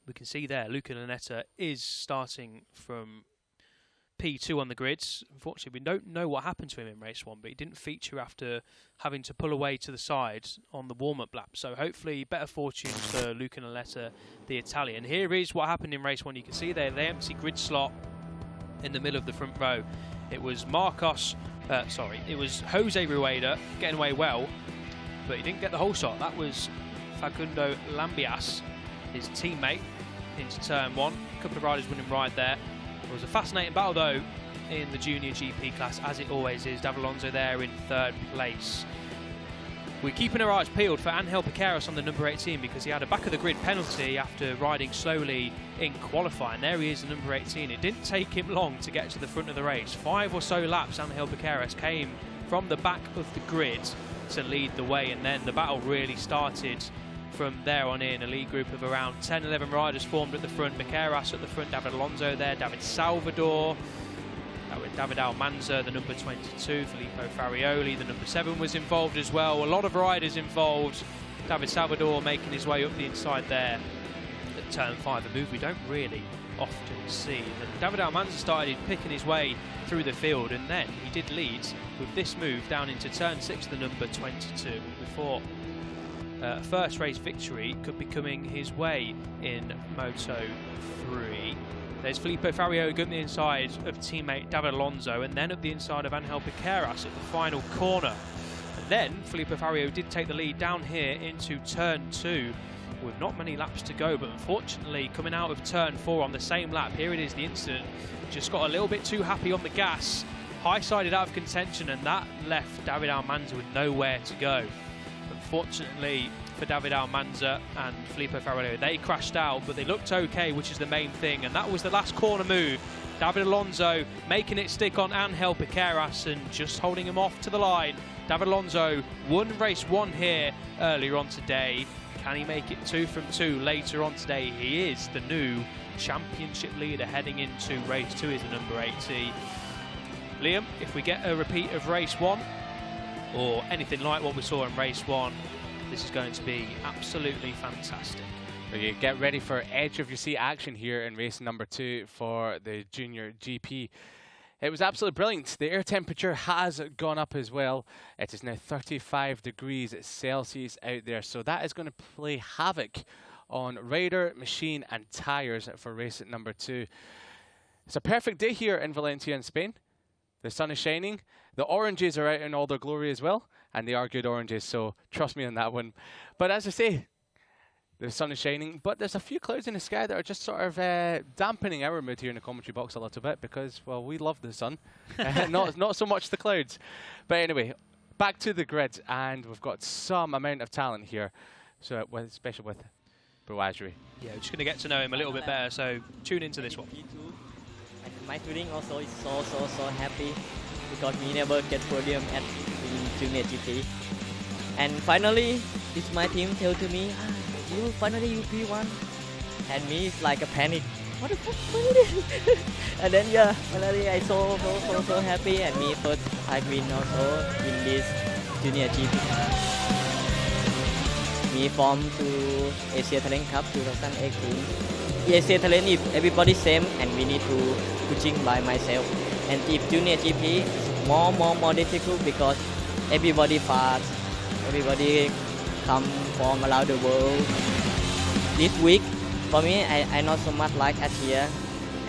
we can see there, Luca Lanetta is starting from P2 on the grids. Unfortunately, we don't know what happened to him in race 1, but he didn't feature after having to pull away to the side on the warm-up lap. So hopefully better fortune for Luca Lanetta, the Italian. Here is what happened in race 1. You can see there the empty grid slot in the middle of the front row. It was it was Jose Rueda getting away well, but he didn't get the whole shot. That was Facundo Lambias, his teammate, into turn 1. A couple of riders winning right there. It was a fascinating battle though in the Junior GP class, as it always is. David Alonso there in 3rd place. We're keeping our eyes peeled for Angel Piqueras on the number 18, because he had a back of the grid penalty after riding slowly in qualifying. There he is, the number 18. It didn't take him long to get to the front of the race. 5 or so laps Angel Piqueras came from the back of the grid to lead the way, and then the battle really started from there on in. A lead group of around 10-11 riders formed at the front. Piqueras at the front, David Alonso there, David Salvador, David Almanza, the number 22, Filippo Farioli, the number 7 was involved as well. A lot of riders involved. David Salvador making his way up the inside there at turn 5, a move we don't really often see. And David Almanza started picking his way through the field, and then he did lead with this move down into turn 6, the number 22. We thought first race victory could be coming his way in Moto 3. There's Filippo Farioli on the inside of teammate David Alonso, and then up the inside of Angel Piqueras at the final corner. And then Filippo Farioli did take the lead down here into turn 2 with not many laps to go, but unfortunately coming out of turn 4 on the same lap, here it is, the incident, just got a little bit too happy on the gas, high-sided out of contention, and that left David Almanza with nowhere to go. Unfortunately for David Almanza and Filippo Farioli, they crashed out, but they looked okay, which is the main thing, and that was the last corner move. David Alonso making it stick on Angel Piqueras and just holding him off to the line. David Alonso won race 1 here earlier on today. Can he make it 2 from 2 later on today? He is the new championship leader heading into race 2, is the number 80. Liam, if we get a repeat of race 1, or anything like what we saw in race 1, this is going to be absolutely fantastic. So you get ready for edge of your seat action here in race number 2 for the Junior GP. It was absolutely brilliant. The air temperature has gone up as well. It is now 35 degrees Celsius out there, so that is going to play havoc on radar, machine and tyres for race number 2. It's a perfect day here in Valencia in Spain. The sun is shining, the oranges are out in all their glory as well, and they are good oranges, so trust me on that one. But as I say, the sun is shining, but there's a few clouds in the sky that are just sort of dampening our mood here in the commentary box a little bit because, well, we love the sun, not so much the clouds. But anyway, back to the grid, and we've got some amount of talent here, so especially with Bouazri. Yeah, we're just going to get to know him a little bit better, so tune into this one. My feeling also is so happy because we never get podium at Junior GP. And finally, it's my team tell to me, you finally P1. And me it's like a panic. What the fuck? And then yeah, finally I so happy, and me thought I win also in this Junior GP. Me form to Asia Talent Cup 2018. Asia Talent if everybody same, and we need to pushing by myself. And if Junior GP is more difficult because everybody fast, everybody come from around the world. This week, for me, I not so much like as here,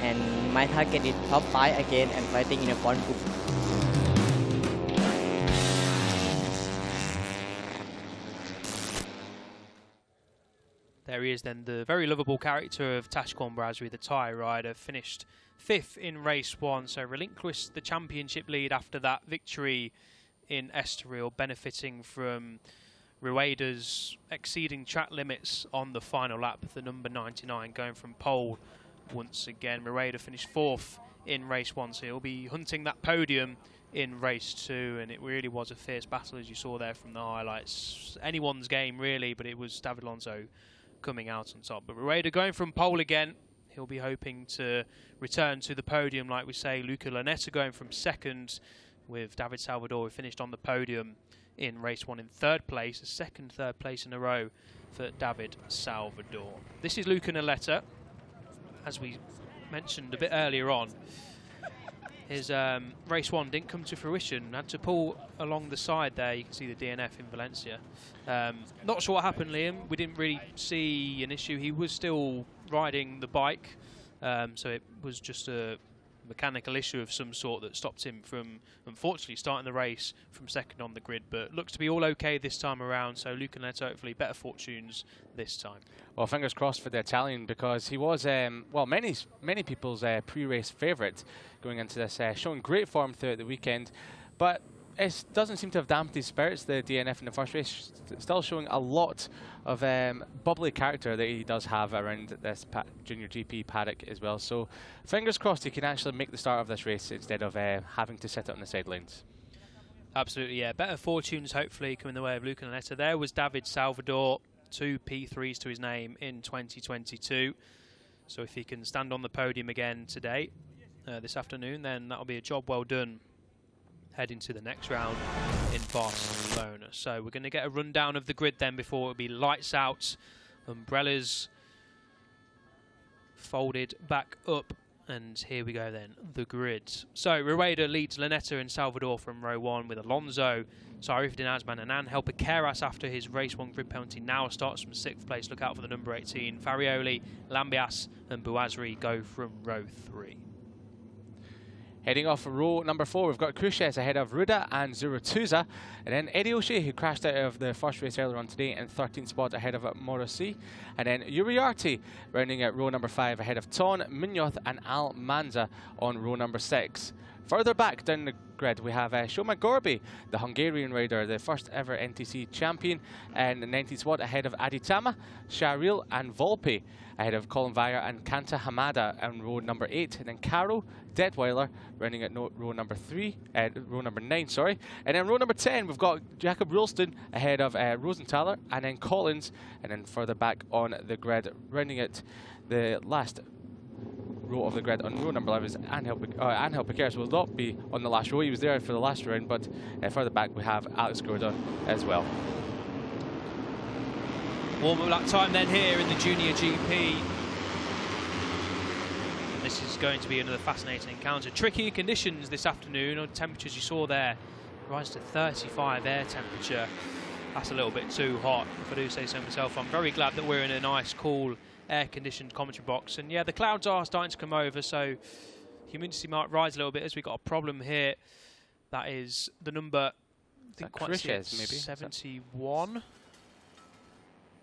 and my target is top 5 again and fighting in a front group. There he is then, the very lovable character of Tashquan Bouazri, the Thai rider, finished 5th in race 1, so relinquished the championship lead after that victory in Estoril, benefiting from Rueda's exceeding track limits on the final lap, the number 99 going from pole once again. Rueda finished 4th in race 1, so he'll be hunting that podium in race 2, and it really was a fierce battle as you saw there from the highlights. Anyone's game really, but it was David Alonso coming out on top. But Rueda going from pole again, he'll be hoping to return to the podium like we say. Luca Lanetta going from 2nd with David Salvador, who finished on the podium in race 1 in 3rd place, a second third place in a row for David Salvador. This is Luca Lanetta, as we mentioned a bit earlier on. His race 1 didn't come to fruition, had to pull along the side there. You can see the DNF in Valencia. Not sure what happened, Liam. We didn't really see an issue. He was still riding the bike, so it was just a mechanical issue of some sort that stopped him from, unfortunately, starting the race from 2nd on the grid. But looks to be all okay this time around, so Luca Lanetta hopefully better fortunes this time. Well, fingers crossed for the Italian, because he was, well, many people's pre-race favourite going into this, showing great form throughout the weekend. But it doesn't seem to have damped his spirits, the DNF in the first race. Still showing a lot of bubbly character that he does have around this Junior GP paddock as well. So fingers crossed he can actually make the start of this race instead of having to sit on the sidelines. Absolutely, yeah. Better fortunes hopefully come in the way of Luca Lanetta. There was David Salvador, 2 P3s to his name in 2022. So if he can stand on the podium again today, this afternoon, then that'll be a job well done heading to the next round in Barcelona. So we're going to get a rundown of the grid then before it'll be lights out, umbrellas folded back up, and here we go then, the grid. So Rueda leads Lanetta and Salvador from row 1 with Alonso, Sarif Dinazman and Angel Piqueras after his race 1 grid penalty now starts from 6th place. Look out for the number 18. Farioli, Lambias and Bouazri go from row 3. Heading off row number 4, we've got Cruces ahead of Ruda and Zurutuza, and then Eddie O'Shea, who crashed out of the first race earlier on today, in 13th spot ahead of Morossi, and then Uriarte rounding out row number 5 ahead of Ton, Munoz and Al Manza on row number 6. Further back down the grid, we have Shoma Gorby, the Hungarian rider, the first ever NTC champion, and the 19th spot ahead of Aditama, Sharil and Volpe, ahead of Colin Vire and Kanta Hamada on row number 8, and then Caro Detweiler rounding at row number 9, sorry. And then row number 10, we've got Jakob Rulston ahead of Rosenthaler, and then Collins, and then further back on the grid, rounding at the last row of the grid on row number 11 is Angel Piqueras. Will not be on the last row. He was there for the last round, but further back we have Alex Gordon as well. Warm-up lap time then here in the Junior GP. And this is going to be another fascinating encounter. Tricky conditions this afternoon. On temperatures you saw there rise to 35 air temperature that's a little bit too hot, if I do say so myself. I'm very glad that we're in a nice, cool, air-conditioned commentary box. And yeah, the clouds are starting to come over, so humidity might rise a little bit as we've got a problem here. That is the number, I think quite see it, maybe 71.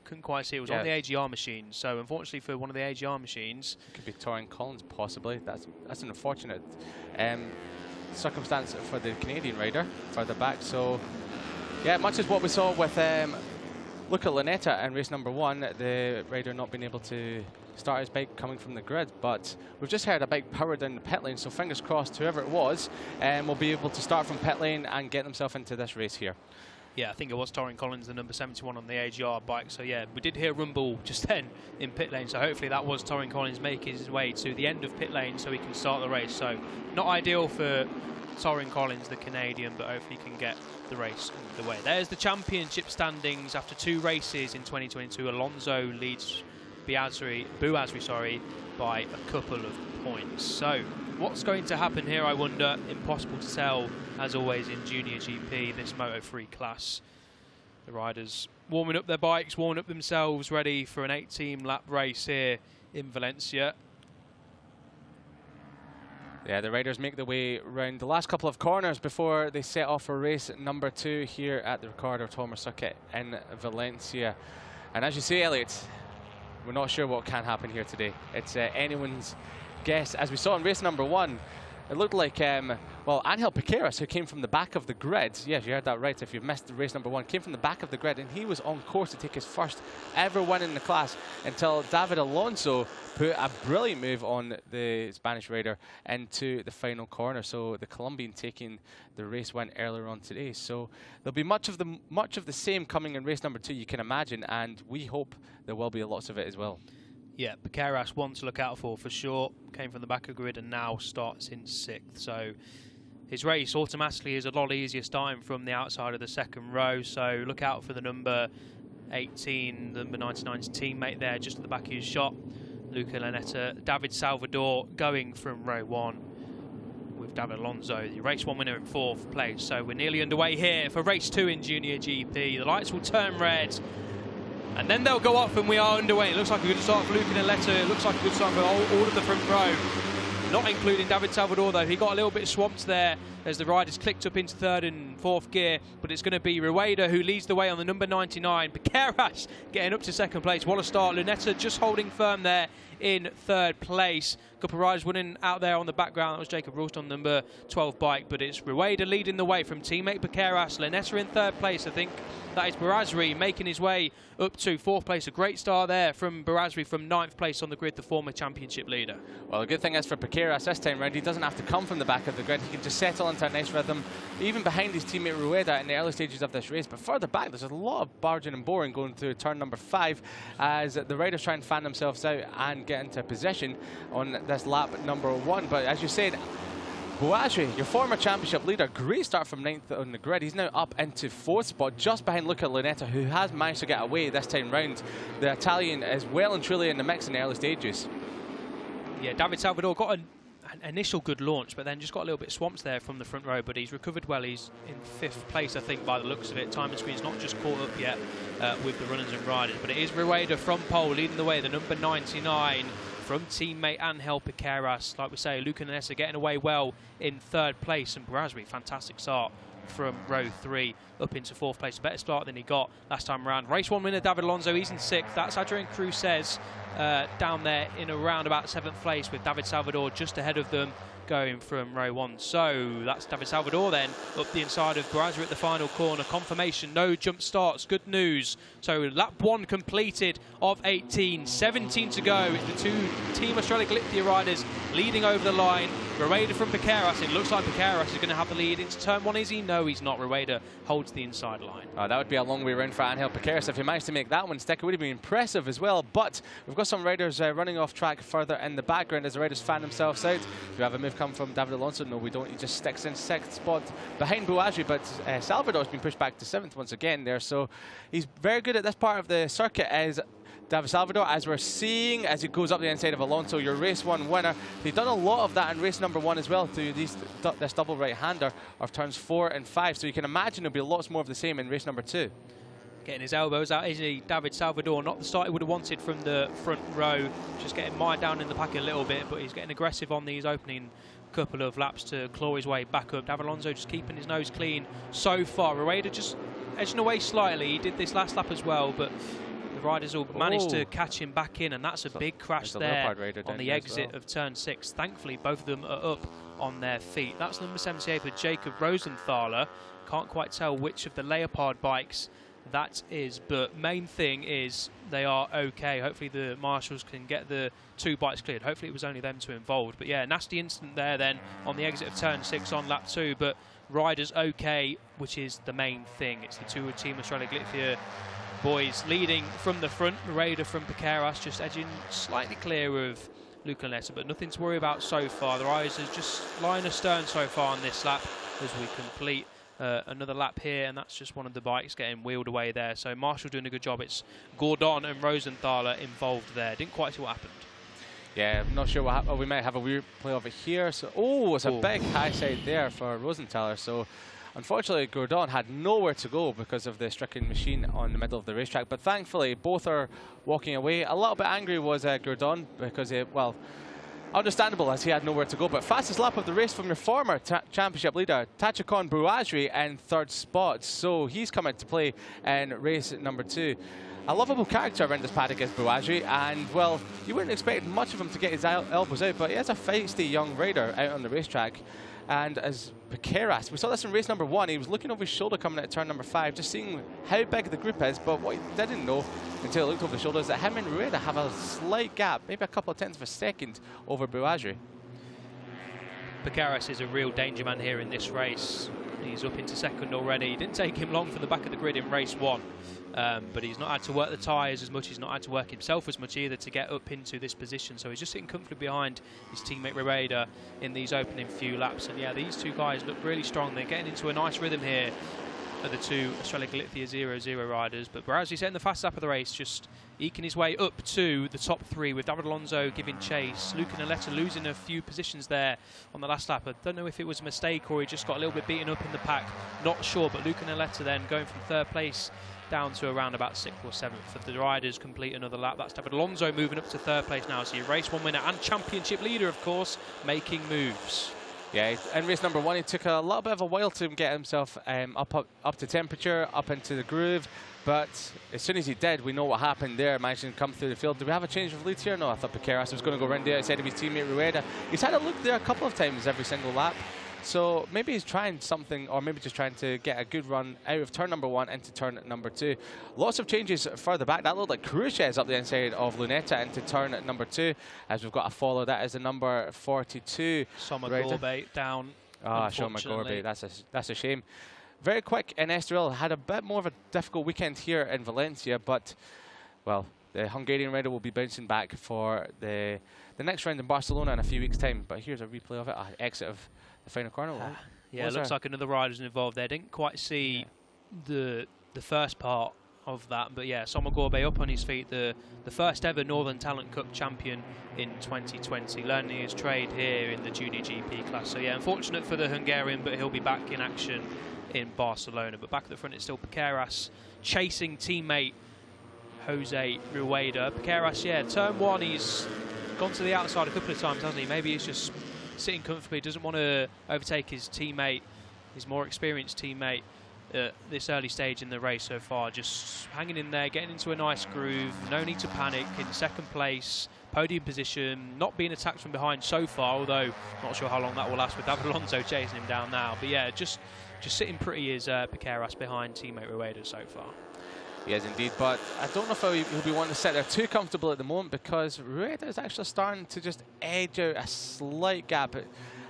Couldn't quite see. It was on the AGR machine. So unfortunately for one of the AGR machines, it could be Torrin Collins possibly. That's an unfortunate circumstance for the Canadian rider further back. So yeah, much as what we saw with Luca Lunetta in race number 1, the rider not being able to start his bike coming from the grid, but we've just heard a bike powered down the pit lane, so fingers crossed whoever it was will be able to start from pit lane and get themselves into this race here. Yeah, I think it was Torrin Collins, the number 71 on the AGR bike. So yeah, we did hear rumble just then in pit lane. So hopefully that was Torrin Collins making his way to the end of pit lane so he can start the race. So not ideal for Torrin Collins, the Canadian, but hopefully he can get the race underway. There's the championship standings after 2 races in 2022. Alonso leads Bouazri, by a couple of points. So what's going to happen here, I wonder? Impossible to tell, as always in Junior GP, this Moto3 class. The riders warming up their bikes, warming up themselves, ready for an 18 lap race here in Valencia. Yeah, the riders make their way around the last couple of corners before they set off for race number 2 here at the Ricardo Tormo circuit in Valencia. And as you say, Elliot, we're not sure what can happen here today. It's anyone's guess. As we saw in race number 1, it looked like, well, Angel Piqueras, who came from the back of the grid, yes, you heard that right, if you've missed race number 1, came from the back of the grid, and he was on course to take his first ever win in the class until David Alonso put a brilliant move on the Spanish rider into the final corner. So the Colombian taking the race win earlier on today. So there'll be much of the same coming in race number 2, you can imagine, and we hope there will be lots of it as well. Yeah, Piqueras, one to look out for sure. Came from the back of the grid and now starts in 6th. So his race automatically is a lot easier starting from the outside of the second row. So look out for the number 18, the number 99's teammate there, just at the back of his shot. Luca Lunetta, David Salvador going from row 1 with David Alonso, the race 1 winner in 4th place. So we're nearly underway here for race 2 in Junior GP. The lights will turn red, and then they'll go off and we are underway. It looks like a good start for Luca Lunetta. It looks like a good start for all of the front row. Not including David Salvador though. He got a little bit swamped there as the riders clicked up into 3rd and 4th gear. But it's going to be Rueda who leads the way on the number 99. Piqueras getting up to 2nd place. What a start. Lunetta just holding firm there in 3rd place. A couple of riders winning out there on the background. That was Jacob Ralston, number 12 bike. But it's Rueda leading the way from teammate Piqueras. Lunetta in 3rd place. I think that is Bouazri making his way up to 4th place. A great start there from Bouazri from 9th place on the grid, the former championship leader. Well, the good thing is for Piqueras this time round, he doesn't have to come from the back of the grid. He can just settle into a nice rhythm, even behind his teammate Rueda in the early stages of this race. But further back, there's a lot of barging and boring going through turn number 5 as the riders try and fan themselves out and get into position on this lap number 1. But as you said, Bouazri, your former championship leader, great start from 9th on the grid. He's now up into 4th spot, just behind Luca Lunetta, who has managed to get away this time round. The Italian is well and truly in the mix in the early stages. Yeah, David Salvador got an initial good launch, but then just got a little bit swamped there from the front row, but he's recovered well. He's in 5th place, I think, by the looks of it. Timing screen's not just caught up yet with the runners and riders, but it is Rueda from pole leading the way, the number 99 from teammate Angel Piqueras. Like we say, Luca Lunetta getting away well in 3rd place, and Bouazri, fantastic start from row 3 up into 4th place. A better start than he got last time around. Race 1 winner David Alonso, he's in 6th. That's Adrian Cruzes down there in around about 7th place, with David Salvador just ahead of them going from row 1. So that's David Salvador then up the inside of Bouazri at the final corner. Confirmation, no jump starts, good news. So lap 1 completed of 18, 17 to go. It's the 2 Team Australia Lithia riders leading over the line. Rueda from Piqueras. It looks like Piqueras is going to have the lead into turn 1. Is he? No, he's not. Rueda holds the inside line. That would be a long way around for Angel Piqueras. If he managed to make that one stick, it would have been impressive as well. But we've got some riders running off track further in the background as the riders fan themselves out. Do we have a move come from David Alonso? No, we don't. He just sticks in 6th spot behind Bouazri, but Salvador's been pushed back to 7th once again there. So he's very good at this part of the circuit as David Salvador, as we're seeing as he goes up the inside of Alonso, your race 1 winner. They've done a lot of that in race number 1 as well through this double right-hander of turns 4 and 5. So you can imagine there'll be lots more of the same in race number 2. Getting his elbows out, isn't he, David Salvador? Not the start he would have wanted from the front row. Just getting mired down in the pack a little bit, but he's getting aggressive on these opening couple of laps to claw his way back up. David Alonso just keeping his nose clean so far. Rueda just edging away slightly. He did this last lap as well, but the riders will manage to catch him back in, and that's a big crash there on the exit of turn 6. Thankfully, both of them are up on their feet. That's number 78 for Jacob Rosenthaler. Can't quite tell which of the Leopard bikes that is, but main thing is they are okay. Hopefully the marshals can get the 2 bikes cleared. Hopefully it was only them 2 involved, but yeah, nasty incident there then on the exit of turn 6 on lap 2, but riders okay, which is the main thing. It's the 2 Team Australia Galicia boys leading from the front. Rueda from Piqueras just edging slightly clear of Luca Netta, but nothing to worry about so far. The riders are just lying astern so far on this lap as we complete another lap here, and that's just one of the bikes getting wheeled away there. So Marshall doing a good job. It's Gordon and Rosenthaler involved there. Didn't quite see what happened. Yeah, I'm not sure what happened. Oh, we might have a weird play of it here. So, it's a big high side there for Rosenthaler. So unfortunately, Gordon had nowhere to go because of the stricken machine on the middle of the racetrack. But thankfully, both are walking away. A little bit angry was Gordon because, understandable as he had nowhere to go. But fastest lap of the race from your former championship leader, Tachikon Bouazri, in 3rd spot. So he's come into play in race number 2. A lovable character around this paddock is Bouazri, and well, you wouldn't expect much of him to get his elbows out, but he is a feisty young rider out on the racetrack. And as Piqueras, we saw this in race number 1, he was looking over his shoulder coming out of turn number 5, just seeing how big the group is, but what he didn't know until he looked over the shoulder is that him and Rueda have a slight gap, maybe a couple of tenths of a second over Bouazri. Piqueras is a real danger man here in this race. He's up into 2nd already. It didn't take him long for the back of the grid in race 1. But he's not had to work the tyres as much, he's not had to work himself as much either to get up into this position, so he's just sitting comfortably behind his teammate Rueda in these opening few laps. And yeah, these 2 guys look really strong. They're getting into a nice rhythm here are the 2 Australia Galicia 0-0 riders, but Bouazri setting the fast lap of the race, just eking his way up to the top 3 with David Alonso giving chase. Luca Naletta losing a few positions there on the last lap. I don't know if it was a mistake or he just got a little bit beaten up in the pack, not sure, but Luca Naletta then going from 3rd place down to around about 6th or 7th. If the riders complete another lap, that's David Alonso moving up to 3rd place now. So your race 1 winner and championship leader, of course, making moves. Yeah, in race number 1, he took a little bit of a while to get himself up to temperature, up into the groove. But as soon as he did, we know what happened there. Managing to come through the field. Do we have a change of lead here? No, I thought Piqueras was going to go around the outside of his teammate Rueda. He's had a look there a couple of times every single lap. So maybe he's trying something, or maybe just trying to get a good run out of turn number 1 into turn number 2. Lots of changes further back. That looked like Cruces up the inside of Lunetta into turn number 2, as we've got a follow. That is the number 42. Soma Gorbe down. Ah, Soma Gorbe. That's a shame. Very quick in Estoril. Had a bit more of a difficult weekend here in Valencia, but well, the Hungarian rider will be bouncing back for the next round in Barcelona in a few weeks' time. But here's a replay of it. Exit of the final corner. Yeah, it looks like another rider's involved there. Didn't quite see the first part of that, but yeah, Soma Gorbe up on his feet, the first ever Northern Talent Cup champion in 2020, learning his trade here in the Junior GP class. So yeah, unfortunate for the Hungarian, but he'll be back in action in Barcelona. But back at the front, it's still Piqueras chasing teammate Jose Rueda. Piqueras, yeah, turn 1, he's gone to the outside a couple of times, hasn't he? Maybe he's just sitting comfortably, doesn't want to overtake his teammate, his more experienced teammate at this early stage in the race so far. Just hanging in there, getting into a nice groove, no need to panic, in 2nd place, podium position, not being attacked from behind so far, although not sure how long that will last with David Alonso chasing him down now. But yeah, just sitting pretty is Piqueras behind teammate Rueda so far. Yes, indeed, but I don't know if he'll be wanting to sit there too comfortable at the moment, because Rueda is actually starting to just edge out a slight gap.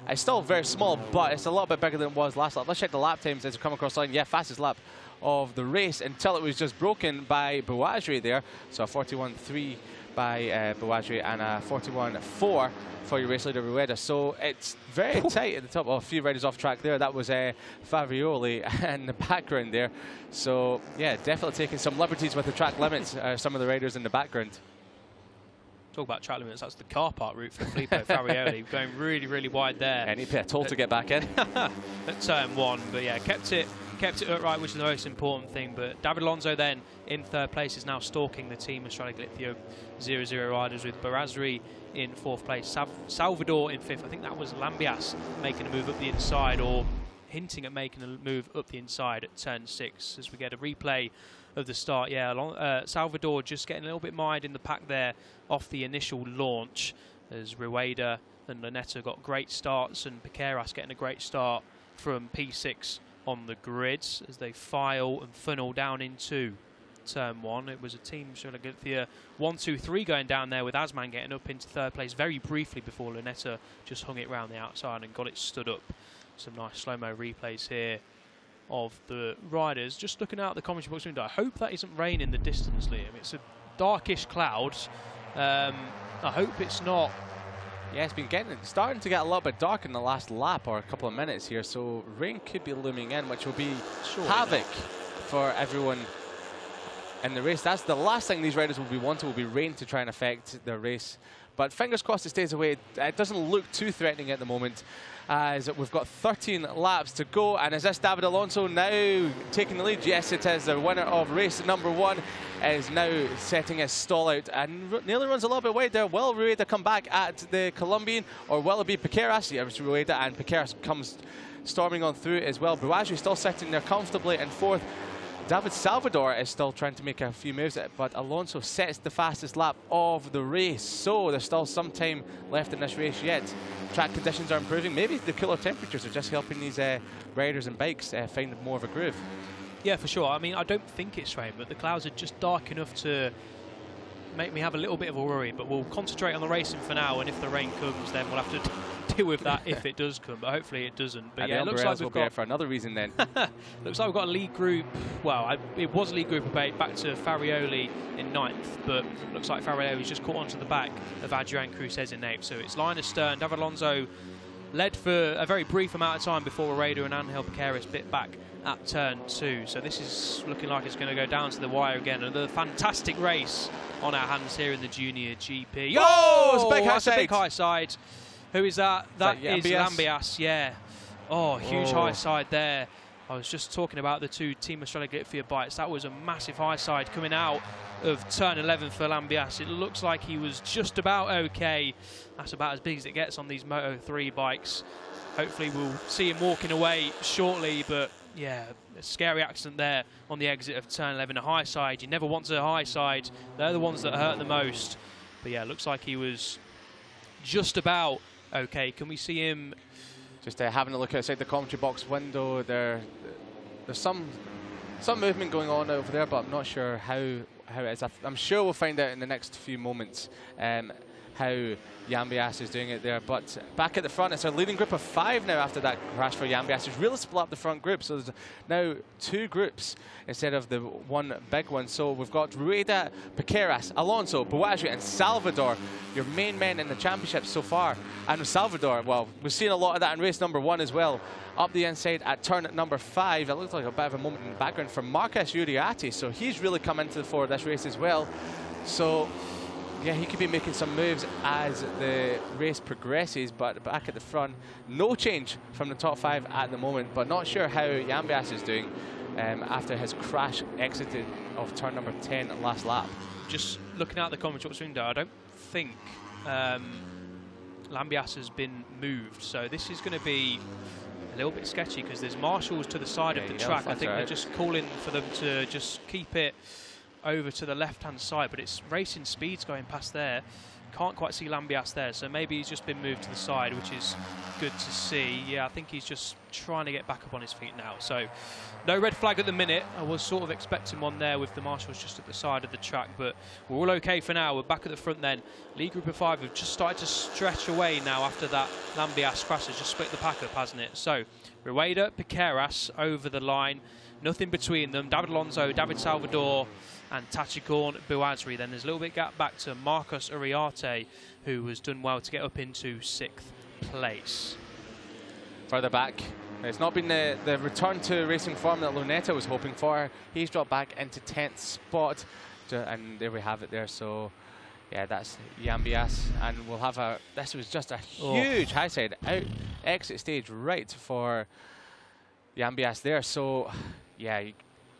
It's still very small, but it's a little bit bigger than it was last lap. Let's check the lap times as we come across the line. Yeah, fastest lap of the race until it was just broken by Bouazri there. So a 41.3 by Bouazri and a 41.4 for your race leader Rueda. So it's very tight at the top. Oh, a few riders off track there. That was Favioli in the background there. So yeah, definitely taking some liberties with the track limits, some of the riders in the background. Talk about track limits, that's the car park route for Filippo Farioli, going really, really wide there. And he paid a toll to get back in. At turn 1, but yeah, kept it kept it upright, which is the most important thing. But David Alonso then in third place is now stalking the team Australia Galicia 0-0 riders, with Barazri in fourth place, Salvador in fifth. I think that was Lambias making a move up the inside, or hinting at making a move up the inside at turn 6, as we get a replay of the start. Yeah, Salvador just getting a little bit mired in the pack there off the initial launch, as Rueda and Lunetta got great starts, and Piqueras getting a great start from P6 on the grids as they file and funnel down into turn 1. It was a team Australia 1-2-3 going down there, with Asman getting up into third place very briefly before Lunetta just hung it round the outside and got it stood up. Some nice slow-mo replays here of the riders. Just looking out the commentary box window, I hope that isn't rain in the distance, Liam. It's a darkish cloud. I hope it's not. Yeah, it's been starting to get a little bit dark in the last lap or a couple of minutes here, so rain could be looming in, which will be havoc for everyone in the race. That's the last thing these riders will be wanting, will be rain to try and affect their race. But fingers crossed it stays away. It doesn't look too threatening at the moment, as we've got 13 laps to go. And is this David Alonso now taking the lead? Yes, it is. The winner of race number 1 is now setting his stall out and nearly runs a little bit wide there. Will Rueda come back at the Colombian, or will it be Piqueras? Yeah, it's Rueda, and Piqueras comes storming on through as well. Barazri still sitting there comfortably in 4th. David Salvador is still trying to make a few moves, but Alonso sets the fastest lap of the race. So there's still some time left in this race yet. Track conditions are improving. Maybe the cooler temperatures are just helping these riders and bikes find more of a groove. Yeah, for sure. I mean, I don't think it's rain, but the clouds are just dark enough to make me have a little bit of a worry. But we'll concentrate on the racing for now, and if the rain comes, then we'll have to deal with that if it does come. But hopefully it doesn't. But yeah, it looks like we've got, for another reason then. Looks like we've got a lead group. Well, it was a lead group of 8 back to Farioli in 9th, but looks like Farioli's just caught onto the back of Adrian Cruzes in 8th. So it's line astern. David Alonso led for a very brief amount of time before Rueda and Angel Piqueras bit back at turn 2. So this is looking like it's going to go down to the wire again. Another fantastic race on our hands here in the Junior GP. Oh, it's big high that's side. A big high side. Who is that? That is Lambias, yeah. Oh, huge high side there. I was just talking about the two Team Australia Galicia bikes. That was a massive high side coming out of turn 11 for Lambias. It looks like he was just about okay. That's about as big as it gets on these Moto3 bikes. Hopefully we'll see him walking away shortly, but yeah, a scary accident there on the exit of turn 11. A high side, you never want a high side. They're the ones that hurt the most. But yeah, it looks like he was just about okay. Can we see him? Just having a look outside the commentary box window, there's some movement going on over there, but I'm not sure how it is. I'm sure we'll find out in the next few moments how Lambias is doing it there. But back at the front, it's a leading group of 5 now after that crash for Lambias. It's really split up the front group, so there's now 2 groups instead of the one big one. So we've got Rueda, Piqueras, Alonso, Barazri and Salvador, your main men in the championship so far. And with Salvador, well, we've seen a lot of that in race number 1 as well. Up the inside at turn number 5, it looked like a bit of a moment in the background for Marcus Uriarte, so he's really come into the fore of this race as well. So yeah, he could be making some moves as the race progresses, but back at the front, no change from the top 5 at the moment, but not sure how Lambias is doing after his crash exited of turn number 10 last lap. Just looking at the commentary window, I don't think Lambias has been moved, so this is going to be a little bit sketchy because there's marshals to the side of the track. I think they're just calling for them to just keep it over to the left-hand side, but it's racing speeds going past there. Can't quite see Lambias there, so maybe he's just been moved to the side, which is good to see. Yeah, I think he's just trying to get back up on his feet now. So no red flag at the minute. I was sort of expecting one there with the marshals just at the side of the track, but we're all okay for now. We're back at the front then. Lead group of 5 have just started to stretch away now after that Lambias crash has just split the pack up, hasn't it? So Rueda, Piqueras over the line. Nothing between them. David Alonso, David Salvador and Tachikon Buazri. Then there's a little bit gap back to Marcus Uriarte, who has done well to get up into 6th place. Further back, it's not been the return to racing form that Lunetta was hoping for. He's dropped back into 10th spot, and there we have it there. So yeah, that's Lambias, and we'll have this was just a huge high side out exit stage right for Yambias there. So, yeah,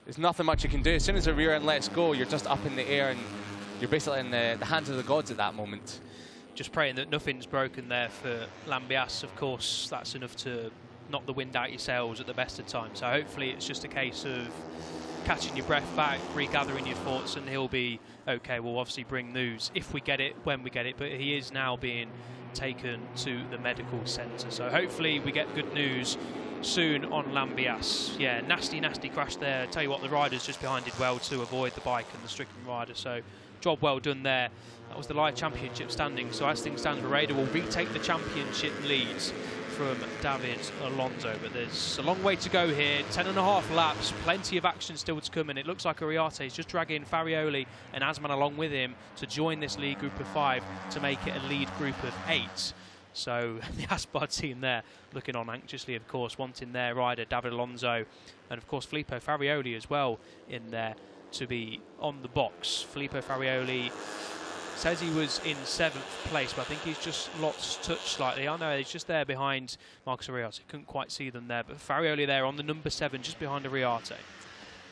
there's nothing much you can do. As soon as the rear end lets go, you're just up in the air and you're basically in the hands of the gods at that moment. Just praying that nothing's broken there for Lambias. Of course, that's enough to knock the wind out your sails at the best of times. So hopefully it's just a case of catching your breath back, regathering your thoughts, and he'll be okay. We'll obviously bring news if we get it, when we get it, but he is now being taken to the medical centre. So hopefully we get good news soon on Lambias. Yeah, nasty crash there. Tell you what, the riders just behind did well to avoid the bike and the stricken rider. So job well done there. That was the live championship standing. So as things stand, Raider will retake the championship leads from David Alonso, but there's a long way to go here. 10.5 laps, plenty of action still to come, and it looks like Ariarte is just dragging Farioli and Asman along with him to join this lead group of 5 to make it a lead group of 8. So the Aspar team there looking on anxiously, of course, wanting their rider David Alonso, and of course Filippo Farioli as well in there to be on the box. Filippo Farioli says he was in 7th place, but I think he's just lost touch slightly. I know he's just there behind Marcus Ariarte. Couldn't quite see them there, but Farioli there on the number 7, just behind Ariarte.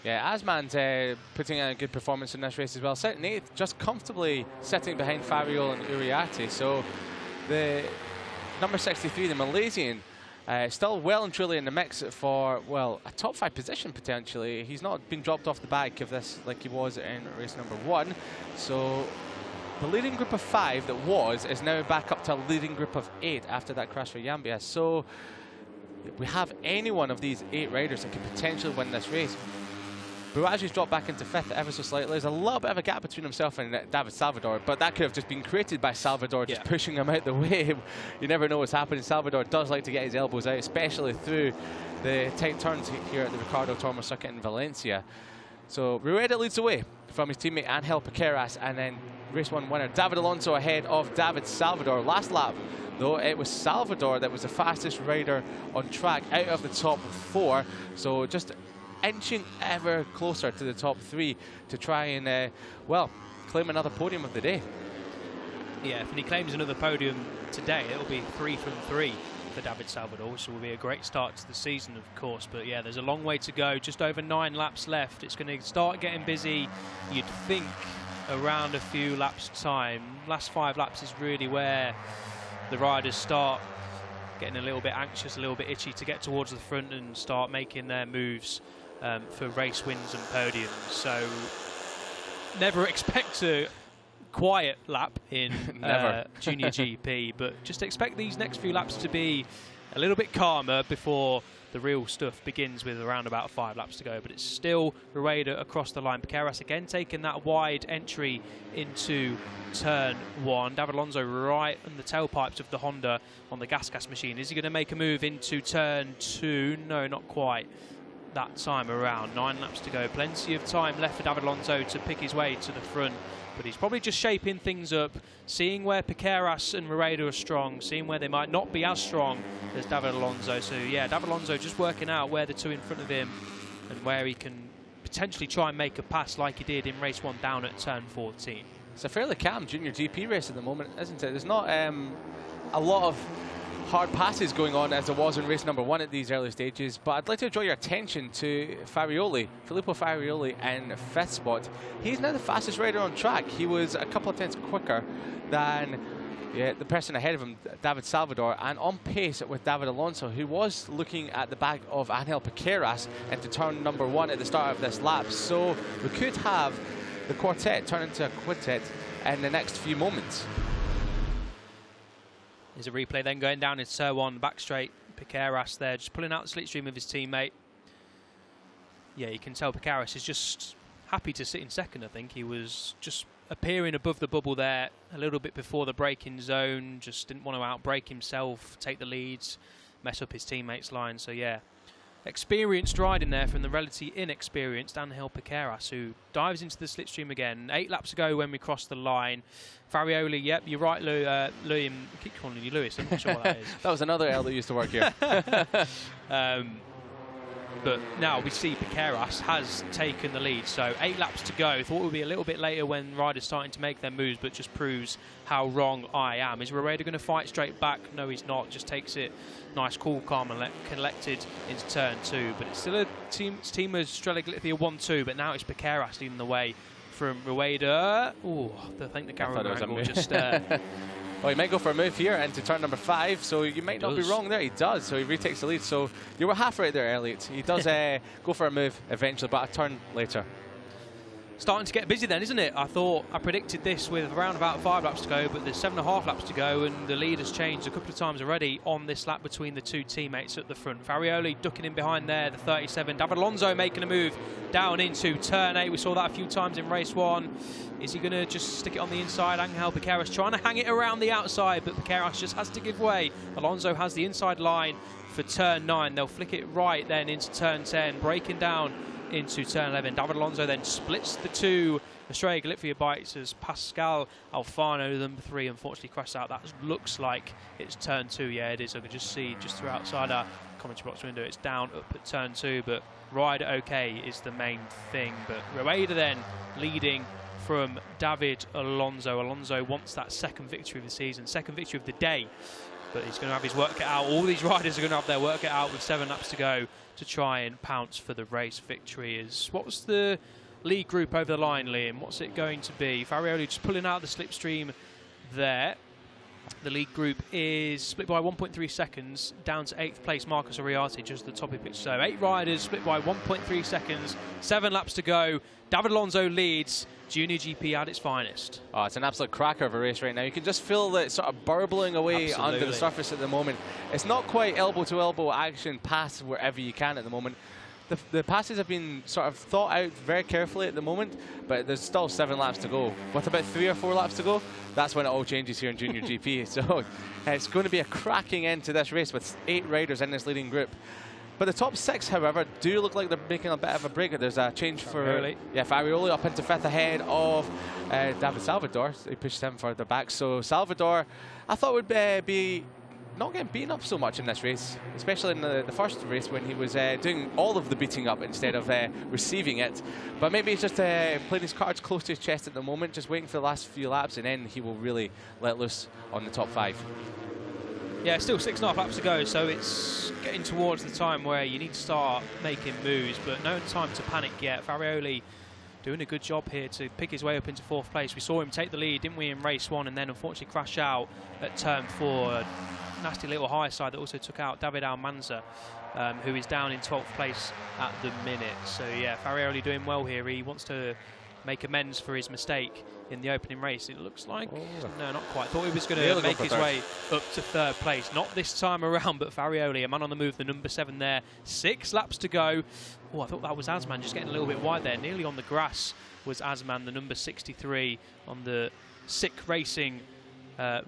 Yeah, Asman's putting in a good performance in this race as well. Sitting 8th, just comfortably sitting behind Farioli and Uriarte. So the number 63, the Malaysian, still well and truly in the mix for, well, a top 5 position potentially. He's not been dropped off the back of this like he was in race number 1. So the leading group of 5 that is now back up to a leading group of 8 after that crash for Yambia. So we have any one of these 8 riders that could potentially win this race. Buagi's dropped back into 5th ever so slightly. There's a little bit of a gap between himself and David Salvador, but that could have just been created by Salvador just pushing him out the way. You never know what's happening. Salvador does like to get his elbows out, especially through the tight turns here at the Ricardo Tormo circuit in Valencia. So Rueda leads the way from his teammate Angel Piqueras, and then race 1 winner David Alonso ahead of David Salvador. Last lap, though, it was Salvador that was the fastest rider on track out of the top 4. So just inching ever closer to the top 3 to try and, well, claim another podium of the day. Yeah, if he claims another podium today, it'll be 3 from 3 for David Salvador, which will be a great start to the season, of course. But yeah, there's a long way to go. Just over 9 laps left. It's going to start getting busy, you'd think, around a few laps' time. Last 5 laps is really where the riders start getting a little bit anxious, a little bit itchy to get towards the front and start making their moves for race wins and podiums. So never expect a quiet lap in Junior GP, but just expect these next few laps to be a little bit calmer before the real stuff begins, with around about 5 laps to go. But it's still Rueda across the line. Piqueras again taking that wide entry into turn 1. David Alonso right on the tailpipes of the Honda on the gas machine. Is he going to make a move into turn 2? No, not quite that time around. 9 laps to go. Plenty of time left for David Alonso to pick his way to the front. But he's probably just shaping things up, seeing where Piqueras and Rueda are strong, seeing where they might not be as strong as David Alonso. So yeah, David Alonso just working out where the 2 in front of him and where he can potentially try and make a pass like he did in race 1 down at turn 14. It's a fairly calm Junior GP race at the moment, isn't it? There's not a lot of hard passes going on as there was in race number 1 at these early stages, but I'd like to draw your attention to Farioli, Filippo Farioli in 5th spot. He's now the fastest rider on track. He was a couple of tenths quicker than the person ahead of him, David Salvador, and on pace with David Alonso, who was looking at the back of Angel Piqueras into turn number 1 at the start of this lap. So we could have the quartet turn into a quintet in the next few moments. There's a replay then going down in turn 1, back straight. Piqueras there, just pulling out the slipstream of his teammate. Yeah, you can tell Piqueras is just happy to sit in second, I think. He was just appearing above the bubble there a little bit before the braking zone, just didn't want to outbrake himself, take the leads, mess up his teammates' line. So yeah, experienced riding there from the relatively inexperienced Angel Piqueras, who dives into the slipstream again. 8 laps ago when we crossed the line. Farioli, yep, you're right, Louis. I keep calling you Lewis, I'm not sure what that is. That was another L that used to work here. But now we see Piqueras has taken the lead, so 8 laps to go. Thought it would be a little bit later when riders starting to make their moves, but just proves how wrong I am. Is Rueda going to fight straight back? No, he's not. Just takes it nice, cool, calm, and collected into turn 2. But it's still a team of Strela Galicia 1-2, but now it's Piqueras leading the way from Rueda. Oh, I think the camera angle just... Well, he might go for a move here into turn number 5, so you might not be wrong there. He does, so he retakes the lead. So you were half right there, Elliot. He does go for a move eventually, but a turn later. Starting to get busy then, isn't it? I predicted this with around about 5 laps to go, but there's 7.5 laps to go, and the lead has changed a couple of times already on this lap between the 2 teammates at the front. Farioli ducking in behind there, the 37. David Alonso making a move down into turn 8. We saw that a few times in race 1. Is he going to just stick it on the inside? Angel Piqueras trying to hang it around the outside, but Piqueras just has to give way. Alonso has the inside line for turn 9. They'll flick it right then into turn 10, breaking down into turn 11. David Alonso then splits the 2 Estrella Galicia bikes as Pascal Alfano, number 3, unfortunately crashed out. That looks like it's turn 2. Yeah, it is. I can just see just through outside our commentary box window, it's down up at turn 2, but rider okay is the main thing. But Rueda then leading from David Alonso. Alonso wants that 2nd victory of the season, 2nd victory of the day, but he's going to have his work cut out. All these riders are going to have their work cut out with 7 laps to go to try and pounce for the race victory. What's the lead group over the line, Liam? What's it going to be? Farioli just pulling out the slipstream there. The lead group is split by 1.3 seconds, down to 8th place, Marcus Oriati, just the top of it. So 8 riders split by 1.3 seconds, 7 laps to go. David Alonso leads Junior GP at its finest. Oh, it's an absolute cracker of a race right now. You can just feel it sort of burbling away under the surface at the moment. It's not quite elbow-to-elbow action, pass wherever you can at the moment. The passes have been sort of thought out very carefully at the moment, but there's still 7 laps to go. With about 3 or 4 laps to go, that's when it all changes here in Junior GP. So it's going to be a cracking end to this race with 8 riders in this leading group. But the top 6, however, do look like they're making a bit of a break. There's a change for Farioli up into 5th ahead of David Salvador. He pushed him further back. So Salvador, I thought would be not getting beaten up so much in this race, especially in the first race when he was doing all of the beating up instead of receiving it. But maybe he's just playing his cards close to his chest at the moment, just waiting for the last few laps, and then he will really let loose on the top 5. Yeah, still 6.5 laps to go, so it's getting towards the time where you need to start making moves, but no time to panic yet. Farioli doing a good job here to pick his way up into 4th place. We saw him take the lead, didn't we, in race 1, and then unfortunately crash out at turn 4. Nasty little high side that also took out David Almanza, who is down in 12th place at the minute. So yeah, Farioli doing well here. He wants to make amends for his mistake in the opening race. It looks like, no, not quite. Thought he was going to make his way up to 3rd place. Not this time around, but Farioli, a man on the move, the number 7 there. 6 laps to go. Oh, I thought that was Asman just getting a little bit wide there. Nearly on the grass was Asman, the number 63 on the Sick Racing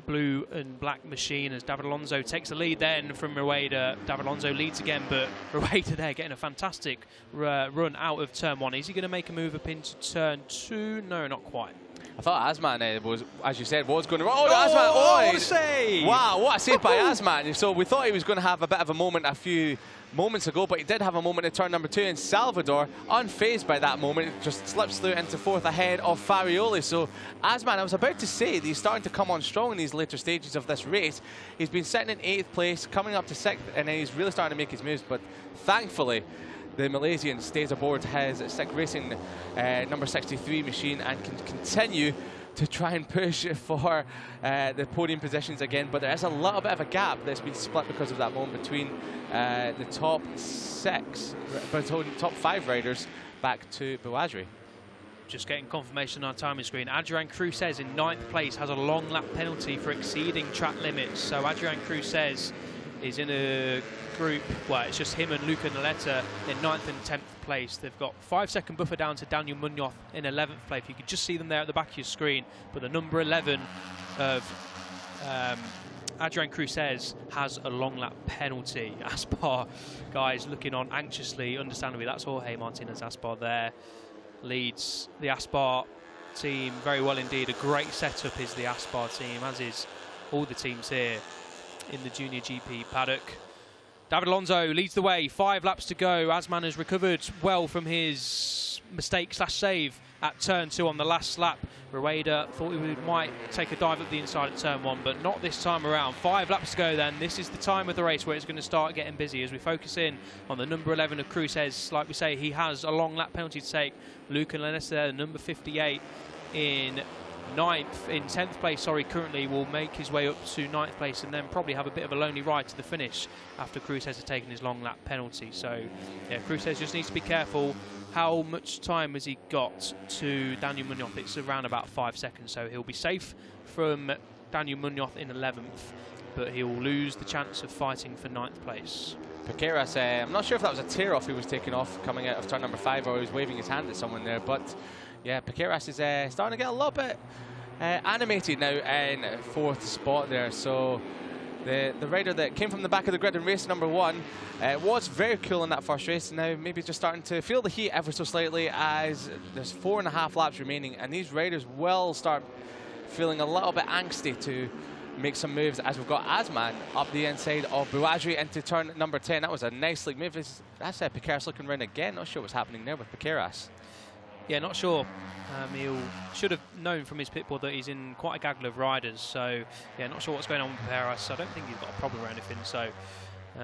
blue and black machine, as David Alonso takes the lead then from Rueda. David Alonso leads again, but Rueda there getting a fantastic run out of turn 1. Is he going to make a move up into turn 2? No, not quite. I thought Asman was, as you said, was going to... Oh, Asman! What a save! Wow, what a save by Asman. So we thought he was going to have a bit of a moment a few moments ago, but he did have a moment in turn number 2, and Salvador, unfazed by that moment, just slips through into 4th ahead of Farioli. So Asman, I was about to say that he's starting to come on strong in these later stages of this race. He's been sitting in 8th place, coming up to 6th, and then he's really starting to make his moves, but thankfully the Malaysian stays aboard his Sick Racing number 63 machine and can continue to try and push for the podium positions again. But there is a little bit of a gap that's been split because of that moment between the top 5 riders back to Bouadri. Just getting confirmation on our timing screen. Adrian Cruzes in 9th place has a long lap penalty for exceeding track limits. So Adrian Cruzes is in a group, well, it's just him and Luca Naleta in 9th and 10th place. They've got 5-second buffer down to Daniel Munoz in 11th place. You can just see them there at the back of your screen, but the number 11 of Adrian Cruzes has a long lap penalty. Aspar guys looking on anxiously, understandably. That's Jorge Martinez Aspar there, leads the Aspar team very well indeed. A great setup is the Aspar team, as is all the teams here in the Junior GP paddock. David Alonso leads the way, 5 laps to go. Asman has recovered well from his mistake/save at turn 2 on the last lap. Rueda thought he might take a dive up the inside at turn 1, but not this time around. 5 laps to go then. This is the time of the race where it's going to start getting busy as we focus in on the number 11 of Cruces. Like we say, he has a long lap penalty to take. Luca Lanessa there, number 58 in 10th place, sorry, currently will make his way up to 9th place and then probably have a bit of a lonely ride to the finish after Cruces has taken his long lap penalty. So, yeah, Cruces just needs to be careful. How much time has he got to Daniel Munoz? It's around about 5 seconds, so he'll be safe from Daniel Munoz in 11th, but he'll lose the chance of fighting for 9th place. Piqueras, I'm not sure if that was a tear-off he was taking off coming out of turn number 5, or he was waving his hand at someone there, but yeah, Piqueras is starting to get a little bit animated now in 4th spot there. So the rider that came from the back of the grid in race number 1 was very cool in that first race. Now maybe just starting to feel the heat ever so slightly as there's 4.5 laps remaining, and these riders will start feeling a little bit angsty to make some moves as we've got Asman up the inside of Bouadri into turn number 10. That was a nice league move. That's Piqueras looking around again. Not sure what's happening there with Piqueras. Yeah, not sure. He should have known from his pit board that he's in quite a gaggle of riders. So, yeah, not sure what's going on with Piqueras. I don't think he's got a problem or anything. So,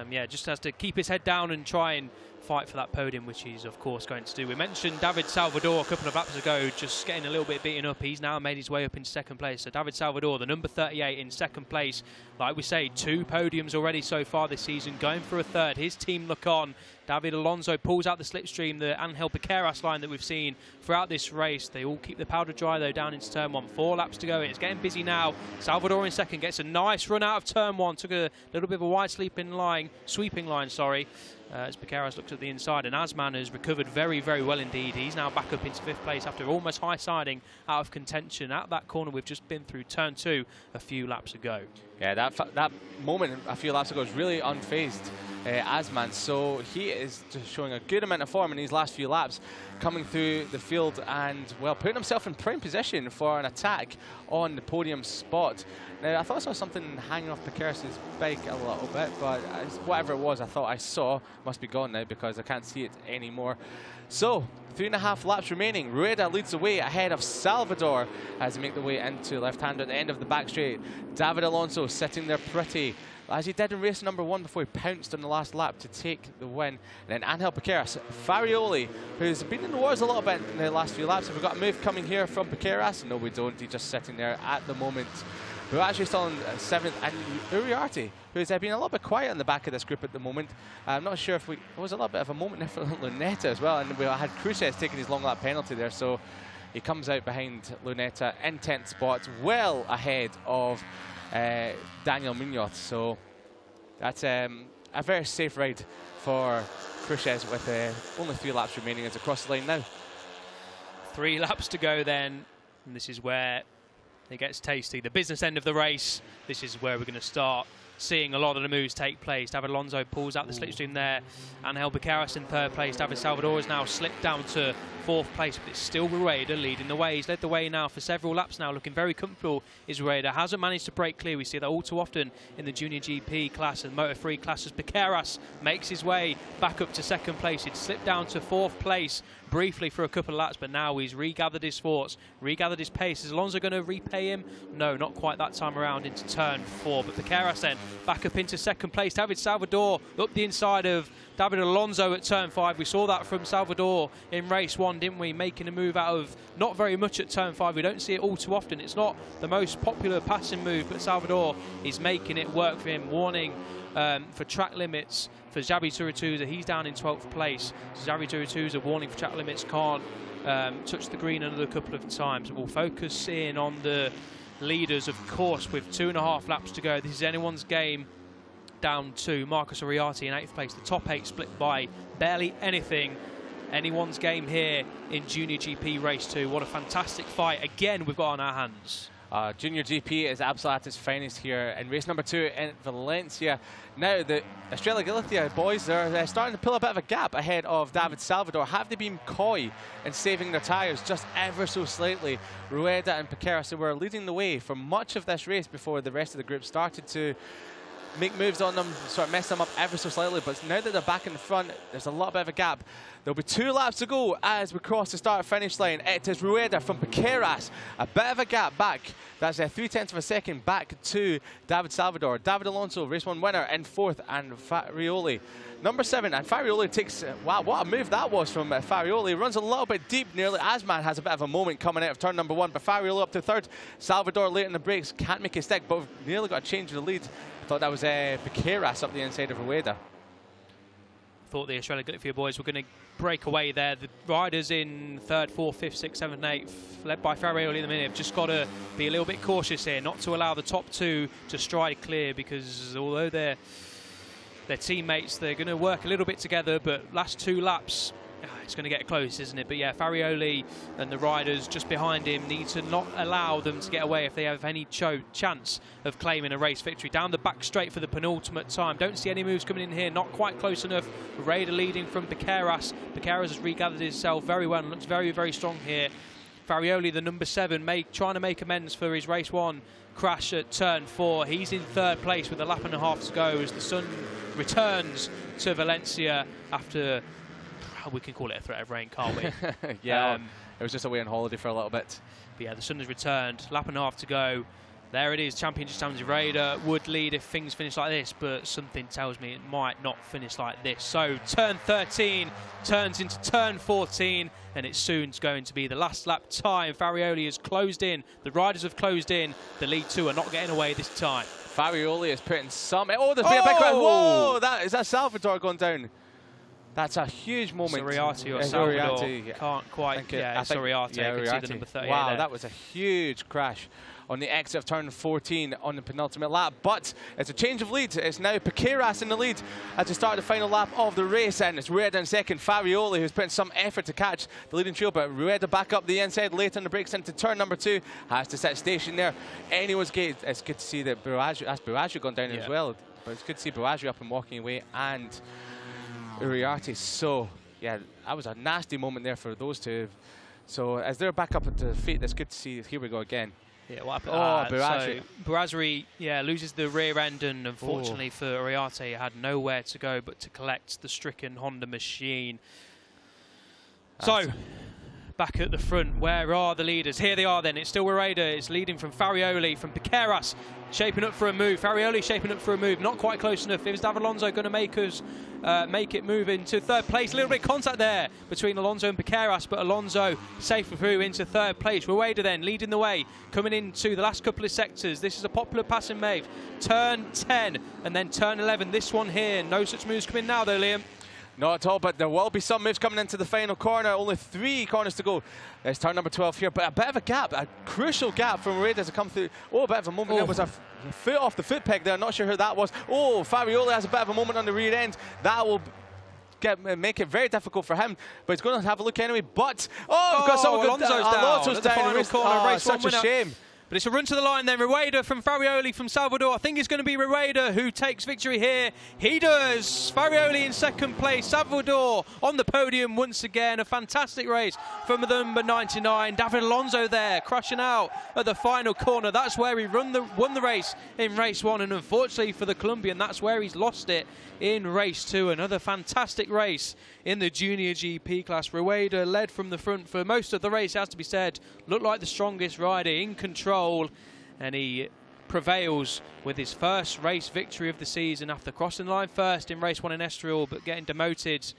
yeah, just has to keep his head down and try and fight for that podium, which he's, of course, going to do. We mentioned David Salvador a couple of laps ago, just getting a little bit beaten up. He's now made his way up in 2nd place. So, David Salvador, the number 38 in 2nd place. Like we say, 2 podiums already so far this season, going for a 3rd. His team look on. David Alonso pulls out the slipstream, the Angel Piqueras line that we've seen throughout this race. They all keep the powder dry, though, down into turn 1. 4 laps to go. It's getting busy now. Salvador in 2nd gets a nice run out of turn 1. Took a little bit of a wide sweeping line, as Piqueras looks at the inside. And Asman has recovered very, very well indeed. He's now back up into 5th place after almost high-siding out of contention at that corner we've just been through, turn 2, a few laps ago. Yeah, that moment a few laps ago was really unfazed Asman, so he is just showing a good amount of form in these last few laps, coming through the field and, well, putting himself in prime position for an attack on the podium spot. Now, I thought I saw something hanging off Piqueras' bike a little bit, but whatever it was I thought I saw must be gone now because I can't see it anymore. So, 3.5 laps remaining. Rueda leads the way ahead of Salvador as they make the way into left-hander at the end of the back straight. David Alonso sitting there pretty, as he did in race number 1 before he pounced on the last lap to take the win. And then Angel Piqueras, Farioli, who's been in the wars a little bit in the last few laps. Have we got a move coming here from Piqueras? No, we don't. He's just sitting there at the moment. We're actually still in 7th, and Uriarte, who's been a little bit quiet in the back of this group at the moment. I'm not sure if there was a little bit of a moment there for Lunetta as well, and we had Cruces taking his long lap penalty there, so he comes out behind Lunetta in 10th spot, well ahead of Daniel Munoz. So that's a very safe ride for Cruces with only 3 laps remaining as across the line now. 3 laps to go then, and this is where it gets tasty. The business end of the race, this is where we're going to start seeing a lot of the moves take place. David Alonso pulls out the slipstream there. Angel Piqueras in 3rd place. David Salvador has now slipped down to 4th place, but it's still Rueda leading the way. He's led the way now for several laps now, looking very comfortable. Is Rueda hasn't managed to break clear. We see that all too often in the Junior GP class and Motor 3 classes. Piqueras makes his way back up to 2nd place. He'd slipped down to 4th place briefly for a couple of laps, but now he's regathered his thoughts, regathered his pace. Is Alonso going to repay him? No, not quite that time around into turn 4. But Piqueras then back up into 2nd place. David Salvador up the inside of David Alonso at turn 5. We saw that from Salvador in race 1, didn't we? Making a move out of not very much at turn 5. We don't see it all too often. It's not the most popular passing move, but Salvador is making it work for him. Warning for track limits for Xabi Turatuza. He's down in 12th place. Xabi Turatuza warning for track limits, can't touch the green another couple of times. We'll focus in on the leaders, of course, with 2.5 laps to go. This is anyone's game down to Marcus Uriarte in 8th place. The top 8 split by barely anything. Anyone's game here in Junior GP Race 2. What a fantastic fight again we've got on our hands. Junior GP is absolutely at its finest here in race number 2 in Valencia. Now the Estrella Galicia boys are starting to pull a bit of a gap ahead of David Salvador. Have they been coy in saving their tyres just ever so slightly? Rueda and Piqueras were leading the way for much of this race before the rest of the group started to make moves on them, sort of mess them up ever so slightly, but now that they're back in the front, there's a little bit of a gap. There'll be 2 laps to go as we cross the start-finish line. It is Rueda from Piqueras, a bit of a gap back. That's 0.3 of a second back to David Salvador. David Alonso, race 1 winner in 4th, and Farioli, number 7. And Farioli takes, wow, what a move that was from Farioli. Runs a little bit deep nearly. Asman has a bit of a moment coming out of turn number 1, but Farioli up to 3rd. Salvador late in the brakes, can't make a stick, but we've nearly got a change of the lead. I thought that was Piqueras up the inside of Rueda. Thought the Australia Galicia boys were going to break away there. The riders in 3rd, 4th, 5th, 6th, 7th, 8th, led by Farioli in the minute, have just got to be a little bit cautious here, not to allow the top 2 to stride clear, because although they're teammates, they're going to work a little bit together, but last 2 laps, it's going to get close, isn't it? But yeah, Farioli and the riders just behind him need to not allow them to get away if they have any chance of claiming a race victory. Down the back straight for the penultimate time. Don't see any moves coming in here, not quite close enough. Raider leading from Piqueras. Piqueras has regathered himself very well and looks very, very strong here. Farioli, the number 7, trying to make amends for his race 1 crash at turn 4. He's in 3rd place with a lap and a half to go as the sun returns to Valencia after, we can call it a threat of rain, can't we? Yeah, it was just away on holiday for a little bit. But yeah, the sun has returned, lap and a half to go. There it is, Championship Standard Raider would lead if things finish like this, but something tells me it might not finish like this. So turn 13 turns into turn 14, and it's soon going to be the last lap time. Farioli has closed in, the riders have closed in, the lead 2 are not getting away this time. Farioli is putting some, oh, there's been a big crash. Whoa, is that Salvador going down? That's a huge moment. Soriati or Salvador, can't quite, yeah, Soriati, yeah, I can see the number 30. Wow, that was a huge crash on the exit of turn 14 on the penultimate lap, but it's a change of lead. It's now Piqueras in the lead at the start of the final lap of the race, and it's Rueda in 2nd. Farioli, who's putting some effort to catch the leading trio, but Rueda back up the inside late on the brakes into turn number 2, has to set station there. Anyone's gate. It's good to see that Bouraju gone down as well, but it's good to see Bouraju up and walking away, and Uriarte. So yeah, that was a nasty moment there for those 2. So as they're back up at the feet, that's good to see. Here we go again. Yeah, what happened? Bouraju. So Bouraju, yeah, loses the rear end, and unfortunately for Uriarte, he had nowhere to go but to collect the stricken Honda machine. So, back at the front, where are the leaders? Here they are then. It's still Rueda. It's leading from Farioli, from Piqueras, shaping up for a move. Farioli shaping up for a move. Not quite close enough. It was David Alonso going to make it move into 3rd place. A little bit of contact there between Alonso and Piqueras, but Alonso safe through into 3rd place. Rueda then leading the way, coming into the last couple of sectors. This is a popular passing move. Turn 10 and then turn 11. This one here. No such moves coming now though, Liam. Not at all, but there will be some moves coming into the final corner. Only 3 corners to go. There's turn number 12 here, but a bit of a gap, a crucial gap from Rueda to come through. Oh, a bit of a moment. There was a foot off the foot peg there. Not sure who that was. Oh, Farioli has a bit of a moment on the rear end. That will make it very difficult for him, but he's going to have a look anyway. But Alonso's down. Final corner, race such a shame. But it's a run to the line then. Rueda from Farioli from Salvador. I think it's going to be Rueda who takes victory here. He does. Farioli in 2nd place. Salvador on the podium once again. A fantastic race from the number 99. David Alonso there crashing out at the final corner. That's where he won the race in race 1. And unfortunately for the Colombian, that's where he's lost it in race 2. Another fantastic race in the Junior GP class. Rueda led from the front for most of the race, has to be said. Looked like the strongest rider, in control, and he prevails with his first race victory of the season after crossing the line first in race 1 in Estoril, but getting demoted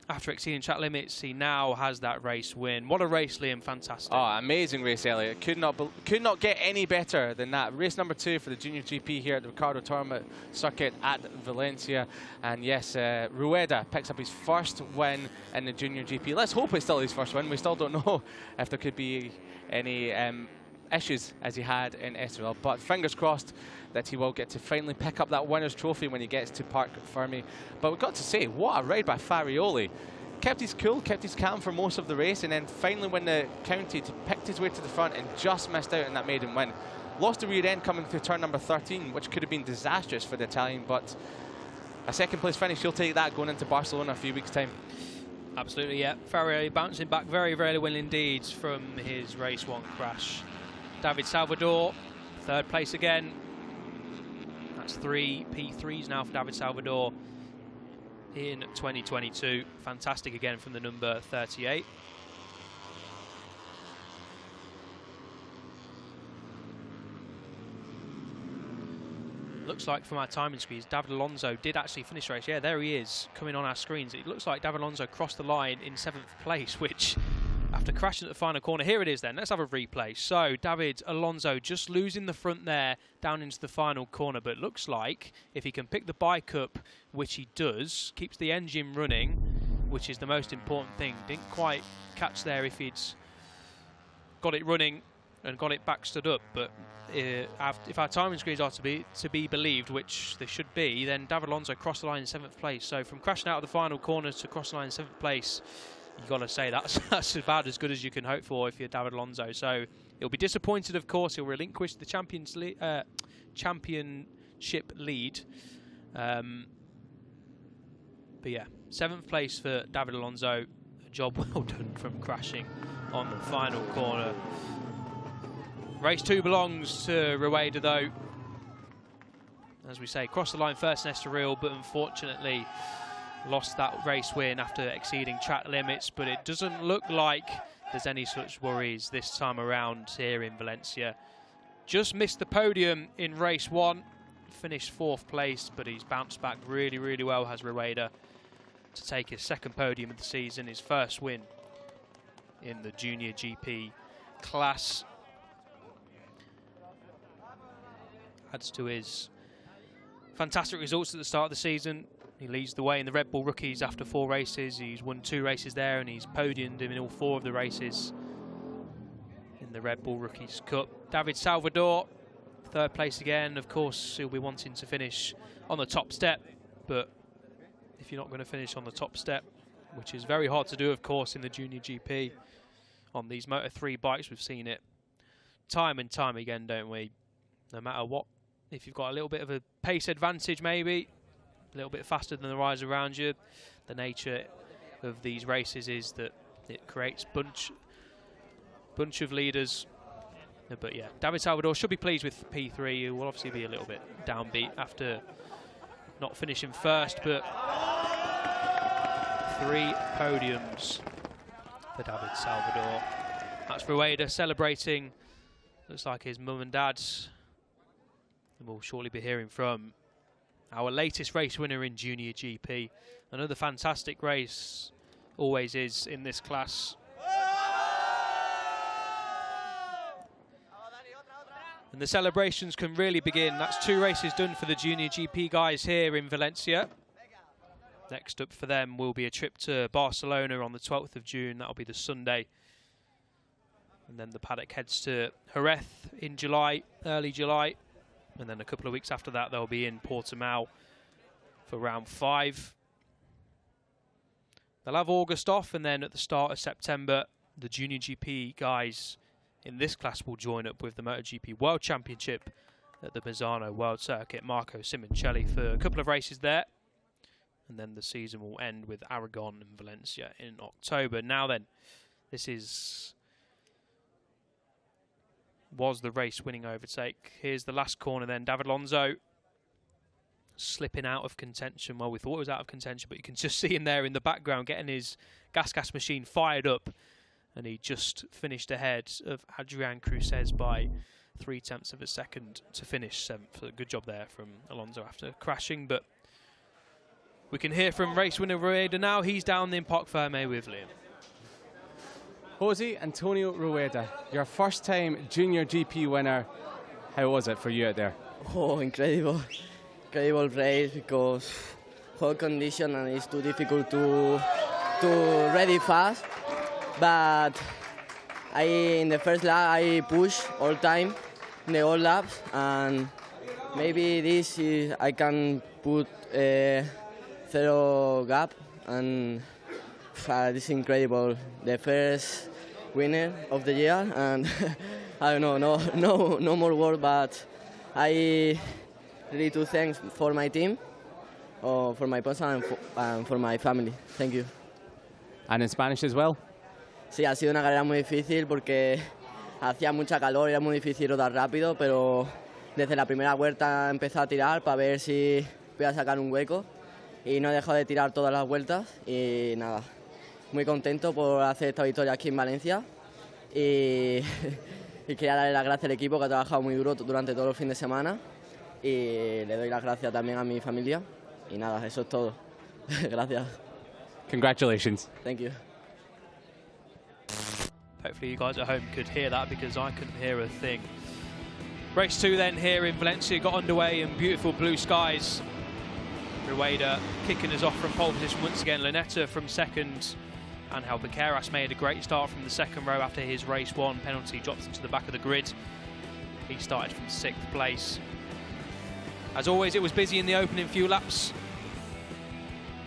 after exceeding track limits. He now has that race win. What a race, Liam. Fantastic. Oh, amazing race, Elliot. Could not get any better than that. Race number 2 for the Junior GP here at the Ricardo Tormo circuit at Valencia. And yes, Rueda picks up his first win in the Junior GP. Let's hope it's still his first win. We still don't know if there could be any issues as he had in Estoril, but fingers crossed that he will get to finally pick up that winner's trophy when he gets to Parc Fermé. But we've got to say, what a ride by Farioli. Kept his cool, kept his calm for most of the race, and then finally when the counted, picked his way to the front and just missed out on that maiden win. Lost the rear end coming through turn number 13, which could have been disastrous for the Italian, but a 2nd place finish, he'll take that going into Barcelona a few weeks' time. Absolutely, yeah. Farioli bouncing back very, very well indeed from his race 1 crash. David Salvador, 3rd place again. That's 3 P3s now for David Salvador in 2022. Fantastic again from the number 38. Looks like from our timing screens, David Alonso did actually finish the race. Yeah, there he is, coming on our screens. It looks like David Alonso crossed the line in 7th place, which, after crashing at the final corner, here it is then. Let's have a replay. So, David Alonso just losing the front there down into the final corner, but looks like if he can pick the bike up, which he does, keeps the engine running, which is the most important thing. Didn't quite catch there if he'd got it running and got it back stood up, but if our timing screens are to be believed, which they should be, then David Alonso crossed the line in 7th place. So from crashing out of the final corner to cross the line in 7th place, you've got to say that's about as good as you can hope for if you're David Alonso. So he'll be disappointed, of course. He'll relinquish the championship lead. But yeah, 7th place for David Alonso. A job well done from crashing on the final corner. Race 2 belongs to Rueda, though. As we say, crossed the line first in Estoril, but unfortunately lost that race win after exceeding track limits. But it doesn't look like there's any such worries this time around here in Valencia. Just missed the podium in race 1, finished 4th place, but he's bounced back really, really well, has Rueda, to take his 2nd podium of the season, his 1st win in the Junior GP class. Adds to his fantastic results at the start of the season. He leads the way in the Red Bull Rookies after 4 races. He's won 2 races there, and he's podiumed in all 4 of the races in the Red Bull Rookies Cup. David Salvador, 3rd place again. Of course, he'll be wanting to finish on the top step, but if you're not going to finish on the top step, which is very hard to do, of course, in the Junior GP, on these Moto3 bikes, we've seen it time and time again, don't we? No matter what, if you've got a little bit of a pace advantage, maybe a little bit faster than the riders around you, the nature of these races is that it creates bunch of leaders. But yeah, David Salvador should be pleased with P3. He will obviously be a little bit downbeat after not finishing first, but 3 podiums for David Salvador. That's Rueda celebrating. Looks like his mum and dad. And we'll shortly be hearing from our latest race winner in Junior GP. Another fantastic race, always is in this class. And the celebrations can really begin. That's 2 races done for the Junior GP guys here in Valencia. Next up for them will be a trip to Barcelona on the 12th of June. That'll be the Sunday. And then the paddock heads to Jerez in July, early July. And then a couple of weeks after that, they'll be in Portimao for round 5. They'll have August off, and then at the start of September, the Junior GP guys in this class will join up with the MotoGP World Championship at the Misano World Circuit. Marco Simoncelli for a couple of races there. And then the season will end with Aragon and Valencia in October. Now then, this was the race winning overtake. Here's the last corner then. David Alonso slipping out of contention. Well, we thought it was out of contention, but you can just see him there in the background getting his gas machine fired up. And he just finished ahead of Adrian Cruces by 0.3 of a second to finish 7th. So good job there from Alonso after crashing. But we can hear from race winner Rueda now. He's down in Parc Fermé with Liam. Jose Antonio Rueda, your first time Junior GP winner. How was it for you out there? Oh, incredible. Incredible race because whole condition and it's too difficult to ready fast. But in the first lap I push all time in the all laps, and maybe this is I can put 0 gap, and this is incredible. The first winner of the year, and I don't know, no more word, but I really do thanks for my team, for my person, and for my family. Thank you. And in Spanish as well? Sí, ha sido una carrera muy difícil porque hacía mucha calor, era muy difícil rodar rápido, pero desde la primera vuelta empezó a tirar para ver si voy a sacar un hueco y no dejó de tirar todas las vueltas y nada, muy contento por hacer esta victoria aquí en Valencia y quería darle las gracias al equipo que ha trabajado muy duro durante todo el fin de semana y le doy las gracias también a mi familia y nada, eso es todo. Gracias. Congratulations. Thank you. Hopefully you guys at home could hear that because I couldn't hear a thing. Race 2 then here in Valencia got underway in beautiful blue skies. Rueda kicking us off from pole position once again. Lunetta from second. Angel Piqueras made a great start from the second row after his race 1 penalty dropped into the back of the grid. He started from 6th place. As always, it was busy in the opening few laps.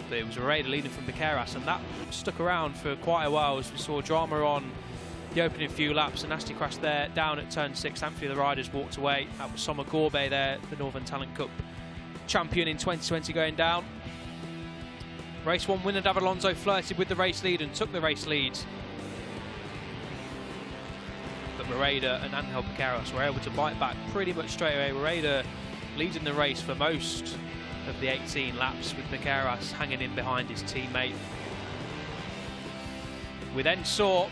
But it was Rueda leading from Piqueras, and that stuck around for quite a while as we saw drama on the opening few laps. A nasty crash there down at turn 6. Thankfully the riders walked away. That was Soma Gorbe there, the Northern Talent Cup champion in 2020 going down. Race 1 winner David Alonso flirted with the race lead and took the race lead. But Rueda and Angel Piqueras were able to bite back pretty much straight away. Rueda leading the race for most of the 18 laps with Piqueras hanging in behind his teammate. We then saw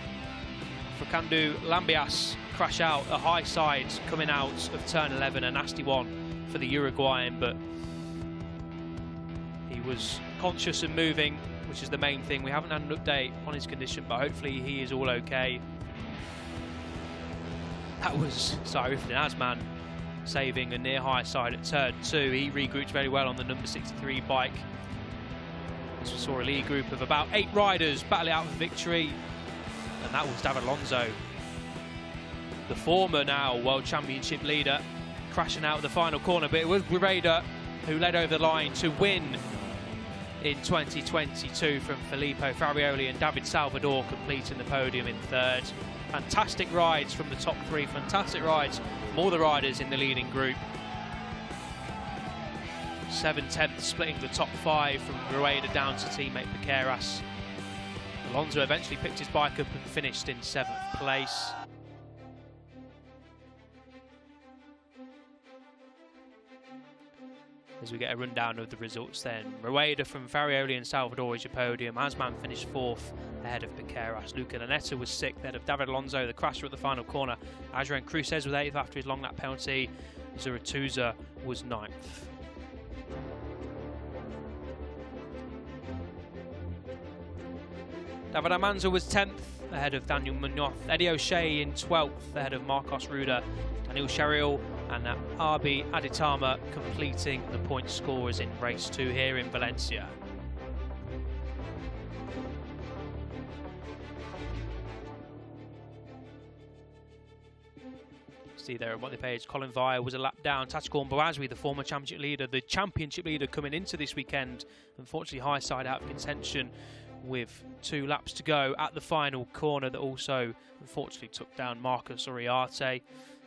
Facundo Lambias crash out a high side coming out of turn 11, a nasty one for the Uruguayan, but he was conscious and moving, which is the main thing. We haven't had an update on his condition, but hopefully he is all okay. That was Sarifin Asman saving a near high side at turn 2. He regrouped very well on the number 63 bike. So we saw a lead group of about 8 riders battle out for victory, and that was David Alonso, the former now World Championship leader, crashing out of the final corner. But it was Rueda who led over the line to win in 2022 from Filippo Farioli, and David Salvador completing the podium in 3rd. Fantastic rides from the top 3, fantastic rides from all the riders in the leading group. 7/10 splitting the top 5 from Rueda down to teammate Piqueras. Alonso eventually picked his bike up and finished in 7th place. As we get a rundown of the results then, Rueda from Farioli and Salvador is your podium. Asman finished 4th ahead of Piqueras. Luca Lunetta was 6th ahead of David Alonso, the crasher at the final corner. Adrian Cruces was 8th after his long lap penalty. Zurutuza was 9th. David Almanza was 10th ahead of Daniel Munoz. Eddie O'Shea in 12th ahead of Marcos Ruda. Daniel Shariel and Arbi Aditama completing the point scorers in race 2 here in Valencia. See there on the page, Colin Vire was a lap down. Tachkorn Boazwi, the former championship leader, the championship leader coming into this weekend, unfortunately high side out of contention with 2 laps to go at the final corner, that also unfortunately took down Marcus Uriarte.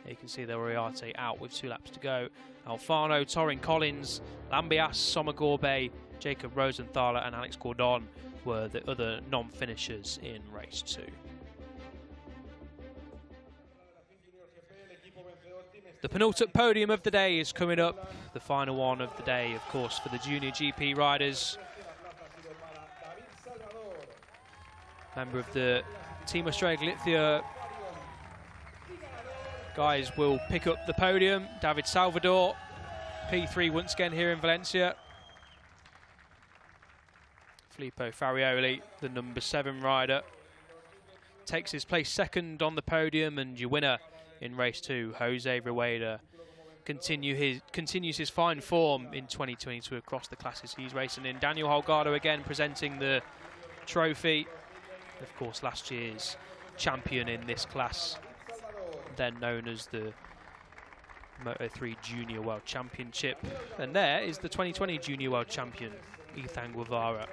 You can see the Uriarte out with 2 laps to go. Alfano, Torin Collins, Lambias, Somagorbe, Jacob Rosenthaler and Alex Gordon were the other non-finishers in race 2. The penultimate podium of the day is coming up. The final one of the day, of course, for the Junior GP riders. Member of the Team Australia Galicia guys will pick up the podium. David Salvador, P3 once again here in Valencia. Filippo Farioli, the number 7 rider, takes his place 2nd on the podium, and your winner in race 2, Jose Rueda, continues his fine form in 2022 across the classes he's racing in. Daniel Holgado again presenting the trophy. Of course, last year's champion in this class, then known as the Moto3 Junior World Championship. And there is the 2020 Junior World Champion, Ethan Guevara.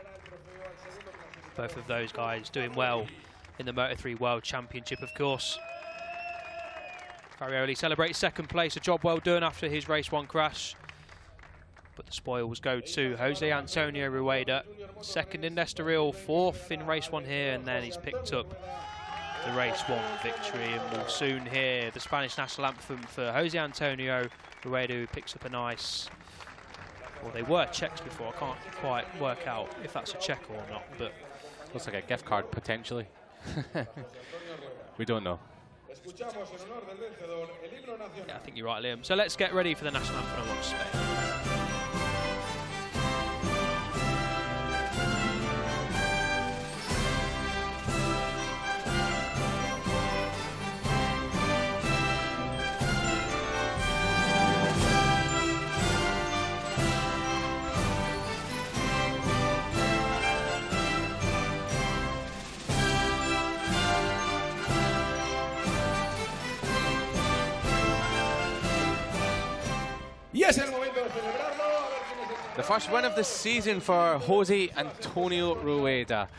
Both of those guys doing well in the Moto3 World Championship, of course. Farioli celebrates 2nd place, a job well done after his race 1 crash. But the spoils go to Jose Antonio Rueda, 2nd in Estoril, 4th in race 1 here, and then he's picked up the race 1 victory, and we'll soon hear the Spanish national anthem for Jose Antonio Rueda, who picks up a nice, well, they were checks before, I can't quite work out if that's a check or not, but looks like a gift card potentially. We don't know. Yeah, I think you're right, Liam. So let's get ready for the national anthem and watch Spain. The first win of the season for Jose Antonio Rueda.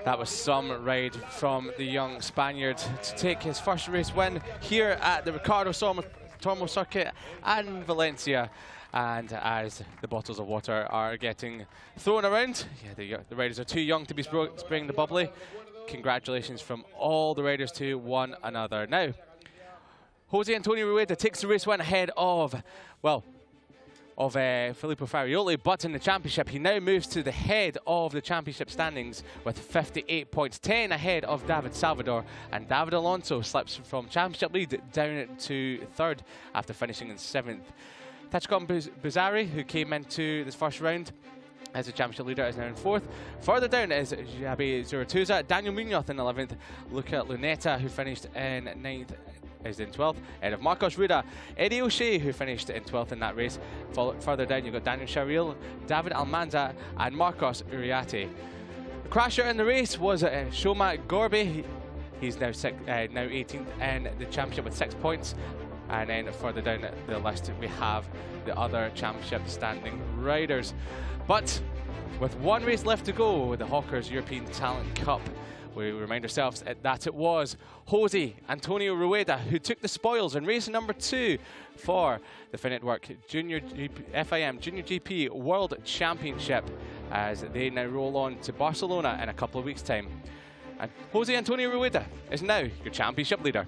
That was some ride from the young Spaniard to take his first race win here at the Ricardo Tormo circuit and Valencia. And as the bottles of water are getting thrown around, yeah, the riders are too young to be spraying the bubbly. Congratulations from all the riders to one another. Now, Jose Antonio Rueda takes the race win ahead of, well, Filippo Farioli, but in the championship he now moves to the head of the championship standings with 58 points, 10 ahead of David Salvador, and David Alonso slips from championship lead down to 3rd after finishing in 7th. Tachikon Buzari, who came into this first round as the championship leader, is now in 4th. Further down is Jabe Zuratuza, Daniel Munoz in 11th, Luca Luneta, who finished in 9th, is in 12th, ahead of Marcos Ruda. Eddie O'Shea, who finished in 12th in that race. Further down, you've got Daniel Sharil, David Almanza, and Marcos Uriarte. The crasher in the race was Shoma Gorby. He's now 18th in the championship with 6 points. And then further down the list, we have the other championship standing riders. But with one race left to go with the Hawkers European Talent Cup, we remind ourselves that it was Jose Antonio Rueda who took the spoils in race number 2 for the Finetwork FIM JuniorGP World Championship, as they now roll on to Barcelona in a couple of weeks' time. And Jose Antonio Rueda is now your championship leader.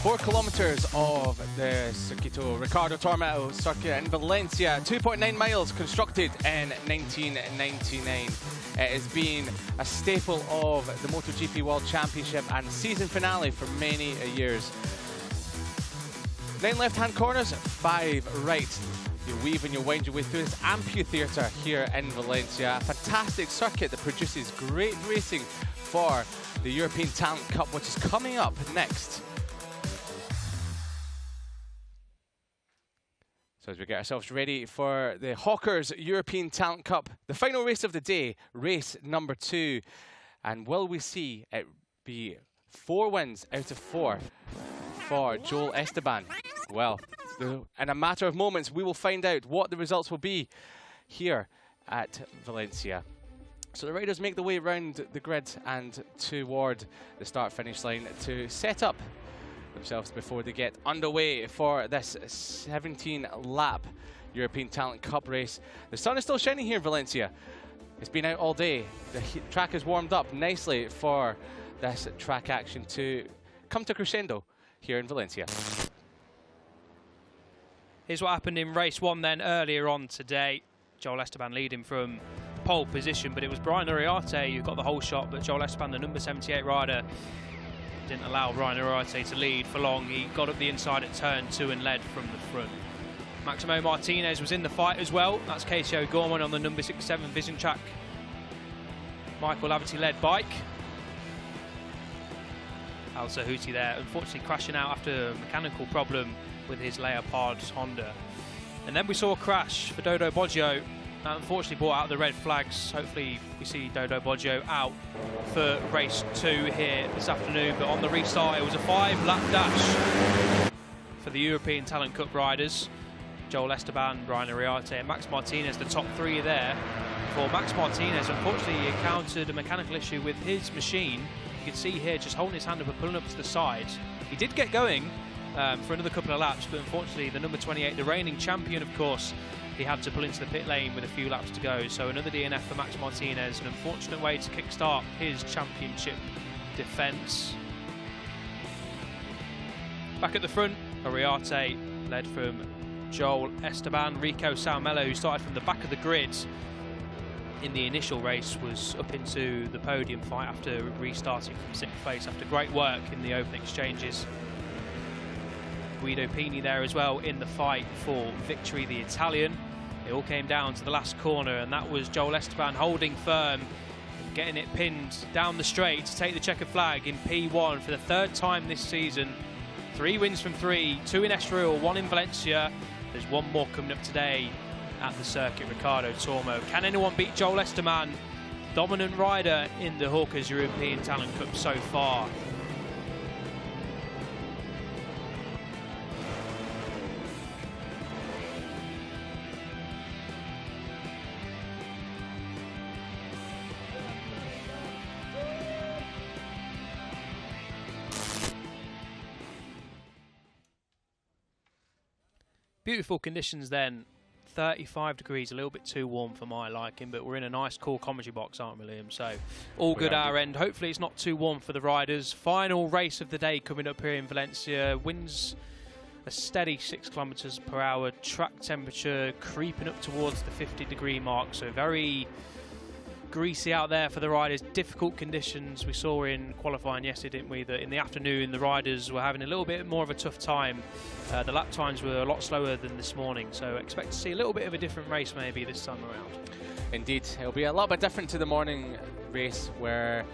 Four kilometers of the Circuito Ricardo Tormo circuit in Valencia, 2.9 miles, constructed in 1999. It has been a staple of the MotoGP World Championship and season finale for many years. 9 left-hand corners, 5 right. You weave and you wind your way through this amphitheatre here in Valencia, a fantastic circuit that produces great racing for the European Talent Cup, which is coming up next. So as we get ourselves ready for the Hawkers European Talent Cup, the final race of the day, race number 2. And will we see it be 4 wins out of 4 for Joel Esteban? Well, in a matter of moments, we will find out what the results will be here at Valencia. So the riders make the way around the grid and toward the start-finish line to set up themselves before they get underway for this 17-lap European Talent Cup race. The sun is still shining here in Valencia. It's been out all day. The track is warmed up nicely for this track action to come to crescendo here in Valencia. Here's what happened in race 1 then earlier on today. Joel Esteban leading from pole position, but it was Brian Uriarte who got the whole shot, but Joel Esteban, the number 78 rider, didn't allow Brian Uriarte to lead for long. He got up the inside at turn 2 and led from the front. Maximo Martinez was in the fight as well. That's Casey O'Gorman on the number 67 Vision Track Michael Laverty led bike. Al Sahuti there, unfortunately crashing out after a mechanical problem with his Leopard Honda. And then we saw a crash for Dodo Boggio. That unfortunately brought out the red flags. Hopefully we see Dodo Boggio out for race 2 here this afternoon. But on the restart, it was a 5-lap dash for the European Talent Cup riders. Joel Esteban, Brian Ariarte and Max Martinez, the top 3 are there. For Max Martinez, unfortunately, encountered a mechanical issue with his machine. You can see here just holding his hand up and pulling up to the side. He did get going for another couple of laps, but unfortunately the number 28, the reigning champion, of course, he had to pull into the pit lane with a few laps to go. So another DNF for Max Martinez, an unfortunate way to kickstart his championship defence. Back at the front, Ariarte led from Joel Esteban. Rico Salmello, who started from the back of the grid in the initial race, was up into the podium fight after restarting from 6th place after great work in the open exchanges. Guido Pini there as well in the fight for victory, the Italian. It all came down to the last corner, and that was Joel Esteban holding firm and getting it pinned down the straight to take the checkered flag in P1 for the 3rd time this season. 3 wins from 3, 2 in Estoril, 1 in Valencia. There's 1 more coming up today at the Circuit Ricardo Tormo. Can anyone beat Joel Esteban, dominant rider in the Hawkers European Talent Cup so far? Beautiful conditions then. 35 degrees, a little bit too warm for my liking, but we're in a nice cool commentary box, aren't we, Liam? So all good our end. Hopefully it's not too warm for the riders. Final race of the day coming up here in Valencia. Winds a steady 6 kilometers per hour. Track temperature creeping up towards the 50-degree mark, so very greasy out there for the riders. Difficult conditions. We saw in qualifying yesterday, didn't we, that in the afternoon the riders were having a little bit more of a tough time. The lap times were a lot slower than this morning, so expect to see a little bit of a different race maybe this time around. Indeed, it'll be a little bit different to the morning race, where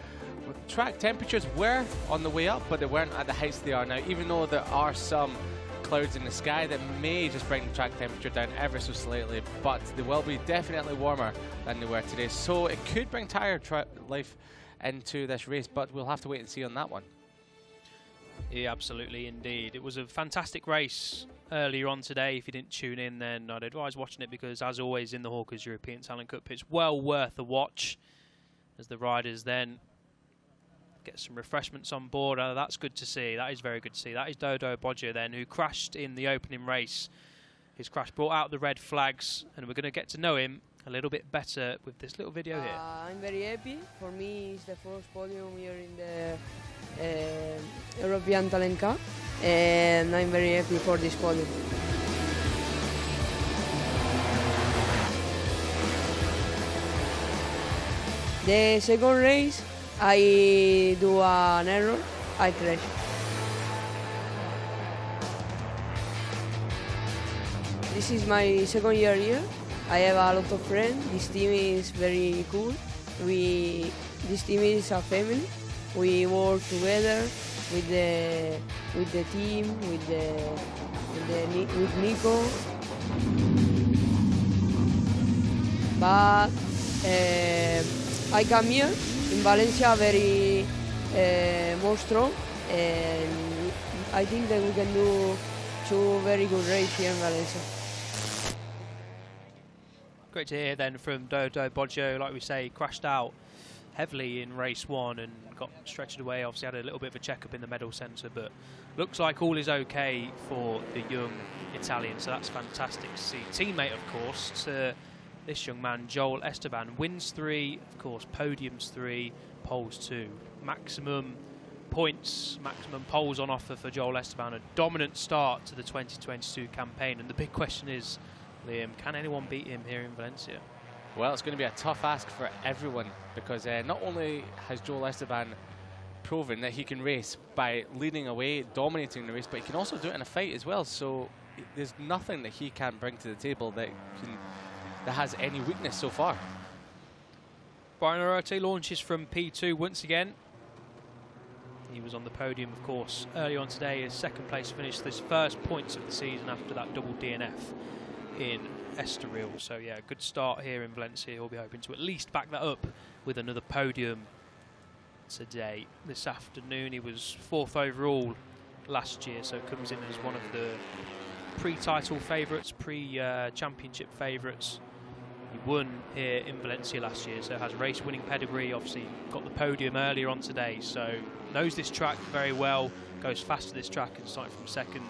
track temperatures were on the way up, but they weren't at the heights they are now, even though there are some clouds in the sky that may just bring the track temperature down ever so slightly, but they will be definitely warmer than they were today, so it could bring tire life into this race, but we'll have to wait and see on that one. Yeah, absolutely, indeed. It was a fantastic race earlier on today. If you didn't tune in, then I'd advise watching it, because as always in the Hawkers European Talent Cup, it's well worth a watch as the riders then get some refreshments on board. That's good to see. That is very good to see. That is Dodo Boggio then, who crashed in the opening race. His crash brought out the red flags, and we're going to get to know him a little bit better with this little video here. I'm very happy. For me, it's the first podium here in the European Talent Cup, and I'm very happy for this podium. The second race, I do an error, I crash. This is my second year here. I have a lot of friends. This team is very cool. This team is a family. We work together with the team, with Nico. But I come here in Valencia very more strong, and I think that we can do 2 very good races here in Valencia. Great to hear then from Dodo Boggio. Like we say, crashed out heavily in race 1 and got stretched away. Obviously had a little bit of a checkup in the medal centre, but looks like all is okay for the young Italian, so that's fantastic to see. Teammate, of course, to this young man, Joel Esteban. Wins 3, of course, podiums 3, poles 2. Maximum points, maximum poles on offer for Joel Esteban. A dominant start to the 2022 campaign, and the big question is, Liam, can anyone beat him here in Valencia? Well, it's going to be a tough ask for everyone, because not only has Joel Esteban proven that he can race by leading away, dominating the race, but he can also do it in a fight as well. So there's nothing that he can't bring to the table that has any weakness so far. Brian Ariarte launches from P2 once again. He was on the podium, of course, early on today. His second place finish, his first points of the season after that double DNF in Estoril. So yeah, good start here in Valencia. He'll be hoping to at least back that up with another podium today. This afternoon he was 4th overall last year, so comes in as one of the pre-title favourites, pre-championship favourites. He won here in Valencia last year, so has race winning pedigree. Obviously got the podium earlier on today, so knows this track very well, goes fast to this track and starting from second.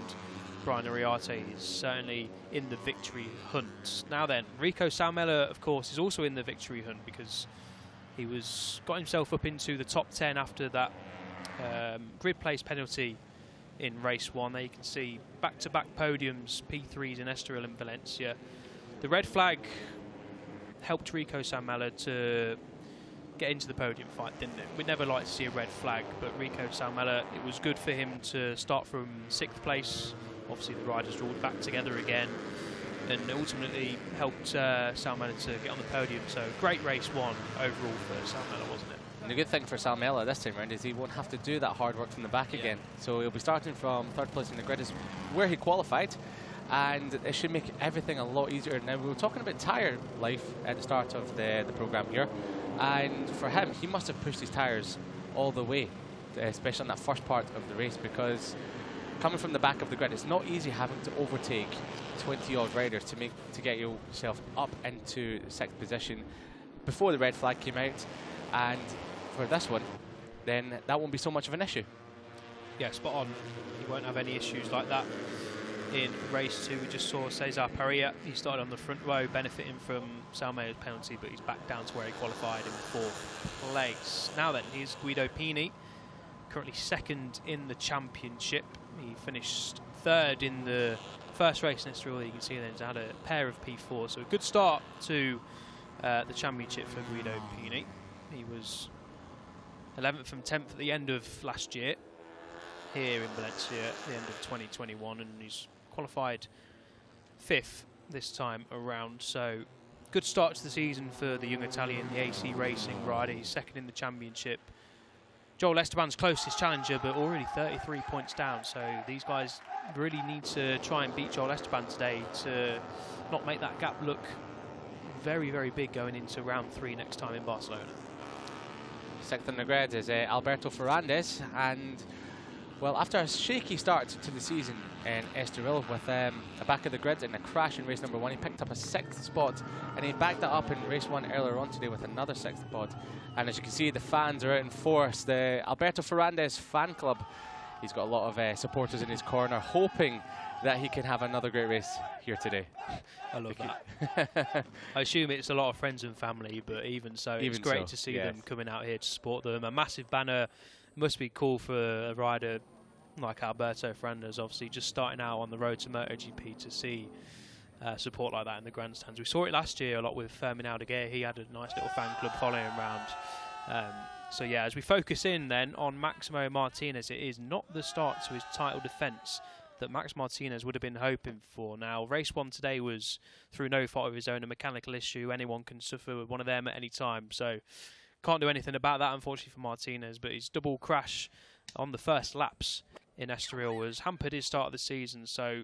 Brian Ariarte is certainly in the victory hunt. Now then, Rico Salmela, of course, is also in the victory hunt because he got himself up into the top 10 after that grid place penalty in race 1. There you can see back-to-back podiums, P3s in Estoril and Valencia. The red flag helped Rico Salmela to get into the podium fight, didn't it? We'd never like to see a red flag, but Rico Salmela, it was good for him to start from 6th place. Obviously the riders rolled back together again and ultimately helped Salmela to get on the podium. So great race 1 overall for Salmela, wasn't it? And the good thing for Salmela this time around is he won't have to do that hard work from the back again. So he'll be starting from 3rd place in the grid, is where he qualified, and it should make everything a lot easier. Now, we were talking about tyre life at the start of the programme here, and for him, he must have pushed his tyres all the way, especially on that first part of the race, because coming from the back of the grid, it's not easy having to overtake 20-odd riders to get yourself up into 6th position before the red flag came out. And for this one, then that won't be so much of an issue. Yeah, spot on. He won't have any issues like that in race 2. We just saw Cesar Perea. He started on the front row, benefiting from Salmela's penalty, but he's back down to where he qualified in 4th place. Now then, here's Guido Pini, currently 2nd in the championship. He finished 3rd in the first race in Estoril. You can see then he's had a pair of P4, so a good start to the championship for Guido Pini. He was 11th from 10th at the end of last year here in Valencia at the end of 2021, and he's qualified 5th this time around. So good start to the season for the young Italian, the AC Racing rider. He's 2nd in the championship. Joel Esteban's closest challenger, but already 33 points down. So these guys really need to try and beat Joel Esteban today to not make that gap look very, very big going into round 3 next time in Barcelona. 6th in the grid is Alberto Ferrandez, and well, after a shaky start to the season in Estoril with a back of the grid and a crash in race number 1, he picked up a 6th spot, and he backed that up in race 1 earlier on today with another 6th spot. And as you can see, the fans are out in force. The Alberto Ferrandez fan club, he's got a lot of supporters in his corner, hoping that he can have another great race here today. I love that. I assume it's a lot of friends and family, but even so, it's great to see them coming out here to support them. A massive banner must be cool for a rider like Alberto Ferrandez, obviously just starting out on the road to MotoGP, to see support like that in the grandstands. We saw it last year a lot with Fermin Aldeguer. He had a nice little fan club following him around. So yeah, as we focus in then on Maximo Martinez, it is not the start to his title defence that Max Martinez would have been hoping for. Now, race 1 today was through no fault of his own, a mechanical issue. Anyone can suffer with one of them at any time, so can't do anything about that, unfortunately, for Martinez. But his double crash on the first laps in Estoril has hampered his start of the season. So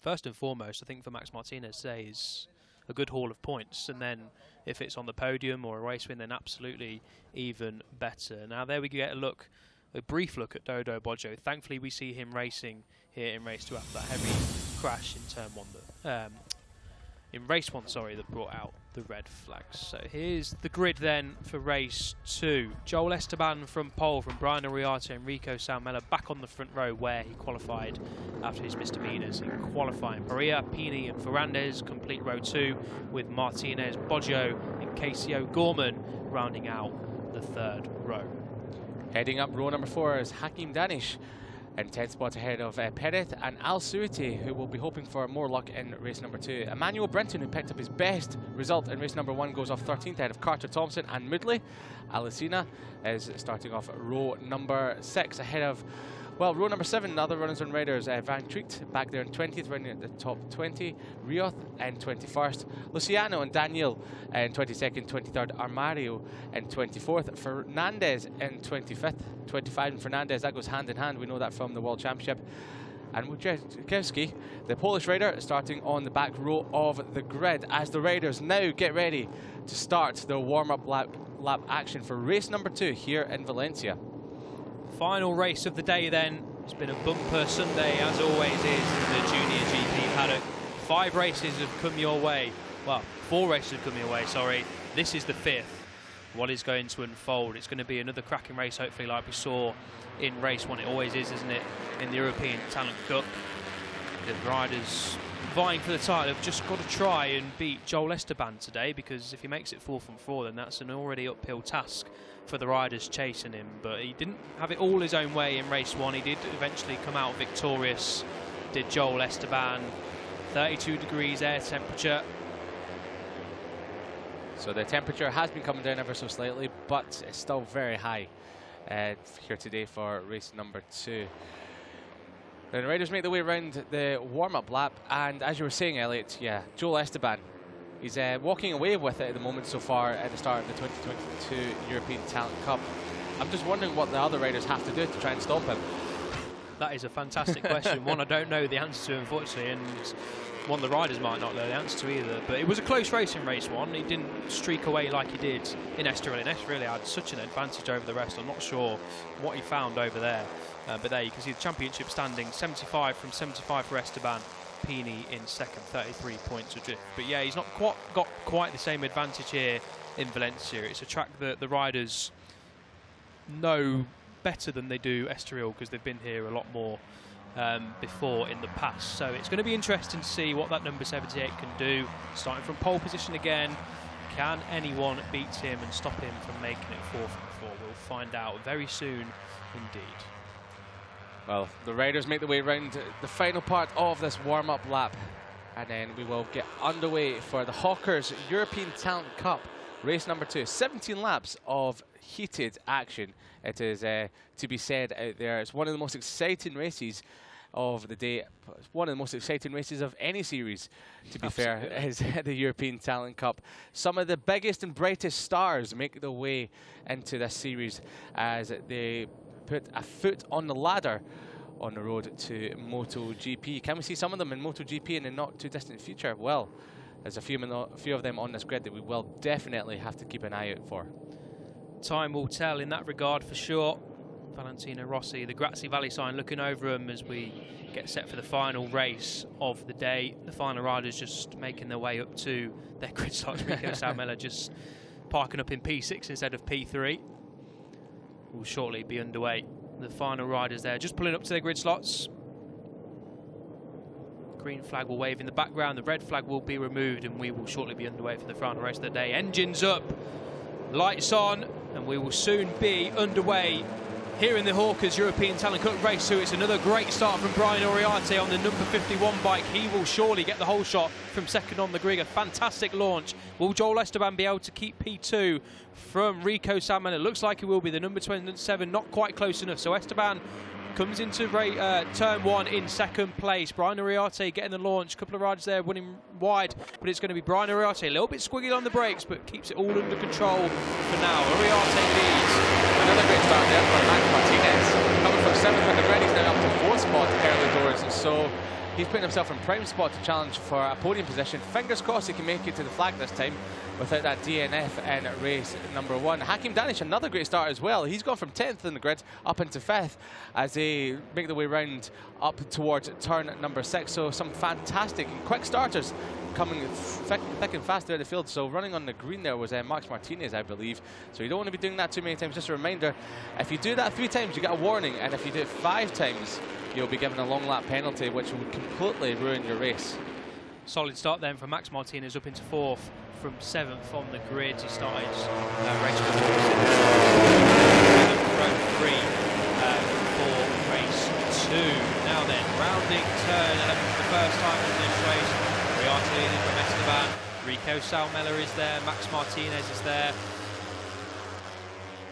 first and foremost, I think for Max Martinez today is a good haul of points, and then if it's on the podium or a race win, then absolutely even better. Now there we get a brief look at Dodo Boggio. Thankfully we see him racing here in race 2 after that heavy crash in turn 1 in race 1, sorry, that brought out the red flags. So here's the grid then for race 2. Joel Esteban from pole, from Brian Ariarte and Rico Salmela back on the front row where he qualified after his misdemeanors in qualifying. Perea, Pini and Ferrandez complete row 2, with Martinez, Boggio and Casey O'Gorman rounding out the 3rd row. Heading up row number 4 is Hakim Danish, in 10th spot ahead of Peret and Al Suiti, who will be hoping for more luck in race number 2. Emmanuel Brinton, who picked up his best result in race number 1, goes off 13th ahead of Carter Thompson and Moodley. Alicina is starting off row number 6 ahead of Well, row number 7, other runners and riders. Van Treekt back there in 20th, running at the top 20. Rioth in 21st. Luciano and Daniel in 22nd, 23rd. Armario in 24th. Fernandez in 25th. 25 and Fernandez, that goes hand in hand. We know that from the World Championship. And Wojciechowski, the Polish rider, starting on the back row of the grid as the riders now get ready to start their warm-up lap action for race number 2 here in Valencia. Final race of the day then. It's been a bumper Sunday, as always is in the Junior GP paddock. 5 races have come your way. Well, 4 races have come your way, sorry. This is the 5th. What is going to unfold? It's going to be another cracking race, hopefully, like we saw in race 1. It always is, isn't it, in the European Talent Cup. The riders vying for the title have just got to try and beat Joel Esteban today, because if he makes it 4 from 4, then that's an already uphill task for the riders chasing him. But he didn't have it all his own way in race 1. He did eventually come out victorious, did Joel Esteban. 32 degrees air temperature. So the temperature has been coming down ever so slightly, but it's still very high here today for race number 2. The riders make their way around the warm-up lap, and as you were saying, Elliot, yeah, Joel Esteban, he's walking away with it at the moment so far at the start of the 2022 European Talent Cup. I'm just wondering what the other riders have to do to try and stop him. That is a fantastic question. One I don't know the answer to, unfortunately, and one the riders might not know the answer to either. But it was a close race in race 1. He didn't streak away like he did in Estoril. And Estoril really had such an advantage over the rest. I'm not sure what he found over there. But there you can see the championship standing, 75 from 75 for Esteban. Pini in second, 33 points adrift. But yeah, he's not got quite the same advantage here in Valencia. It's a track that the riders know better than they do Estoril, because they've been here a lot more before in the past. So it's going to be interesting to see what that number 78 can do. Starting from pole position again, can anyone beat him and stop him from making it 4 from 4? We'll find out very soon indeed. Well, the riders make their way around the final part of this warm-up lap, and then we will get underway for the Hawkers European Talent Cup, race number 2. 17 laps of heated action. It is to be said out there. It's one of the most exciting races of the day. It's one of the most exciting races of any series, to be fair, is the European Talent Cup. Some of the biggest and brightest stars make their way into this series as they put a foot on the ladder on the road to MotoGP. Can we see some of them in MotoGP in the not too distant future? Well, there's a few of them on this grid that we will definitely have to keep an eye out for. Time will tell in that regard for sure. Valentino Rossi, the Grazie Valley sign, looking over him as we get set for the final race of the day. The final riders just making their way up to their grid slots. Rico Salmela just parking up in P6 instead of P3. Will shortly be underway. The final riders there just pulling up to their grid slots. Green flag will wave in the background, the red flag will be removed, and we will shortly be underway for the final race of the day. Engines up, lights on, and we will soon be underway here in the Hawkers European Talent Cup race 2. It's another great start from Brian Oriate on the number 51 bike. He will surely get the whole shot from second on the grid. A fantastic launch. Will Joel Esteban be able to keep P2 from Rico Salmela? It looks like he will be. The number 27 not quite close enough. So Esteban comes into turn 1 in second place. Brian Oriate getting the launch. A couple of riders there winning wide, but it's going to be Brian Oriate. A little bit squiggy on the brakes, but keeps it all under control for now. Oriate leads. Another great start there for Max Martinez. Coming from 7th on the grid, he's now up to 4th spot early doors. So he's putting himself in prime spot to challenge for a podium position. Fingers crossed he can make it to the flag this time without that DNF in race number 1. Hakim Danish, another great start as well. He's gone from 10th in the grid up into 5th as they make their way round up towards turn number 6. So some fantastic and quick starters coming thick and fast throughout the field. So running on the green there was Max Martinez, I believe. So you don't want to be doing that too many times. Just a reminder, if you do that 3 times, you get a warning, and if you do it 5 times, you'll be given a long lap penalty, which will completely ruin your race. Solid start then for Max Martinez up into 4th from 7th on the grid. He started race 4 3 for race 2. Now then, rounding turn 11 for the first time in this race. Oriate leading from Esteban. Rico Salmela is there. Max Martinez is there.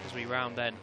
As we round then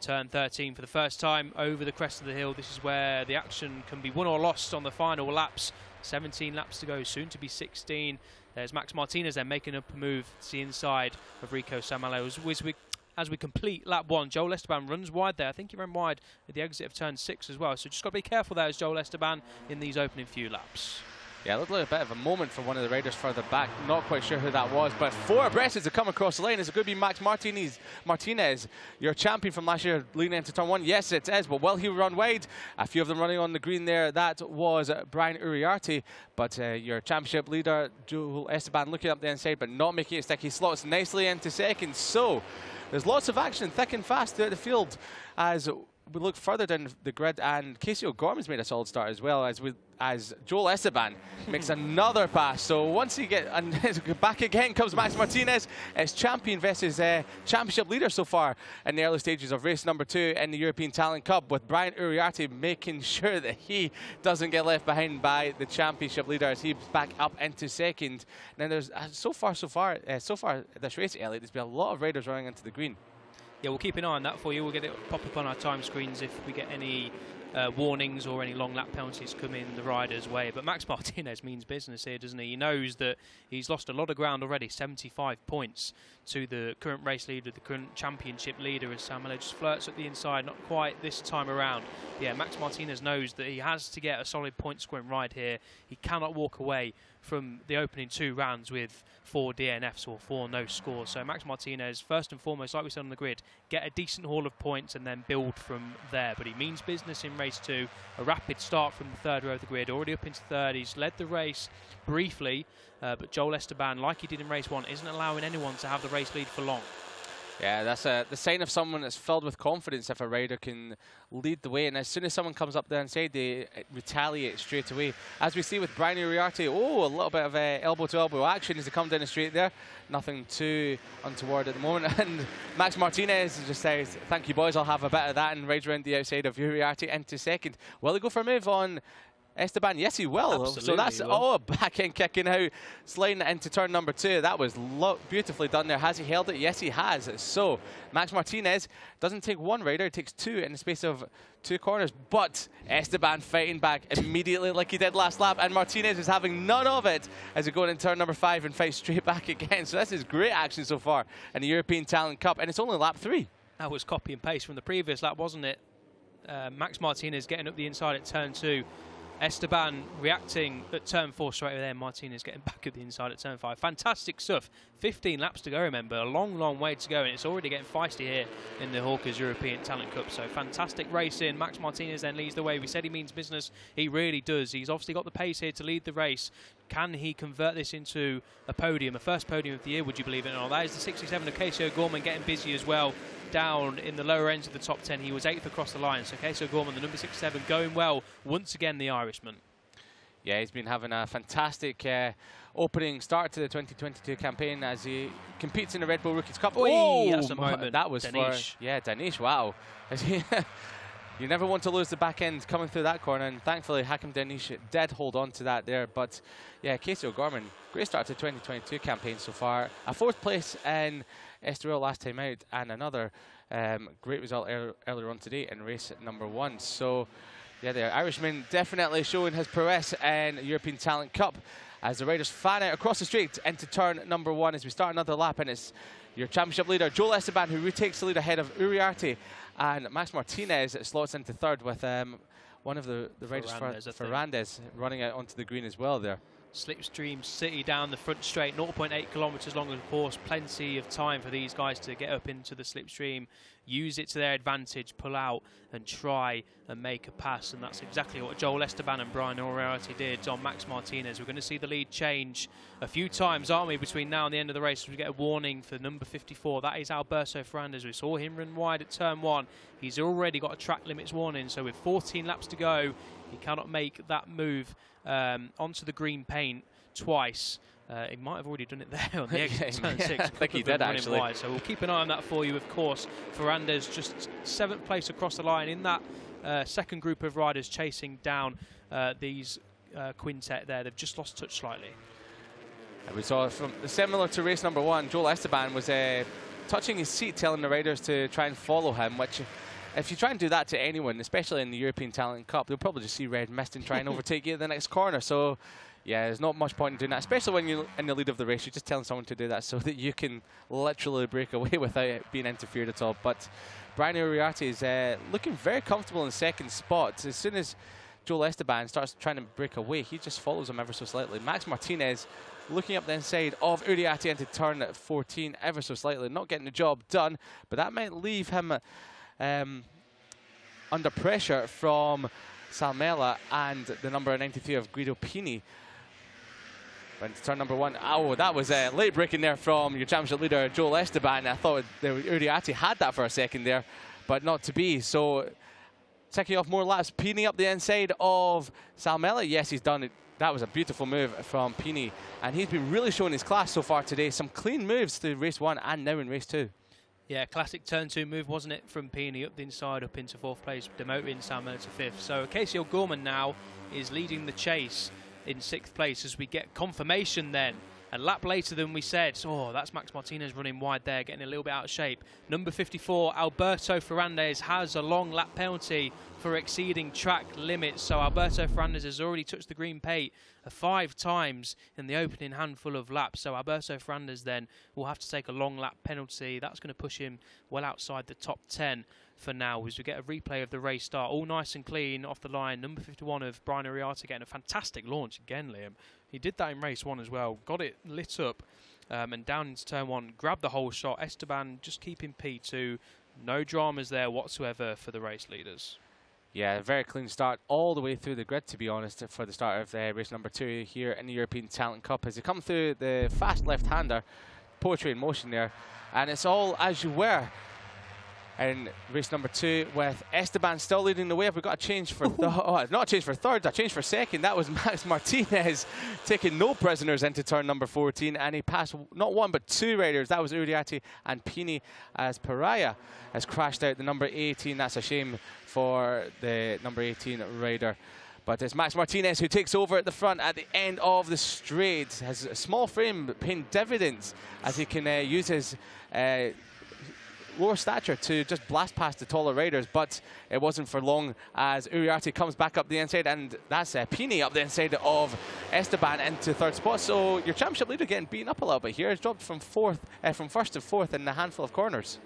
Turn 13 for the first time over the crest of the hill. This is where the action can be won or lost on the final laps. 17 laps to go, soon to be 16. There's Max Martinez then making up a move to the inside of Rico Samalo. As we complete lap 1, Joel Esteban runs wide there. I think he ran wide at the exit of turn 6 as well. So just got to be careful there as Joel Esteban in these opening few laps. Yeah, it looked like a bit of a moment for one of the riders further back. Not quite sure who that was, but 4 abreast as they come across the lane. Is it going to be Max Martinez, your champion from last year, leading into turn 1? Yes, it is, but will he run wide? A few of them running on the green there. That was Brian Uriarte, but your championship leader, Joel Esteban, looking up the inside, but not making it stick. He slots nicely into second. So there's lots of action, thick and fast throughout the field as we look further down the grid, and Casey O'Gorman's made a solid start as well as Joel Esteban makes another pass. So once he gets back again comes Max Martinez. It's champion versus championship leader so far in the early stages of race number 2 in the European Talent Cup, with Brian Uriarte making sure that he doesn't get left behind by the championship leader as he's back up into second. Now there's so far this race, Elliot, there's been a lot of riders running into the green. Yeah, we'll keep an eye on that for you. We'll get it pop up on our time screens if we get any warnings or any long lap penalties come in the rider's way. But Max Martinez means business here, doesn't he? He knows that he's lost a lot of ground already, 75 points to the current race leader, the current championship leader, as Samuel just flirts at the inside, not quite this time around. Yeah, Max Martinez knows that he has to get a solid point scoring ride here. He cannot walk away from the opening 2 rounds with 4 DNFs or 4 no scores. So Max Martinez, first and foremost, like we said on the grid, get a decent haul of points and then build from there. But he means business in race 2. A rapid start from the 3rd row of the grid, already up into 3rd. He's led the race briefly, but Joel Esteban, like he did in race 1, isn't allowing anyone to have the race lead for long. Yeah, that's the sign of someone that's filled with confidence if a rider can lead the way. And as soon as someone comes up there inside, they retaliate straight away. As we see with Brian Uriarte, a little bit of elbow-to-elbow action as they come down the straight there. Nothing too untoward at the moment. And Max Martinez just says, thank you, boys, I'll have a bit of that, and rides around the outside of Uriarte into second. Will he go for a move on Esteban? Yes, he will. Absolutely, so that's a back end kicking out, sliding it into turn number 2. That was beautifully done there. Has he held it? Yes, he has. So Max Martinez doesn't take 1 rider, he takes 2 in the space of 2 corners. But Esteban fighting back immediately like he did last lap, and Martinez is having none of it as he goes in turn number 5 and fights straight back again. So this is great action so far in the European Talent Cup, and it's only lap 3. That was copy and paste from the previous lap, wasn't it? Max Martinez getting up the inside at turn 2. Esteban reacting at turn 4 straight away there. Martinez getting back at the inside at turn 5. Fantastic stuff. 15 laps to go, remember. A long, long way to go, and it's already getting feisty here in the Hawkers European Talent Cup. So fantastic racing. Max Martinez then leads the way. We said he means business. He really does. He's obviously got the pace here to lead the race. Can he convert this into a podium, a first podium of the year, would you believe it or not? That is the 67 of Casey O'Gorman getting busy as well. Down in the lower ends of the top 10. He was 8th across the line. So Casey O'Gorman, the number 67, going well once again, the Irishman. Yeah, he's been having a fantastic opening start to the 2022 campaign as he competes in the Red Bull Rookies Cup. Oh, that's a moment. That was Danish. Danish, wow. You never want to lose the back end coming through that corner, and thankfully Hakim Danish did hold on to that there. But yeah, Casey O'Gorman, great start to the 2022 campaign so far. A 4th place in Estoril last time out, and another great result earlier on today in race number 1. So yeah, the Irishman definitely showing his prowess in the European Talent Cup as the riders fan out across the straight into turn number 1 as we start another lap, and it's your championship leader Joel Esteban who retakes the lead ahead of Uriarte, and Max Martinez slots into 3rd with one of the riders, Ferrandez, running out onto the green as well there. Slipstream City down the front straight, 0.8 kilometres long of course. Plenty of time for these guys to get up into the slipstream, use it to their advantage, pull out and try and make a pass. And that's exactly what Joel Esteban and Brian Uriarte did on Max Martinez. We're going to see the lead change a few times, aren't we, between now and the end of the race. We get a warning for number 54. That is Alberto Ferrandez. We saw him run wide at turn 1. He's already got a track limits warning. So with 14 laps to go, he cannot make that move onto the green paint twice. He might have already done it there on the exit turn 6. I think he did actually. Wide, so we'll keep an eye on that for you, of course. Ferrandez just 7th place across the line in that second group of riders chasing down these quintet there. They've just lost touch slightly. And we saw from similar to race number 1, Joel Esteban was touching his seat, telling the riders to try and follow him, which if you try and do that to anyone, especially in the European Talent Cup, they'll probably just see red mist and try and overtake you at the next corner. So, yeah, there's not much point in doing that, especially when you're in the lead of the race. You're just telling someone to do that so that you can literally break away without it being interfered at all. But Brian Uriarte is looking very comfortable in second spot. As soon as Joel Esteban starts trying to break away, he just follows him ever so slightly. Max Martinez looking up the inside of Uriarte into turn 14 ever so slightly, not getting the job done, but that might leave him under pressure from Salmela and the number 93 of Guido Pini. Went to turn number 1. Oh, that was a late breaking there from your championship leader, Joel Esteban. I thought Uriarte had that for a second there, but not to be. So, taking off more laps, Pini up the inside of Salmela. Yes, he's done it. That was a beautiful move from Pini, and he's been really showing his class so far today. Some clean moves through race 1 and now in race 2. Yeah, classic turn 2 move, wasn't it, from Pini up the inside, up into 4th place, demoting Salmela to 5th. So Casey O'Gorman now is leading the chase in 6th place as we get confirmation then. A lap later than we said. Oh, that's Max Martinez running wide there, getting a little bit out of shape. Number 54, Alberto Ferrandez, has a long lap penalty for exceeding track limits. So Alberto Ferrandez has already touched the green plate 5 times in the opening handful of laps. So Alberto Ferrandez then will have to take a long lap penalty. That's going to push him well outside the top 10 for now, as we get a replay of the race start. All nice and clean off the line. Number 51 of Brian Uriarte getting a fantastic launch again, Liam. He did that in race 1 as well. Got it lit up and down into turn 1. Grabbed the whole shot. Esteban just keeping P2. No dramas there whatsoever for the race leaders. Yeah, a very clean start all the way through the grid, to be honest, for the start of race number 2 here in the European Talent Cup. As they come through the fast left-hander, poetry in motion there. And it's all as you were in race number 2, with Esteban still leading the way. Have we got a change for not a change for third, a change for second? That was Max Martinez taking no prisoners into turn number 14, and he passed not 1 but 2 riders. That was Uriarte and Pini, as Pariah has crashed out the number 18. That's a shame for the number 18 rider. But it's Max Martinez who takes over at the front at the end of the straight. Has a small frame paying dividends as he can use his lower stature to just blast past the taller riders, but it wasn't for long as Uriarte comes back up the inside, and that's Pini up the inside of Esteban into 3rd spot. So your championship leader getting beaten up a little bit here. He's dropped from 1st to 4th in a handful of corners.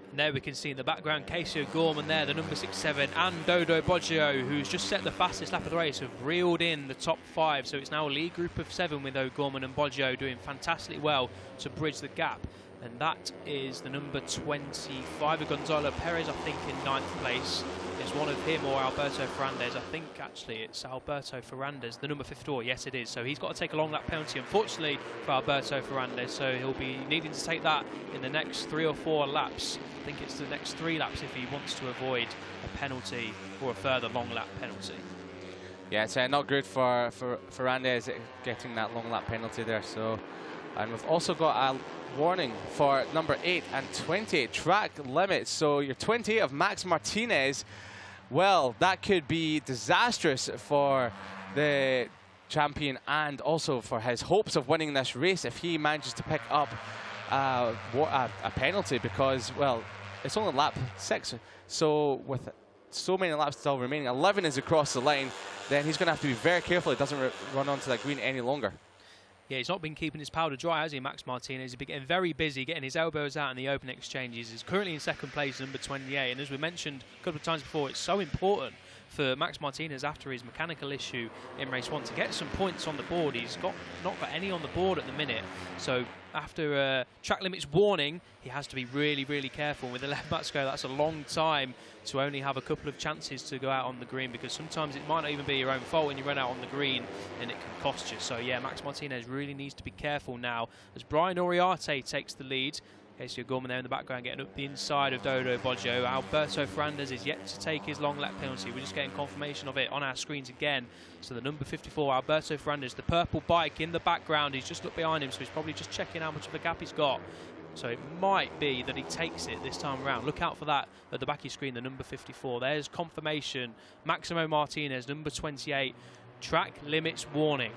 And there we can see in the background Casey O'Gorman there, the number 67, and Dodo Boggio, who's just set the fastest lap of the race, have reeled in the top 5. So it's now a lead group of 7 with O'Gorman and Boggio doing fantastically well to bridge the gap. And that is the number 25 of Gonzalo Perez, I think, in 9th place. Is one of him or Alberto Ferrandez? I think actually it's Alberto Ferrandez, the number 54. Yes, it is. So he's got to take a long lap penalty, unfortunately, for Alberto Ferrandez. So he'll be needing to take that in the next 3 or 4 laps. I think it's the next 3 laps if he wants to avoid a penalty or a further long lap penalty. Yeah, it's not good for Ferrandez getting that long lap penalty there. So, and we've also got a warning for number 8 and 28 track limits. So your 28 of Max Martinez, well, that could be disastrous for the champion and also for his hopes of winning this race if he manages to pick up a penalty, because, well, it's only lap 6. So with so many laps still remaining, 11 is across the line, then he's going to have to be very careful he doesn't run onto that green any longer. Yeah, he's not been keeping his powder dry, has he, Max Martinez? He's been getting very busy, getting his elbows out in the open exchanges. He's currently in 2nd place, number 28. And as we mentioned a couple of times before, it's so important for Max Martinez, after his mechanical issue in race 1, to get some points on the board. He's not got any on the board at the minute. So after a track limits warning, he has to be really, really careful. With 11 laps to go, that's a long time to only have a couple of chances to go out on the green, because sometimes it might not even be your own fault when you run out on the green and it can cost you. So yeah, Max Martinez really needs to be careful now as Brian Uriarte takes the lead. Casey O'Gorman there in the background getting up the inside of Dodo Boggio. Alberto Ferrandez is yet to take his long lap penalty. We're just getting confirmation of it on our screens again. So the number 54, Alberto Ferrandez, the purple bike in the background. He's just looked behind him, so he's probably just checking how much of a gap he's got. So it might be that he takes it this time around. Look out for that at the back of your screen, the number 54. There's confirmation. Maximo Martinez, number 28. Track limits warning.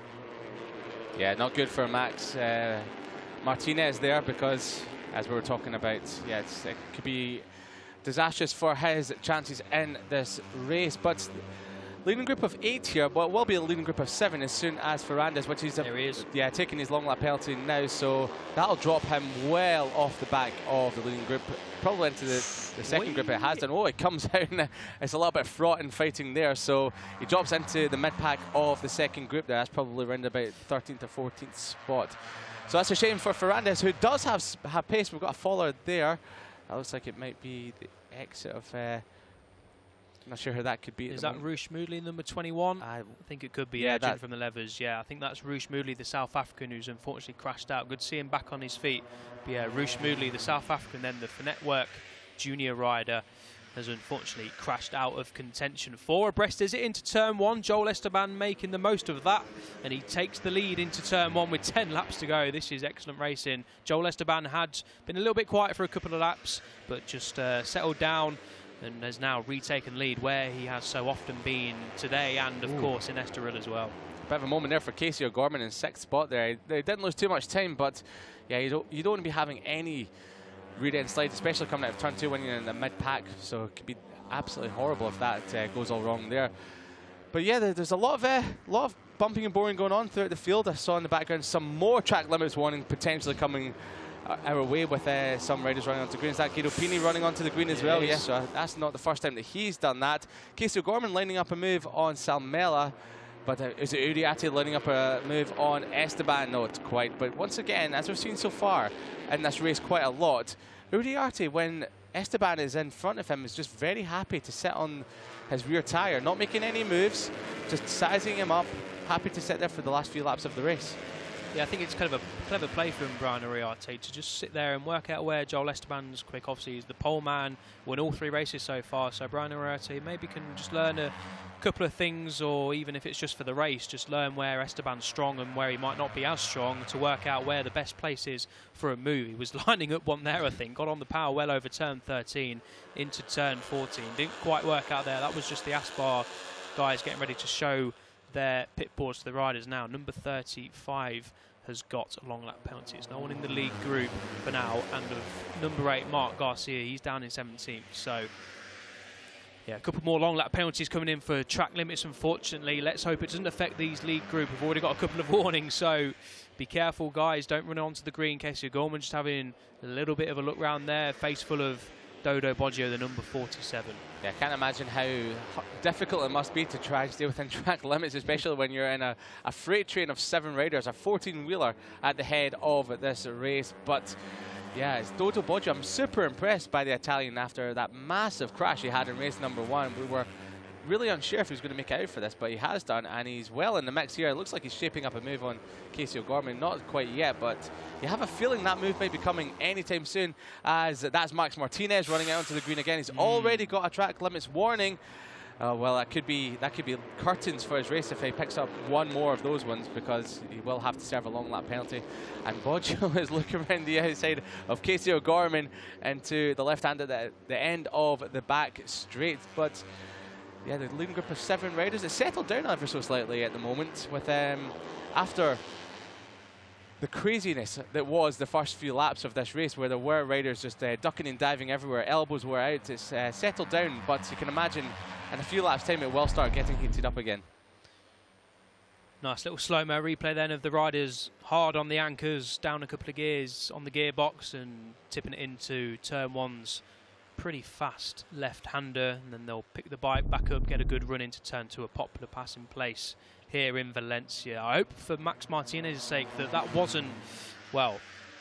Yeah, not good for Max Martinez there, because as we were talking about, yeah, it could be disastrous for his chances in this race. But leading group of 8 here, but it will be a leading group of 7 as soon as Ferrandis, which is there he is. Yeah, taking his long lap penalty now, so that'll drop him well off the back of the leading group, probably into the second group. It has done. Oh, it comes out and it's a little bit fraught and fighting there, so he drops into the mid-pack of the second group there. That's probably around about 13th or 14th spot. So that's a shame for Ferrandis, who does have pace. We've got a follower there. That looks like it might be the exit of... I'm not sure who that could be. Is that Roosh Moodley, number 21? I think it could be, yeah, judging from the levers. Yeah, I think that's Roosh Moodley, the South African, who's unfortunately crashed out. Good to see him back on his feet. But yeah, Roosh Moodley, the South African, then the Finetwork junior rider, has unfortunately crashed out of contention. 4 abreast is it into turn 1. Joel Esteban making the most of that, and he takes the lead into turn 1 with 10 laps to go. This is excellent racing. Joel Esteban had been a little bit quiet for a couple of laps, but just settled down and has now retaken lead where he has so often been today, and of course in Estoril as well. Bit of a moment there for Casey O'Gorman in 6th spot there. They didn't lose too much time, but yeah, you don't want to be having any rear end slides, especially coming out of turn 2 when you're in the mid-pack, so it could be absolutely horrible if that goes all wrong there. But yeah, there's a lot of bumping and boring going on throughout the field. I saw in the background some more track limits warning potentially coming our way with some riders running onto green. Is that Guido Pini running onto the green as well? Yes, so that's not the first time that he's done that. Casey O'Gorman lining up a move on Salmela, but is it Uriarte lining up a move on Esteban? No, it's quite. But once again, as we've seen so far in this race quite a lot, Uriarte, when Esteban is in front of him, is just very happy to sit on his rear tyre, not making any moves, just sizing him up, happy to sit there for the last few laps of the race. Yeah, I think it's kind of a clever play from Brian Uriarte to just sit there and work out where Joel Esteban's quick. Obviously, he's the pole man, won all 3 races so far, so Brian Uriarte maybe can just learn a couple of things, or even if it's just for the race, just learn where Esteban's strong and where he might not be as strong, to work out where the best place is for a move. He was lining up one there, I think, got on the power well over turn 13 into turn 14. Didn't quite work out there. That was just the Aspar guys getting ready to show their pit boards to the riders now. Number 35 has got a long lap penalty. There's no one in the lead group for now, and of number 8, Mark Garcia, he's down in 17th. So yeah, a couple more long lap penalties coming in for track limits, unfortunately. Let's hope it doesn't affect these lead group. We've already got a couple of warnings, so be careful, guys. Don't run onto the green. Casey O'Gorman just having a little bit of a look round there. Face full of Dodo Boggio, the number 47. Yeah, I can't imagine how difficult it must be to try to stay within track limits, especially when you're in a freight train of 7 riders, a 14-wheeler at the head of this race. But yeah, it's Dodo Boggio. I'm super impressed by the Italian after that massive crash he had in race number 1. We were really unsure if he was going to make it out for this, but he has done, and he's well in the mix here. It looks like he's shaping up a move on Casey O'Gorman. Not quite yet, but you have a feeling that move might be coming anytime soon, as that's Max Martinez running out onto the green again. He's already got a track limits warning. Well, that could be curtains for his race if he picks up one more of those ones, because he will have to serve a long lap penalty. And Boggio is looking around the outside of Casey O'Gorman into the left hand at the end of the back straight. But yeah, the leading group of 7 riders, it's settled down ever so slightly at the moment, with after the craziness that was the first few laps of this race, where there were riders just ducking and diving everywhere, elbows were out. It's settled down, but you can imagine in a few laps time it will start getting heated up again. Nice little slow-mo replay then of the riders hard on the anchors, down a couple of gears on the gearbox and tipping it into turn 1's pretty fast left-hander, and then they'll pick the bike back up, get a good run into turn 2, a popular pass in place here in Valencia. I hope for Max Martinez's sake that wasn't, well,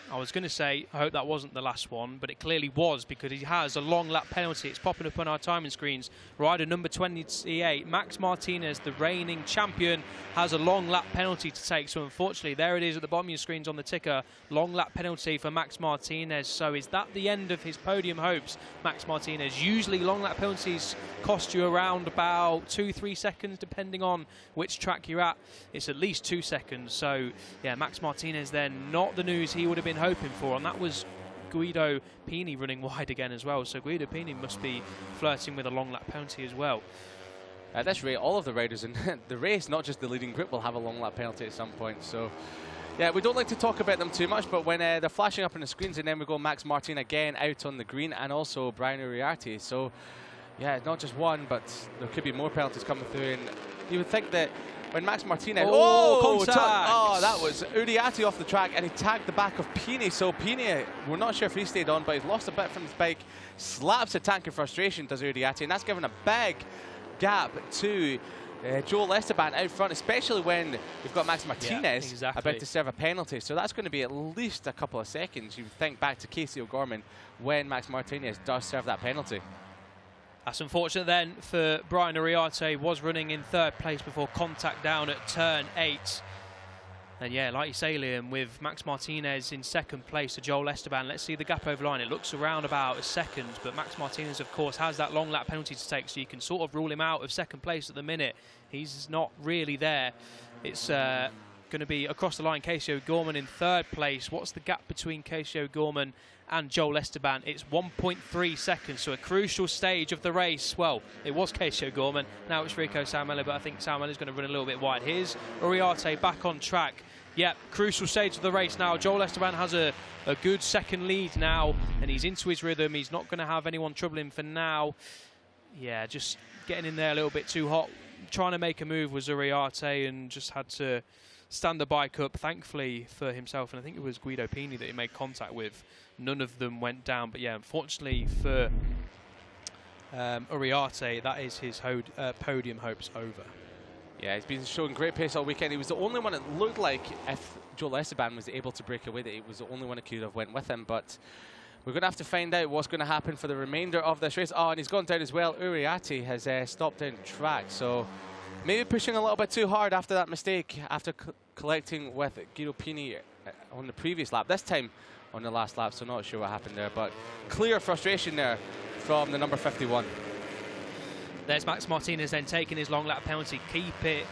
I was going to say, I hope that wasn't the last one, but it clearly was, because he has a long lap penalty. It's popping up on our timing screens. Rider number 28, Max Martinez, the reigning champion, has a long lap penalty to take. So unfortunately, there it is at the bottom of your screens on the ticker. Long lap penalty for Max Martinez. So is that the end of his podium hopes, Max Martinez? Usually long lap penalties cost you around about 2-3 seconds, depending on which track you're at. It's at least 2 seconds. So yeah, Max Martinez then, not the news he would have been hoping for, and that was Guido Pini running wide again as well. So Guido Pini must be flirting with a long lap penalty as well. At this rate, all of the riders in the race, not just the leading group, will have a long lap penalty at some point. So Yeah, we don't like to talk about them too much, but when they're flashing up on the screens, and then we go Max Martin again out on the green, and also Brian Uriarte. So, yeah, not just one, but there could be more penalties coming through. And you would think that when Max Martinez... Contact! Oh, that was Uriarte off the track, and he tagged the back of Pini. So Pini, we're not sure if he stayed on, but he's lost a bit from his bike. Slaps a tank of frustration, does Uriarte, and that's given a big gap to Joel Esteban out front, especially when we've got Max Martinez about to serve a penalty. So that's going to be at least a couple of seconds. You think back to Casey O'Gorman when Max Martinez does serve that penalty. That's unfortunate then for Brian Uriarte. Was running in 3rd place before contact down at turn 8. And yeah, like you say, Liam, with Max Martinez in 2nd place to Joel Esteban, let's see the gap over line. It looks around about a second, but Max Martinez, of course, has that long lap penalty to take, so you can sort of rule him out of 2nd place at the minute. He's not really there. It's going to be across the line, Casey O'Gorman in 3rd place. What's the gap between Casey O'Gorman and Joel Esteban? It's 1.3 seconds, so a crucial stage of the race. Well, it was Casey O'Gorman, now it's Rico Saumele, but I think Saumele is going to run a little bit wide. Here's Uriarte back on track. Yeah, crucial stage of the race now. Joel Esteban has a good 2nd lead now, and he's into his rhythm. He's not going to have anyone trouble him for now. Yeah, just getting in there a little bit too hot. Trying to make a move was Uriarte, and just had to stand the bike up, thankfully for himself, and I think it was Guido Pini that he made contact with. None of them went down, but yeah, unfortunately for Uriarte, that is his podium hopes over. Yeah, he's been showing great pace all weekend. He was the only one it looked like, if Joel Esteban was able to break away, that he was the only one that could have went with him, but we're going to have to find out what's going to happen for the remainder of this race. Oh, and he's gone down as well. Uriarte has stopped down track, so maybe pushing a little bit too hard after that mistake, after collecting with Guido Pini on the previous lap. This time on the last lap, so not sure what happened there, but clear frustration there from the number 51. There's Max Martinez then taking his long lap penalty. Keep it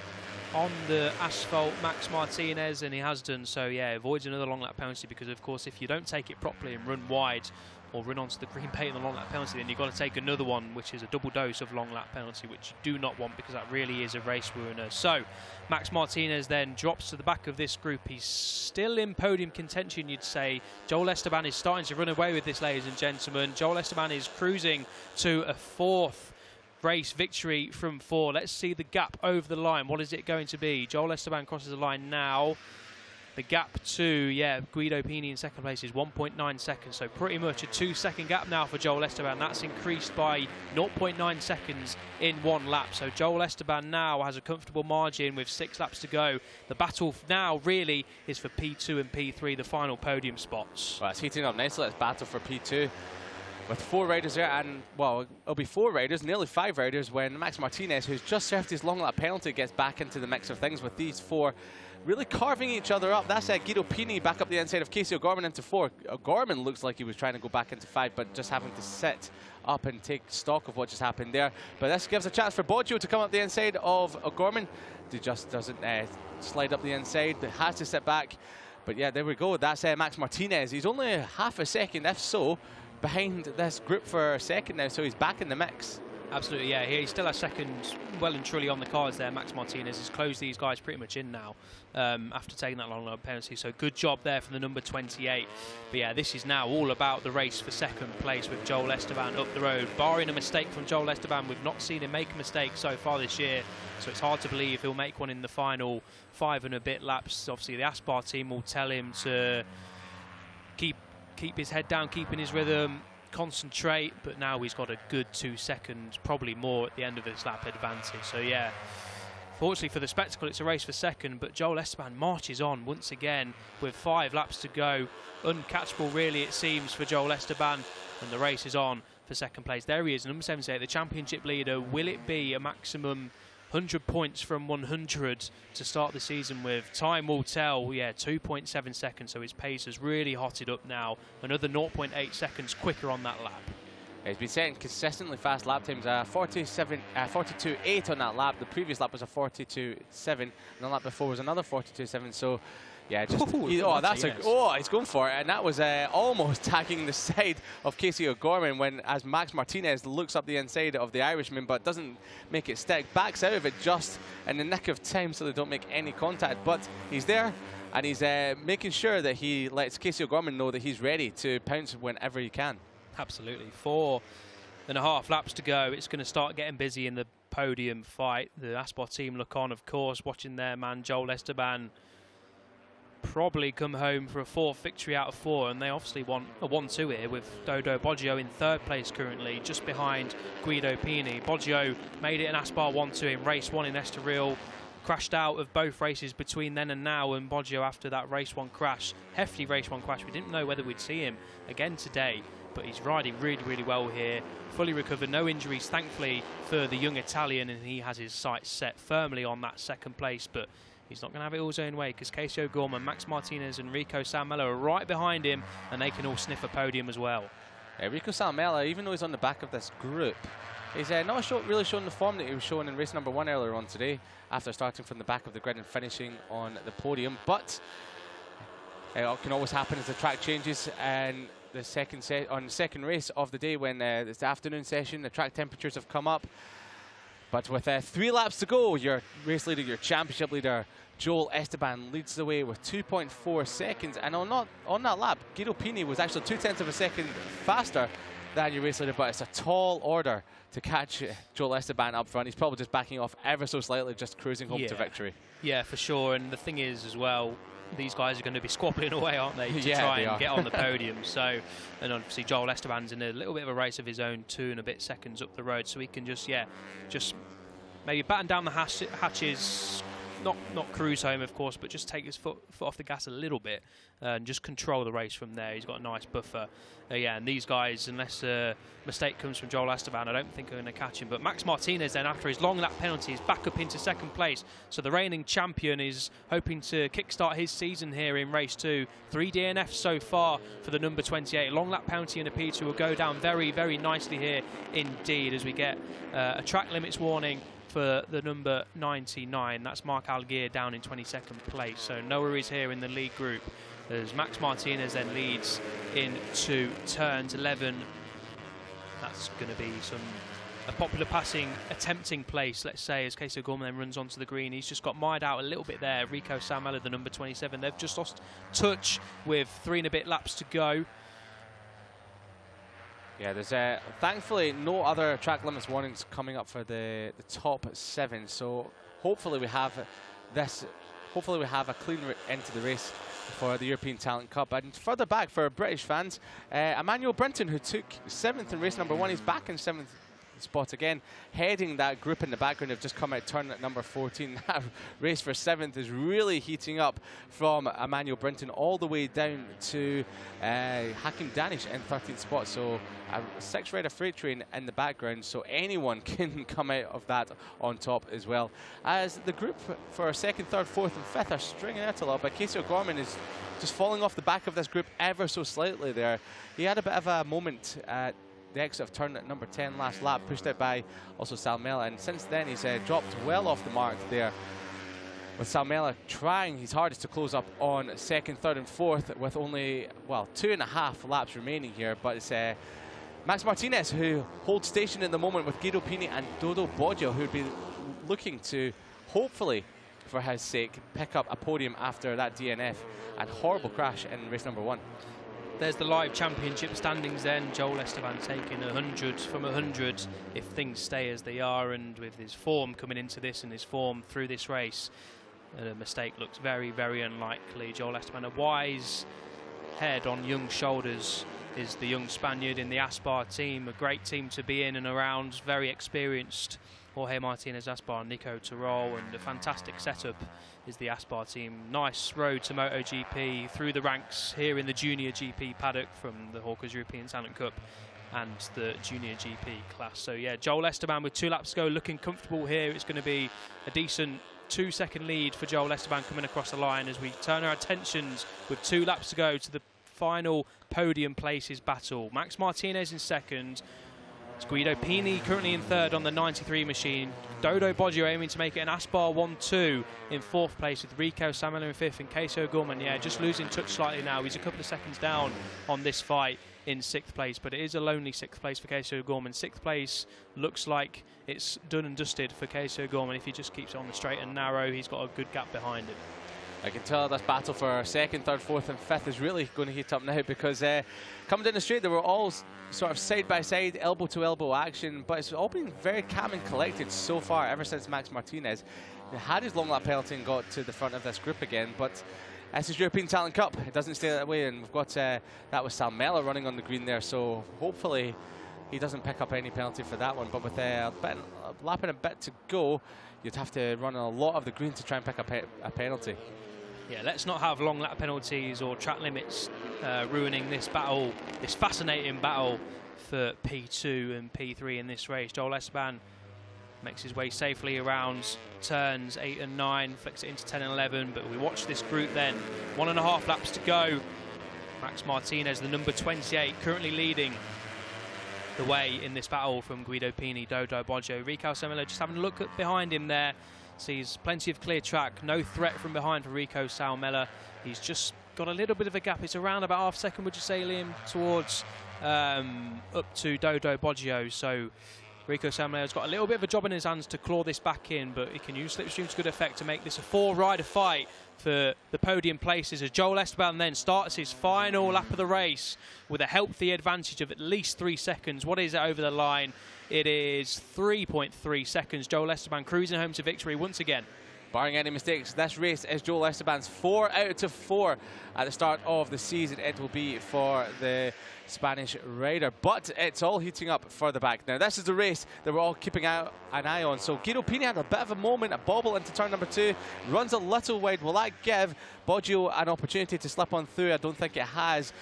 on the asphalt, Max Martinez, and he has done so. Yeah, avoids another long lap penalty, because of course if you don't take it properly and run wide or run onto the green paint in the long lap penalty, then you've got to take another one, which is a double dose of long lap penalty, which you do not want, because that really is a race ruiner. So Max Martinez then drops to the back of this group. He's still in podium contention, you'd say. Joel Esteban is starting to run away with this, ladies and gentlemen. Joel Esteban is cruising to a 4th race victory from 4. Let's see the gap over the line. What is it going to be? Joel Esteban crosses the line now. The gap to, Guido Pini in 2nd place is 1.9 seconds. So pretty much a 2-second gap now for Joel Esteban. That's increased by 0.9 seconds in 1 lap. So Joel Esteban now has a comfortable margin with 6 laps to go. The battle now really is for P2 and P3, the final podium spots. Well, it's heating up nicely. Let's battle for P2. With 4 riders there, and well, it'll be 4 riders, nearly 5 riders, when Max Martinez, who's just served his long lap penalty, gets back into the mix of things, with these 4 really carving each other up. That's Guido Pini back up the inside of Casey O'Gorman into 4. O'Gorman looks like he was trying to go back into 5, but just having to sit up and take stock of what just happened there. But this gives a chance for Boggio to come up the inside of O'Gorman. He just doesn't slide up the inside, but has to sit back. But yeah, there we go. That's Max Martinez. He's only half a second, if so, behind this group for 2nd now, so he's back in the mix. Absolutely, yeah. He still has 2nd well and truly on the cards there. Max Martinez has closed these guys pretty much in now after taking that long lap penalty. So good job there from the number 28. But yeah, this is now all about the race for 2nd place with Joel Esteban up the road. Barring a mistake from Joel Esteban, we've not seen him make a mistake so far this year. So it's hard to believe he'll make one in the final 5 and a bit laps. Obviously, the Aspar team will tell him to keep his head down, keeping his rhythm, concentrate, but now he's got a good 2 seconds, probably more at the end of his lap advantage. So yeah, fortunately for the spectacle, it's a race for 2nd, but Joel Esteban marches on once again with 5 laps to go. Uncatchable really, it seems, for Joel Esteban, and the race is on for 2nd place. There he is, number 78, the championship leader. Will it be a maximum 100 points from 100 to start the season with? Time will tell. Yeah, 2.7 seconds, so his pace has really hotted up now. Another 0.8 seconds quicker on that lap. He's been setting consistently fast lap times. 42.8 on that lap. The previous lap was a 42.7, and the lap before was another 42.7. So yeah, just he's going for it, and that was almost tagging the side of Casey O'Gorman when, as Max Martinez looks up the inside of the Irishman, but doesn't make it stick, backs out of it just in the nick of time so they don't make any contact. But he's there, and he's making sure that he lets Casey O'Gorman know that he's ready to pounce whenever he can. Absolutely. 4.5 laps to go. It's going to start getting busy in the podium fight. The Aspar team look on, of course, watching their man Joel Esteban probably come home for a 4th victory out of 4, and they obviously want a 1-2 here with Dodo Boggio in 3rd place currently, just behind Guido Pini. Boggio made it an Aspar 1-2 in race 1 in Estoril, crashed out of both races between then and now, and Boggio, after that race 1 crash, hefty race 1 crash, we didn't know whether we'd see him again today, but he's riding really, really well here, fully recovered, no injuries thankfully for the young Italian, and he has his sights set firmly on that 2nd place, but he's not going to have it all his own way, because Casey O'Gorman, Max Martinez and Rico Salmela are right behind him, and they can all sniff a podium as well. Rico Salmela, even though he's on the back of this group, he's not really showing the form that he was showing in race number 1 earlier on today, after starting from the back of the grid and finishing on the podium. But it can always happen as the track changes, and the second race of the day, when it's the afternoon session, the track temperatures have come up. But with 3 laps to go, your race leader, your championship leader, Joel Esteban, leads the way with 2.4 seconds. And on that lap, Guido Pini was actually 0.2 of a second faster than your race leader, but it's a tall order to catch Joel Esteban up front. He's probably just backing off ever so slightly, just cruising home to victory. Yeah, for sure. And the thing is as well, these guys are going to be squabbling away, aren't they, to try and get on the podium. So, and obviously Joel Esteban's in a little bit of a race of his own, 2 and a bit seconds up the road, so he can just maybe batten down the hatches, not cruise home, of course, but just take his foot off the gas a little bit and just control the race from there. He's got a nice buffer. And these guys, unless a mistake comes from Joel Esteban, I don't think are going to catch him. But Max Martinez then, after his long lap penalty, is back up into 2nd place. So the reigning champion is hoping to kickstart his season here in race 2. 3 DNFs so far for the number 28. Long lap penalty and a P2 will go down very, very nicely here indeed, as we get a track limits warning for the number 99. That's Mark Algier down in 22nd place. So no worries here in the lead group, as Max Martinez then leads into turns 11. That's going to be a popular passing attempting place, let's say, as Casey O'Gorman then runs onto the green. He's just got mired out a little bit there. Rico Salmela, the number 27. They've just lost touch with 3 and a bit laps to go. Yeah, there's thankfully no other track limits warnings coming up for the top 7. So hopefully we have a clean end to the race for the European Talent Cup. And further back for British fans, Emmanuel Brinton, who took 7th in race number 1, he's back in 7th spot again, heading that group in the background. Have just come out turn at number 14. That race for 7th is really heating up from Emmanuel Brinton all the way down to Hakim Danish in 13th spot. So a 6-rider freight train in the background, so anyone can come out of that on top as well. As the group for 2nd, 3rd, 4th and 5th are stringing out a lot, but Casey O'Gorman is just falling off the back of this group ever so slightly there. He had a bit of a moment at the exit of turn at number 10 last lap, pushed out by also Salmela, and since then he's dropped well off the mark there, with Salmela trying his hardest to close up on 2nd, 3rd and 4th with only, well, 2.5 laps remaining here. But it's Max Martinez who holds station at the moment with Guido Pini and Dodo Boggio, who'd be looking to, hopefully for his sake, pick up a podium after that DNF and horrible crash in race number 1. There's the live championship standings then. Joel Esteban taking 100 from 100 if things stay as they are, and with his form coming into this and his form through this race, a mistake looks very, very unlikely. Joel Esteban, a wise head on young shoulders, is the young Spaniard in the Aspar team. A great team to be in and around, very experienced. Jorge Martinez Aspar, Nico Terol, and a fantastic setup is the Aspar team. Nice road to MotoGP through the ranks here in the Junior GP paddock from the Hawkers European Talent Cup and the Junior GP class. So yeah, Joel Esteban with 2 laps to go, looking comfortable here. It's going to be a decent 2-second lead for Joel Esteban coming across the line as we turn our attentions with 2 laps to go to the final podium places battle. Max Martinez in 2nd. It's Guido Pini currently in 3rd on the 93 machine. Dodo Boggio aiming to make it an Aspar 1-2 in 4th place, with Rico Salmela in 5th and Casey O'Gorman, yeah, just losing touch slightly now. He's a couple of seconds down on this fight in 6th place, but it is a lonely 6th place for Casey O'Gorman. 6th place looks like it's done and dusted for Casey O'Gorman. If he just keeps it on the straight and narrow, he's got a good gap behind him. I can tell this battle for second, third, fourth and fifth is really going to heat up now, because coming down the straight, they were all sort of side by side, elbow to elbow action, but it's all been very calm and collected so far ever since Max Martinez had his long lap penalty and got to the front of this group again. But this is European Talent Cup. It doesn't stay that way, and we've got that was Salmela running on the green there, so hopefully he doesn't pick up any penalty for that one. But with a lap and a bit to go, you'd have to run a lot of the green to try and pick up a penalty. Yeah, let's not have long lap penalties or track limits ruining this battle, this fascinating battle for P2 and P3 in this race. Joel Esteban makes his way safely around turns 8 and 9, flicks it into 10 and 11, but we watch this group then. 1.5 laps to go. Max Martinez, the number 28, currently leading the way in this battle from Guido Pini, Dodo Boggio. Rico Salmela just having a look behind him there. Sees plenty of clear track, no threat from behind for Rico Salmela. He's just got a little bit of a gap. It's around about half second, would you say, Liam, towards up to Dodo Boggio. So Rico Salmela's got a little bit of a job in his hands to claw this back in, but he can use slipstream to good effect to make this a 4-rider fight for the podium places, as Joel Esteban then starts his final lap of the race with a healthy advantage of at least 3 seconds. What is it over the line? It is 3.3 seconds. Joel Esteban cruising home to victory once again. Barring any mistakes, this race is Joel Esteban's 4 out of 4 at the start of the season. It will be for the Spanish rider, but it's all heating up further back. Now, this is the race that we're all keeping an eye on. So Guido Pini had a bit of a moment, a bobble into turn number 2, runs a little wide. Will that give Boggio an opportunity to slip on through? I don't think it has.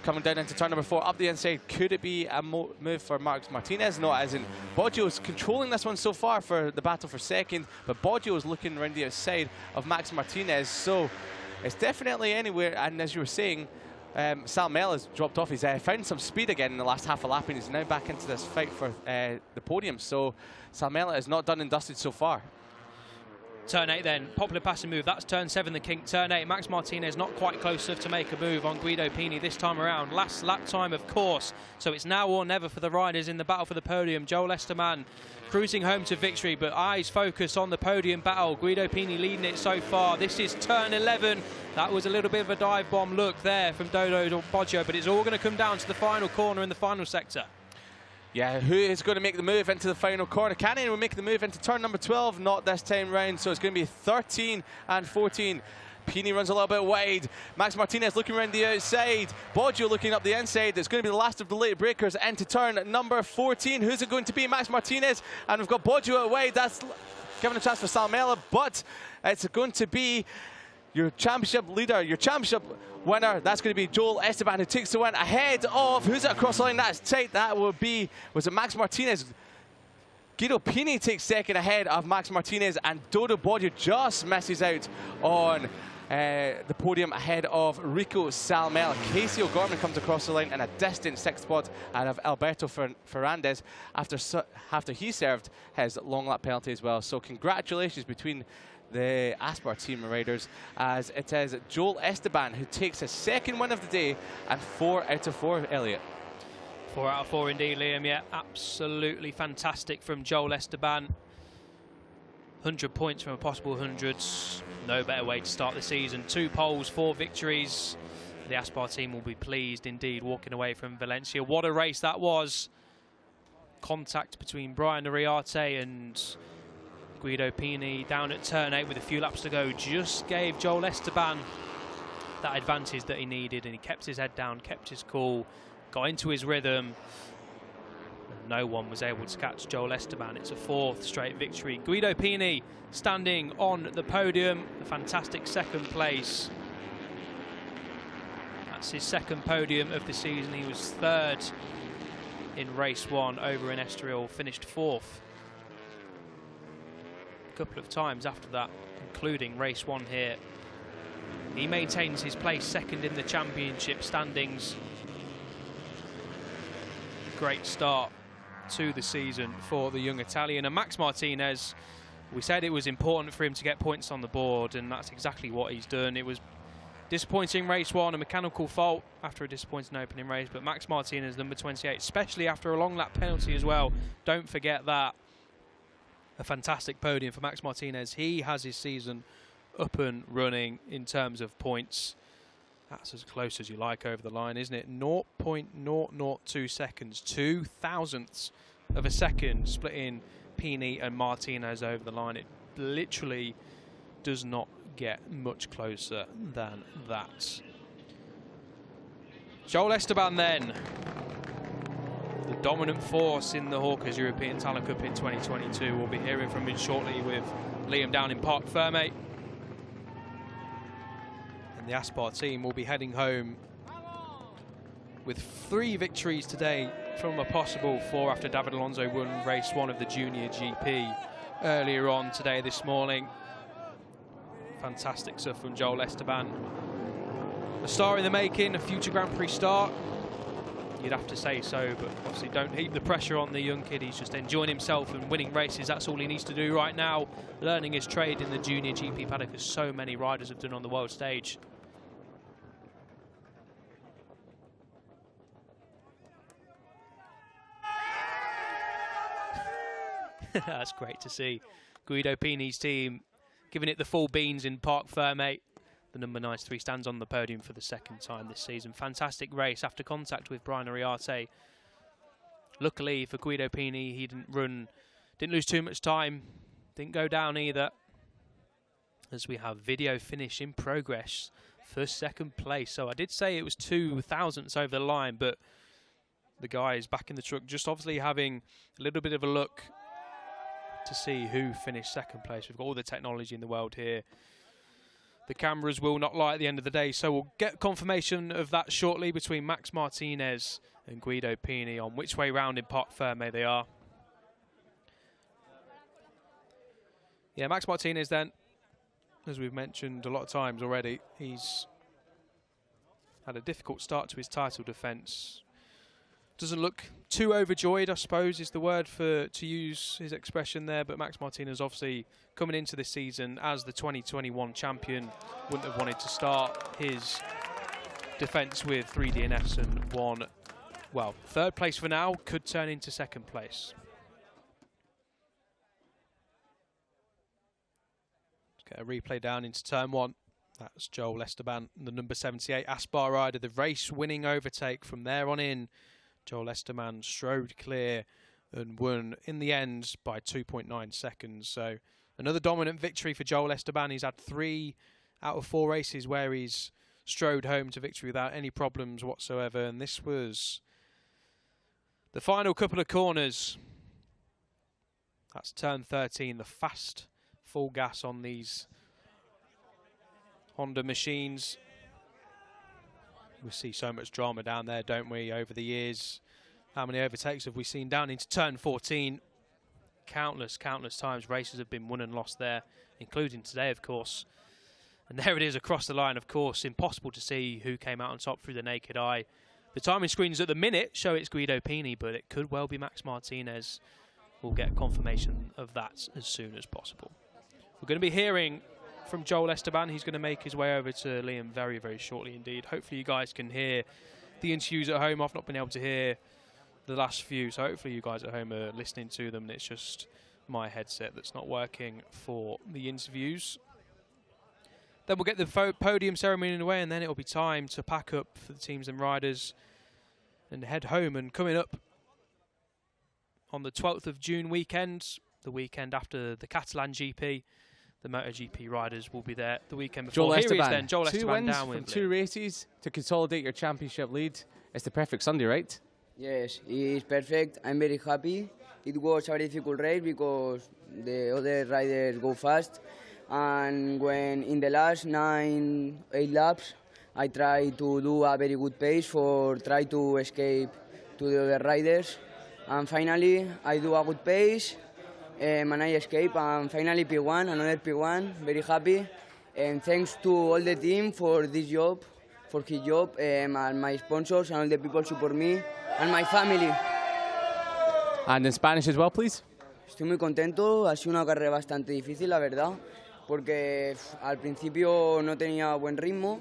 Coming down into turn number 4, up the inside, could it be a move for Max Martinez? No, as in Boggio's controlling this one so far for the battle for second, but Boggio's looking around the outside of Max Martinez, so it's definitely anywhere. And as you were saying, Salmela has dropped off. He's found some speed again in the last half a lap, and he's now back into this fight for the podium. So Salmela is not done and dusted so far. Turn 8 then, popular passing move. That's turn 7, the kink. Turn 8, Max Martinez not quite close enough to make a move on Guido Pini this time around. Last lap time, of course. So it's now or never for the riders in the battle for the podium. Joel Esteban cruising home to victory, but eyes focus on the podium battle. Guido Pini leading it so far. This is turn 11. That was a little bit of a dive bomb look there from Dodo Boggio, but it's all going to come down to the final corner in the final sector. Yeah, who is going to make the move into the final corner? Can anyone make the move into turn number 12? Not this time round, so it's going to be 13 and 14. Pini runs a little bit wide. Max Martinez looking around the outside. Boggio looking up the inside. It's going to be the last of the late breakers into turn number 14. Who's it going to be? Max Martinez. And we've got Boggio out wide. That's giving a chance for Salmela, but it's going to be your championship leader, your championship winner. That's going to be Joel Esteban, who takes the win ahead of, who's it across the line? That's tight. That would be, was it Max Martinez? Guido Pini takes second ahead of Max Martinez, and Dodo Boggio just misses out on the podium ahead of Rico Salmela. Casey O'Gorman comes across the line in a distant 6th spot out of Alberto Ferrandez after he served his long lap penalty as well. So congratulations between the Aspar team riders, as it is Joel Esteban who takes his 2nd win of the day and 4 out of 4, Elliot. 4 out of 4 indeed, Liam. Yeah, absolutely fantastic from Joel Esteban. 100 points from a possible 100s. No better way to start the season. 2 poles, 4 victories. The Aspar team will be pleased indeed walking away from Valencia. What a race that was. Contact between Brian Ariarte and Guido Pini down at turn 8 with a few laps to go just gave Joel Esteban that advantage that he needed, and he kept his head down, kept his cool, got into his rhythm. No one was able to catch Joel Esteban. It's a 4th straight victory. Guido Pini standing on the podium, a fantastic 2nd place. That's his 2nd podium of the season. He was 3rd in race 1 over in Estoril, finished 4th couple of times after that, including race 1 here. He maintains his place 2nd in the championship standings. Great start to the season for the young Italian. And Max Martinez, we said it was important for him to get points on the board, and that's exactly what he's done. It was disappointing race 1, a mechanical fault after a disappointing opening race, but Max Martinez, number 28, especially after a long lap penalty as well, don't forget that. A fantastic podium for Max Martinez. He has his season up and running in terms of points. That's as close as you like over the line, isn't it? 0.002 seconds, 0.002 of a second, splitting Pini and Martinez over the line. It literally does not get much closer than that. Joel Esteban then, the dominant force in the Hawkers European Talent Cup in 2022. We'll be hearing from him shortly with Liam down in Parc Fermé. And the Aspar team will be heading home with 3 victories today from a possible 4 after David Alonso won race 1 of the Junior GP earlier on today, this morning. Fantastic stuff from Joel Esteban. A star in the making, a future Grand Prix star. You'd have to say so, but obviously don't heap the pressure on the young kid. He's just enjoying himself and winning races. That's all he needs to do right now. Learning his trade in the Junior GP paddock, as so many riders have done on the world stage. That's great to see. Guido Pini's team giving it the full beans in Parc Fermé. The number 93 stands on the podium for the 2nd time this season. Fantastic race after contact with Brian Ariarte. Luckily for Guido Pini, he didn't lose too much time, didn't go down either. As we have video finish in progress for 2nd place. So I did say it was 2 thousandths over the line, but the guys back in the truck just obviously having a little bit of a look to see who finished 2nd place. We've got all the technology in the world here. The cameras will not lie at the end of the day, so we'll get confirmation of that shortly between Max Martinez and Guido Pini on which way round in Parc Fermé they are. Yeah, Max Martinez then, as we've mentioned a lot of times already, he's had a difficult start to his title defence. Doesn't look too overjoyed, I suppose, is the word to use his expression there. But Max Martinez, obviously, coming into this season as the 2021 champion, wouldn't have wanted to start his defence with 3 DNFs and 1, well, 3rd place for now, could turn into 2nd place. Let's get a replay down into turn 1. That's Joel Esteban, the number 78 Aspar rider, the race-winning overtake from there on in. Joel Esteban strode clear and won in the end by 2.9 seconds. So another dominant victory for Joel Esteban. He's had 3 out of 4 races where he's strode home to victory without any problems whatsoever. And this was the final couple of corners. That's turn 13, the fast full gas on these Honda machines. We see so much drama down there, don't we, over the years? How many overtakes have we seen down into turn 14? Countless times races have been won and lost there, including today, of course. And there it is across the line, of course. Impossible to see who came out on top through the naked eye. The timing screens at the minute show it's Guido Pini, but it could well be Max Martinez. We'll get confirmation of that as soon as possible. We're going to be hearing from Joel Esteban. He's going to make his way over to Liam very, very shortly indeed. Hopefully you guys can hear the interviews at home. I've not been able to hear the last few, so hopefully you guys at home are listening to them and it's just my headset that's not working for the interviews. Then we'll get the podium ceremony away, and then it'll be time to pack up for the teams and riders and head home. And coming up on the 12th of June weekend, the weekend after the Catalan GP, the MotoGP riders will be there the weekend before. Joel Esteban. Joel Two Esteban wins down with from 2 races to consolidate your championship lead. It's the perfect Sunday, right? Yes, it's perfect. I'm very happy. It was a very difficult race because the other riders go fast. And when in the last 8 laps, I tried to do a very good pace for try to escape to the other riders. And finally, I do a good pace. And I escape, and finally P1, another P1, very happy. And thanks to all the team for this job, for his job, and my sponsors and all the people support me, and my family. And in Spanish as well, please. Estoy muy contento, ha sido una carrera bastante difícil, la verdad, porque al principio no tenía buen ritmo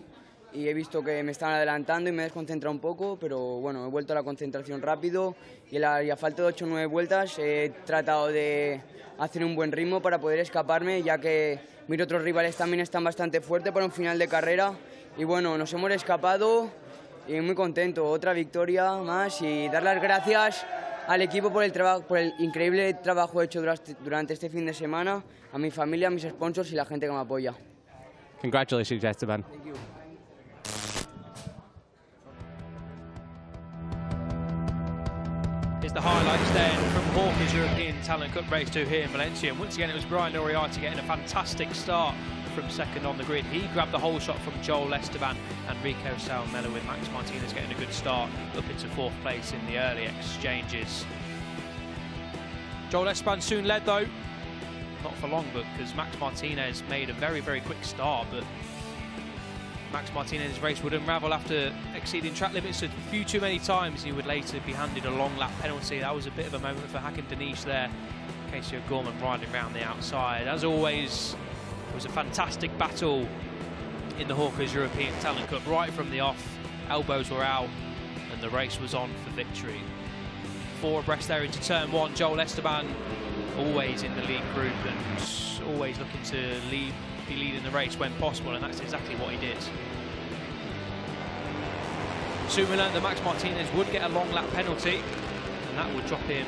y he visto que me estaban adelantando y me he desconcentrado un poco, pero bueno, he vuelto a la concentración rápido y a falta de 8 o 9 vueltas he tratado de hacer un buen ritmo para poder escaparme, ya que mis otros rivales también están bastante fuertes para un final de carrera y bueno, nos hemos escapado y muy contento, otra victoria más y dar las gracias al equipo por el increíble trabajo hecho durante este fin de semana, a mi familia, a mis sponsors y la gente que me apoya. Congratulations, Esteban. Thank you. Here's the highlights then from Hawker's European Talent Cup Race 2 here in Valencia. And once again, it was Brian Noriati getting a fantastic start from second on the grid. He grabbed the whole shot from Joel Esteban and Rico Salmela, with Max Martinez getting a good start up into 4th place in the early exchanges. Joel Esteban soon led though, not for long, but because Max Martinez made a very, very quick start, but Max Martinez's race would unravel after exceeding track limits a few too many times. He would later be handed a long lap penalty. That was a bit of a moment for Hakim Denish there. Casey O'Gorman riding around the outside. As always, it was a fantastic battle in the Hawker's European Talent Cup. Right from the off, elbows were out and the race was on for victory. 4 abreast there into turn 1. Joel Esteban always in the lead group and always looking to be leading the race when possible, and that's exactly what he did. Soon we learned that Max Martinez would get a long lap penalty, and that would drop him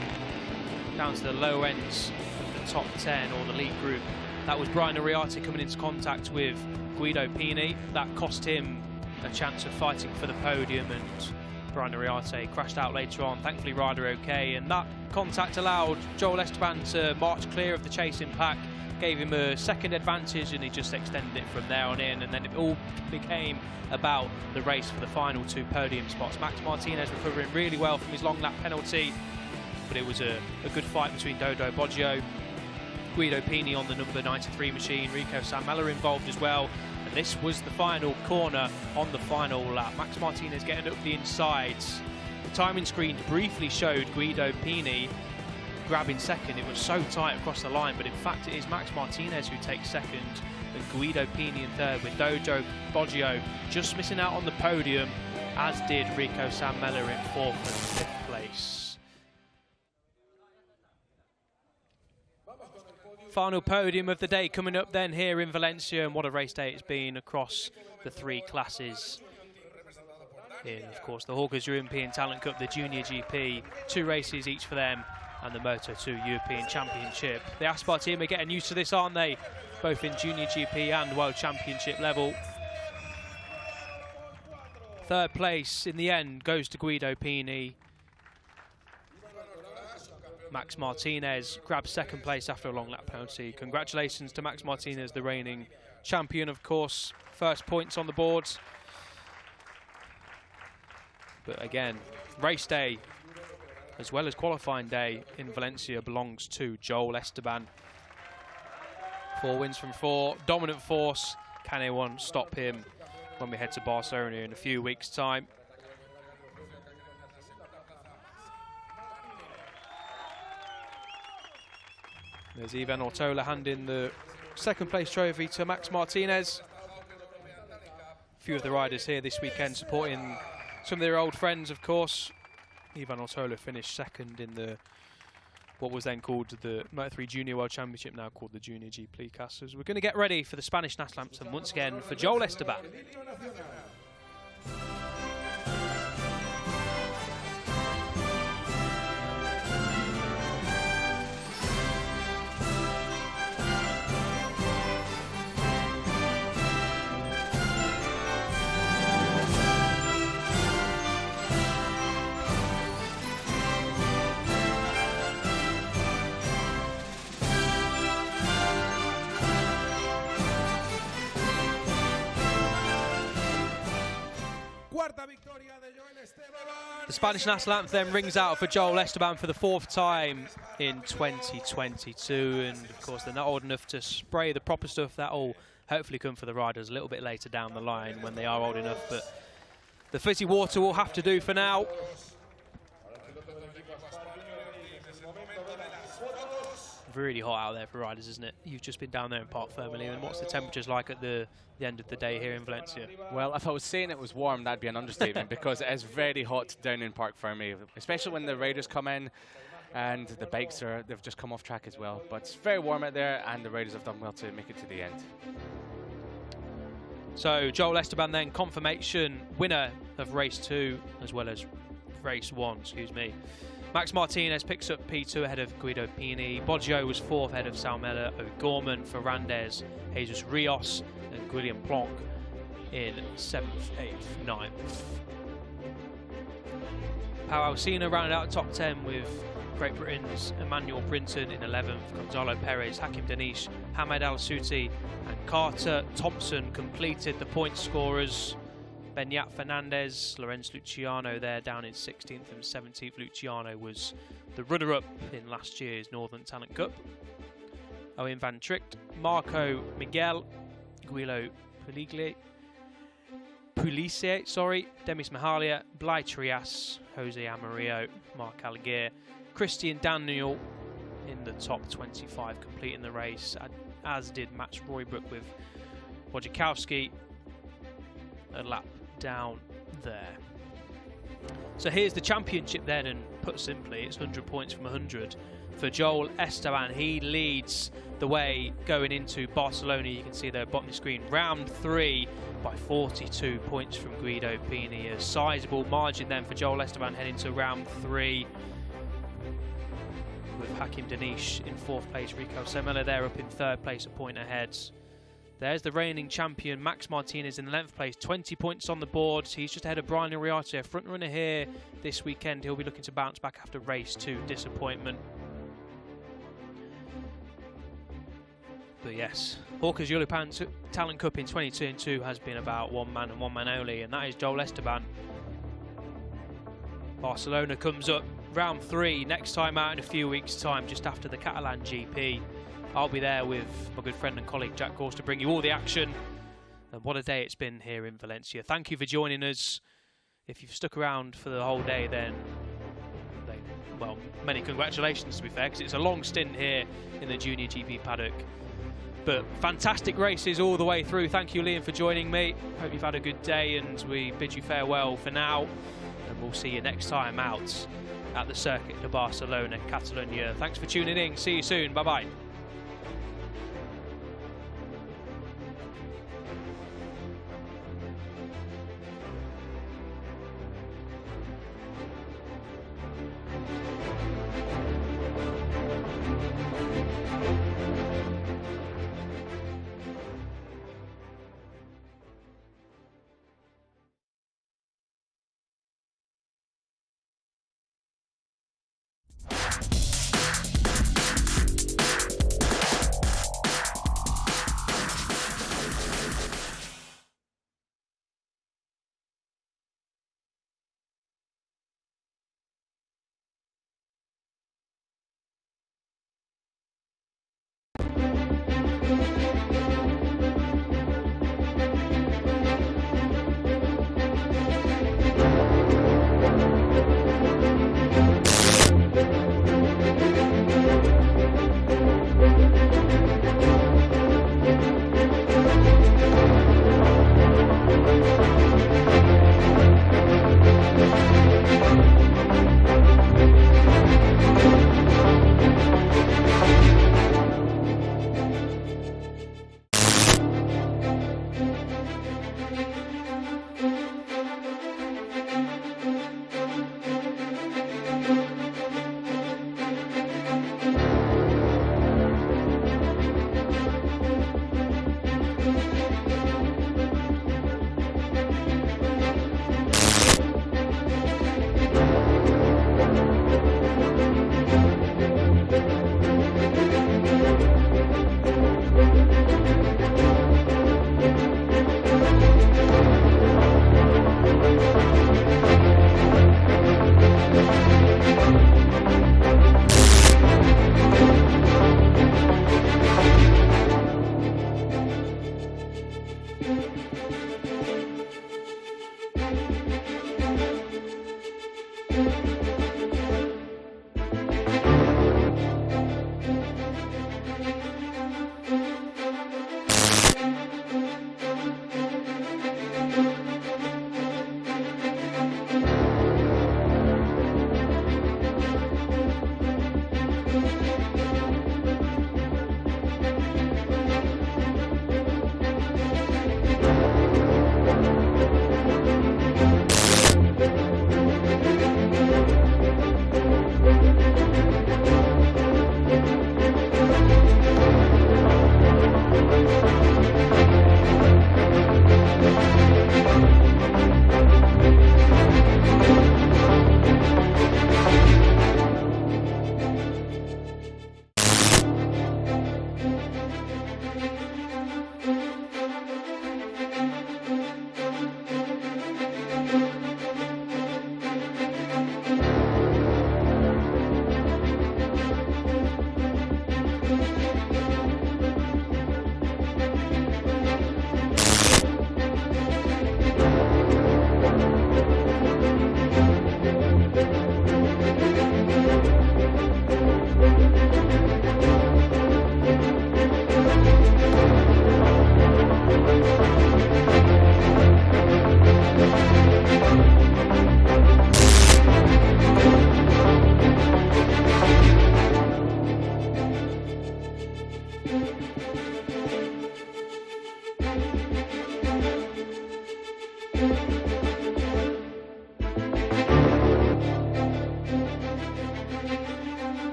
down to the low ends of the top 10 or the lead group. That was Brian Noriati coming into contact with Guido Pini. That cost him a chance of fighting for the podium, and Brian Noriati crashed out later on. Thankfully, rider okay, and that contact allowed Joel Esteban to march clear of the chasing pack, gave him a second advantage, and he just extended it from there on in, and then it all became about the race for the final 2 podium spots. Max Martinez recovering really well from his long lap penalty, but it was a good fight between Dodo Boggio, Guido Pini on the number 93 machine, Rico Salmela involved as well, and this was the final corner on the final lap. Max Martinez getting up the insides. The timing screen briefly showed Guido Pini grabbing second. It was so tight across the line, but in fact it is Max Martinez who takes second and Guido Pini in third, with Dodo Boggio just missing out on the podium, as did Rico Salmela in 4th and 5th place. Final podium of the day coming up then here in Valencia, and what a race day it's been across the 3 classes. In, of course, the Hawker's European Talent Cup, the Junior GP, 2 races each for them, and the Moto2 European Championship. The Aspar team are getting used to this, aren't they? Both in Junior GP and World Championship level. 3rd place in the end goes to Guido Pini. Max Martinez grabs 2nd place after a long lap penalty. Congratulations to Max Martinez, the reigning champion, of course. 1st points on the board. But again, race day as well as qualifying day in Valencia belongs to Joel Esteban. 4 wins from 4, dominant force. Can anyone stop him when we head to Barcelona in a few weeks' time? There's Ivan Ortola handing the 2nd place trophy to Max Martinez. A few of the riders here this weekend supporting some of their old friends, of course. Ivan Ortola finished 2nd in the what was then called the Moto3 Junior World Championship, now called the Junior GP Casters. We're going to get ready for the Spanish National Anthem once again for Joel Esteban. The Spanish National Anthem rings out for Joel Esteban for the 4th time in 2022, and of course they're not old enough to spray the proper stuff. That'll hopefully come for the riders a little bit later down the line when they are old enough, but the fizzy water will have to do for now. really hot out there for riders, isn't it? You've just been down there in Parc Fermé, and what's the temperatures like at the end of the day here in Valencia? Well, if I was saying it was warm, that'd be an understatement because it is very hot down in Parc Fermé, especially when the riders come in and the bikes they've just come off track as well. But it's very warm out there, and the riders have done well to make it to the end. So Joel Esteban then confirmation winner of race 2 as well as race 1, excuse me. Max Martinez picks up P2 ahead of Guido Pini. Boggio was 4th ahead of Salmela, O'Gorman, Ferrandez, Jesus Rios and Guillaume Plonk in 7th, 8th, 9th. Pau Alsina rounded out top 10 with Great Britain's Emmanuel Brinton in 11th, Gonzalo Perez, Hakim Danish, Hamed Al Souti and Carter Thompson completed the point scorers. Benyat Fernandez, Lorenz Luciano there down in 16th and 17th. Luciano was the runner-up in last year's Northern Talent Cup. Owen van Tricht, Marco Miguel, Guilo Pulice, Demis Mahalia, Blai Trias, Jose Amarillo, Mark Algier, Christian Daniel in the top 25 completing the race, as did Max Roybrook with Wojciechowski a lap down there. So here's the championship then, and put simply, it's 100 points from 100 for Joel Esteban. He leads the way going into Barcelona. You can see there at the bottom of the screen, round 3 by 42 points from Guido Pini. A sizable margin then for Joel Esteban heading to round 3. With Hakim Danish in 4th place, Rico Semela there up in 3rd place, a point ahead. There's the reigning champion, Max Martinez in 11th place, 20 points on the board. He's just ahead of Brian Uriarte, front runner here this weekend. He'll be looking to bounce back after race 2 disappointment. But yes, Hawkers European Talent Cup in 2022 has been about one man and one man only, and that is Joel Esteban. Barcelona comes up round 3 next time out in a few weeks' time, just after the Catalan GP. I'll be there with my good friend and colleague Jack Gorse to bring you all the action. And what a day it's been here in Valencia. Thank you for joining us. If you've stuck around for the whole day, then, well, many congratulations to be fair, because it's a long stint here in the Junior GP paddock. But fantastic races all the way through. Thank you, Liam, for joining me. Hope you've had a good day, and we bid you farewell for now. And we'll see you next time out at the Circuit de Barcelona, Catalonia. Thanks for tuning in. See you soon. Bye-bye.